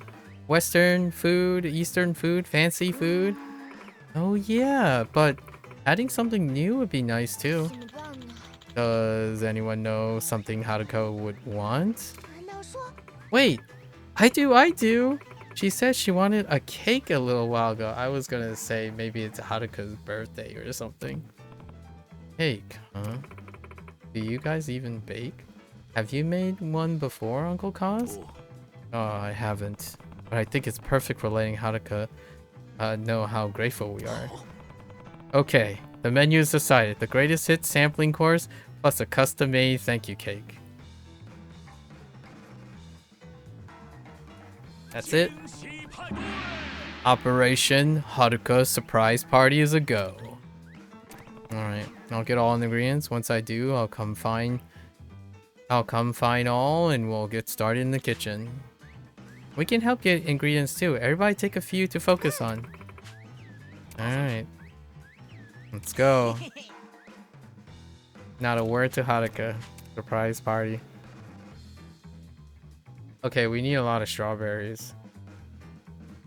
Western food, Eastern food, fancy food. Oh yeah, but adding something new would be nice too. Does anyone know something Haruka would want? Wait, I do. She said she wanted a cake a little while ago. I was gonna say maybe it's Haruka's birthday or something. Cake, huh? Do you guys even bake? Have you made one before, Uncle Kaz? Oh, I haven't. But I think it's perfect for letting Haruka know how grateful we are. Okay, the menu is decided. The greatest hits sampling course plus a custom-made thank you cake. That's it. Operation Haruka Surprise Party is a go. Alright, I'll get all the ingredients. Once I do, I'll come find all and we'll get started in the kitchen. We can help get ingredients too. Everybody take a few to focus on. Alright. Let's go. Not a word to Haruka. Surprise party. Okay, we need a lot of strawberries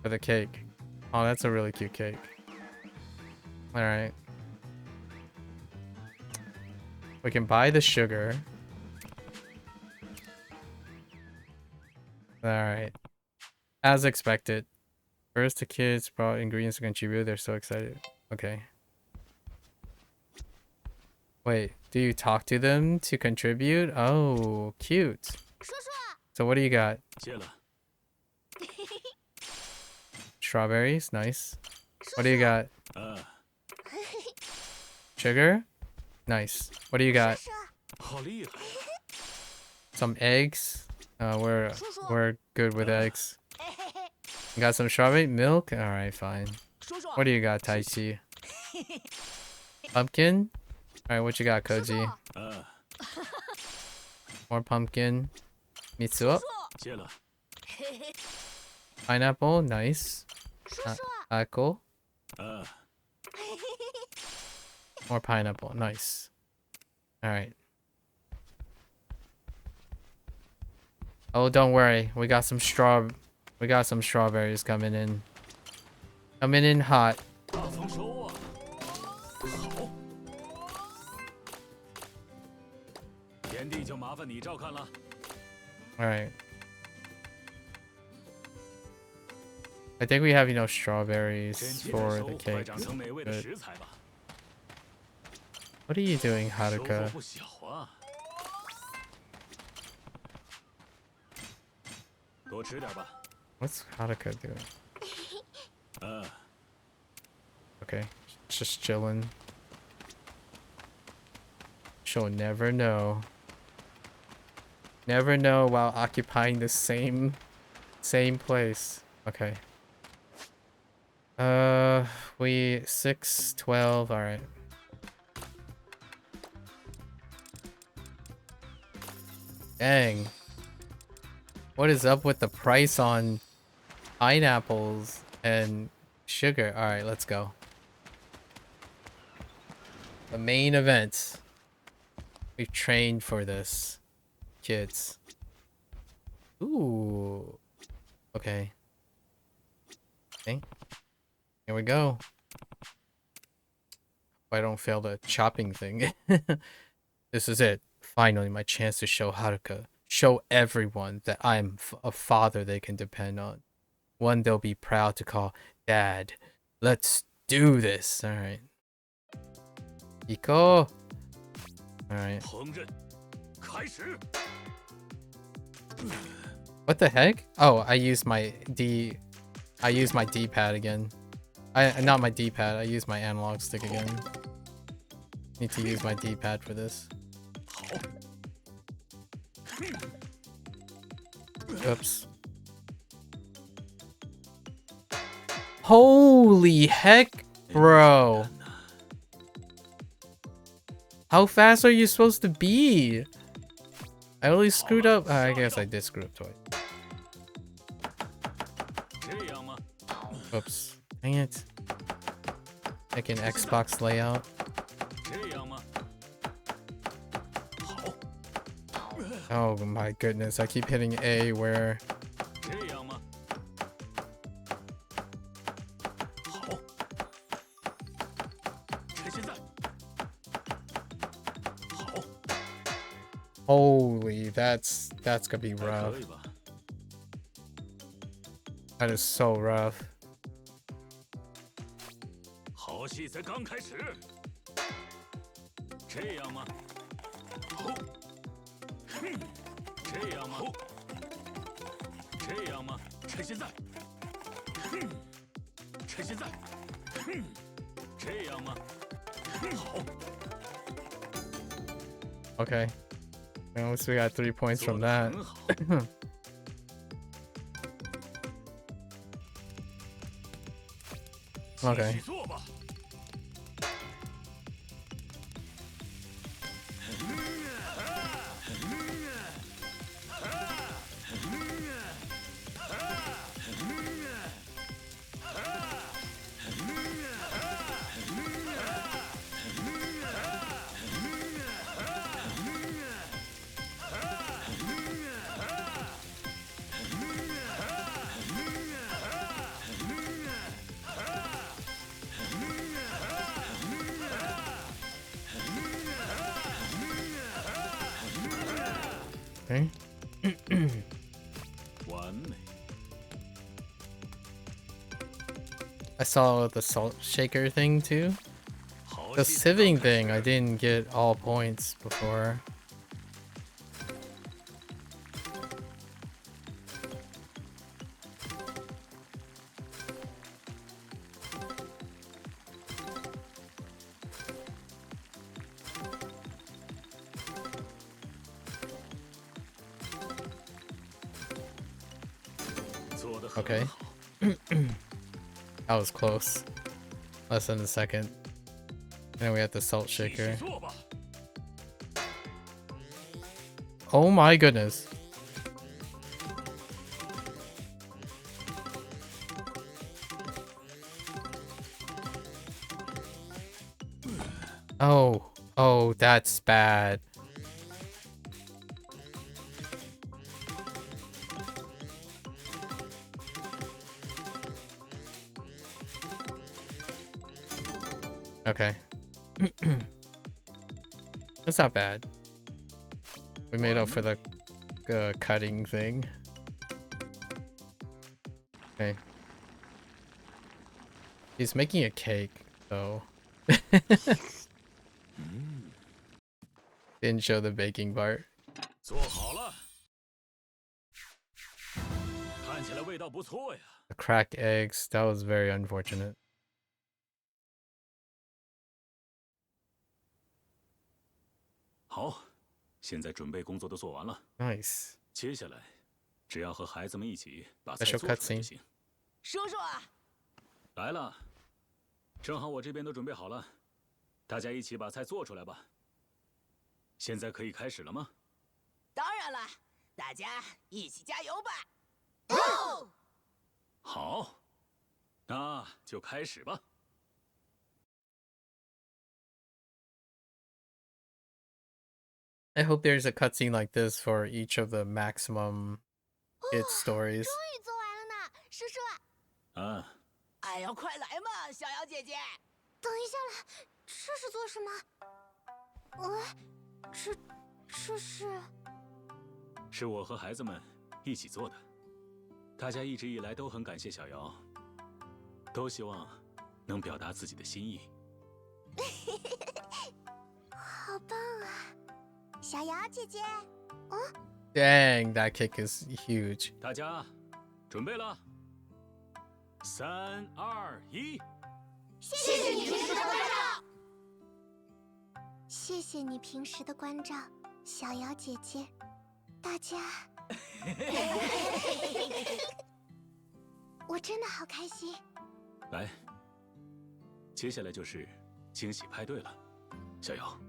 for the cake. Oh, that's a really cute cake. Alright. We can buy the sugar. Alright. As expected. First, the kids brought ingredients to contribute. They're so excited. Okay. Wait, do you talk to them to contribute? Oh, cute. So what do you got? strawberries. Nice. What do you got? 嗯， Sugar? Nice. What do you got? 好厉害！ Some eggs? We're 叔叔， we're good with eggs. You got some strawberry milk? Alright, fine. 叔叔， What do you got, Taichi? Pumpkin? Alright, what you got, 叔叔， Koji? 嗯， More pumpkin. Mitsuo? 叔， 谢了。 Pineapple? Nice. 叔叔， Apple? 嗯， More pineapple. Nice. Alright. Oh, don't worry. We got some strawberries coming in. Coming in hot. 大丰收啊！好，田地就麻烦你照看了。 Alright. I think we have enough 前 strawberries 期的 for 收 the 快 cake. 长成美味的 Good. 食材吧。 What are you doing, 收获 Haruka? 不小啊。多吃点吧。 What's Haruka doing? 嗯， Okay. Just chilling. She'll never know. Never know while occupying the same place. Okay. We 6, 12, alright. Dang. What is up with the price on pineapples and sugar? Alright, let's go. The main event. We've trained for this, kids. Ooh. Okay. Okay. Here we go. Hope I don't fail the chopping thing. This is it. Finally, my chance to show Haruka. Show everyone that I'm a father they can depend on. One they'll be proud to call Dad. Let's do this. Alright. Iko. Alright. 烹饪开始。 What the heck? Oh, I used my D-pad again. Not my D-pad, I used my analog stick again. Need to use my D-pad for this. 好， Oops. Holy heck, bro. How fast are you supposed to be? I only screwed up. I guess I did screw up twice. 这样吗？ Oops. Dang it. Like an Xbox layout. 这样吗？好， Oh my goodness. I keep hitting A where... 这样吗？好，趁现在。好， Holy, that's gonna be 还 rough. 可以吧？ That is so rough. 好戏才刚开始。这样吗？好，这样吗？这样吗？趁现在。趁现在。这样吗？好， Okay. At least we got 3 points 做 from 得 that. 很好。 Okay. 继续做吧。 Okay. 完美。 I saw the salt shaker thing too. 好 The 戏才刚 sieving 开 thing, 始 I didn't get all points before. Okay. That was close. Less than a second. And then we have the salt shaker. Oh my goodness. Oh, that's bad. Okay. That's not bad. We made up for the cutting thing. Okay. He's making a cake, though. Didn't show the baking part. 做好了，看起来味道不错呀。 The cracked eggs, that was very unfortunate. 好，现在准备工作都做完了， Nice. 接下来只要和孩子们一起把菜 Special 做出来 cutscene. 就行。叔叔啊，来了，正好我这边都准备好了，大家一起把菜做出来吧。现在可以开始了吗？ 当然了，大家一起加油吧！哦， 好，那就开始吧。 I hope there's a cutscene like this for each of the maximum hit stories. 终于做完了呢，叔叔。啊，哎呀，快来嘛，小瑶姐姐！等一下啦，这是做什么？这是……是我和孩子们一起做的。大家一直以来都很感谢小瑶，都希望能表达自己的心意。好棒啊，小瑶姐姐。Dang, that kick is huge. 大家准备了？3、2、1。 谢谢你平时的关照。谢谢你平时的关照，小瑶姐姐。大家，我真的好开心。来，接下来就是惊喜派对了，小瑶。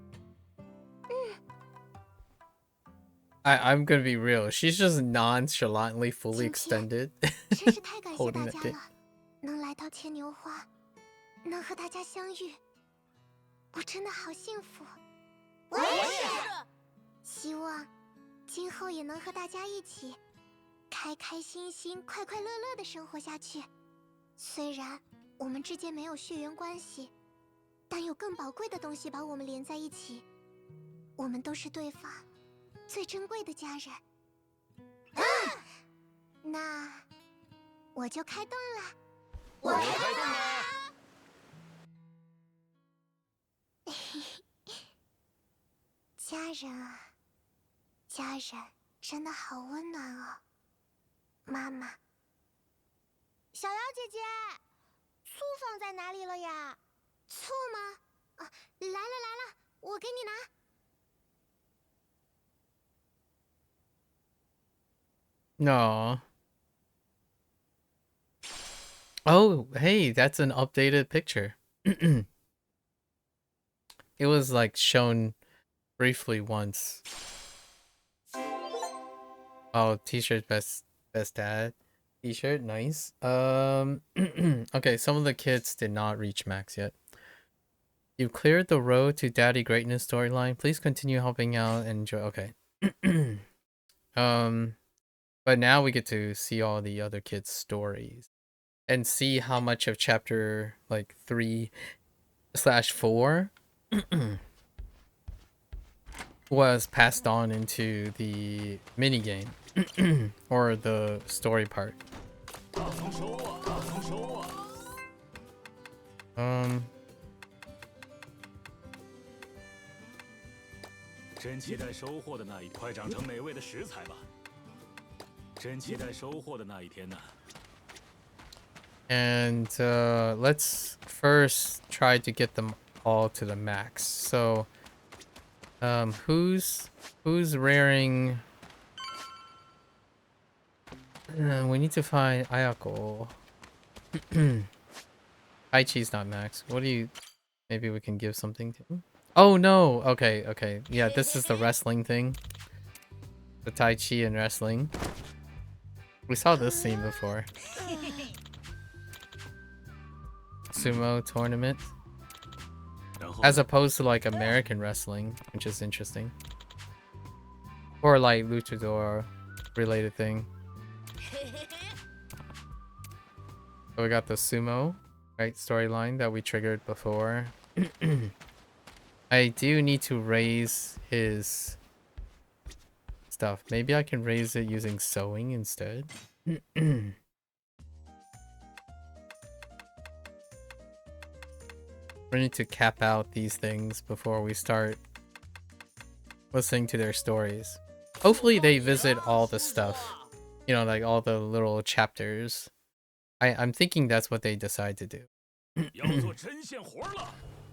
I'm gonna be real. She's just nonchalantly fully extended. 真是太感谢 Holding 大 that 家 cake. 了，能来到牵牛花，能和大家相遇，我真的好幸福。我也是。希望今后也能和大家一起开开心心、快快乐乐的生活下去。虽然我们之间没有血缘关系，但有更宝贵的东西把我们连在一起。我们都是对方最珍贵的家人。那我就开动了。我开动了。家人啊，家人真的好温暖哦。妈妈，小瑶姐姐，醋放在哪里了呀？醋吗？啊，来了来了，我给你拿。 No. Oh, hey, that's an updated picture. It was like shown briefly once. Oh, t-shirt best dad. T-shirt, nice. Okay, some of the kids did not reach max yet. You cleared the road to Daddy Greatness storyline. Please continue helping out and enjoy. Okay. But now we get to see all the other kids' stories and see how much of chapter like 3/4 was passed on into the minigame or the story part. 大丰收啊，大丰收啊！真期待收获的那一快长成美味的食材吧。真期待收获的那一天呢。And let's first try to get them all to the max. So, who's raring? We need to find Ayako. Aichi's not max. What do you... Maybe we can give something to him? Oh no! Okay, okay. Yeah, this is the wrestling thing. The Tai Chi and wrestling. We saw this scene before. Sumo tournament. As opposed to like American wrestling, which is interesting. Or like luchador related thing. So we got the sumo, right, storyline that we triggered before. I do need to raise his stuff. Maybe I can raise it using sewing instead. We need to cap out these things before we start listening to their stories. Hopefully they visit all the stuff. You know, like all the little chapters. I'm thinking that's what they decide to do.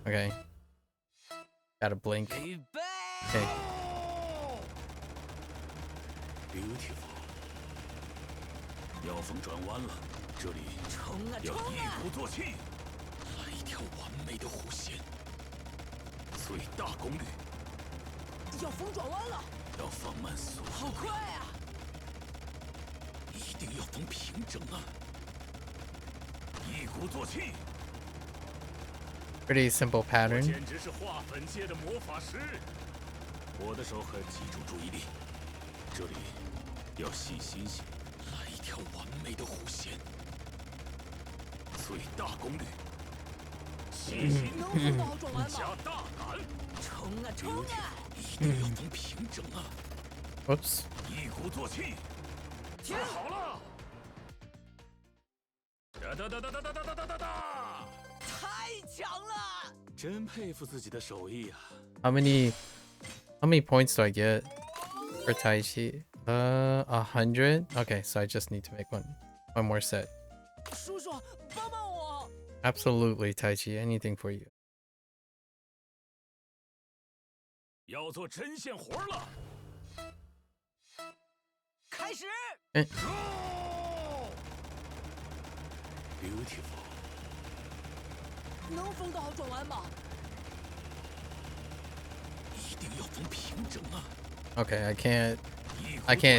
Okay. Gotta blink. Okay. Beautiful. 腰锋转弯了，这里要一鼓作气，来一条完美的弧线，最大功率。要风转弯了，要放慢速度。好快啊！一定要逢平整啊！一鼓作气。 Pretty simple pattern. 简直是画粉界的魔法师。我的手很集中注意力，这里要细心些，来一条完美的弧线，最大功率。细心，加大胆，冲啊冲啊！一定要逢平整啊！ Whoops. 一鼓作气，听好了！哒哒哒哒哒哒哒哒哒哒！ 太强了！真佩服自己的手艺啊！ How many points do I get for Tai Chi? 100? Okay, so I just need to make one more set. 叔叔，帮帮我！ Absolutely, Tai Chi. Anything for you. 要做针线活了，开始。Beautiful。 能风倒转弯吗？ 一定要逢平整啊！ Okay, I can't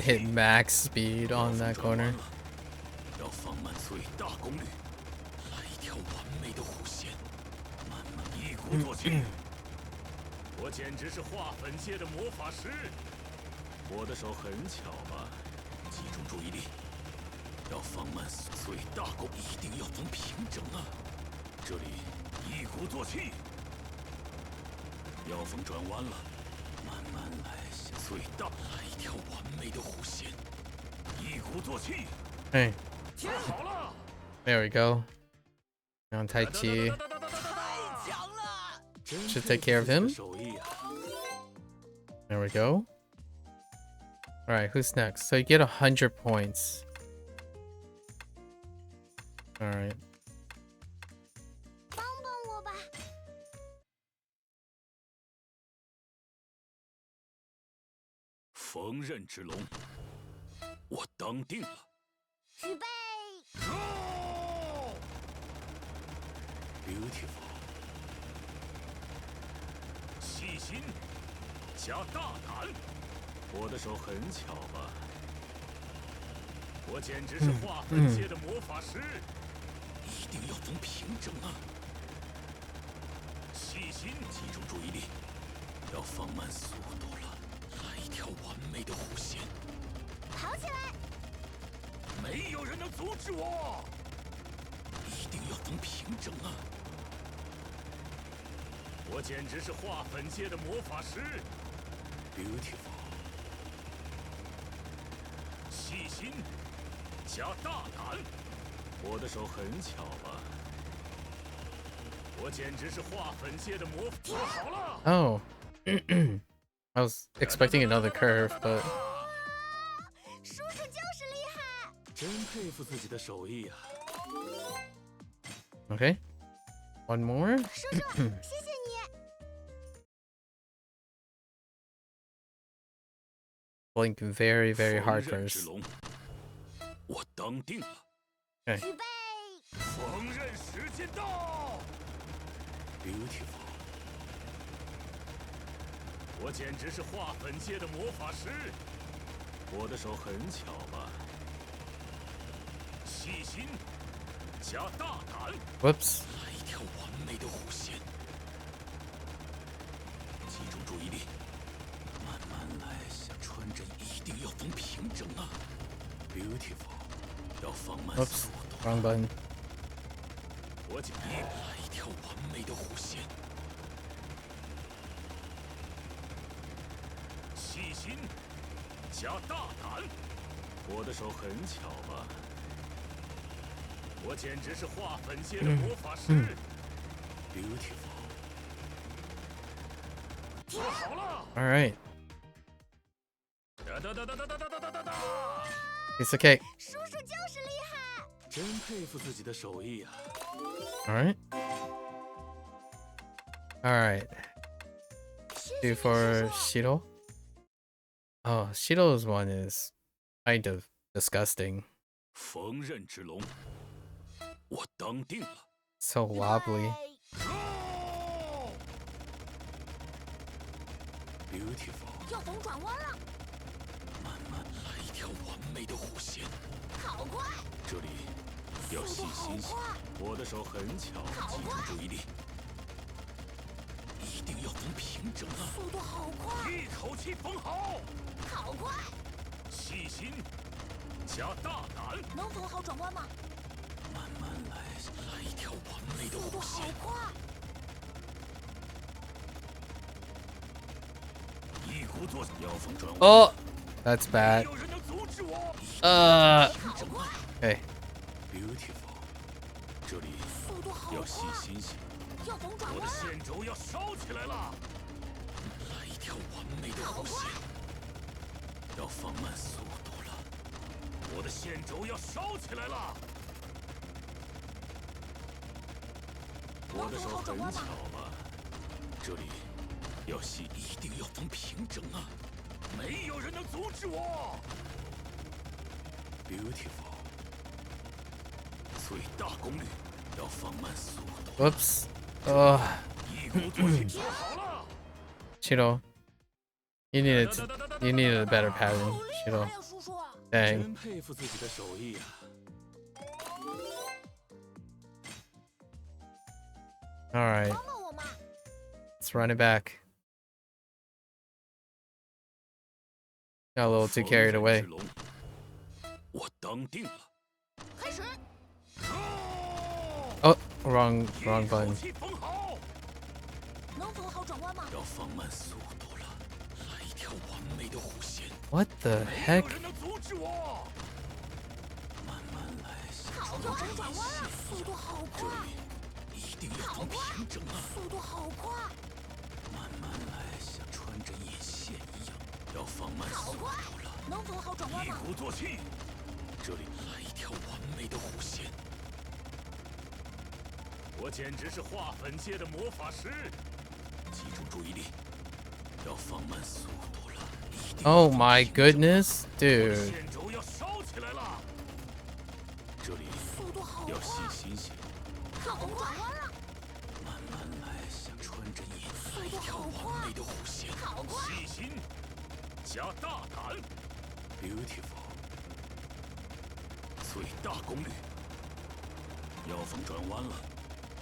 hit max speed on that corner. 要放慢最大功率，来一条完美的弧线，慢慢一鼓作气。我简直是画粉界的魔法师。我的手很巧吧？集中注意力，要放慢最大功，一定要逢平整啊！这里。 一鼓作气，腰锋转弯了，慢慢来，最大来一条完美的弧线，一鼓作气。Hey, 听好了， there we go. Now Tai Chi 太强了！ should take care of him. There we go. All right, who's next? So you get 100 points. All right. 锋刃之龙，我当定了。预备。Beautiful。细心，加大胆。我的手很巧吧？我简直是画粉界的魔法师。一定要逢平整啊！细心，集中注意力，要放慢速度了。 一条完美的弧线，跑起来！没有人能阻止我！一定要逢平整啊！我简直是画粉界的魔法师。Beautiful。细心，加大胆。我的手很巧吧？我简直是画粉界的魔法。好了。Oh. I was expecting another curve, but 叔叔就是厉害！真佩服自己的手艺啊！ okay. One more. 叔叔，谢谢你。 Blink very hard first. 我当定了。Okay. 预备，锋刃时间到 ！Beautiful， 我简直是化粉界的魔法师，我的手很巧吧？细心加大胆， Whoops. 来一条完美的弧线，集中注意力，慢慢来，像穿针一定要缝平整啊 ！Beautiful， 要放慢 Whoops. 速度。 Wrong button. 我仅来一条完美的弧线，细心加大胆。我的手很巧吧？我简直是化粉界的魔法师。Beautiful， 做好了。 All right. 哒哒哒哒哒哒哒哒哒哒！ Piece of cake. 叔叔就是厉害。真佩服自己的手艺啊！ All right. All right. Do for Shiro. Oh, Shiro's one is kind of disgusting. 锋刃之龙，我当定了。 So wobbly. Beautiful， 要懂转弯了，慢慢来一条完美的弧线。好快，这里要细心些，我的手很巧，集中注意力，一定要缝平整啊！速度好快，一口气缝好，好快，细心加大胆，能缝好转弯吗？慢慢来，来一条完美的速度好弧线，快，一鼓作气，要缝转弯。 Oh, that's 没 bad. 有人能阻止我。 Okay. ，Beautiful， 这里速度好要细快，心些，要懂转我的弯了，线轴要烧起来了。来一条完美的弧线，要放慢速度了。我的线轴要烧起来了。我的手很巧吧？这里要细，一定要缝平整啊！没有人能阻止我。Beautiful， 最大功率要放慢速度。 Whoops. Oh, 一鼓作气，做好了。 Shiro. You needed a better pattern, 好厉 Shiro. 害呀，叔叔！ Dang. 真佩服自己的手艺啊！ All right. 帮帮我嘛！ Let's run it back. Got a little too carried away. 锋刃之龙，我当定了。开始， Oh, wrong 一 button. 口气缝好，能缝好转弯吗？要放慢速度了，来一条完美的弧线。 What the 没 heck? 有人能阻止我。慢慢来，好，要懂转弯了，速度好这快，里一定要缝平整啊！速度好快，慢慢来，像穿针引线一样，要放慢速度了。能缝好转弯一吗？鼓作气，这里来一条完美的弧线。我简直是化粉界的魔法师，集中注意力，要放慢速度了。一定要 Oh 缝 my 平整 goodness, 我的 dude. 线轴要烧起来了，这里速度好要细快，心些，要懂转弯了，慢慢来，像穿针引来一条完美的弧线。好快，细心加大胆 ，Beautiful， 最大功率，要缝转弯了，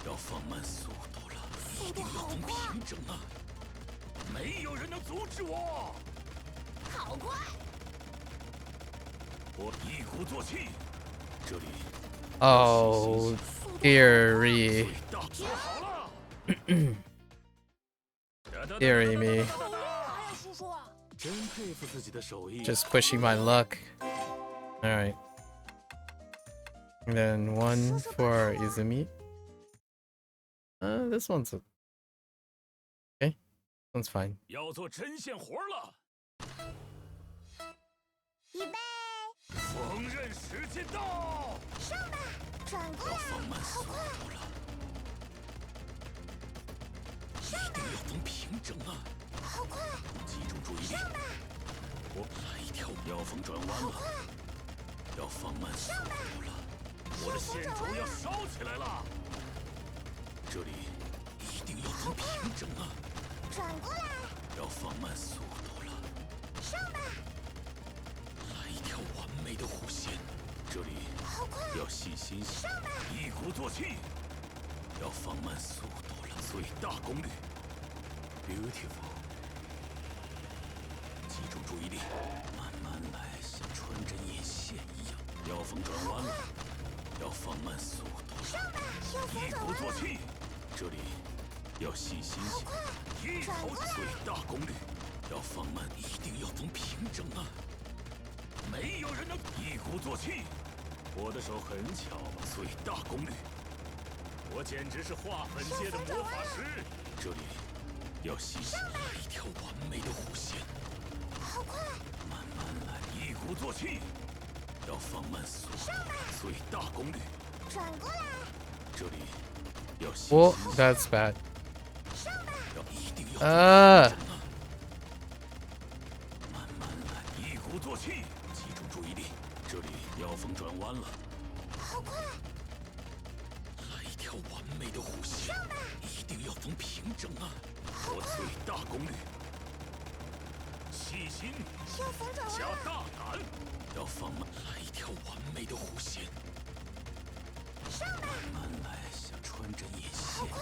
要放慢速度了，一定要缝平整啊！没有人能阻止我，好快，我一鼓作气，这里 Oh, dearie. 最大做好了。 Dearie me. 好厉害呀，叔叔！真佩服自己的手艺。 Just pushing my luck. All right. And then one for Izumi. This one's okay. This one's fine. 要做针线活了，预备，锋刃时间到，上吧，转过要来，放慢速好快，度了，一定要缝平整啊！好快，集中注意力，我来一条，要缝转弯了，要放慢速度了，我的线轴要烧起来了。这里一定要能平整啊！转过来，要放慢速度了，上吧，来一条完美的弧线。这里好快，要细心，上吧，一鼓作气。要放慢速度了，最大功率。Beautiful。集中注意力，慢慢来，像穿针引线一样。腰峰转弯了，要放慢速度上吧，腰了，一峰转弯了，鼓作气。这里要细心些，一口最大功率。要放慢，一定要能平整啊！没有人能一鼓作气。我的手很巧吧？最大功率。我简直是画粉界的魔法师。这里要细心，来一条完美的弧线。好快，慢慢来，一鼓作气。要放慢速度，最大功率。转过来，这里要细Well, 心， that's bad. 上吧，要一定要啊平整啊！慢慢来，一鼓作气，集中注意力。这里腰峰转弯了，好快，来一条完美的弧线，一定要能平整啊！我最大功率，细心腰峰转加弯了，大胆，要放慢，来一条完美的弧线，上吧，慢慢来，像穿针引线一样。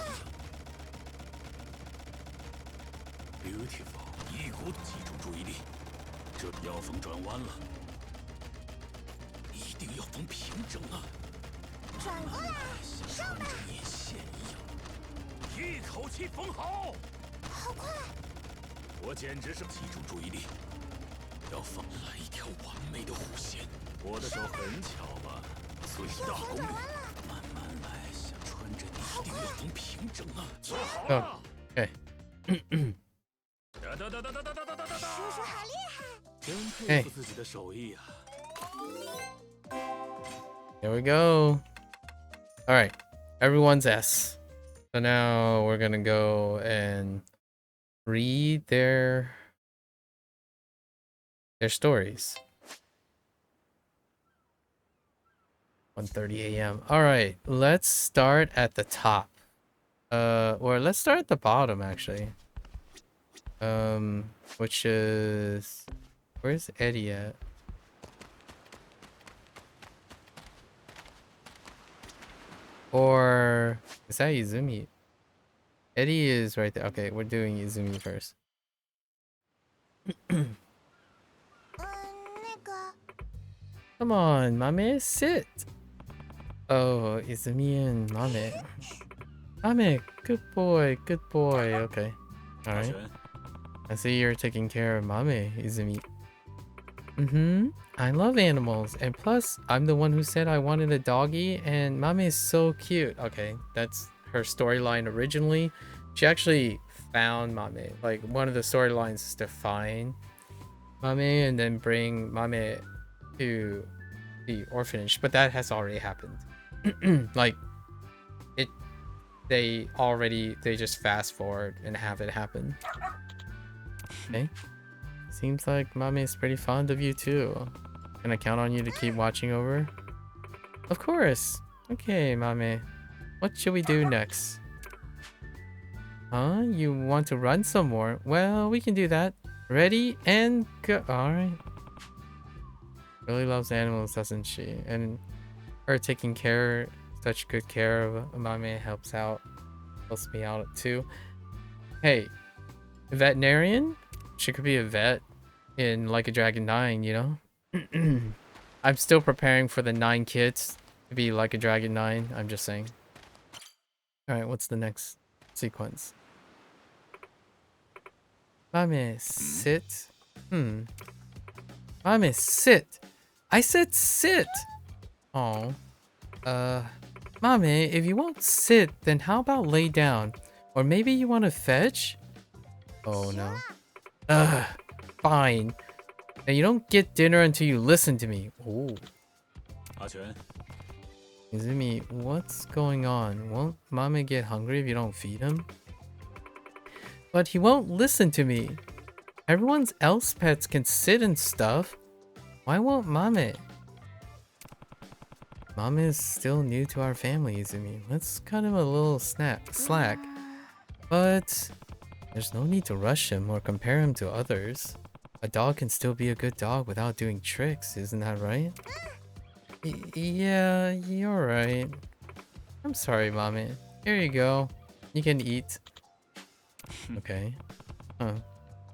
Beautiful， 一鼓集中注意力，这腰峰转弯了，一定要能平整啊！转过来，像穿针引线一样，一口气缝好。好快，我简直是集中注意力，要放来一条完美的弧线。我的手很巧吧？最大功率，慢慢来，像穿针，一定要能平整啊！做好了。Okay. 叔叔好厉害，真佩服自己的手艺啊！ Here we go. All right, everyone's S. So now we're gonna go and read their stories. 1:30 a.m. All right, let's start at the top. Or let's start at the bottom actually. Which is, where's Eddie at? Or is that Izumi? Eddie is right there. Okay, we're doing Izumi first. 那个， Come on, Mame, sit. Oh, Izumi and Mame. Mame, good boy, good boy. Okay, all 大 right. 全， I see you're taking care of Mame, Izumi. I love animals, and plus, I'm the one who said I wanted a doggy, and Mame is so cute. Okay, that's her storyline originally. She actually found Mame. Like, one of the storylines is to find Mame and then bring Mame to the orphanage, but that has already happened. Like, they just fast forward and have it happen. Okay. Seems like Mame is pretty fond of you too. Can I count on you to keep watching over? Of course. Okay, Mame. What should we do next? Huh? You want to run some more? Well, we can do that. Ready and go. Alright. Really loves animals, doesn't she? And her taking such good care of Mame helps me out too. Hey, veterinarian? She could be a vet in Like a Dragon 9, you know? I'm still preparing for the 9 kids to be Like a Dragon 9. I'm just saying. Alright, what's the next sequence? Mame, sit. Mame, sit. I said sit! Oh. Mame, if you won't sit, then how about lay down? Or maybe you want to fetch? Oh no. Ugh, fine. Now you don't get dinner until you listen to me. Ooh. 阿全， Izumi, what's going on? Won't Mame get hungry if you don't feed him? But he won't listen to me. Everyone's else pets can sit and stuff. Why won't Mame? Mom is still new to our family, Izumi. Let's cut him a little slack. But there's no need to rush him or compare him to others. A dog can still be a good dog without doing tricks, isn't that right? Yeah, you're right. I'm sorry, mommy. Here you go. You can eat. Okay. Huh.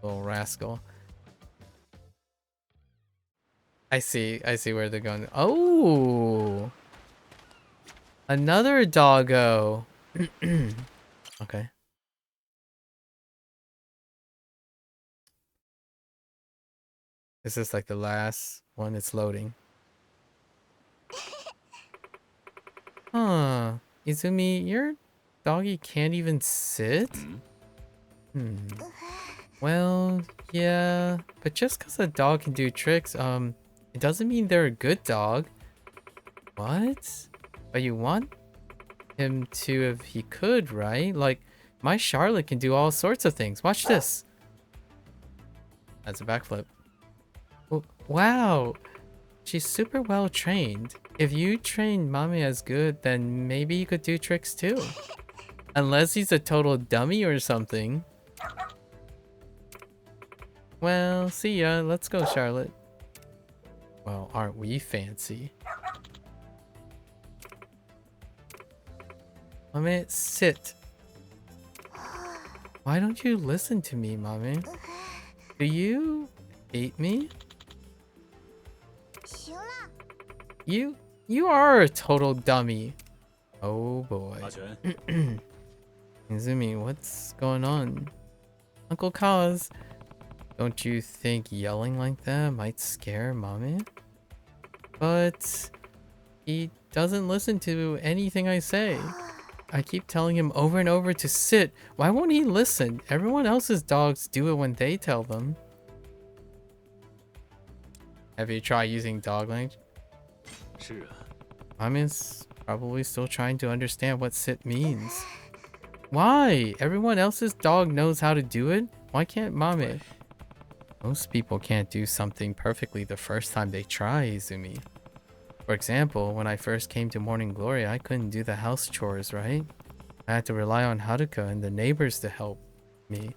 Little rascal. I see where they're going. Oh! Another doggo! Okay. This is like the last one. It's loading. Huh. Izumi, your doggy can't even sit? Hmm. Well, yeah. But just because a dog can do tricks, it doesn't mean they're a good dog. What? But you want him to if he could, right? Like, my Charlotte can do all sorts of things. Watch this. That's a backflip. Wow. She's super well trained. If you trained Mami as good, then maybe you could do tricks too. Unless he's a total dummy or something. Well, see ya. Let's go, Charlotte. Well, aren't we fancy? Mami, sit. Why don't you listen to me, Mami? Do you hate me? You are a total dummy. Oh boy. Izumi, what's going on? Uncle Kaz, don't you think yelling like that might scare Mommy? But he doesn't listen to anything I say. I keep telling him over and over to sit. Why won't he listen? Everyone else's dogs do it when they tell them. Have you tried using dog language? Mommy's probably still trying to understand what sit means. Why? Everyone else's dog knows how to do it. Why can't Mommy? Most people can't do something perfectly the first time they try, Izumi. For example, when I first came to Morning Glory, I couldn't do the house chores, right? I had to rely on Haruka and the neighbors to help me.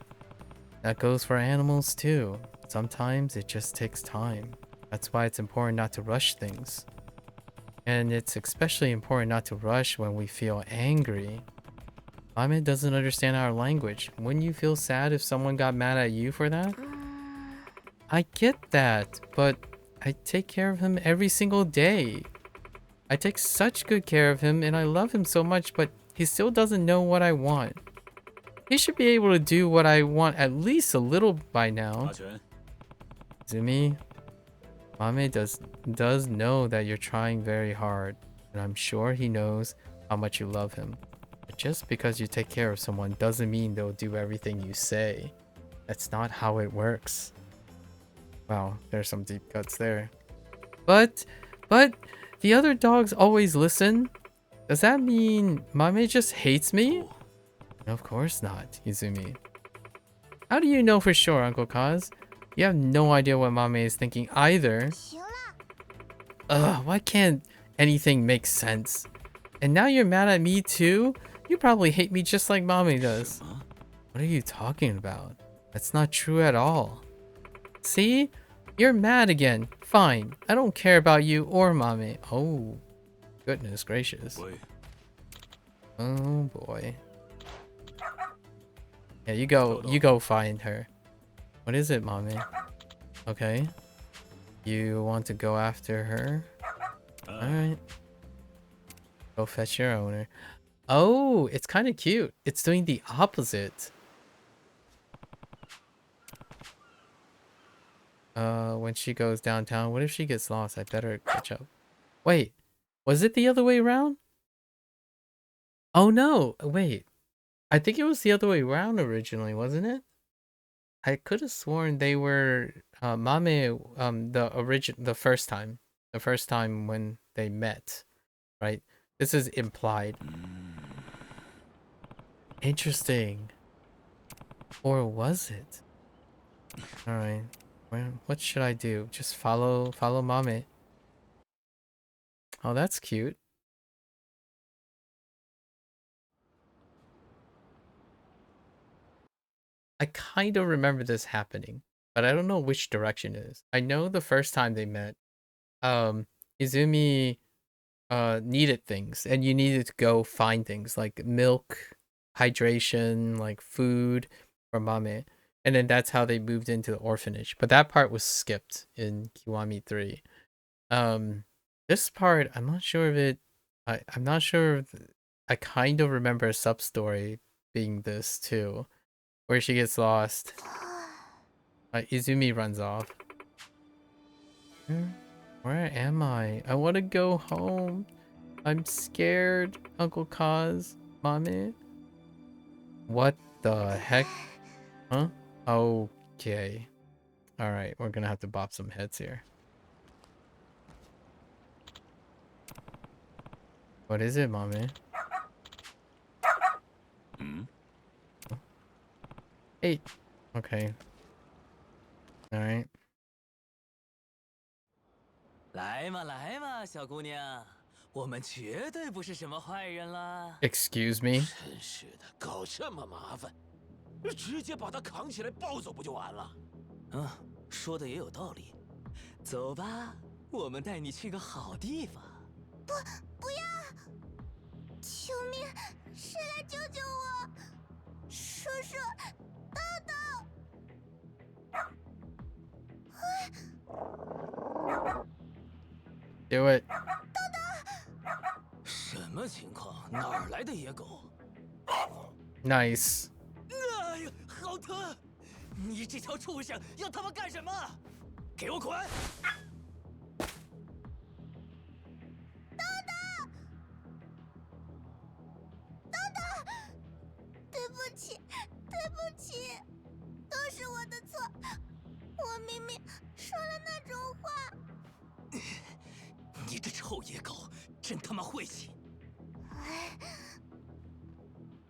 That goes for animals too. Sometimes it just takes time. That's why it's important not to rush things. And it's especially important not to rush when we feel angry. Mame doesn't understand our language. Wouldn't you feel sad if someone got mad at you for that? I get that, but I take care of him every single day. I take such good care of him and I love him so much, but he still doesn't know what I want. He should be able to do what I want at least a little by now. Izumi, Mame does know that you're trying very hard, and I'm sure he knows how much you love him. But just because you take care of someone doesn't mean they'll do everything you say. That's not how it works. Wow, there's some deep cuts there. But the other dogs always listen. Does that mean Mame just hates me? Of course not, Izumi. How do you know for sure, Uncle Kaz? You have no idea what Mame is thinking either. Ugh, why can't anything make sense? And now you're mad at me too? You probably hate me just like Mame does. What are you talking about? That's not true at all. See? You're mad again. Fine. I don't care about you or Mame. Oh, goodness gracious. Oh boy. Yeah, you go find her. What is it, Mommy? Okay. You want to go after her? Alright. Go fetch your owner. Oh, it's kind of cute. It's doing the opposite. When she goes downtown, what if she gets lost? I better catch up. Wait, was it the other way around? Oh no, wait. I think it was the other way around originally, wasn't it? I could have sworn they were Mame the first time when they met, right? This is implied. Interesting. Or was it? All right. Well, what should I do? Just follow Mame. Oh, that's cute. I kind of remember this happening, but I don't know which direction it is. I know the first time they met, Izumi needed things, and you needed to go find things like milk, hydration, like food for Mame. And then that's how they moved into the orphanage. But that part was skipped in Kiwami 3. This part, I'm not sure if it I'm not sure if, I kind of remember a sub story being this too, where she gets lost. Izumi runs off. Where am I? I want to go home. I'm scared, Uncle Kaz. Mommy? What the heck? Huh? Okay. Alright, we're gonna have to bop some heads here. What is it, Mommy? Hey. Okay. Alright. 来嘛来嘛，小姑娘，我们绝对不是什么坏人啦。Excuse me? 真是的，搞这么麻烦，直接把他扛起来抱走不就完了？嗯，说的也有道理。走吧，我们带你去个好地方。不要！救命！谁来救救我？叔叔，豆豆！ Do it. 什么情况？哪儿来的野狗？ Nice. 哎呀，好疼！你这条畜生要他妈干什么？给我滚！对不起，对不起，都是我的错。我明明说了那种话。你这臭野狗，真他妈晦气！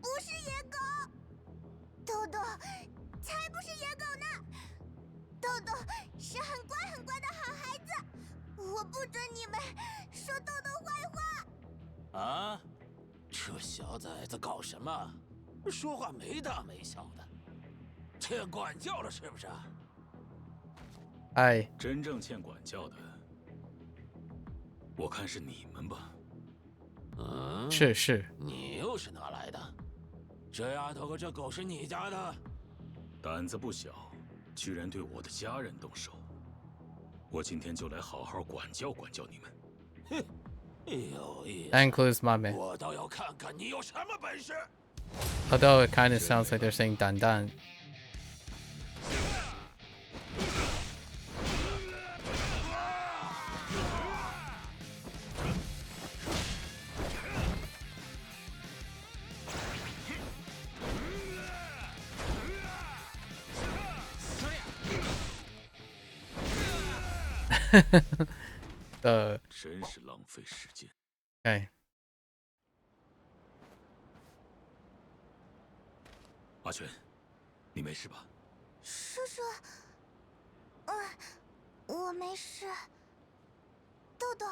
不是野狗，豆豆才不是野狗呢。豆豆是很乖很乖的好孩子，我不准你们说豆豆坏话。啊，这小崽子搞什么？说话没大没小的，欠管教了是不是？Hi. 真正欠管教的，我看是你们吧。嗯，是。你又是哪来的？这丫头和这狗是你家的？胆子不小，居然对我的家人动手。我今天就来好好管教管教你们。哼，有意思。 That includes Mame. 我倒要看看你有什么本事。 Although it kind of sounds like they're saying Dan Dan. The 真是浪费时间。 okay. 阿全，你没事吧？叔叔，我没事。豆豆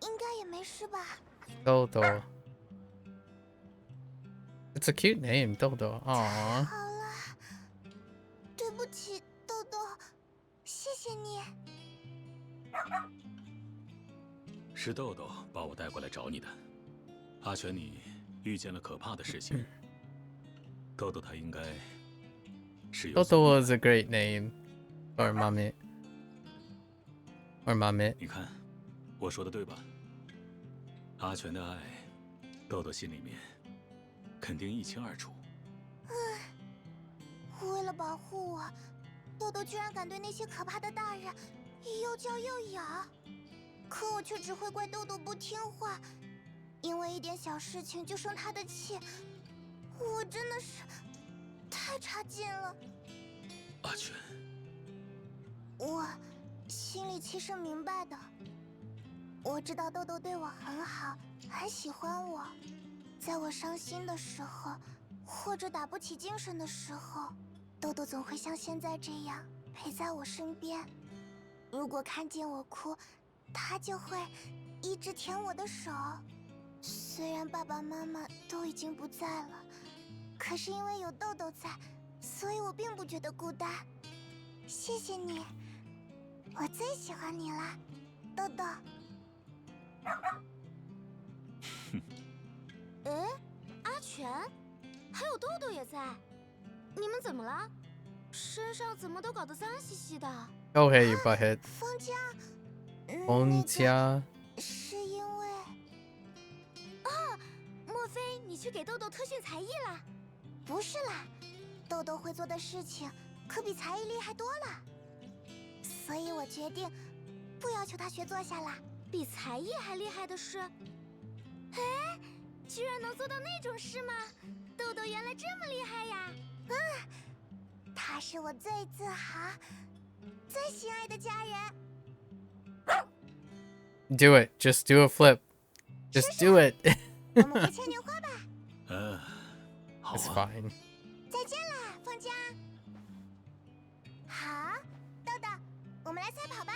应该也没事吧？ Dodo. It's a cute name, Dodo. Aww. 好了，对不起，豆豆，谢谢你。是豆豆把我带过来找你的。阿全，你遇见了可怕的事情。豆豆他应该是有。 Dodo was a great name. Or Mame. Or Mame. 你看，我说的对吧？阿全的爱，豆豆心里面肯定一清二楚。为了保护我，豆豆居然敢对那些可怕的大人又叫又咬，可我却只会怪豆豆不听话，因为一点小事情就生他的气，我真的是太差劲了。阿全，我心里其实明白的，我知道豆豆对我很好，很喜欢我，在我伤心的时候，或者打不起精神的时候，豆豆总会像现在这样陪在我身边。如果看见我哭，他就会一直舔我的手。虽然爸爸妈妈都已经不在了，可是因为有豆豆在，所以我并不觉得孤单。谢谢你，我最喜欢你了，豆豆。哎，阿全，还有豆豆也在，你们怎么了？身上怎么都搞得脏兮兮的？Okay, you butthead. 风家，风家。是因为……莫非你去给豆豆特训才艺了？不是啦，豆豆会做的事情可比才艺厉害多了，所以我决定不要求他学坐下啦。比才艺还厉害的事？哎，居然能做到那种事吗？豆豆原来这么厉害呀！他是我最自豪、最心爱的家人。Do it. Just do a flip. Just do it. 我们回牵牛花吧。好 It's 啊。 fine. 再见了，风家。好，豆豆，我们来赛跑吧。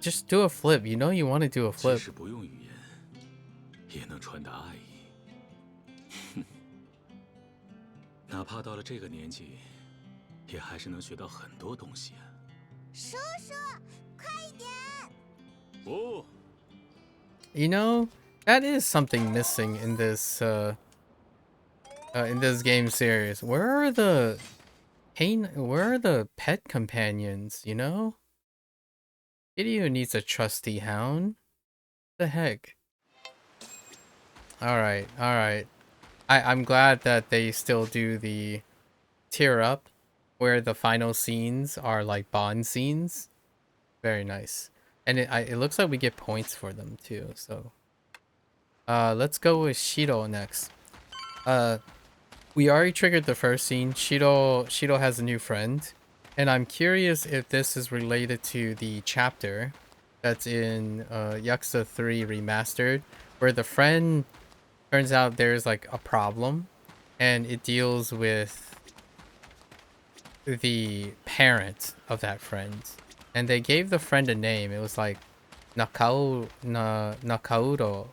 Just do a flip. You know you want to do a 即 flip. 使不用语言，也能传达爱意。哪怕到了这个年纪，也还是能学到很多东西啊。叔叔，快一点！不， You know, that is something missing in this game series. Where are the pet companions, you know? Kiryu needs a trusty hound. The heck? Alright. I'm glad that they still do the tear up where the final scenes are like Bond scenes. Very nice. And it looks like we get points for them too, so let's go with Shido next. We already triggered the first scene. Shido has a new friend, and I'm curious if this is related to the chapter that's in Yakuza 3 Remastered, where the friend turns out there's like a problem, and it deals with the parent of that friend. And they gave the friend a name. It was like Nakauro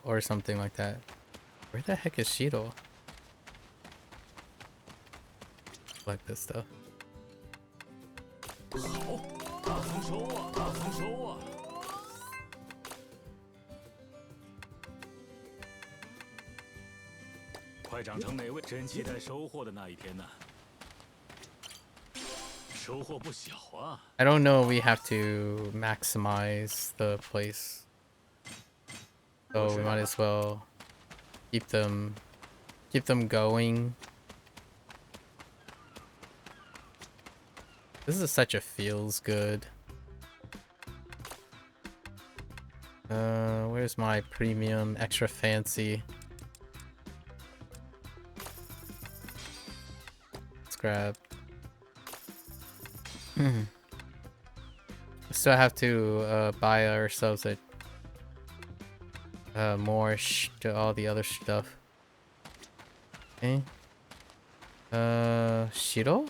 or something like that. Where the heck is Shido? Like this stuff. 好，大丰收啊，大丰收啊！快长成美味，真期待收获的那一天呢。收获不小啊！ I don't know. We have to maximize the place, so we might as well keep them going. This is such a feels good. Where's my premium extra fancy? Let's grab. We still have to buy ourselves more to all the other stuff. Okay. Shiro?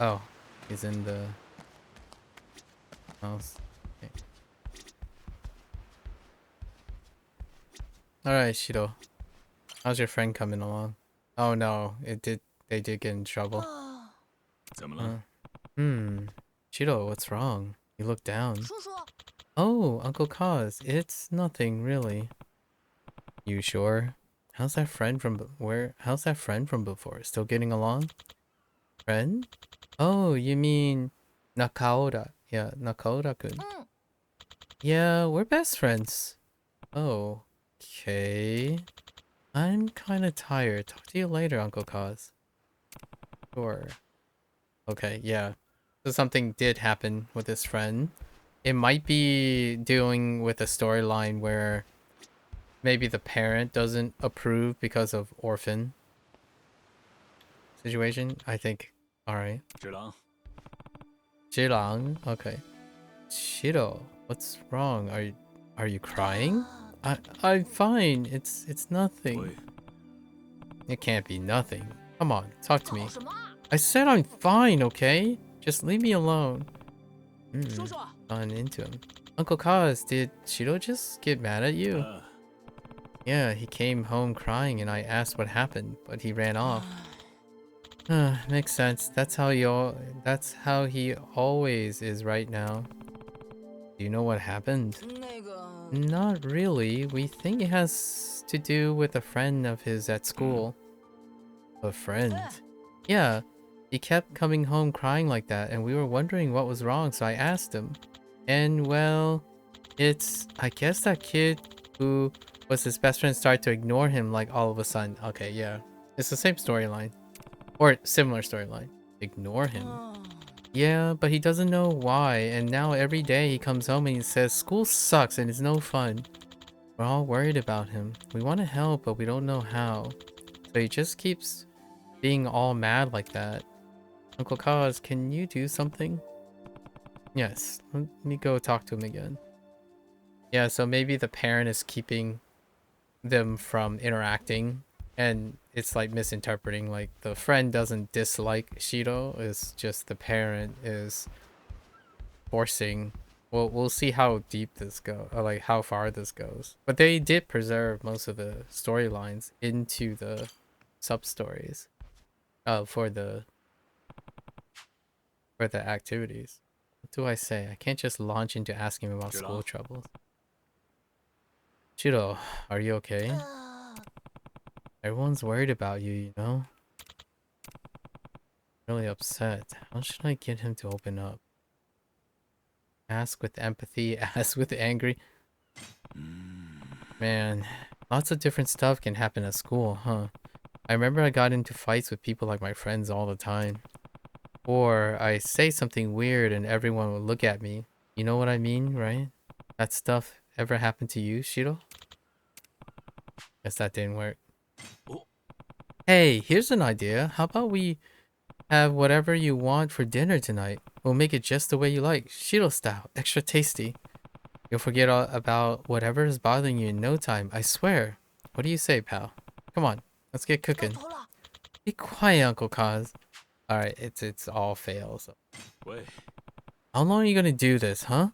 Oh, he's in the house. Okay. Alright, Shiro. How's your friend coming along? Oh no, they did get in trouble. 怎么了？ Shiro, what's wrong? You look down. 叔叔， Oh, Uncle Kaz, it's nothing really. You sure? How's that friend from before? Still getting along? Friend? Oh, you mean Nakaoda. Yeah, Nakaoda-kun. Yeah, we're best friends. Oh, okay. I'm kind of tired. Talk to you later, Uncle Kaz. Sure. Okay, yeah. So something did happen with his friend. It might be dealing with a storyline where maybe the parent doesn't approve because of orphan situation. I think. Alright. 只狼， Jilang. Okay. Shiro, what's wrong? Are you crying? I'm fine. It's nothing. 喂， It can't be nothing. Come on, talk to me. 好什么？ I said I'm fine, okay? Just leave me alone. Shoshu. On into him. Uncle Kaz, did Shiro just get mad at you? Yeah, he came home crying and I asked what happened, but he ran off. Makes sense. That's how he always is right now. Do you know what happened? Not really. We think it has to do with a friend of his at school. A friend? Yeah. He kept coming home crying like that and we were wondering what was wrong, so I asked him. And well, I guess that kid who was his best friend started to ignore him like all of a sudden. Okay, yeah. It's the same storyline. Or similar storyline. Ignore him. Yeah, but he doesn't know why, and now every day he comes home and he says school sucks and it's no fun. We're all worried about him. We want to help, but we don't know how. So he just keeps being all mad like that. Uncle Kaz, can you do something? Yes, let me go talk to him again. Yeah, so maybe the parent is keeping them from interacting and it's like misinterpreting, like the friend doesn't dislike Shiro, it's just the parent is forcing. Well, we'll see how deep this goes, or like how far this goes, but they did preserve most of the storylines into the sub stories for the activities. What do I say? I can't just launch into asking him about school troubles. Shiro, are you okay? Everyone's worried about you, you know? Really upset. How should I get him to open up? Ask with empathy, ask with angry. Man, lots of different stuff can happen at school, huh? I remember I got into fights with people like my friends all the time. Or I say something weird and everyone would look at me. You know what I mean, right? That stuff ever happened to you, Shiro? Guess that didn't work. Hey, here's an idea. How about we have whatever you want for dinner tonight? We'll make it just the way you like. Shiro style. Extra tasty. You'll forget all about whatever is bothering you in no time. I swear. What do you say, pal? Come on. Let's get cooking. Be quiet, Uncle Kaz. Alright, it's all fails. How long are you gonna do this, huh?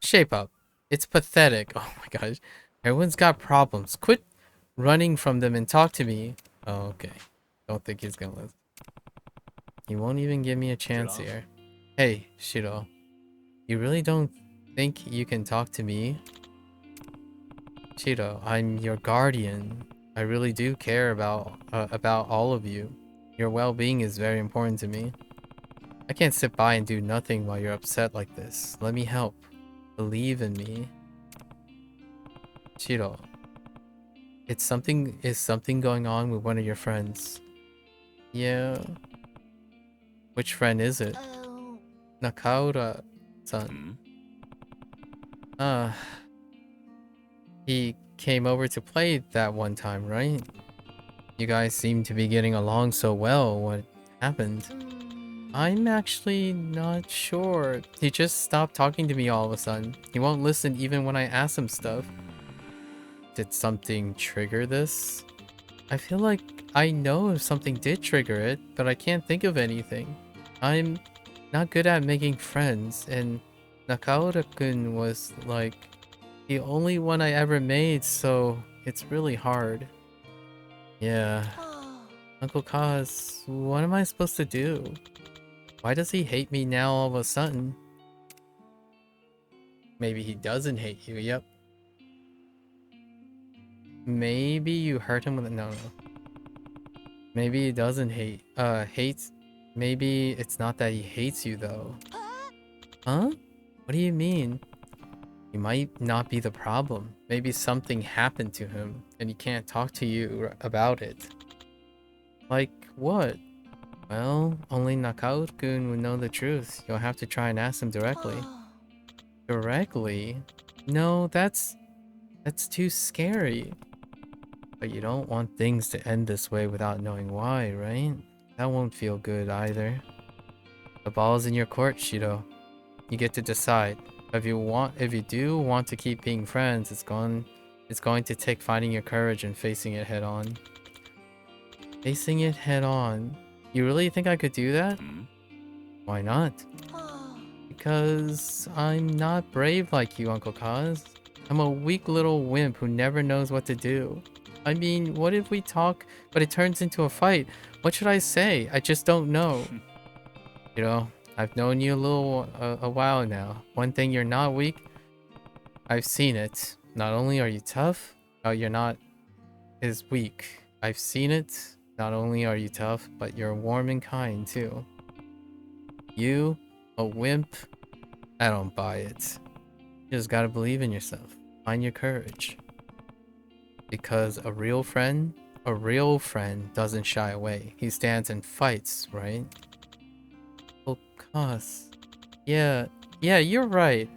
Shape up. It's pathetic. Oh my gosh. Everyone's got problems. Quit running from them and talk to me. Oh, okay. Don't think he's gonna listen. He won't even give me a chance here. Hey, Shiro. You really don't think you can talk to me? Shiro, I'm your guardian. I really do care about all of you. Your well-being is very important to me. I can't sit by and do nothing while you're upset like this. Let me help. Believe in me. Shiro. Is something going on with one of your friends? Yeah. Which friend is it? Nakaura-san. He came over to play that one time, right? You guys seem to be getting along so well. What happened? I'm actually not sure. He just stopped talking to me all of a sudden. He won't listen even when I ask him stuff. Did something trigger this? I feel like I know if something did trigger it, but I can't think of anything. I'm not good at making friends, and Nakaura-kun was like the only one I ever made, so it's really hard. Yeah. Uncle Kaz, what am I supposed to do? Why does he hate me now all of a sudden? Maybe he doesn't hate you, yep. Maybe you hurt him with no. Maybe he doesn't hates. Maybe it's not that he hates you though. Huh? What do you mean? He might not be the problem. Maybe something happened to him and he can't talk to you about it. Like what? Well, only Nakaura-kun would know the truth. You'll have to try and ask him directly. Directly? No, that's too scary. But you don't want things to end this way without knowing why, right? That won't feel good either. The ball's in your court, Shiro. You get to decide. If you do want to keep being friends, it's going to take finding your courage and facing it head on. Facing it head on. You really think I could do that? Why not? Because I'm not brave like you, Uncle Kaz. I'm a weak little wimp who never knows what to do. I mean, what if we talk, but it turns into a fight? What should I say? I just don't know. You know, I've known you a while now. One thing you're not weak, I've seen it. Not only are you tough, you're not as weak. I've seen it. Not only are you tough, but you're warm and kind too. You, a wimp? I don't buy it. You just gotta believe in yourself. Find your courage. Because a real friend doesn't shy away. He stands and fights, right? Oh, Cos. Yeah, you're right.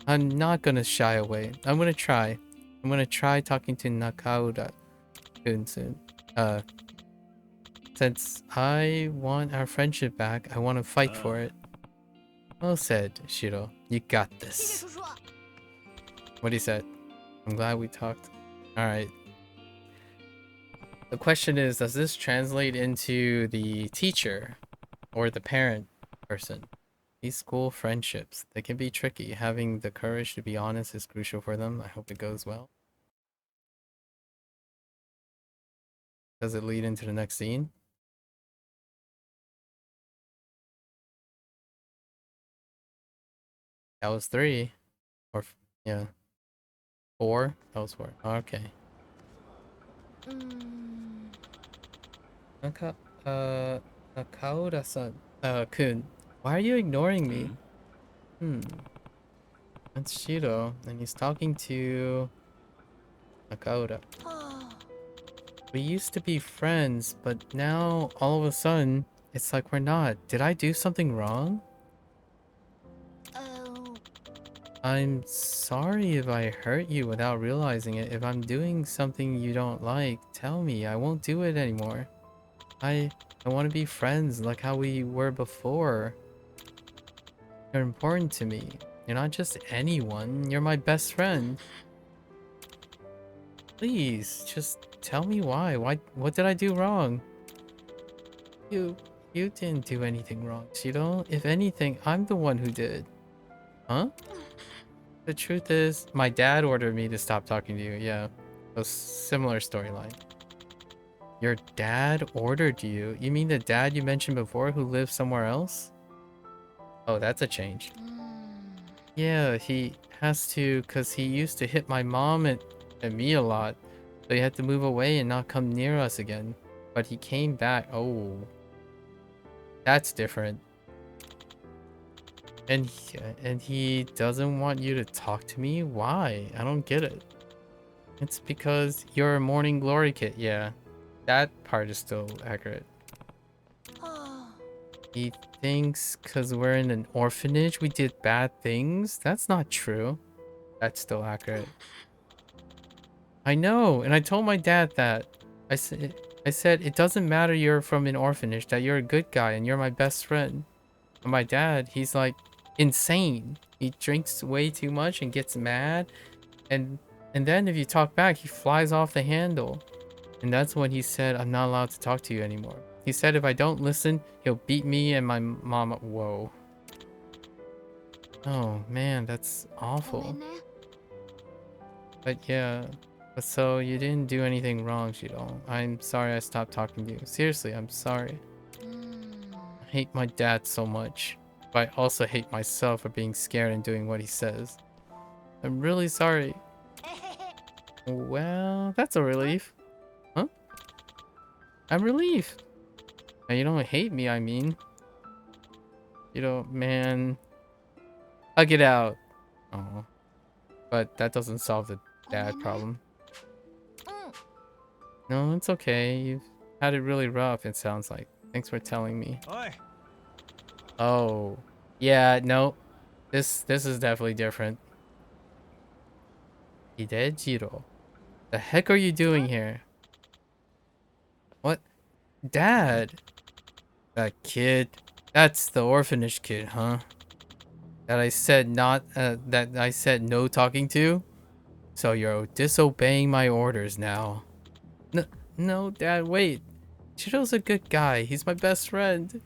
I'm not gonna shy away. I'm gonna try. I'm gonna try talking to Nakauda soon. Since I want our friendship back, I want to fight for it. Well said, Shiro. You got this. What he said. I'm glad we talked. Alright. The question is, does this translate into the teacher or the parent person? These school friendships, they can be tricky. Having the courage to be honest is crucial for them. I hope it goes well. Does it lead into the next scene? That was 3. Or, yeah. 4? That was 4. Okay. Nakaura-san. Kun. Why are you ignoring me? That's Shiro, and he's talking to Nakaura. We used to be friends, but now, all of a sudden, it's like we're not. Did I do something wrong? I'm sorry if I hurt you without realizing it. If I'm doing something you don't like, tell me. I won't do it anymore. I want to be friends like how we were before. You're important to me. You're not just anyone. You're my best friend. Please, just tell me why. What did I do wrong? You didn't do anything wrong, Shiro. If anything, I'm the one who did. Huh? The truth is, my dad ordered me to stop talking to you. Yeah, a similar storyline. Your dad ordered you? You mean the dad you mentioned before who lives somewhere else? Oh, that's a change. Yeah, he has to, because he used to hit my mom and me a lot. So he had to move away and not come near us again. But he came back. Oh. That's different. And he doesn't want you to talk to me? Why? I don't get it. It's because you're a morning glory kid. Yeah. That part is still accurate. He thinks because we're in an orphanage we did bad things? That's not true. That's still accurate. I know, and I told my dad that. I said it doesn't matter you're from an orphanage, that you're a good guy and you're my best friend. But my dad, he's like insane. He drinks way too much and gets mad, and then if you talk back, he flies off the handle. And that's when he said, I'm not allowed to talk to you anymore. He said if I don't listen, he'll beat me and my mom. Whoa. Oh man, that's awful. But yeah, but so you didn't do anything wrong, Shiro. I'm sorry I stopped talking to you. Seriously, I'm sorry. I hate my dad so much, but I also hate myself for being scared and doing what he says. I'm really sorry. Well, that's a relief. Huh? I'm relieved. Now you don't hate me, I mean. You don't, man. Hug it out. Oh. But that doesn't solve the dad problem. No, it's okay. You've had it really rough, it sounds like. Thanks for telling me. Oh. Yeah, no. This is definitely different. Hidejiro. The heck are you doing here? What? Dad? That kid. That's the orphanage kid, huh? That I said that I said no talking to? So you're disobeying my orders now. No, Dad, wait. Shiro's a good guy. He's my best friend.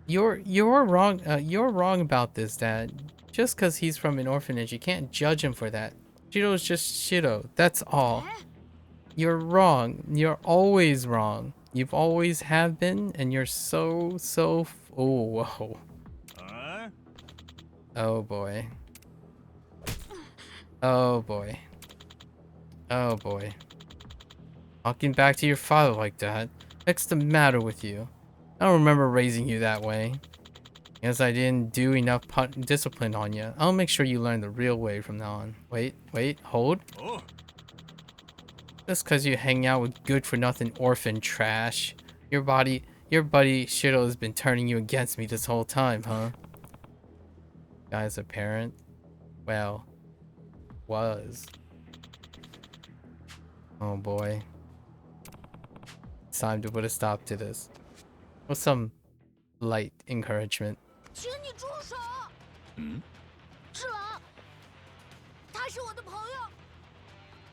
You're wrong. You're wrong about this, Dad. Just because he's from an orphanage, you can't judge him for that. Shiro's just Shiro. That's all. You're wrong. You're always wrong. You've always have been, and you're so. Oh, whoa. Oh boy. Oh boy. Oh boy. Talking back to your father like that. What's the matter with you? I don't remember raising you that way. Guess I didn't do enough discipline on you. I'll make sure you learn the real way from now on. Wait, hold. Oh. Just cause you hang out with good-for-nothing orphan trash. Your buddy Shiro has been turning you against me this whole time, huh? Guy's a parent? Well, was. Oh boy. It's time to put a stop to this. With some light encouragement. 请你住手！嗯，智郎，他是我的朋友，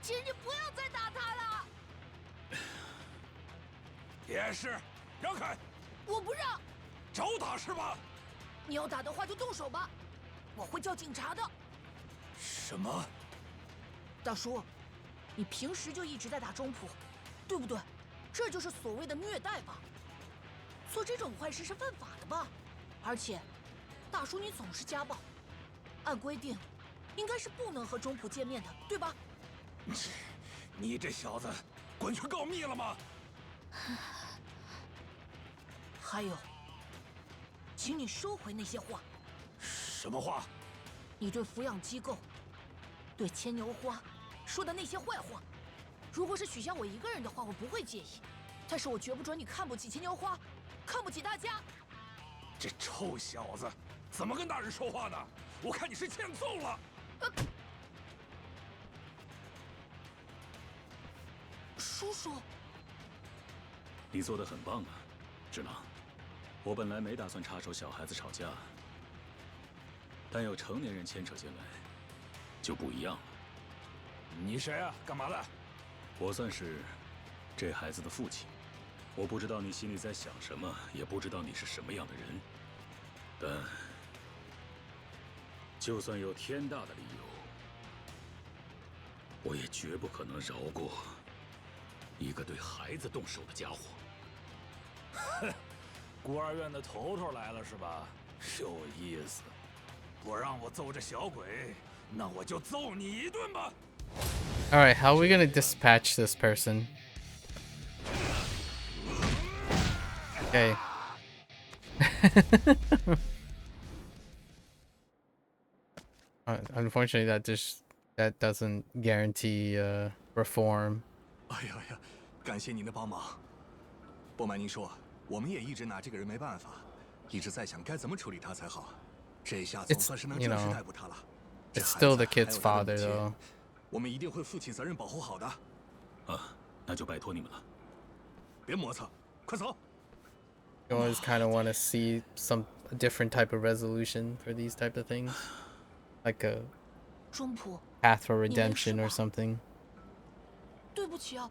请你不要再打他了。也是，让开！我不让，找打是吧？你要打的话就动手吧，我会叫警察的。什么？大叔，你平时就一直在打中普，对不对？这就是所谓的虐待吧？做这种坏事是犯法的吧？而且，大叔你总是家暴，按规定，应该是不能和中普见面的，对吧？你这小子，滚去告密了吗？还有，请你收回那些话。什么话？你对抚养机构、对牵牛花说的那些坏话，如果是取消我一个人的话，我不会介意。但是我绝不准你看不起牵牛花，看不起大家。这臭小子，怎么跟大人说话呢？我看你是欠揍了。叔叔，你做得很棒啊，智郎。我本来没打算插手小孩子吵架，但有成年人牵扯进来，就不一样了。你谁啊？干嘛的？我算是这孩子的父亲。我不知道你心里在想什么，也不知道你是什么样的人，但就算有天大的理由，我也绝不可能饶过一个对孩子动手的家伙。哼，孤儿院的头头来了是吧？有意思。不让我揍这小鬼，那我就揍你一顿吧。Alright, how are we gonna dispatch this person? Okay. Unfortunately, that doesn't guarantee reform. 哎呀，感谢您的帮忙。不瞒您说，我们也一直拿这个人没办法，一直在想该怎么处理他才好。这下总算是能正式逮捕他了。It's still the kid's father, though. 我们一定会负起责任，保护好的。啊，那就拜托你们了。别磨蹭，快走。You always kind of want to see a different type of resolution for these type of things, like a path for redemption or something. 对不起啊，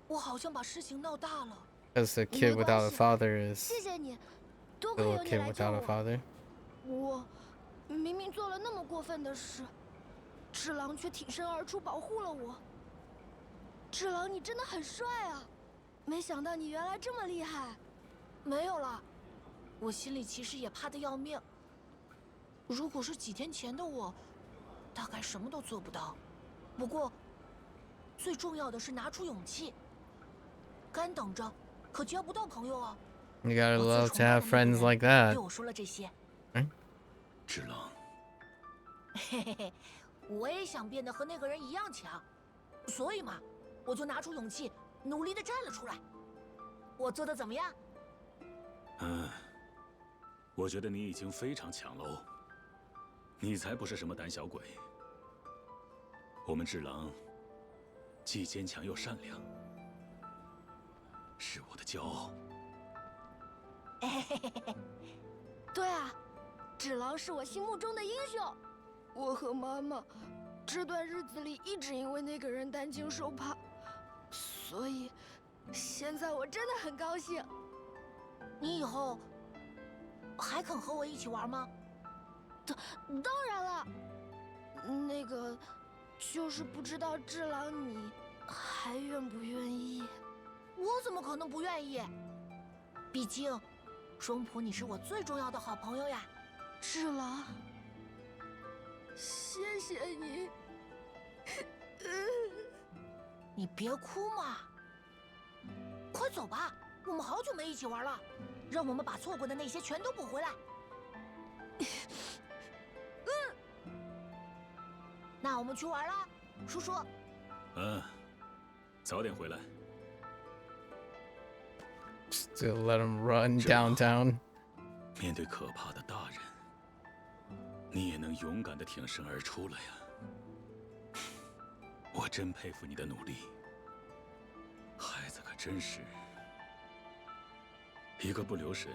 我好像把事情闹大了。Because a kid without a father is 谢谢你，多 still 亏 a 有你 kid 来救 without a 我。 father. 我明明做了那么过分的事，智郎却挺身而出保护了我。智郎，你真的很帅啊！没想到你原来这么厉害。没有了，我心里其实也怕得要命。如果是几天前的我，大概什么都做不到。不过，最重要的是拿出勇气。干等着，可交不到朋友啊。 You gotta love to have friends like that. 对我说了这些。智郎，嘿嘿嘿，我也想变得和那个人一样强，所以嘛，我就拿出勇气，努力的站了出来。我做的怎么样？我觉得你已经非常强了哦。你才不是什么胆小鬼。我们智郎既坚强又善良，是我的骄傲。对啊，智郎是我心目中的英雄。我和妈妈这段日子里一直因为那个人担惊受怕，所以现在我真的很高兴。你以后还肯和我一起玩吗？当然了，那个，就是不知道智郎你还愿不愿意？我怎么可能不愿意？毕竟，中普你是我最重要的好朋友呀。智郎，谢谢你。你别哭嘛，快走吧，我们好久没一起玩了，让我们把错过的那些全都补回来。那我们去玩了，叔叔。早点回来。 Still let him run downtown. 面对可怕的大人，你也能勇敢地挺身而出了呀！我真佩服你的努力。孩子可真是一个不留神，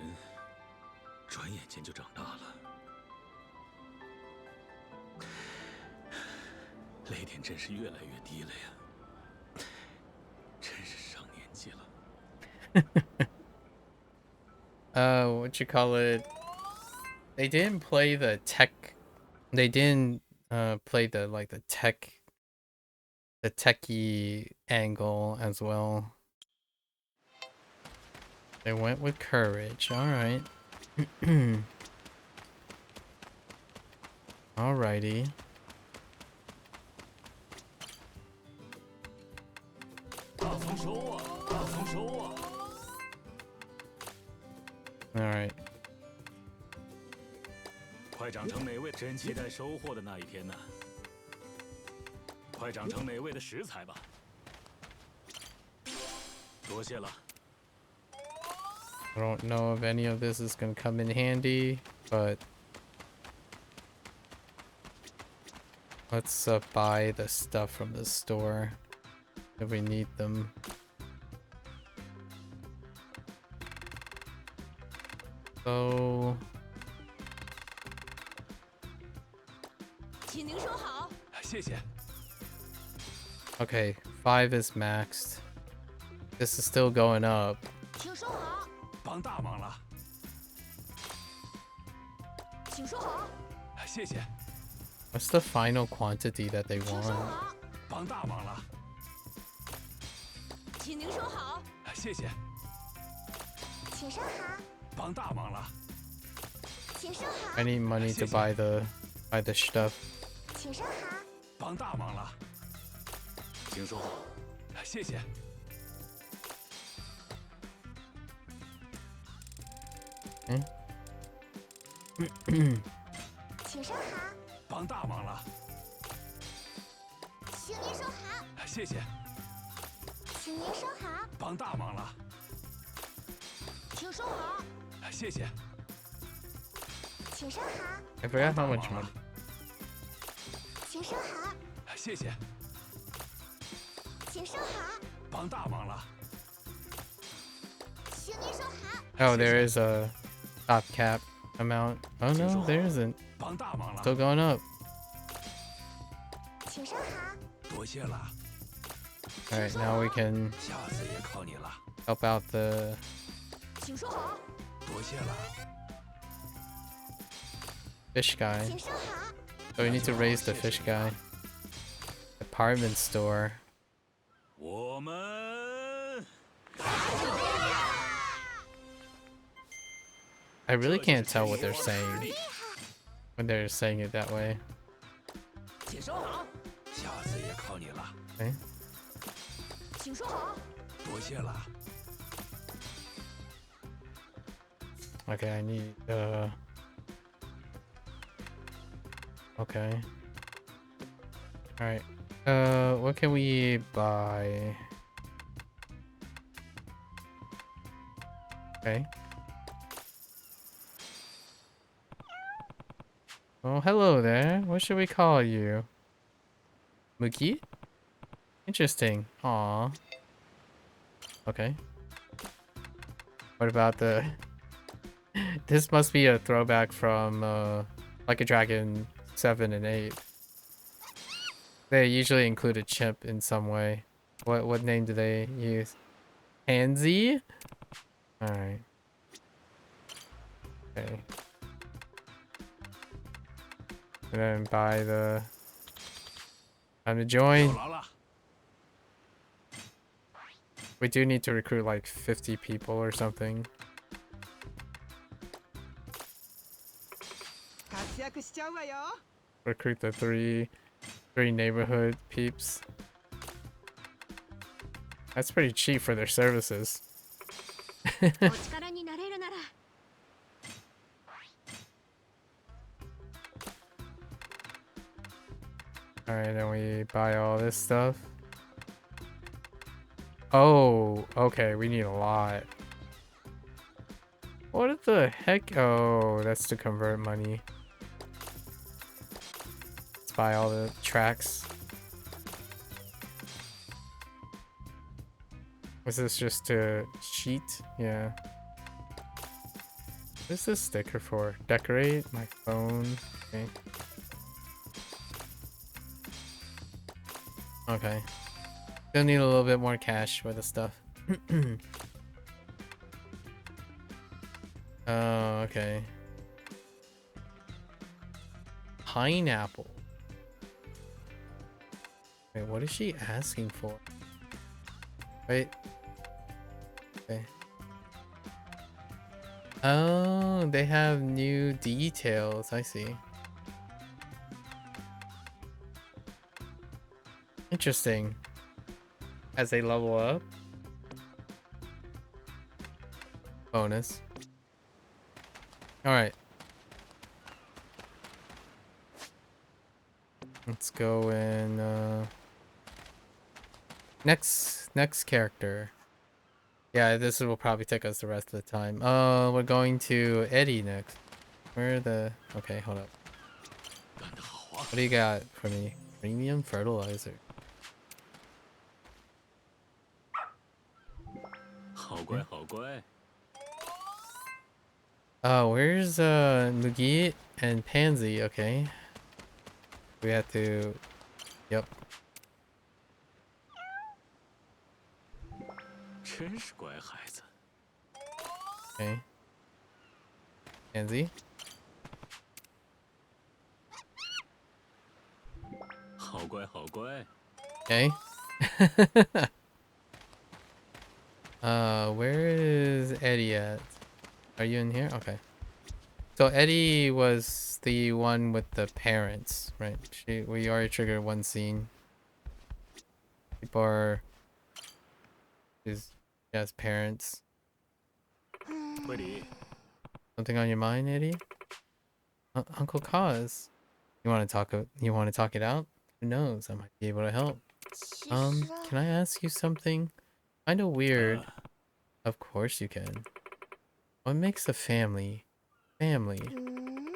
转眼间就长大了。泪点真是越来越低了呀！真是上年纪了。What you call it? They didn't play the tech. They didn't play the techie angle as well. They went with courage. All right. Alrighty. All right. 快长成美味，真期待收获的那一天呢！快长成美味的食材吧。多谢了。I don't know if any of this is gonna come in handy, but let's buy the stuff from the store if we need them. So 请您收好。谢谢。 okay, 5 is maxed. This is still going up. 请收好，帮大忙了，请收好，谢谢。 What's the final quantity that they 请收 want? 好，帮大忙了，请您收好。谢谢。请收好，帮大忙了，请收好， I need money to buy the stuff. 请收好，帮大忙了，请说好。谢谢。 请收好，帮大忙了，请您收好，谢谢。请您收好，帮大忙了，请收好，谢谢。请收好， I forgot how much money. 请收好，谢谢。请收好，帮大忙了，请您收好， Oh, there is a top cap amount. Oh no, there isn't. 帮大忙了， Still going up. 请收好，多谢了， Alright, now we can 下次也靠你了， help out the 请收好，多谢了， fish guy. 请收好， So we need to raise the fish guy. Department store. 我们 I really can't tell what they're saying when they're saying it that way. 请收好，下次也靠你了， Okay. 请收好，多谢了， Okay, I need okay. Alright. What can we buy? Okay. Oh, hello there. What should we call you? Mookie? Interesting. Aw. Okay. What about the... This must be a throwback from Like a Dragon 7 and 8. They usually include a chimp in some way. What name do they use? Pansy? Alright. Okay. And then buy the... Time to join. We do need to recruit like 50 people or something. Recruit the three neighborhood peeps. That's pretty cheap for their services. Alright, then we buy all this stuff. Oh, okay, we need a lot. What the heck? Oh, that's to convert money. Let's buy all the tracks. Was this just to cheat? Yeah. What's this sticker for? Decorate my phone. Okay. Okay. Still need a little bit more cash for the stuff. Oh, okay. Pineapple. Wait, what is she asking for? Wait. Okay. Oh, they have new details. I see. Interesting. As they level up. Bonus. Alright. Let's go in next character. Yeah, this will probably take us the rest of the time. We're going to Eddie next. Where are the... Okay, hold up. What do you got for me? Premium fertilizer. Oh, where's Mugi and Pansy? Okay. We have to... Yep. Okay. Pansy. Okay. Where is Eddie at? Are you in here? Okay. So Eddie was the one with the parents, right? We already triggered one scene. People are... She has parents. Something on your mind, Eddie? Uncle Kaz. You want to talk it out? Who knows? I might be able to help. Can I ask you something? Kinda weird. Of course you can. What makes a family? Family.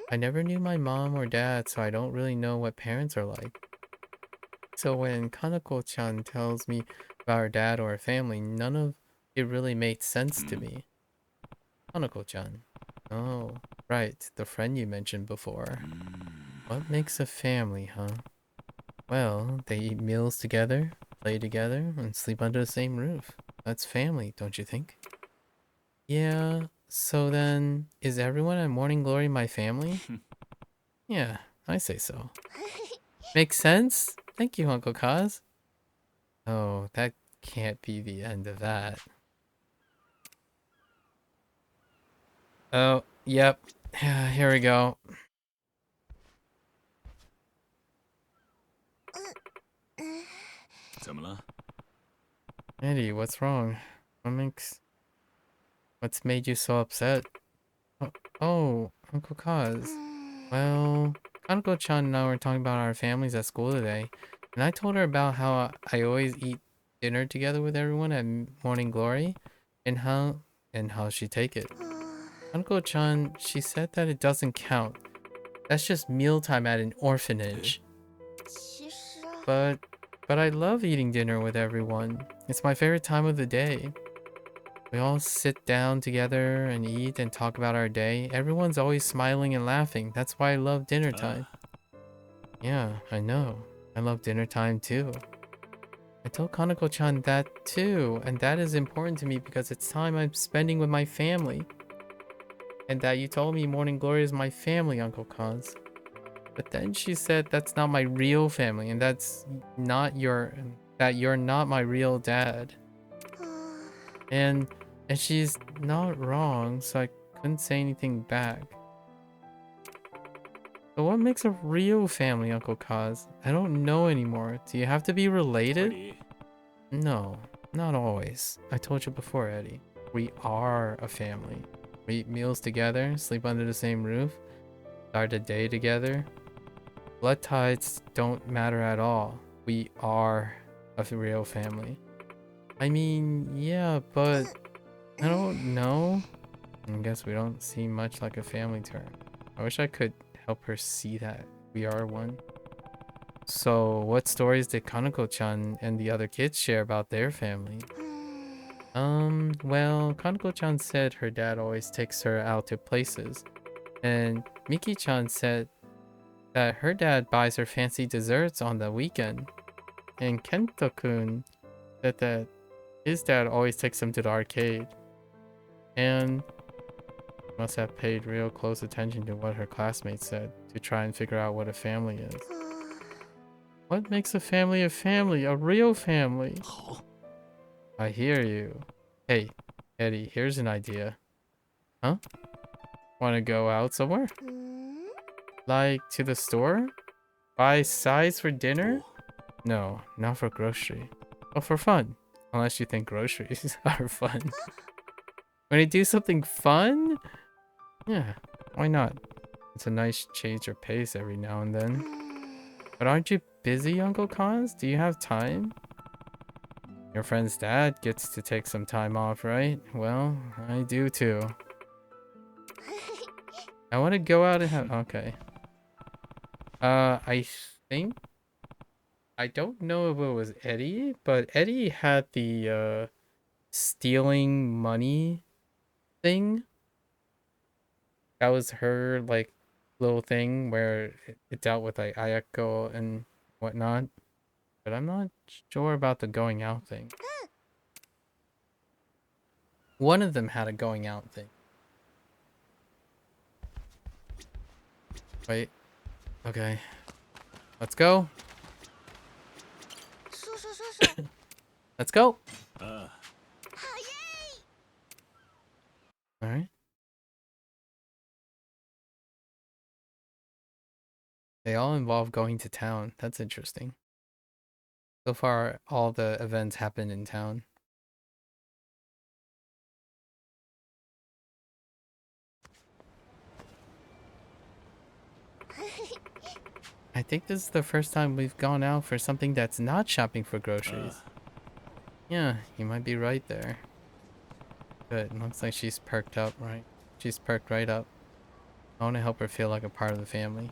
I never knew my mom or dad, so I don't really know what parents are like. So when Kanako-chan tells me about her dad or her family, none of it really made sense to me. Kanako-chan. Oh, right. The friend you mentioned before. What makes a family, huh? Well, they eat meals together, play together, and sleep under the same roof. That's family, don't you think? Yeah, so then, is everyone at Morning Glory my family? Yeah, I say so. Makes sense? Thank you, Uncle Kaz. Oh, that can't be the end of that. Oh, yep. Here we go. Eddie, what's wrong? What's made you so upset? Oh, Uncle Kaz. Well, Kanako-chan and I were talking about our families at school today, and I told her about how I always eat dinner together with everyone at Morning Glory, and how she take it. Kanako-chan, she said that it doesn't count. That's just mealtime at an orphanage. But I love eating dinner with everyone. It's my favorite time of the day. We all sit down together and eat and talk about our day. Everyone's always smiling and laughing. That's why I love dinner time. Yeah, I know. I love dinner time too. I told Kanako-chan that too, and that is important to me because it's time I'm spending with my family. and that you told me Morning Glory is my family, Uncle Cons. But then she said that's not my real family, and that you're not my real dad. And she's not wrong, so I couldn't say anything back. So what makes a real family, Uncle Kaz? I don't know anymore. Do you have to be related? No, not always. I told you before, Eddie. We are a family. We eat meals together, sleep under the same roof, start a day together. Blood ties don't matter at all. We are a real family. I mean, yeah, but I don't know. I guess we don't seem much like a family to her. I wish I could help her see that we are one. So, what stories did Kaneko-chan and the other kids share about their family? Well, Kaneko-chan said her dad always takes her out to places. And Miki-chan said that her dad buys her fancy desserts on the weekend. And Kento-kun said that his dad always takes him to the arcade. And must have paid real close attention to what her classmates said to try and figure out what a family is. What makes a family a real family? I hear you. Hey, Eddie, here's an idea. Huh? Want to go out somewhere? Like to the store? Buy sides for dinner? No, not for grocery. But for fun. Unless you think groceries are fun. When you do something fun? Yeah, why not? It's a nice change of pace every now and then. But aren't you busy, Uncle Cons? Do you have time? Your friend's dad gets to take some time off, right? Well, I do too. I want to go out and have... Okay. I think... I don't know if it was Eddie, but Eddie had the, stealing money thing. That was her, like, little thing where it dealt with, like, Ayako and whatnot. But I'm not sure about the going out thing. One of them had a going out thing. Wait. Okay. Let's go. Let's go. Alright. They all involve going to town. That's interesting. So far, all the events happen in town. I think this is the first time we've gone out for something that's not shopping for groceries. Yeah, you might be right there. Good, looks like she's perked up, right? She's perked right up. I want to help her feel like a part of the family.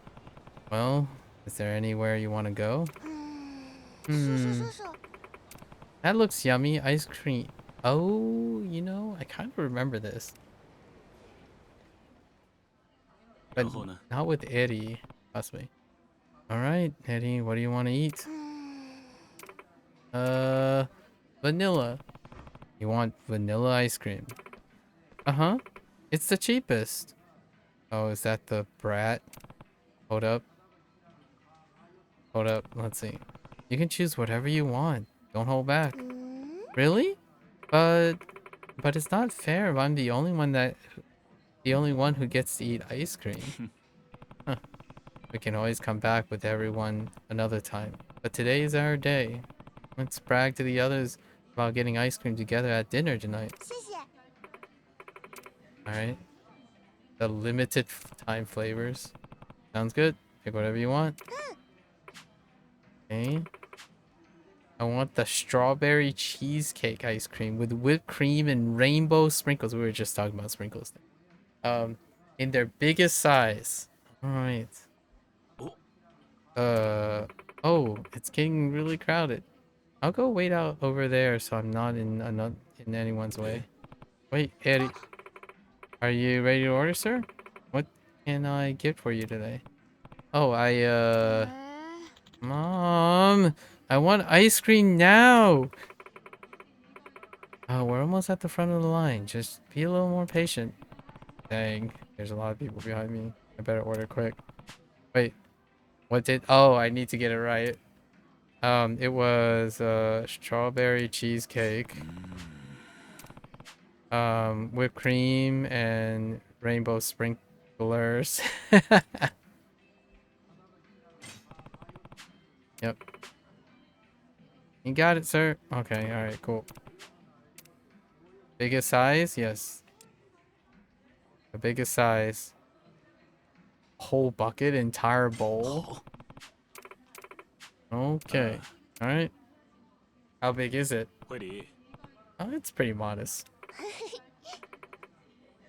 Well, is there anywhere you want to go? That looks yummy. Ice cream. Oh, you know, I kind of remember this. But not with Eddie, possibly. Alright, Eddie, what do you want to eat? Vanilla. You want vanilla ice cream? Uh-huh. It's the cheapest. Oh, is that the brat? Hold up. Hold up. Let's see. You can choose whatever you want. Don't hold back. Really? But it's not fair if I'm the only one who gets to eat ice cream. Huh. We can always come back with everyone another time. But today is our day. Let's brag to the others about getting ice cream together at dinner tonight. Alright. The limited time flavors. Sounds good. Pick whatever you want. Okay. I want the strawberry cheesecake ice cream with whipped cream and rainbow sprinkles. We were just talking about sprinkles. In their biggest size. Alright. Oh, it's getting really crowded. I'll go wait out over there so I'm not in anyone's way. Wait, Eddie. Are you ready to order, sir? What can I get for you today? Oh, Mom, I want ice cream now. Oh, we're almost at the front of the line. Just be a little more patient. Dang. There's a lot of people behind me. I better order quick. Wait, what did? Oh, I need to get it right. It was strawberry cheesecake, whipped cream and rainbow sprinklers. Yep. You got it, sir. Okay, all right, cool. Biggest size? Yes. The biggest size. Whole bucket, entire bowl. Okay. All right. How big is it? 惠理， Oh, it's pretty modest.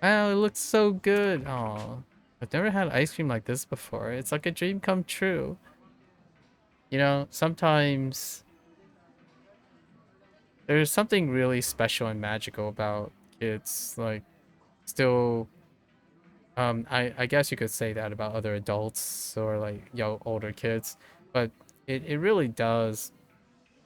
Wow, it looks so good. Oh, I've never had ice cream like this before. It's like a dream come true. You know, sometimes there's something really special and magical about kids. Like, still, I guess you could say that about other adults or like older kids, but it really does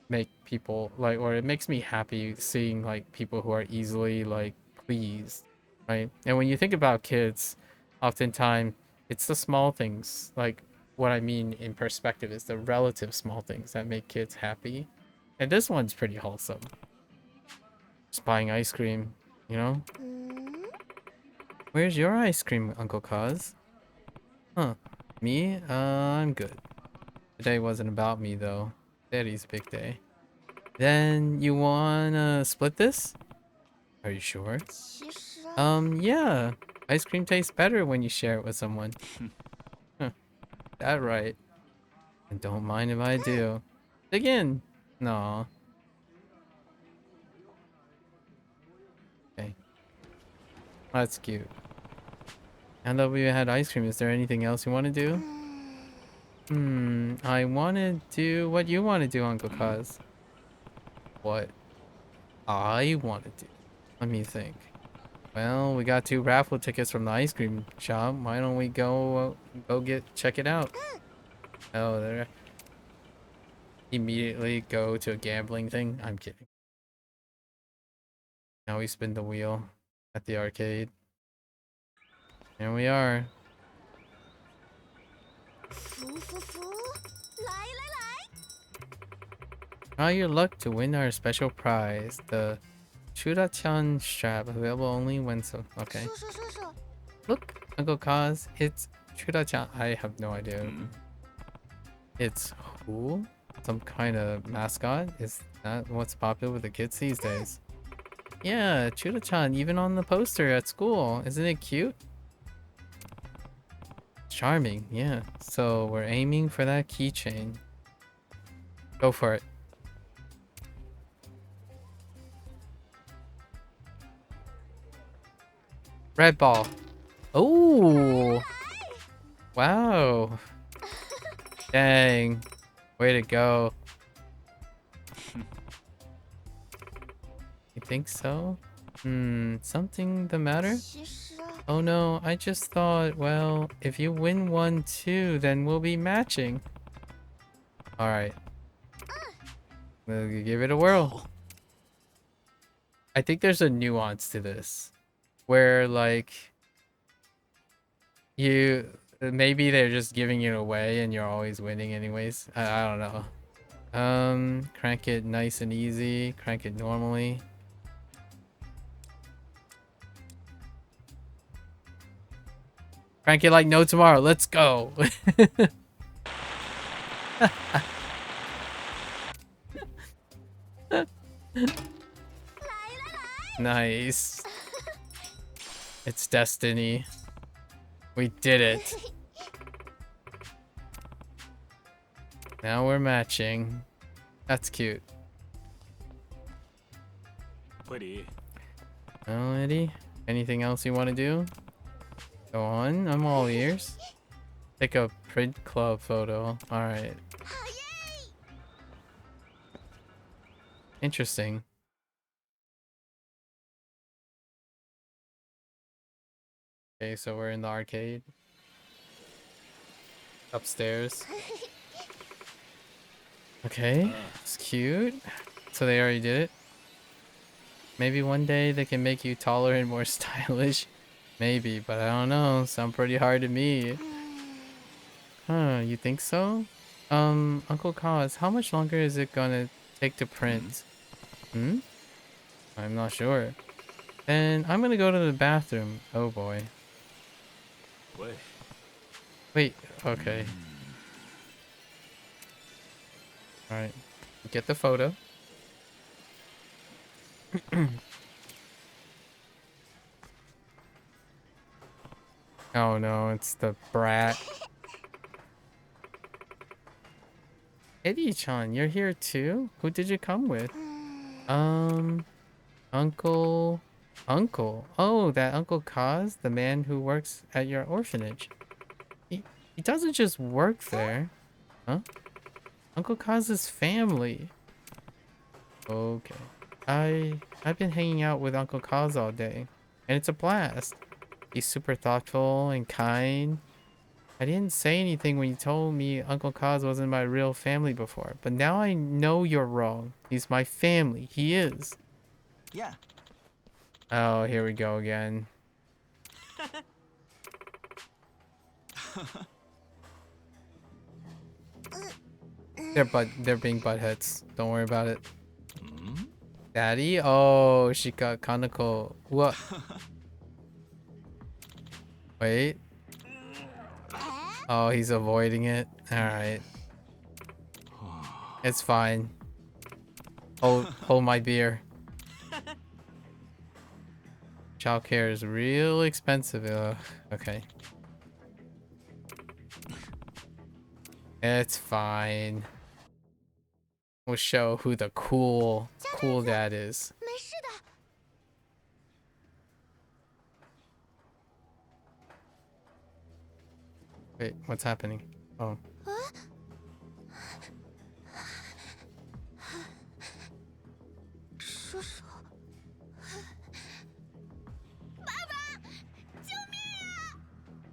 make people like, or it makes me happy seeing like people who are easily like pleased, right? And when you think about kids, oftentimes it's the small things. Like, what I mean in perspective is the relative small things that make kids happy, and this one's pretty wholesome. Just buying ice cream, you know. Where's your ice cream, Uncle Cuz? Huh? Me? I'm good. Today wasn't about me though. Daddy's big day. Then you wanna split this? Are you sure? 其实， Yeah. Ice cream tastes better when you share it with someone. Huh. That right. And don't mind if I do. Dig in. No. Okay. That's cute. Now that we had ice cream, is there anything else you want to do? I want to do what you want to do, Uncle Cuz. What I want to do. Let me think. Well, we got 2 raffle tickets from the ice cream shop. Why don't we go check it out? Oh, there. Immediately go to a gambling thing? I'm kidding. Now we spin the wheel at the arcade. Here we are. 福福福，来来来！ Try your luck to win our special prize, the Chura-chan strap, available only when so. Okay. 说说说说， Look, Uncle Kaz, it's Chura-chan. I have no idea. It's who? Some kind of mascot? Is that what's popular with the kids these days? Yeah, Chura-chan, even on the poster at school. Isn't it cute? Charming, yeah. So we're aiming for that keychain. Go for it. Red ball. Oh! Wow. Dang. Way to go. You think so? Something the matter? 其实， Oh no, I just thought, well, if you win one too, then we'll be matching. Alright. We'll give it a whirl. I think there's a nuance to this. Where, like, maybe they're just giving it away and you're always winning anyways. I don't know. Crank it nice and easy. Crank it normally. Crank it like no tomorrow. Let's go. Nice. It's destiny. We did it. Now we're matching. That's cute. 惠理， Oh, Eddie? Anything else you want to do? Go on. I'm all ears. Take a print club photo. Alright. Interesting. Okay, so we're in the arcade. Upstairs. Okay, it's cute. So they already did it. Maybe one day they can make you taller and more stylish. Maybe, but I don't know. Sound pretty hard to me. Huh, you think so? Uncle Cause, how much longer is it gonna take to print? Hmm? I'm not sure. Then I'm gonna go to the bathroom. Oh boy. Wait, okay. Alright. Get the photo. Oh no, it's the brat. Eddie-chan, you're here too? Who did you come with? Uncle... Uncle? Oh, that Uncle Kaz, the man who works at your orphanage. He doesn't just work there. Huh? Uncle Kaz's family. Okay. I've been hanging out with Uncle Kaz all day, and it's a blast. He's super thoughtful and kind. I didn't say anything when you told me Uncle Kaz wasn't my real family before, but now I know you're wrong. He's my family. He is. Yeah. Oh, here we go again. They're being buttheads. Don't worry about it. Daddy? Oh, she got Kanako. What? Wait. Oh, he's avoiding it. Alright. It's fine. Hold my beer. Childcare is real expensive. Okay. It's fine. We'll show who the cool dad is. 没事的。 Wait, what's happening? Oh. 叔叔，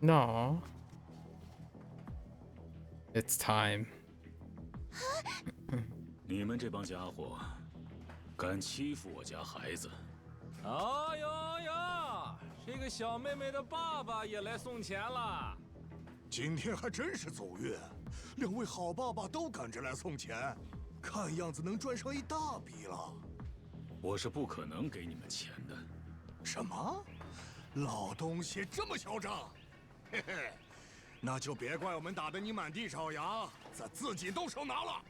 No. It's time. 你们这帮家伙，敢欺负我家孩子！哎呀呀，这个小妹妹的爸爸也来送钱了。今天还真是走运，两位好爸爸都赶着来送钱，看样子能赚上一大笔了。我是不可能给你们钱的。什么？老东西这么嚣张？嘿嘿，那就别怪我们打得你满地找牙，咱自己动手拿了。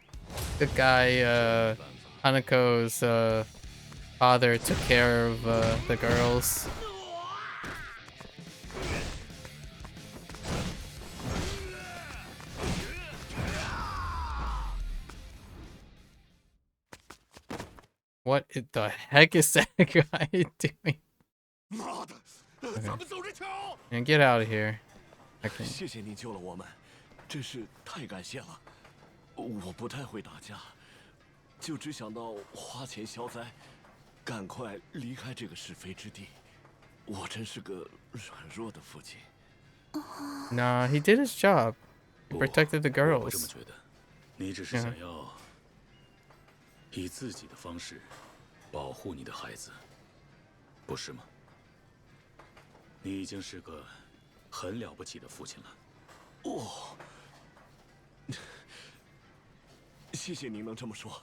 The guy, Hanako's father took care of the girls. What the heck is that guy doing? 妈的，咱们走着瞧。And get out of here. Okay. 谢谢你救了我们，真是太感谢了。我不太会打架，就只想到花钱消灾，赶快离开这个是非之地。我真是个软弱的父亲。Nah, he did his job. He protected the 我这么 girls. 觉得，你只是想要以自己的方式保护你的孩子，不是吗？你已经是个很了不起的父亲了。哦，谢谢您能这么说。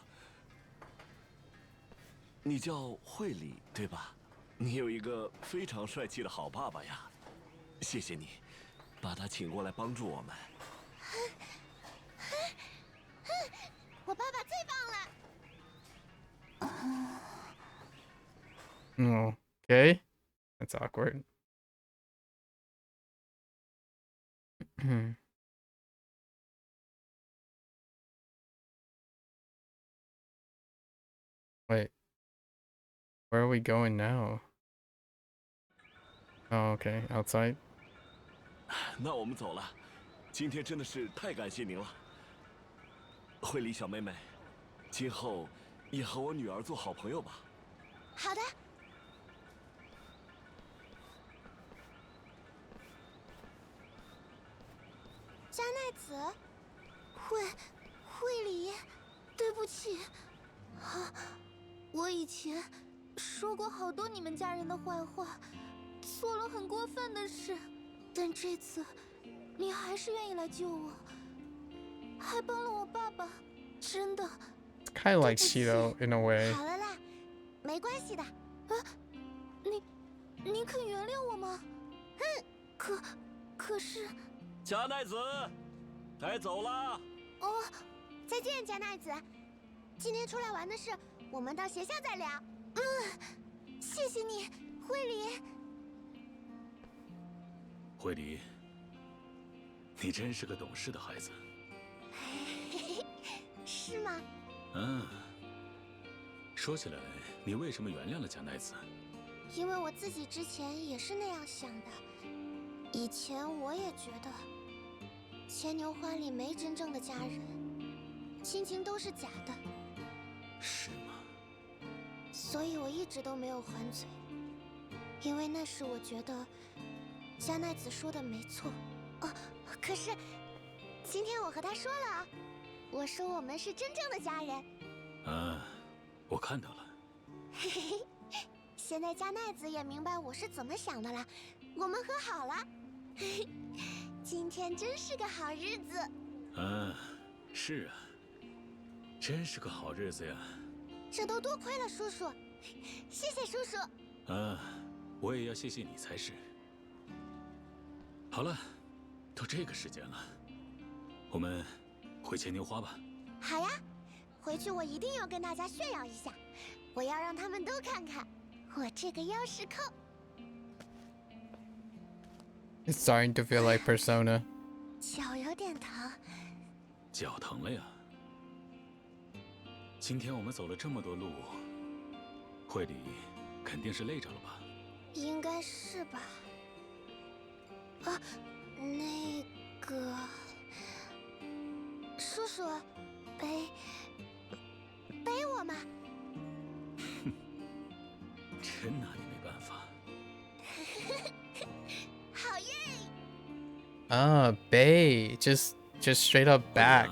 你叫惠理对吧？你有一个非常帅气的好爸爸呀，谢谢你，把他请过来帮助我们。我爸爸最棒了。 Oh, okay. That's awkward. Wait. Where are we going now? Oh, okay. Outside. 那我们走了，今天真的是太感谢您了，惠理小妹妹，今后也和我女儿做好朋友吧。好的。加奈子，惠理，对不起，我以前说过好多你们家人的坏话，做了很过分的事，但这次你还是愿意来救我，还帮了我爸爸，真的。Kind of like Shido in a way. 好了啦，没关系的。你肯原谅我吗？可是，加奈子，该走了。哦，再见，加奈子。今天出来玩的事，我们到学校再聊。谢谢你，惠理。惠理，你真是个懂事的孩子。是吗？说起来，你为什么原谅了加奈子？因为我自己之前也是那样想的。以前我也觉得，牵牛花里没真正的家人，亲情都是假的。是吗？所以我一直都没有还嘴，因为那时我觉得加奈子说的没错。哦，可是今天我和他说了啊，我说我们是真正的家人。我看到了。嘿嘿嘿，现在加奈子也明白我是怎么想的了，我们和好了。嘿嘿，今天真是个好日子。是啊，真是个好日子呀。这都多亏了叔叔，谢谢叔叔。我也要谢谢你才是。好了，都这个时间了，我们回牵牛花吧。好呀，回去我一定要跟大家炫耀一下，我要让他们都看看我这个钥匙扣。It's starting to feel like Persona. 脚有点疼。脚疼了呀？今天我们走了这么多路，惠理肯定是累着了吧？应该是吧。啊，那个叔叔，背我吗？真拿你没办法。好耶Bay, just straight up back.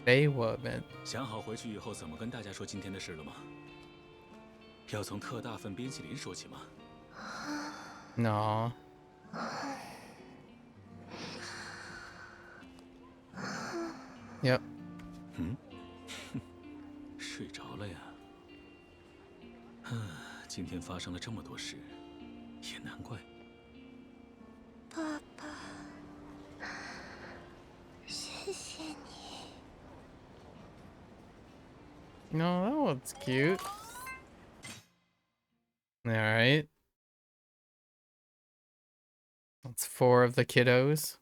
Bay woman. 想好回去以后怎么跟大家说今天的事了吗？要从特大份冰淇淋说起吗？ No. Yep. 睡着了呀？今天发生了这么多事，也难怪。爸爸，谢谢你。 No, that one's cute. Alright. That's 4 of the kiddos.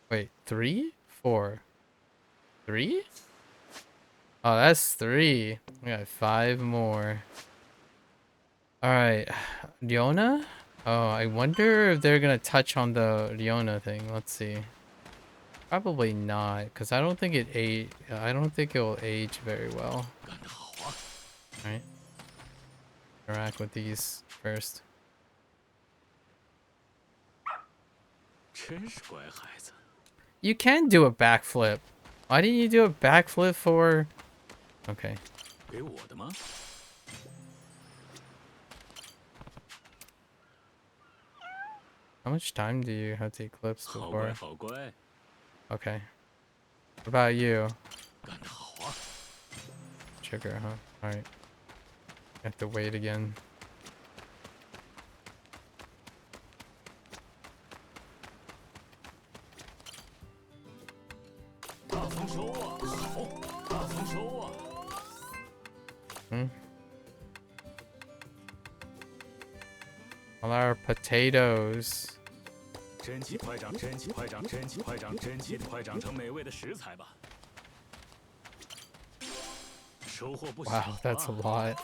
Wait, 3? 4. 3? Oh, that's 3. We got 5 more. Alright. Leona? Oh, I wonder if they're gonna touch on the Leona thing. Let's see. Probably not, because I don't think I don't think it will age very well. Alright. Interact with these first. 真是乖孩子。 You can do a backflip. Why didn't you do a backflip for... Okay. 给我的吗？ How much time do you have to eclipse 好乖， before? 好乖。 Okay. What about you? 干得好啊！ Trigger, huh? Alright. You have to wait again. 大丰收啊！好，大丰收啊！ All our potatoes. 真气快长，真气快长，真气快长，真气快长成美味的食材吧。收获不小啊。 Wow, that's a lot.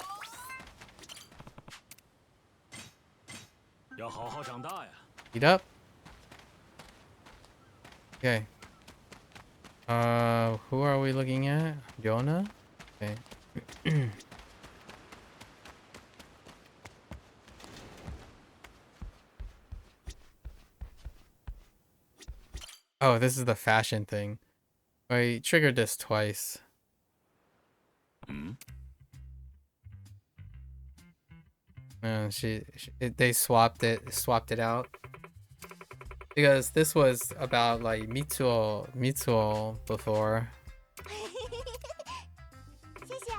要好好长大呀。 Eat up. Okay. Who are we looking at? Yona? Okay. Oh, this is the fashion thing. I triggered this twice. 嗯。They swapped it out because this was about like Mitsuo before. 谢谢。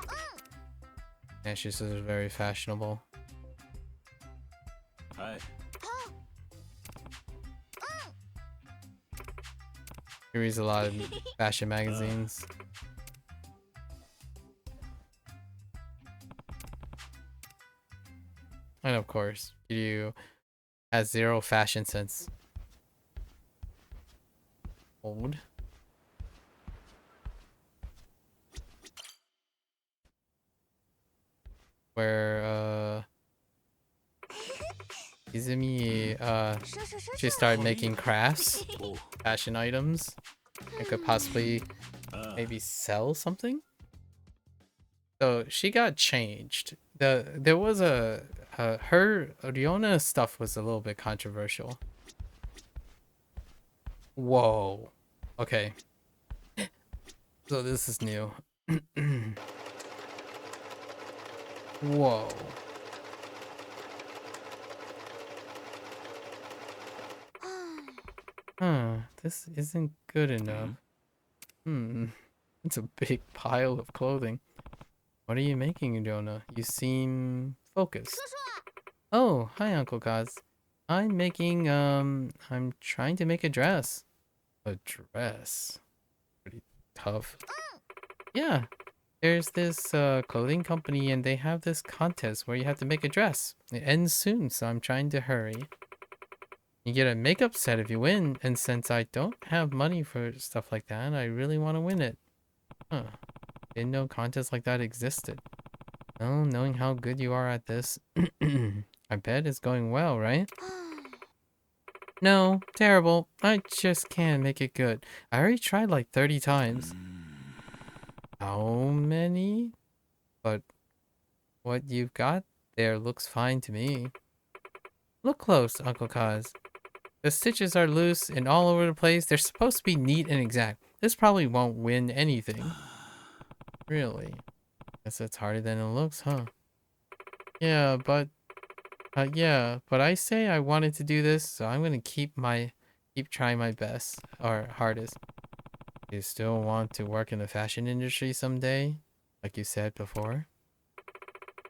And she's just very fashionable. 哎， She reads a lot of fashion magazines. And of course, Kiryu has zero fashion sense. Old. Where Izumi she started making crafts, fashion items, and could possibly maybe sell something. So she got changed. There was her Riona stuff was a little bit controversial. Whoa. Okay. So this is new. Whoa. Huh, this isn't good enough. It's a big pile of clothing. What are you making, Jonah? You seem focused. Oh, hi, Uncle Kaz. I'm making, I'm trying to make a dress. A dress? Pretty tough. Yeah, there's this clothing company and they have this contest where you have to make a dress. It ends soon, so I'm trying to hurry. You get a makeup set if you win, and since I don't have money for stuff like that, I really want to win it. Huh. Didn't know contests like that existed. Well, knowing how good you are at this, I bet it's going well, right? No, terrible. I just can't make it good. I already tried like 30 times. How many? But what you've got there looks fine to me. Look close, Uncle Kaz. The stitches are loose and all over the place. They're supposed to be neat and exact. This probably won't win anything. Really? Guess it's harder than it looks, huh? Yeah, but I say I wanted to do this, so I'm gonna keep trying my best or hardest. You still want to work in the fashion industry someday, like you said before?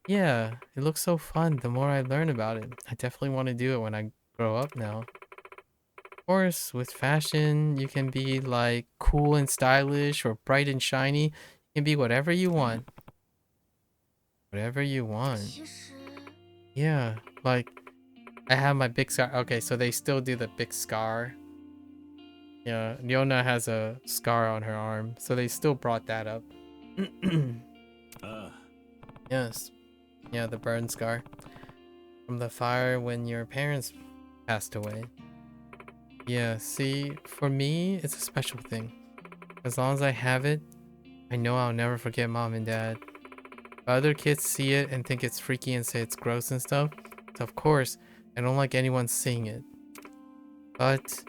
Yeah, it looks so fun the more I learn about it. I definitely want to do it when I grow up now. Of course, with fashion, you can be like cool and stylish or bright and shiny. You can be whatever you want. Whatever you want. Yeah, like I have my big scar. Okay, so they still do the big scar. Yeah, Leona has a scar on her arm, so they still brought that up. Yes. Yeah, the burn scar. From the fire when your parents passed away. Yeah, see, for me, it's a special thing. As long as I have it, I know I'll never forget mom and dad. If other kids see it and think it's freaky and say it's gross and stuff, so of course, I don't like anyone seeing it. But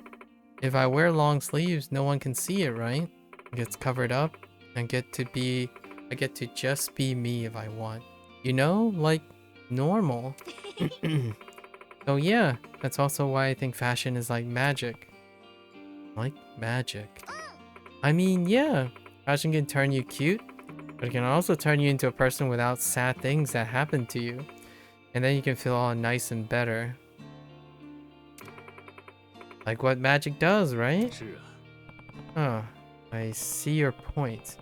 if I wear long sleeves, no one can see it, right? It gets covered up and I get to just be me if I want. You know, like normal. So yeah, that's also why I think fashion is like magic. Like magic. I mean, yeah, fashion can turn you cute, but it can also turn you into a person without sad things that happen to you. And then you can feel all nice and better. Like what magic does, right? Huh, I see your point.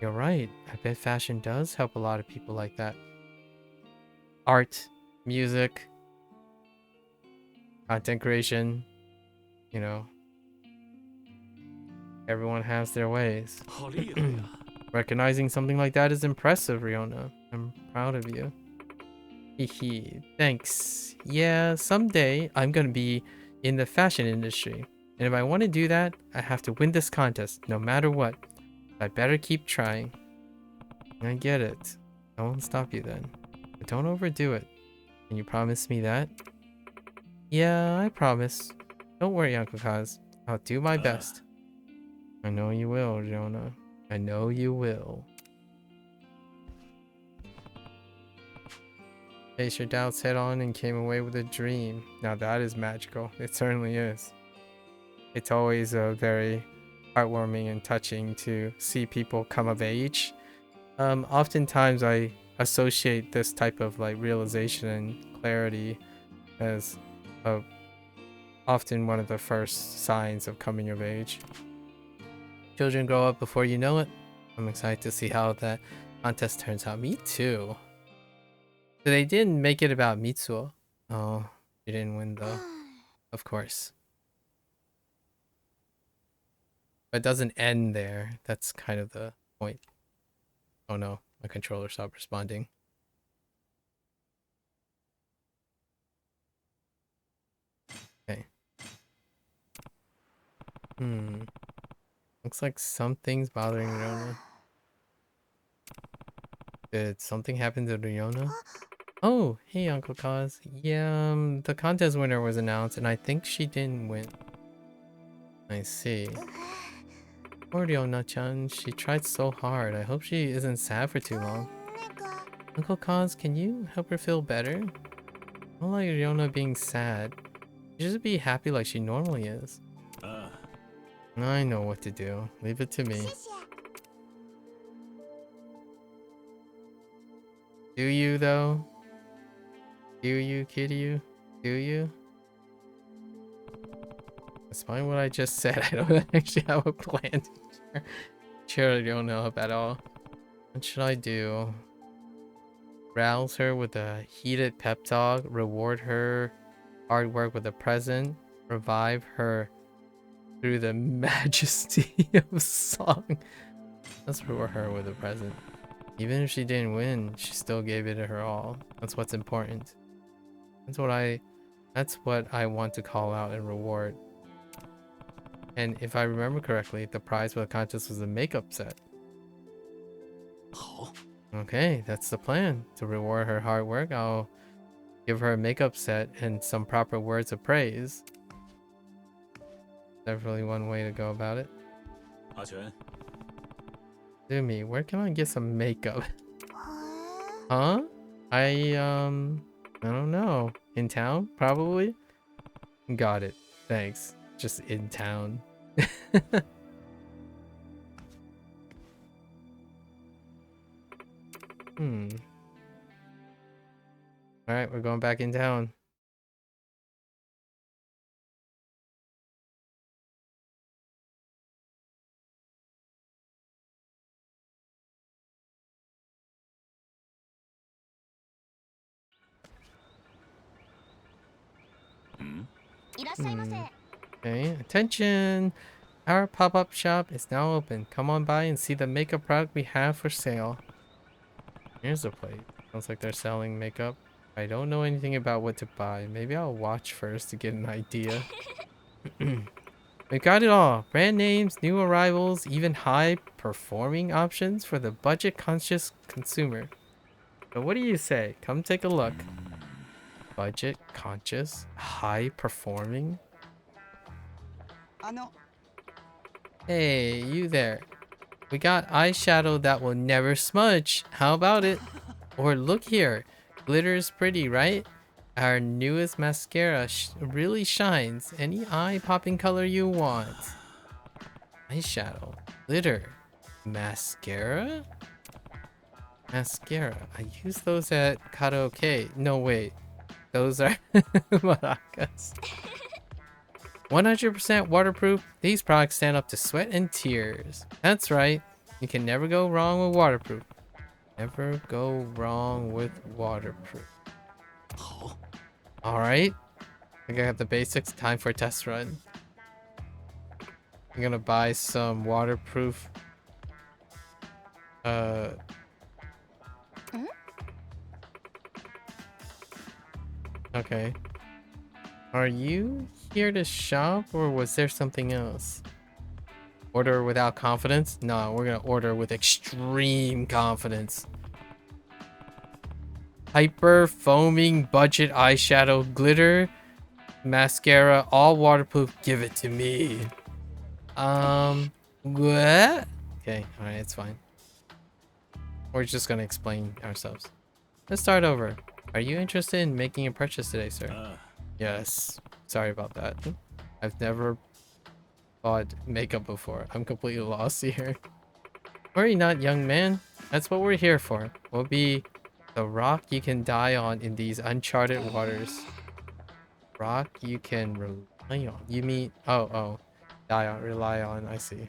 You're right, I bet fashion does help a lot of people like that. Art, music, content creation, you know. Everyone has their ways. Recognizing something like that is impressive, Riona. I'm proud of you. Hehe, thanks. Yeah, someday I'm gonna be in the fashion industry. And if I want to do that, I have to win this contest, no matter what. I better keep trying. I get it. I won't stop you then. But don't overdo it. Can you promise me that? Yeah, I promise. Don't worry, Uncle Kaz. I'll do my best. I know you will, Jonah. I know you will. Face your doubts head on and came away with a dream. Now that is magical. It certainly is. It's always very heartwarming and touching to see people come of age. Oftentimes I associate this type of like realization and clarity as often one of the first signs of coming of age. Children grow up before you know it. I'm excited to see how that contest turns out. Me too. So they didn't make it about Mitsuo. Oh, you didn't win though. Of course. But it doesn't end there. That's kind of the point. Oh no, my controller stopped responding. Okay. Looks like something's bothering Riona. Did something happen to Riona? Oh, hey Uncle Kaz. Yeah, the contest winner was announced and I think she didn't win. I see. Poor Riona-chan, she tried so hard. I hope she isn't sad for too long. Uncle Kaz, can you help her feel better? I don't like Riona being sad. She should be happy like she normally is. I know what to do. Leave it to me. Do you though? Do you, Kiryu? Do you? Despite what I just said, I don't actually have a plan to cheer Riona up at all. What should I do? Rouse her with a heated pep talk, reward her hard work with a present, revive her through the majesty of song. Let's reward her with a present. Even if she didn't win, she still gave it her all. That's what's important. That's what I want to call out and reward. And if I remember correctly, the prize for the contest was a makeup set. Okay, that's the plan. To reward her hard work, I'll give her a makeup set and some proper words of praise. Definitely one way to go about it. Do me, where can I get some makeup? Huh? I don't know. In town, probably? Got it. Thanks. Just in town. Alright, we're going back in town. Okay, attention! Our pop-up shop is now open. Come on by and see the makeup product we have for sale. Here's the plate. Sounds like they're selling makeup. I don't know anything about what to buy. Maybe I'll watch first to get an idea. We got it all. Brand names, new arrivals, even high-performing options for the budget-conscious consumer. So what do you say? Come take a look. Budget-conscious? High-performing? Hey, you there. We got eyeshadow that will never smudge. How about it? Or look here. Glitter is pretty, right? Our newest mascara really shines. Any eye-popping color you want. Eyeshadow. Glitter. Mascara? Mascara. I use those at karaoke. No, wait. Those are maracas. 100% waterproof. These products stand up to sweat and tears. That's right. You can never go wrong with waterproof. Never go wrong with waterproof. Alright. I think I got the basics. Time for a test run. I'm gonna buy some waterproof. Okay. Are you here to shop or was there something else? Order without confidence? No, we're gonna order with extreme confidence. Hyper foaming budget eyeshadow, glitter, mascara, all waterproof. Give it to me. What? Okay, alright, it's fine. We're just gonna explain ourselves. Let's start over. Are you interested in making a purchase today, sir? Yes. Sorry about that. I've never bought makeup before. I'm completely lost here. Worry not, young man. That's what we're here for. We'll be the rock you can die on in these uncharted waters. Rock you can rely on. You mean... Oh. Die on. Rely on. I see.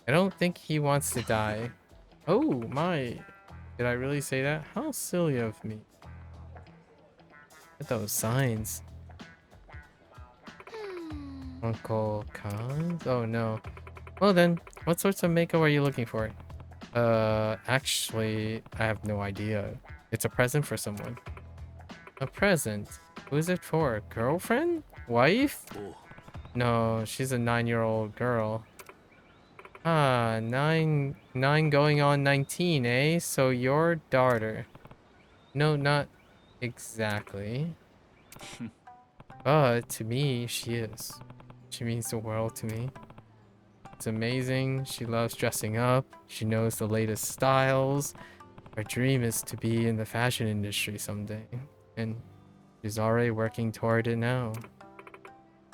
I don't think he wants to die. Oh, my. Did I really say that? How silly of me. Look at those signs. Uncle Khan's? Oh, no. Well then, what sorts of makeup are you looking for? Actually, I have no idea. It's a present for someone. A present? Who's it for? Girlfriend? Wife? No, she's a 9-year-old girl. Ah, nine going on 19, eh? So your daughter. No, not exactly. But to me, she is. She means the world to me. It's amazing. She loves dressing up. She knows the latest styles. Her dream is to be in the fashion industry someday. And she's already working toward it now.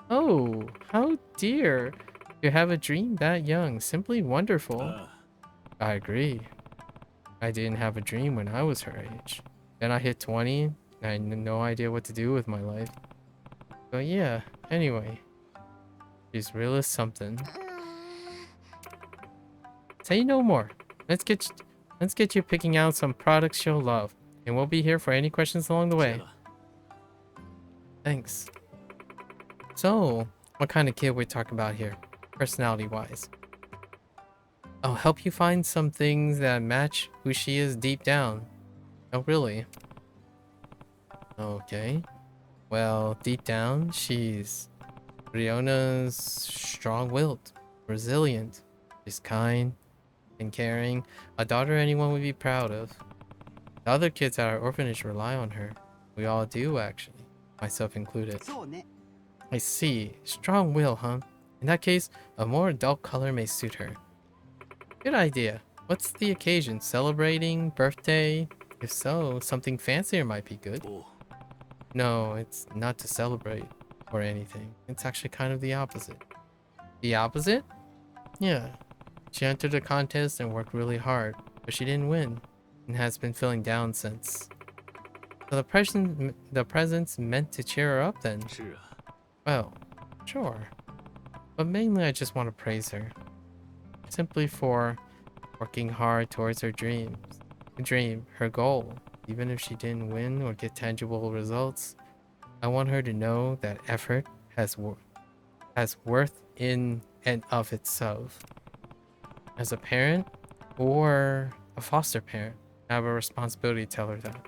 Oh, how dear. You have a dream that young. Simply wonderful. I agree. I didn't have a dream when I was her age. Then I hit 20. And I had no idea what to do with my life. But yeah, anyway. She's real as something. Say no more. Let's get you picking out some products she'll love. And we'll be here for any questions along the way. Thanks. So, what kind of kid we're talking about here? Personality-wise. I'll help you find some things that match who she is deep down. Oh, really? Okay. Well, deep down, she's Riona's strong-willed, resilient. She's kind and caring, a daughter anyone would be proud of. The other kids at our orphanage rely on her. We all do, actually. Myself included. I see. Strong will, huh? In that case, a more adult color may suit her. Good idea. What's the occasion? Celebrating? Birthday? If so, something fancier might be good. No, it's not to celebrate or anything. It's actually kind of the opposite. The opposite? Yeah. She entered the contest and worked really hard, but she didn't win, and has been feeling down since. So the present's meant to cheer her up then? Well, sure. But mainly I just want to praise her. Simply for working hard towards her dreams. Her goal. Even if she didn't win or get tangible results, I want her to know that effort has worth in and of itself. As a parent or a foster parent, I have a responsibility to tell her that.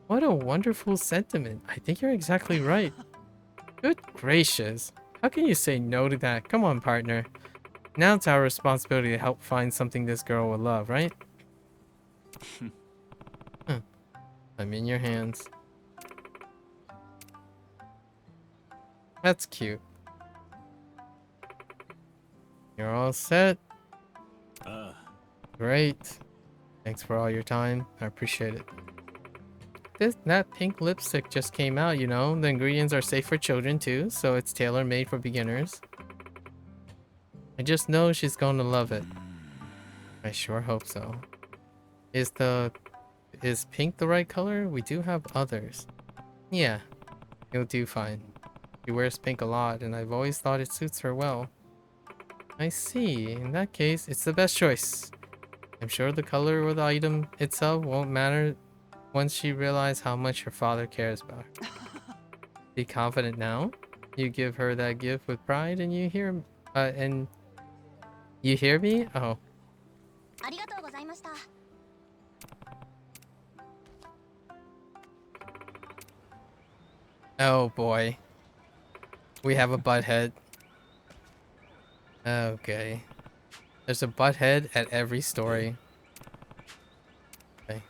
What a wonderful sentiment. I think you're exactly right. Good gracious. How can you say no to that? Come on, partner. Now it's our responsibility to help find something this girl will love, right? I'm in your hands. That's cute. You're all set. Great. Thanks for all your time. I appreciate it. That pink lipstick just came out, you know. The ingredients are safe for children too, so it's tailor-made for beginners. I just know she's going to love it. I sure hope so. Is pink the right color? We do have others. Yeah, you'll do fine. She wears pink a lot, and I've always thought it suits her well. I see. In that case, it's the best choice. I'm sure the color or the item itself won't matter once she realizes how much her father cares about her. Be confident now. You give her that gift with pride, and you hear me? Oh. Oh boy. We have a butthead. Okay. There's a butthead at every story. Okay.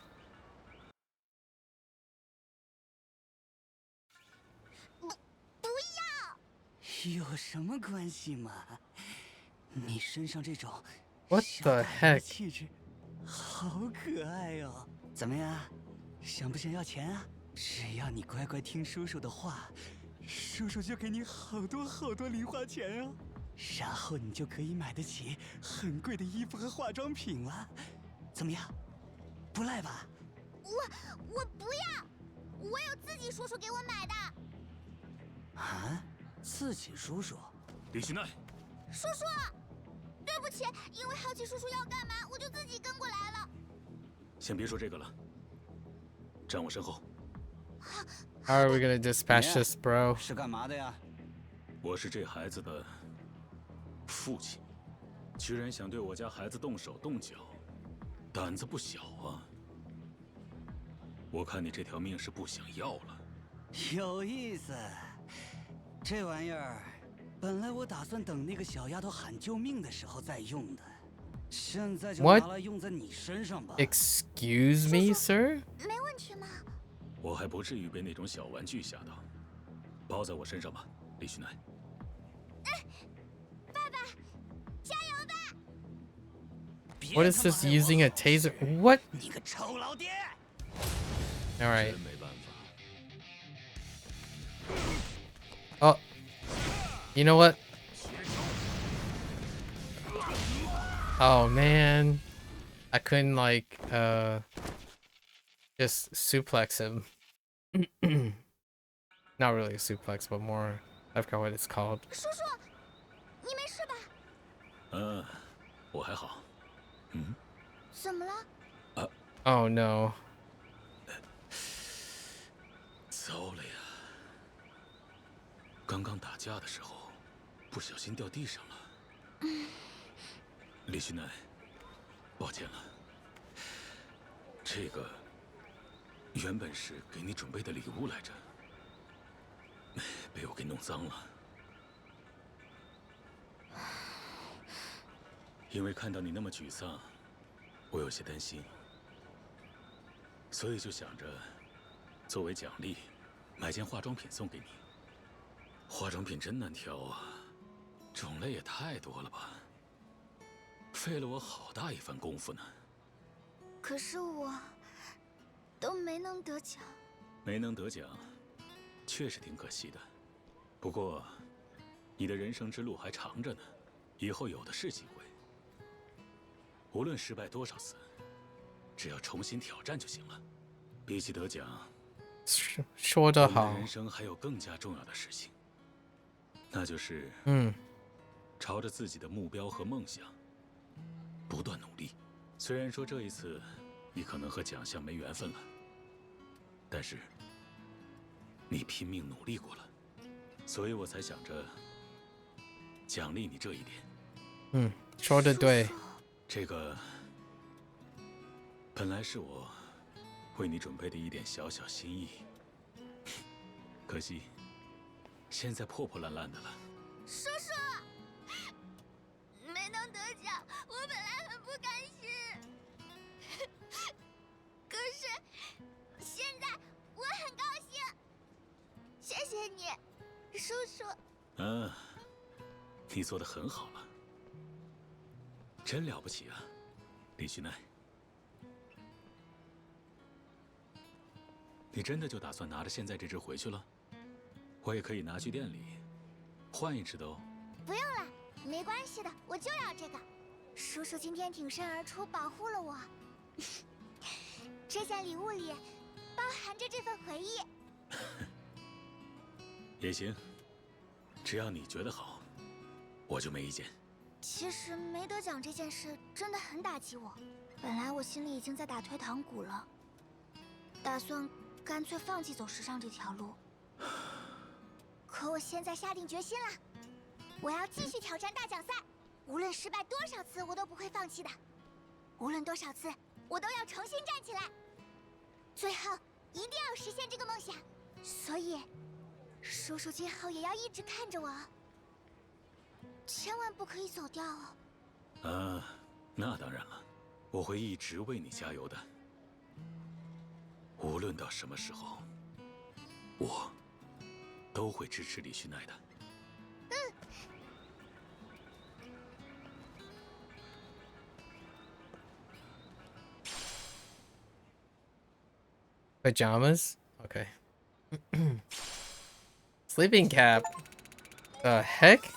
有什么关系嘛？你身上这种 What the heck? 气质，好可爱哟！怎么样，想不想要钱啊？只要你乖乖听叔叔的话，叔叔就给你好多好多零花钱哦。然后你就可以买得起很贵的衣服和化妆品了。怎么样？不赖吧？我不要，我有自己叔叔给我买的。啊？自己叔叔？李旭奈，叔叔，对不起，因为好奇叔叔要干嘛，我就自己跟过来了。先别说这个了，站我身后。How are we gonna dispatch this, bro? 是干嘛的呀？我是这孩子的父亲，居然想对我家孩子动手动脚，胆子不小啊！我看你这条命是不想要了。有意思，这玩意儿本来我打算等那个小丫头喊救命的时候再用的，现在就 What? 拿来用在你身上吧。Excuse me, sir? 没问题吗？我还不至于被那种小玩具吓到，包在我身上吧，李旭奈。爸爸，加油吧！ What is this using a taser? What? 你个臭老爹！ All right. 真没办法。 Oh, you know what? Oh man, I couldn't like just suplex him. Not really a suplex, but more. I forgot what it's called. 叔叔，你没事吧？我还好。怎么了？ Oh no. 糟了呀！刚刚打架的时候，不小心掉地上了。李旭奈，抱歉了。这个原本是给你准备的礼物来着，被我给弄脏了。因为看到你那么沮丧，我有些担心，所以就想着作为奖励，买件化妆品送给你。化妆品真难挑啊，种类也太多了吧，费了我好大一番功夫呢。可是我都没能得奖。没能得奖，确实挺可惜的。不过，你的人生之路还长着呢，以后有的是机会。无论失败多少次，只要重新挑战就行了。比起得奖，说得好。人生还有更加重要的事情，那就是朝着自己的目标和梦想不断努力。虽然说这一次你可能和奖项没缘分了，但是你拼命努力过了，所以我才想着奖励你这一点。说得对。这个本来是我为你准备的一点小小心意，可惜现在破破烂烂的了。叔叔，没能得奖，我本来很不甘心，可是现在我很高兴。谢谢你，叔叔。你做得很好了，真了不起啊，李旭奈。你真的就打算拿着现在这只回去了？我也可以拿去店里换一只的哦。不用了，没关系的，我就要这个。叔叔今天挺身而出，保护了我。这件礼物里包含着这份回忆。也行，只要你觉得好，我就没意见。其实没得奖这件事真的很打击我，本来我心里已经在打退堂鼓了，打算干脆放弃走时尚这条路。可我现在下定决心了，我要继续挑战大奖赛，无论失败多少次，我都不会放弃的。无论多少次，我都要重新站起来，最后一定要实现这个梦想。所以，叔叔今后也要一直看着我，千万不可以走掉哦。那当然了，我会一直为你加油的。无论到什么时候，我都会支持李旭奈的。Pajamas? Okay. Sleeping cap. The heck?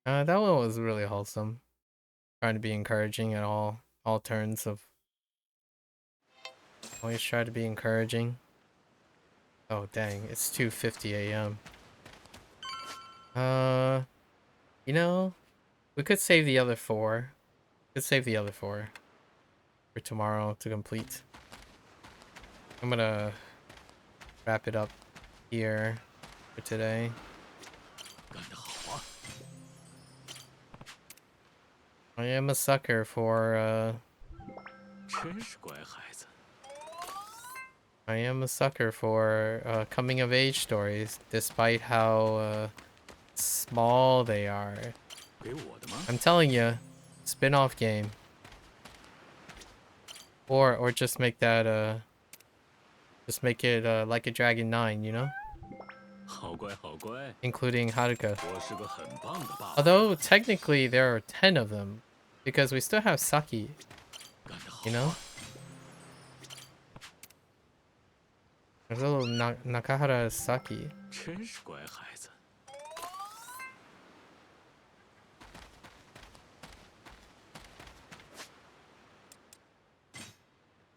That one was really wholesome. Trying to be encouraging at all turns of. Always try to be encouraging. Oh dang, it's 2:50 a.m. You know, we could save the other 4. Could save the other 4 for tomorrow to complete. I'm gonna wrap it up here for today. I am a sucker for I am a sucker for coming of age stories, despite how small they are. I'm telling you, spin-off game. Or just make that just make it like a Dragon 9, you know? Including Haruka. Although technically there are 10 of them, because we still have Saki, you know? There's a little Nakahara Saki.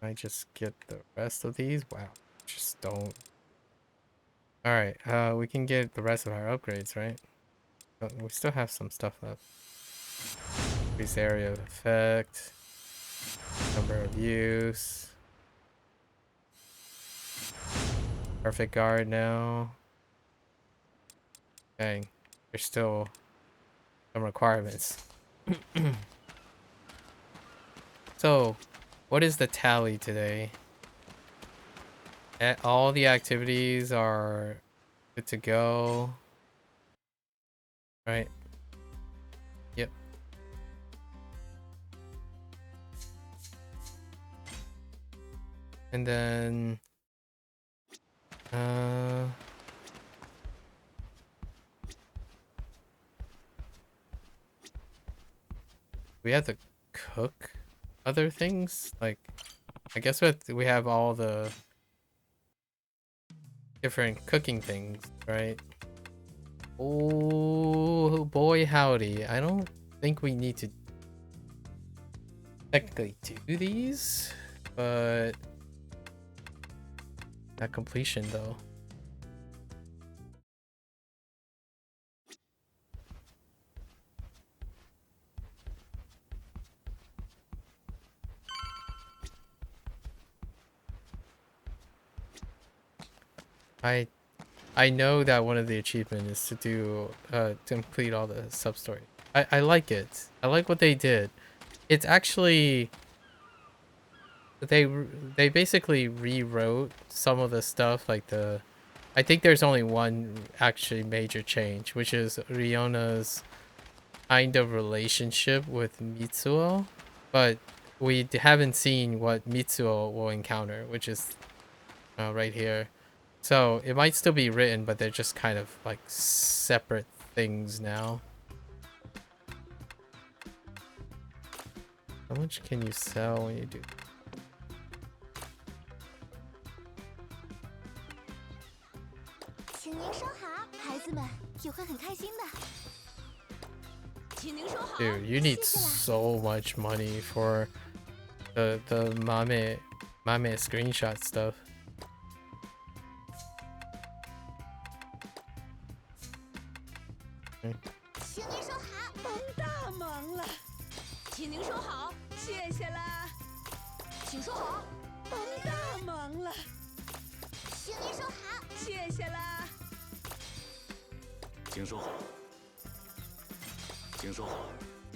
I just get the rest of these? Wow, just don't. Alright, we can get the rest of our upgrades, right? But we still have some stuff left. Increase area of effect. Number of use. Perfect guard now. Dang, there's still some requirements. So, what is the tally today? All the activities are good to go. Right? Yep. And then we have to cook other things, like I guess we have all the different cooking things, right? Oh boy howdy, I don't think we need to technically do these, but at completion though. I know that one of the achievements is to do to complete all the sub story. I like it. I like what they did. It's actually they basically rewrote some of the stuff, like I think there's only one actually major change, which is Riona's kind of relationship with Mitsuo, but we haven't seen what Mitsuo will encounter, which is right here. So it might still be written, but they're just kind of like separate things now. How much can you sell when you do? Dude, you need so much money for the mame screenshot stuff.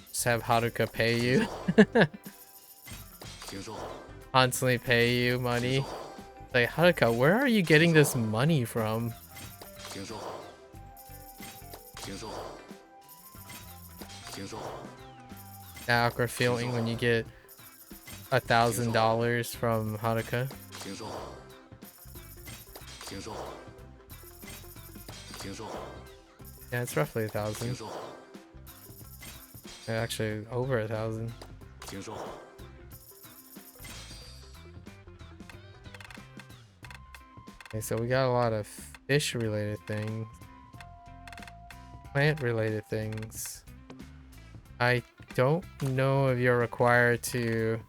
Just have Haruka pay you. Constantly pay you money. Like, Haruka, where are you getting this money from? That awkward feeling when you get $1,000 from Haruka. Yeah, it's roughly 1,000. Actually, over 1,000. Okay, so we got a lot of fish related things, plant related things. I don't know if you're required to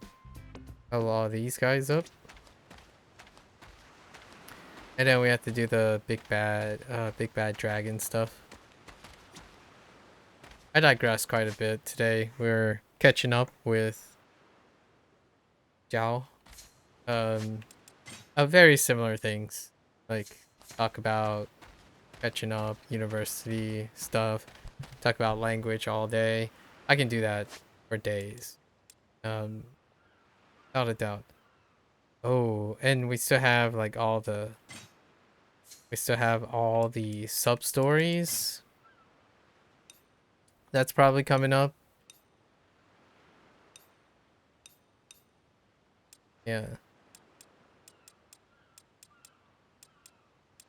allow these guys up. And then we have to do the big bad dragon stuff. I digress quite a bit today. We're catching up with Jiao. Very similar things. Like talk about catching up, university stuff, talk about language all day. I can do that for days. Without a doubt. Oh, and we still have like we still have all the sub stories. That's probably coming up. Yeah.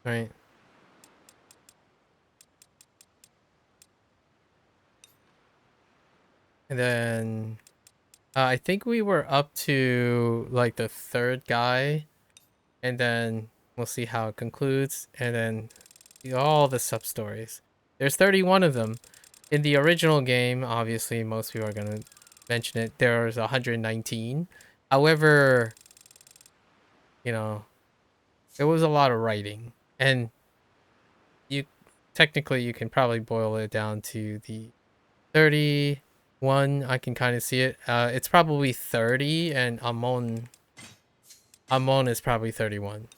Right. And then I think we were up to like the third guy, and then we'll see how it concludes, and then all the sub stories. There's 31 of them. In the original game, obviously most people are gonna mention it. There's 119. However, you know, it was a lot of writing, and you technically you can probably boil it down to the 31. I can kind of see it. It's probably 30, and Amon is probably 31,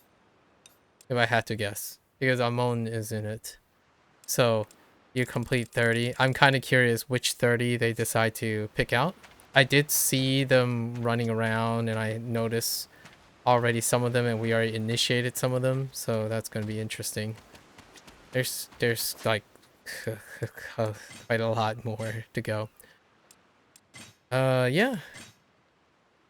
if I had to guess, because Amon is in it. So you complete 30. I'm kind of curious which 30 they decide to pick out. I did see them running around, and I noticed already some of them, and we already initiated some of them, so that's going to be interesting. There's like quite a lot more to go. Yeah.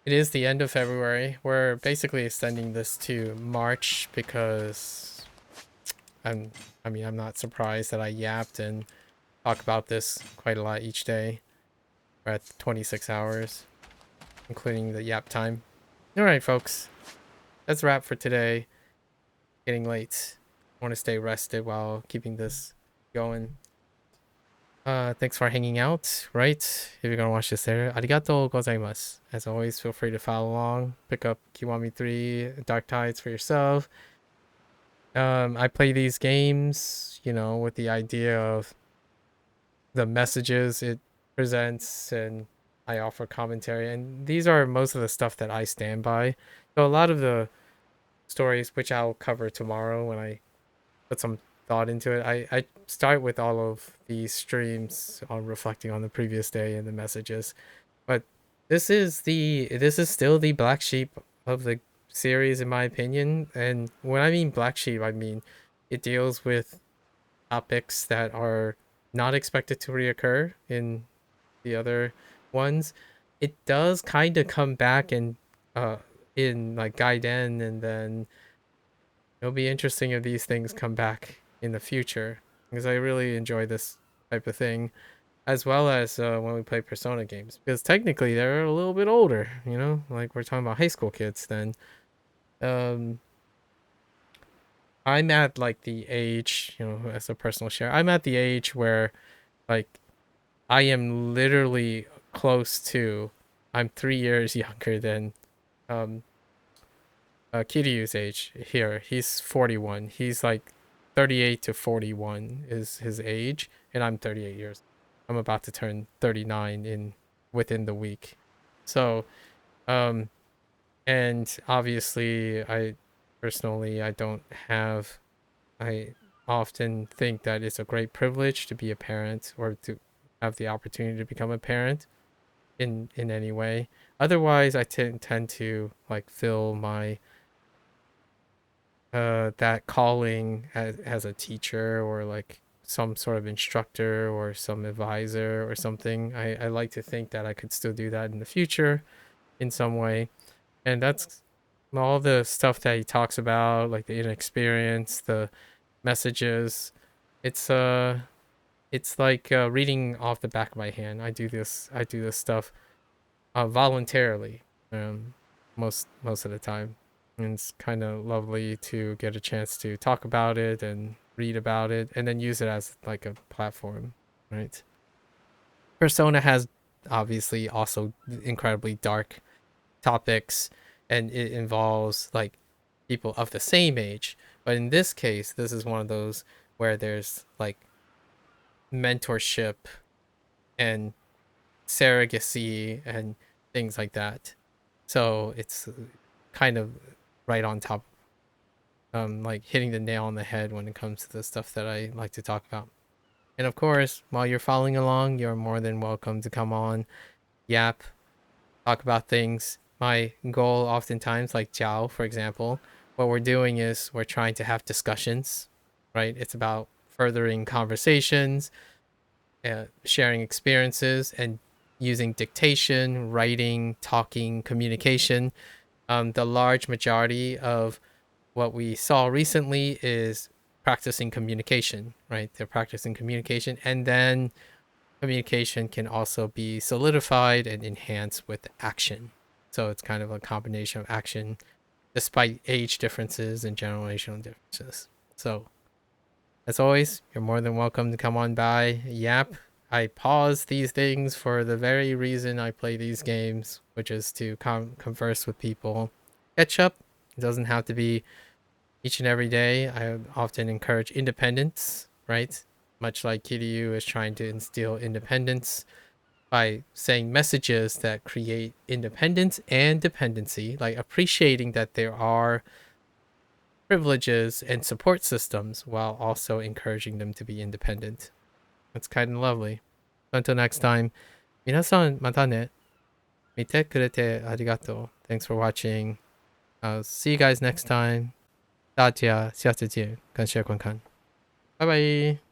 It is the end of February. We're basically extending this to March because I'm not surprised that I yapped and talk about this quite a lot each day. We're at 26 hours, including the yap time. Alright, folks. That's a wrap for today. Getting late. I want to stay rested while keeping this going. Thanks for hanging out, right? If you're gonna watch this there, arigatou gozaimasu. As always, feel free to follow along. Pick up Kiwami 3, Dark Tides for yourself. I play these games, you know, with the idea of the messages it presents, and I offer commentary, and these are most of the stuff that I stand by. So a lot of the stories, which I'll cover tomorrow when I put some thought into it, I start with all of these streams on reflecting on the previous day and the messages. But this is still the black sheep of the series, in my opinion. And when I mean black sheep, I mean it deals with topics that are not expected to reoccur in the other ones. It does kind of come back in like Gaiden, and then it'll be interesting if these things come back in the future, because I really enjoy this type of thing, as well as when we play Persona games, because technically they're a little bit older, you know, like we're talking about high school kids then. I'm at like the age, you know, as a personal share, I'm at the age where like I am literally close to, I'm 3 years younger than Kiryu's age here. He's 41. He's like 38 to 41 is his age, and I'm 38 years. I'm about to turn 39 within the week. So, and obviously I don't have, I often think that it's a great privilege to be a parent, or to have the opportunity to become a parent in any way. Otherwise, I tend to like fill my that calling as a teacher, or like some sort of instructor or some advisor or something. I like to think that I could still do that in the future in some way. And that's all the stuff that he talks about, like the inexperience, the messages. It's like reading off the back of my hand. I do this stuff voluntarily most of the time. And it's kind of lovely to get a chance to talk about it and read about it and then use it as like a platform, right? Persona has obviously also incredibly dark topics, and it involves like people of the same age. But in this case, this is one of those where there's like mentorship and surrogacy and things like that. So it's kind of right on top, like hitting the nail on the head when it comes to the stuff that I like to talk about. And of course, while you're following along, you're more than welcome to come on, yap, talk about things. My goal oftentimes, like Jiao, for example, what we're doing is we're trying to have discussions, right? It's about furthering conversations, sharing experiences, and using dictation, writing, talking, communication. The large majority of what we saw recently is practicing communication, right? They're practicing communication, and then communication can also be solidified and enhanced with action. So it's kind of a combination of action despite age differences and generational differences. So as always, you're more than welcome to come on by, yap. I pause these things for the very reason I play these games, which is to converse with people, catch up. It doesn't have to be each and every day. I often encourage independence, right? Much like Kiryu is trying to instill independence by saying messages that create independence and dependency, like appreciating that there are privileges and support systems while also encouraging them to be independent. That's kind of lovely. Until next time, 皆さんまたね。見てくれてありがとう. Thanks for watching. I'll see you guys next time. 大家下次见，感谢观看，拜拜。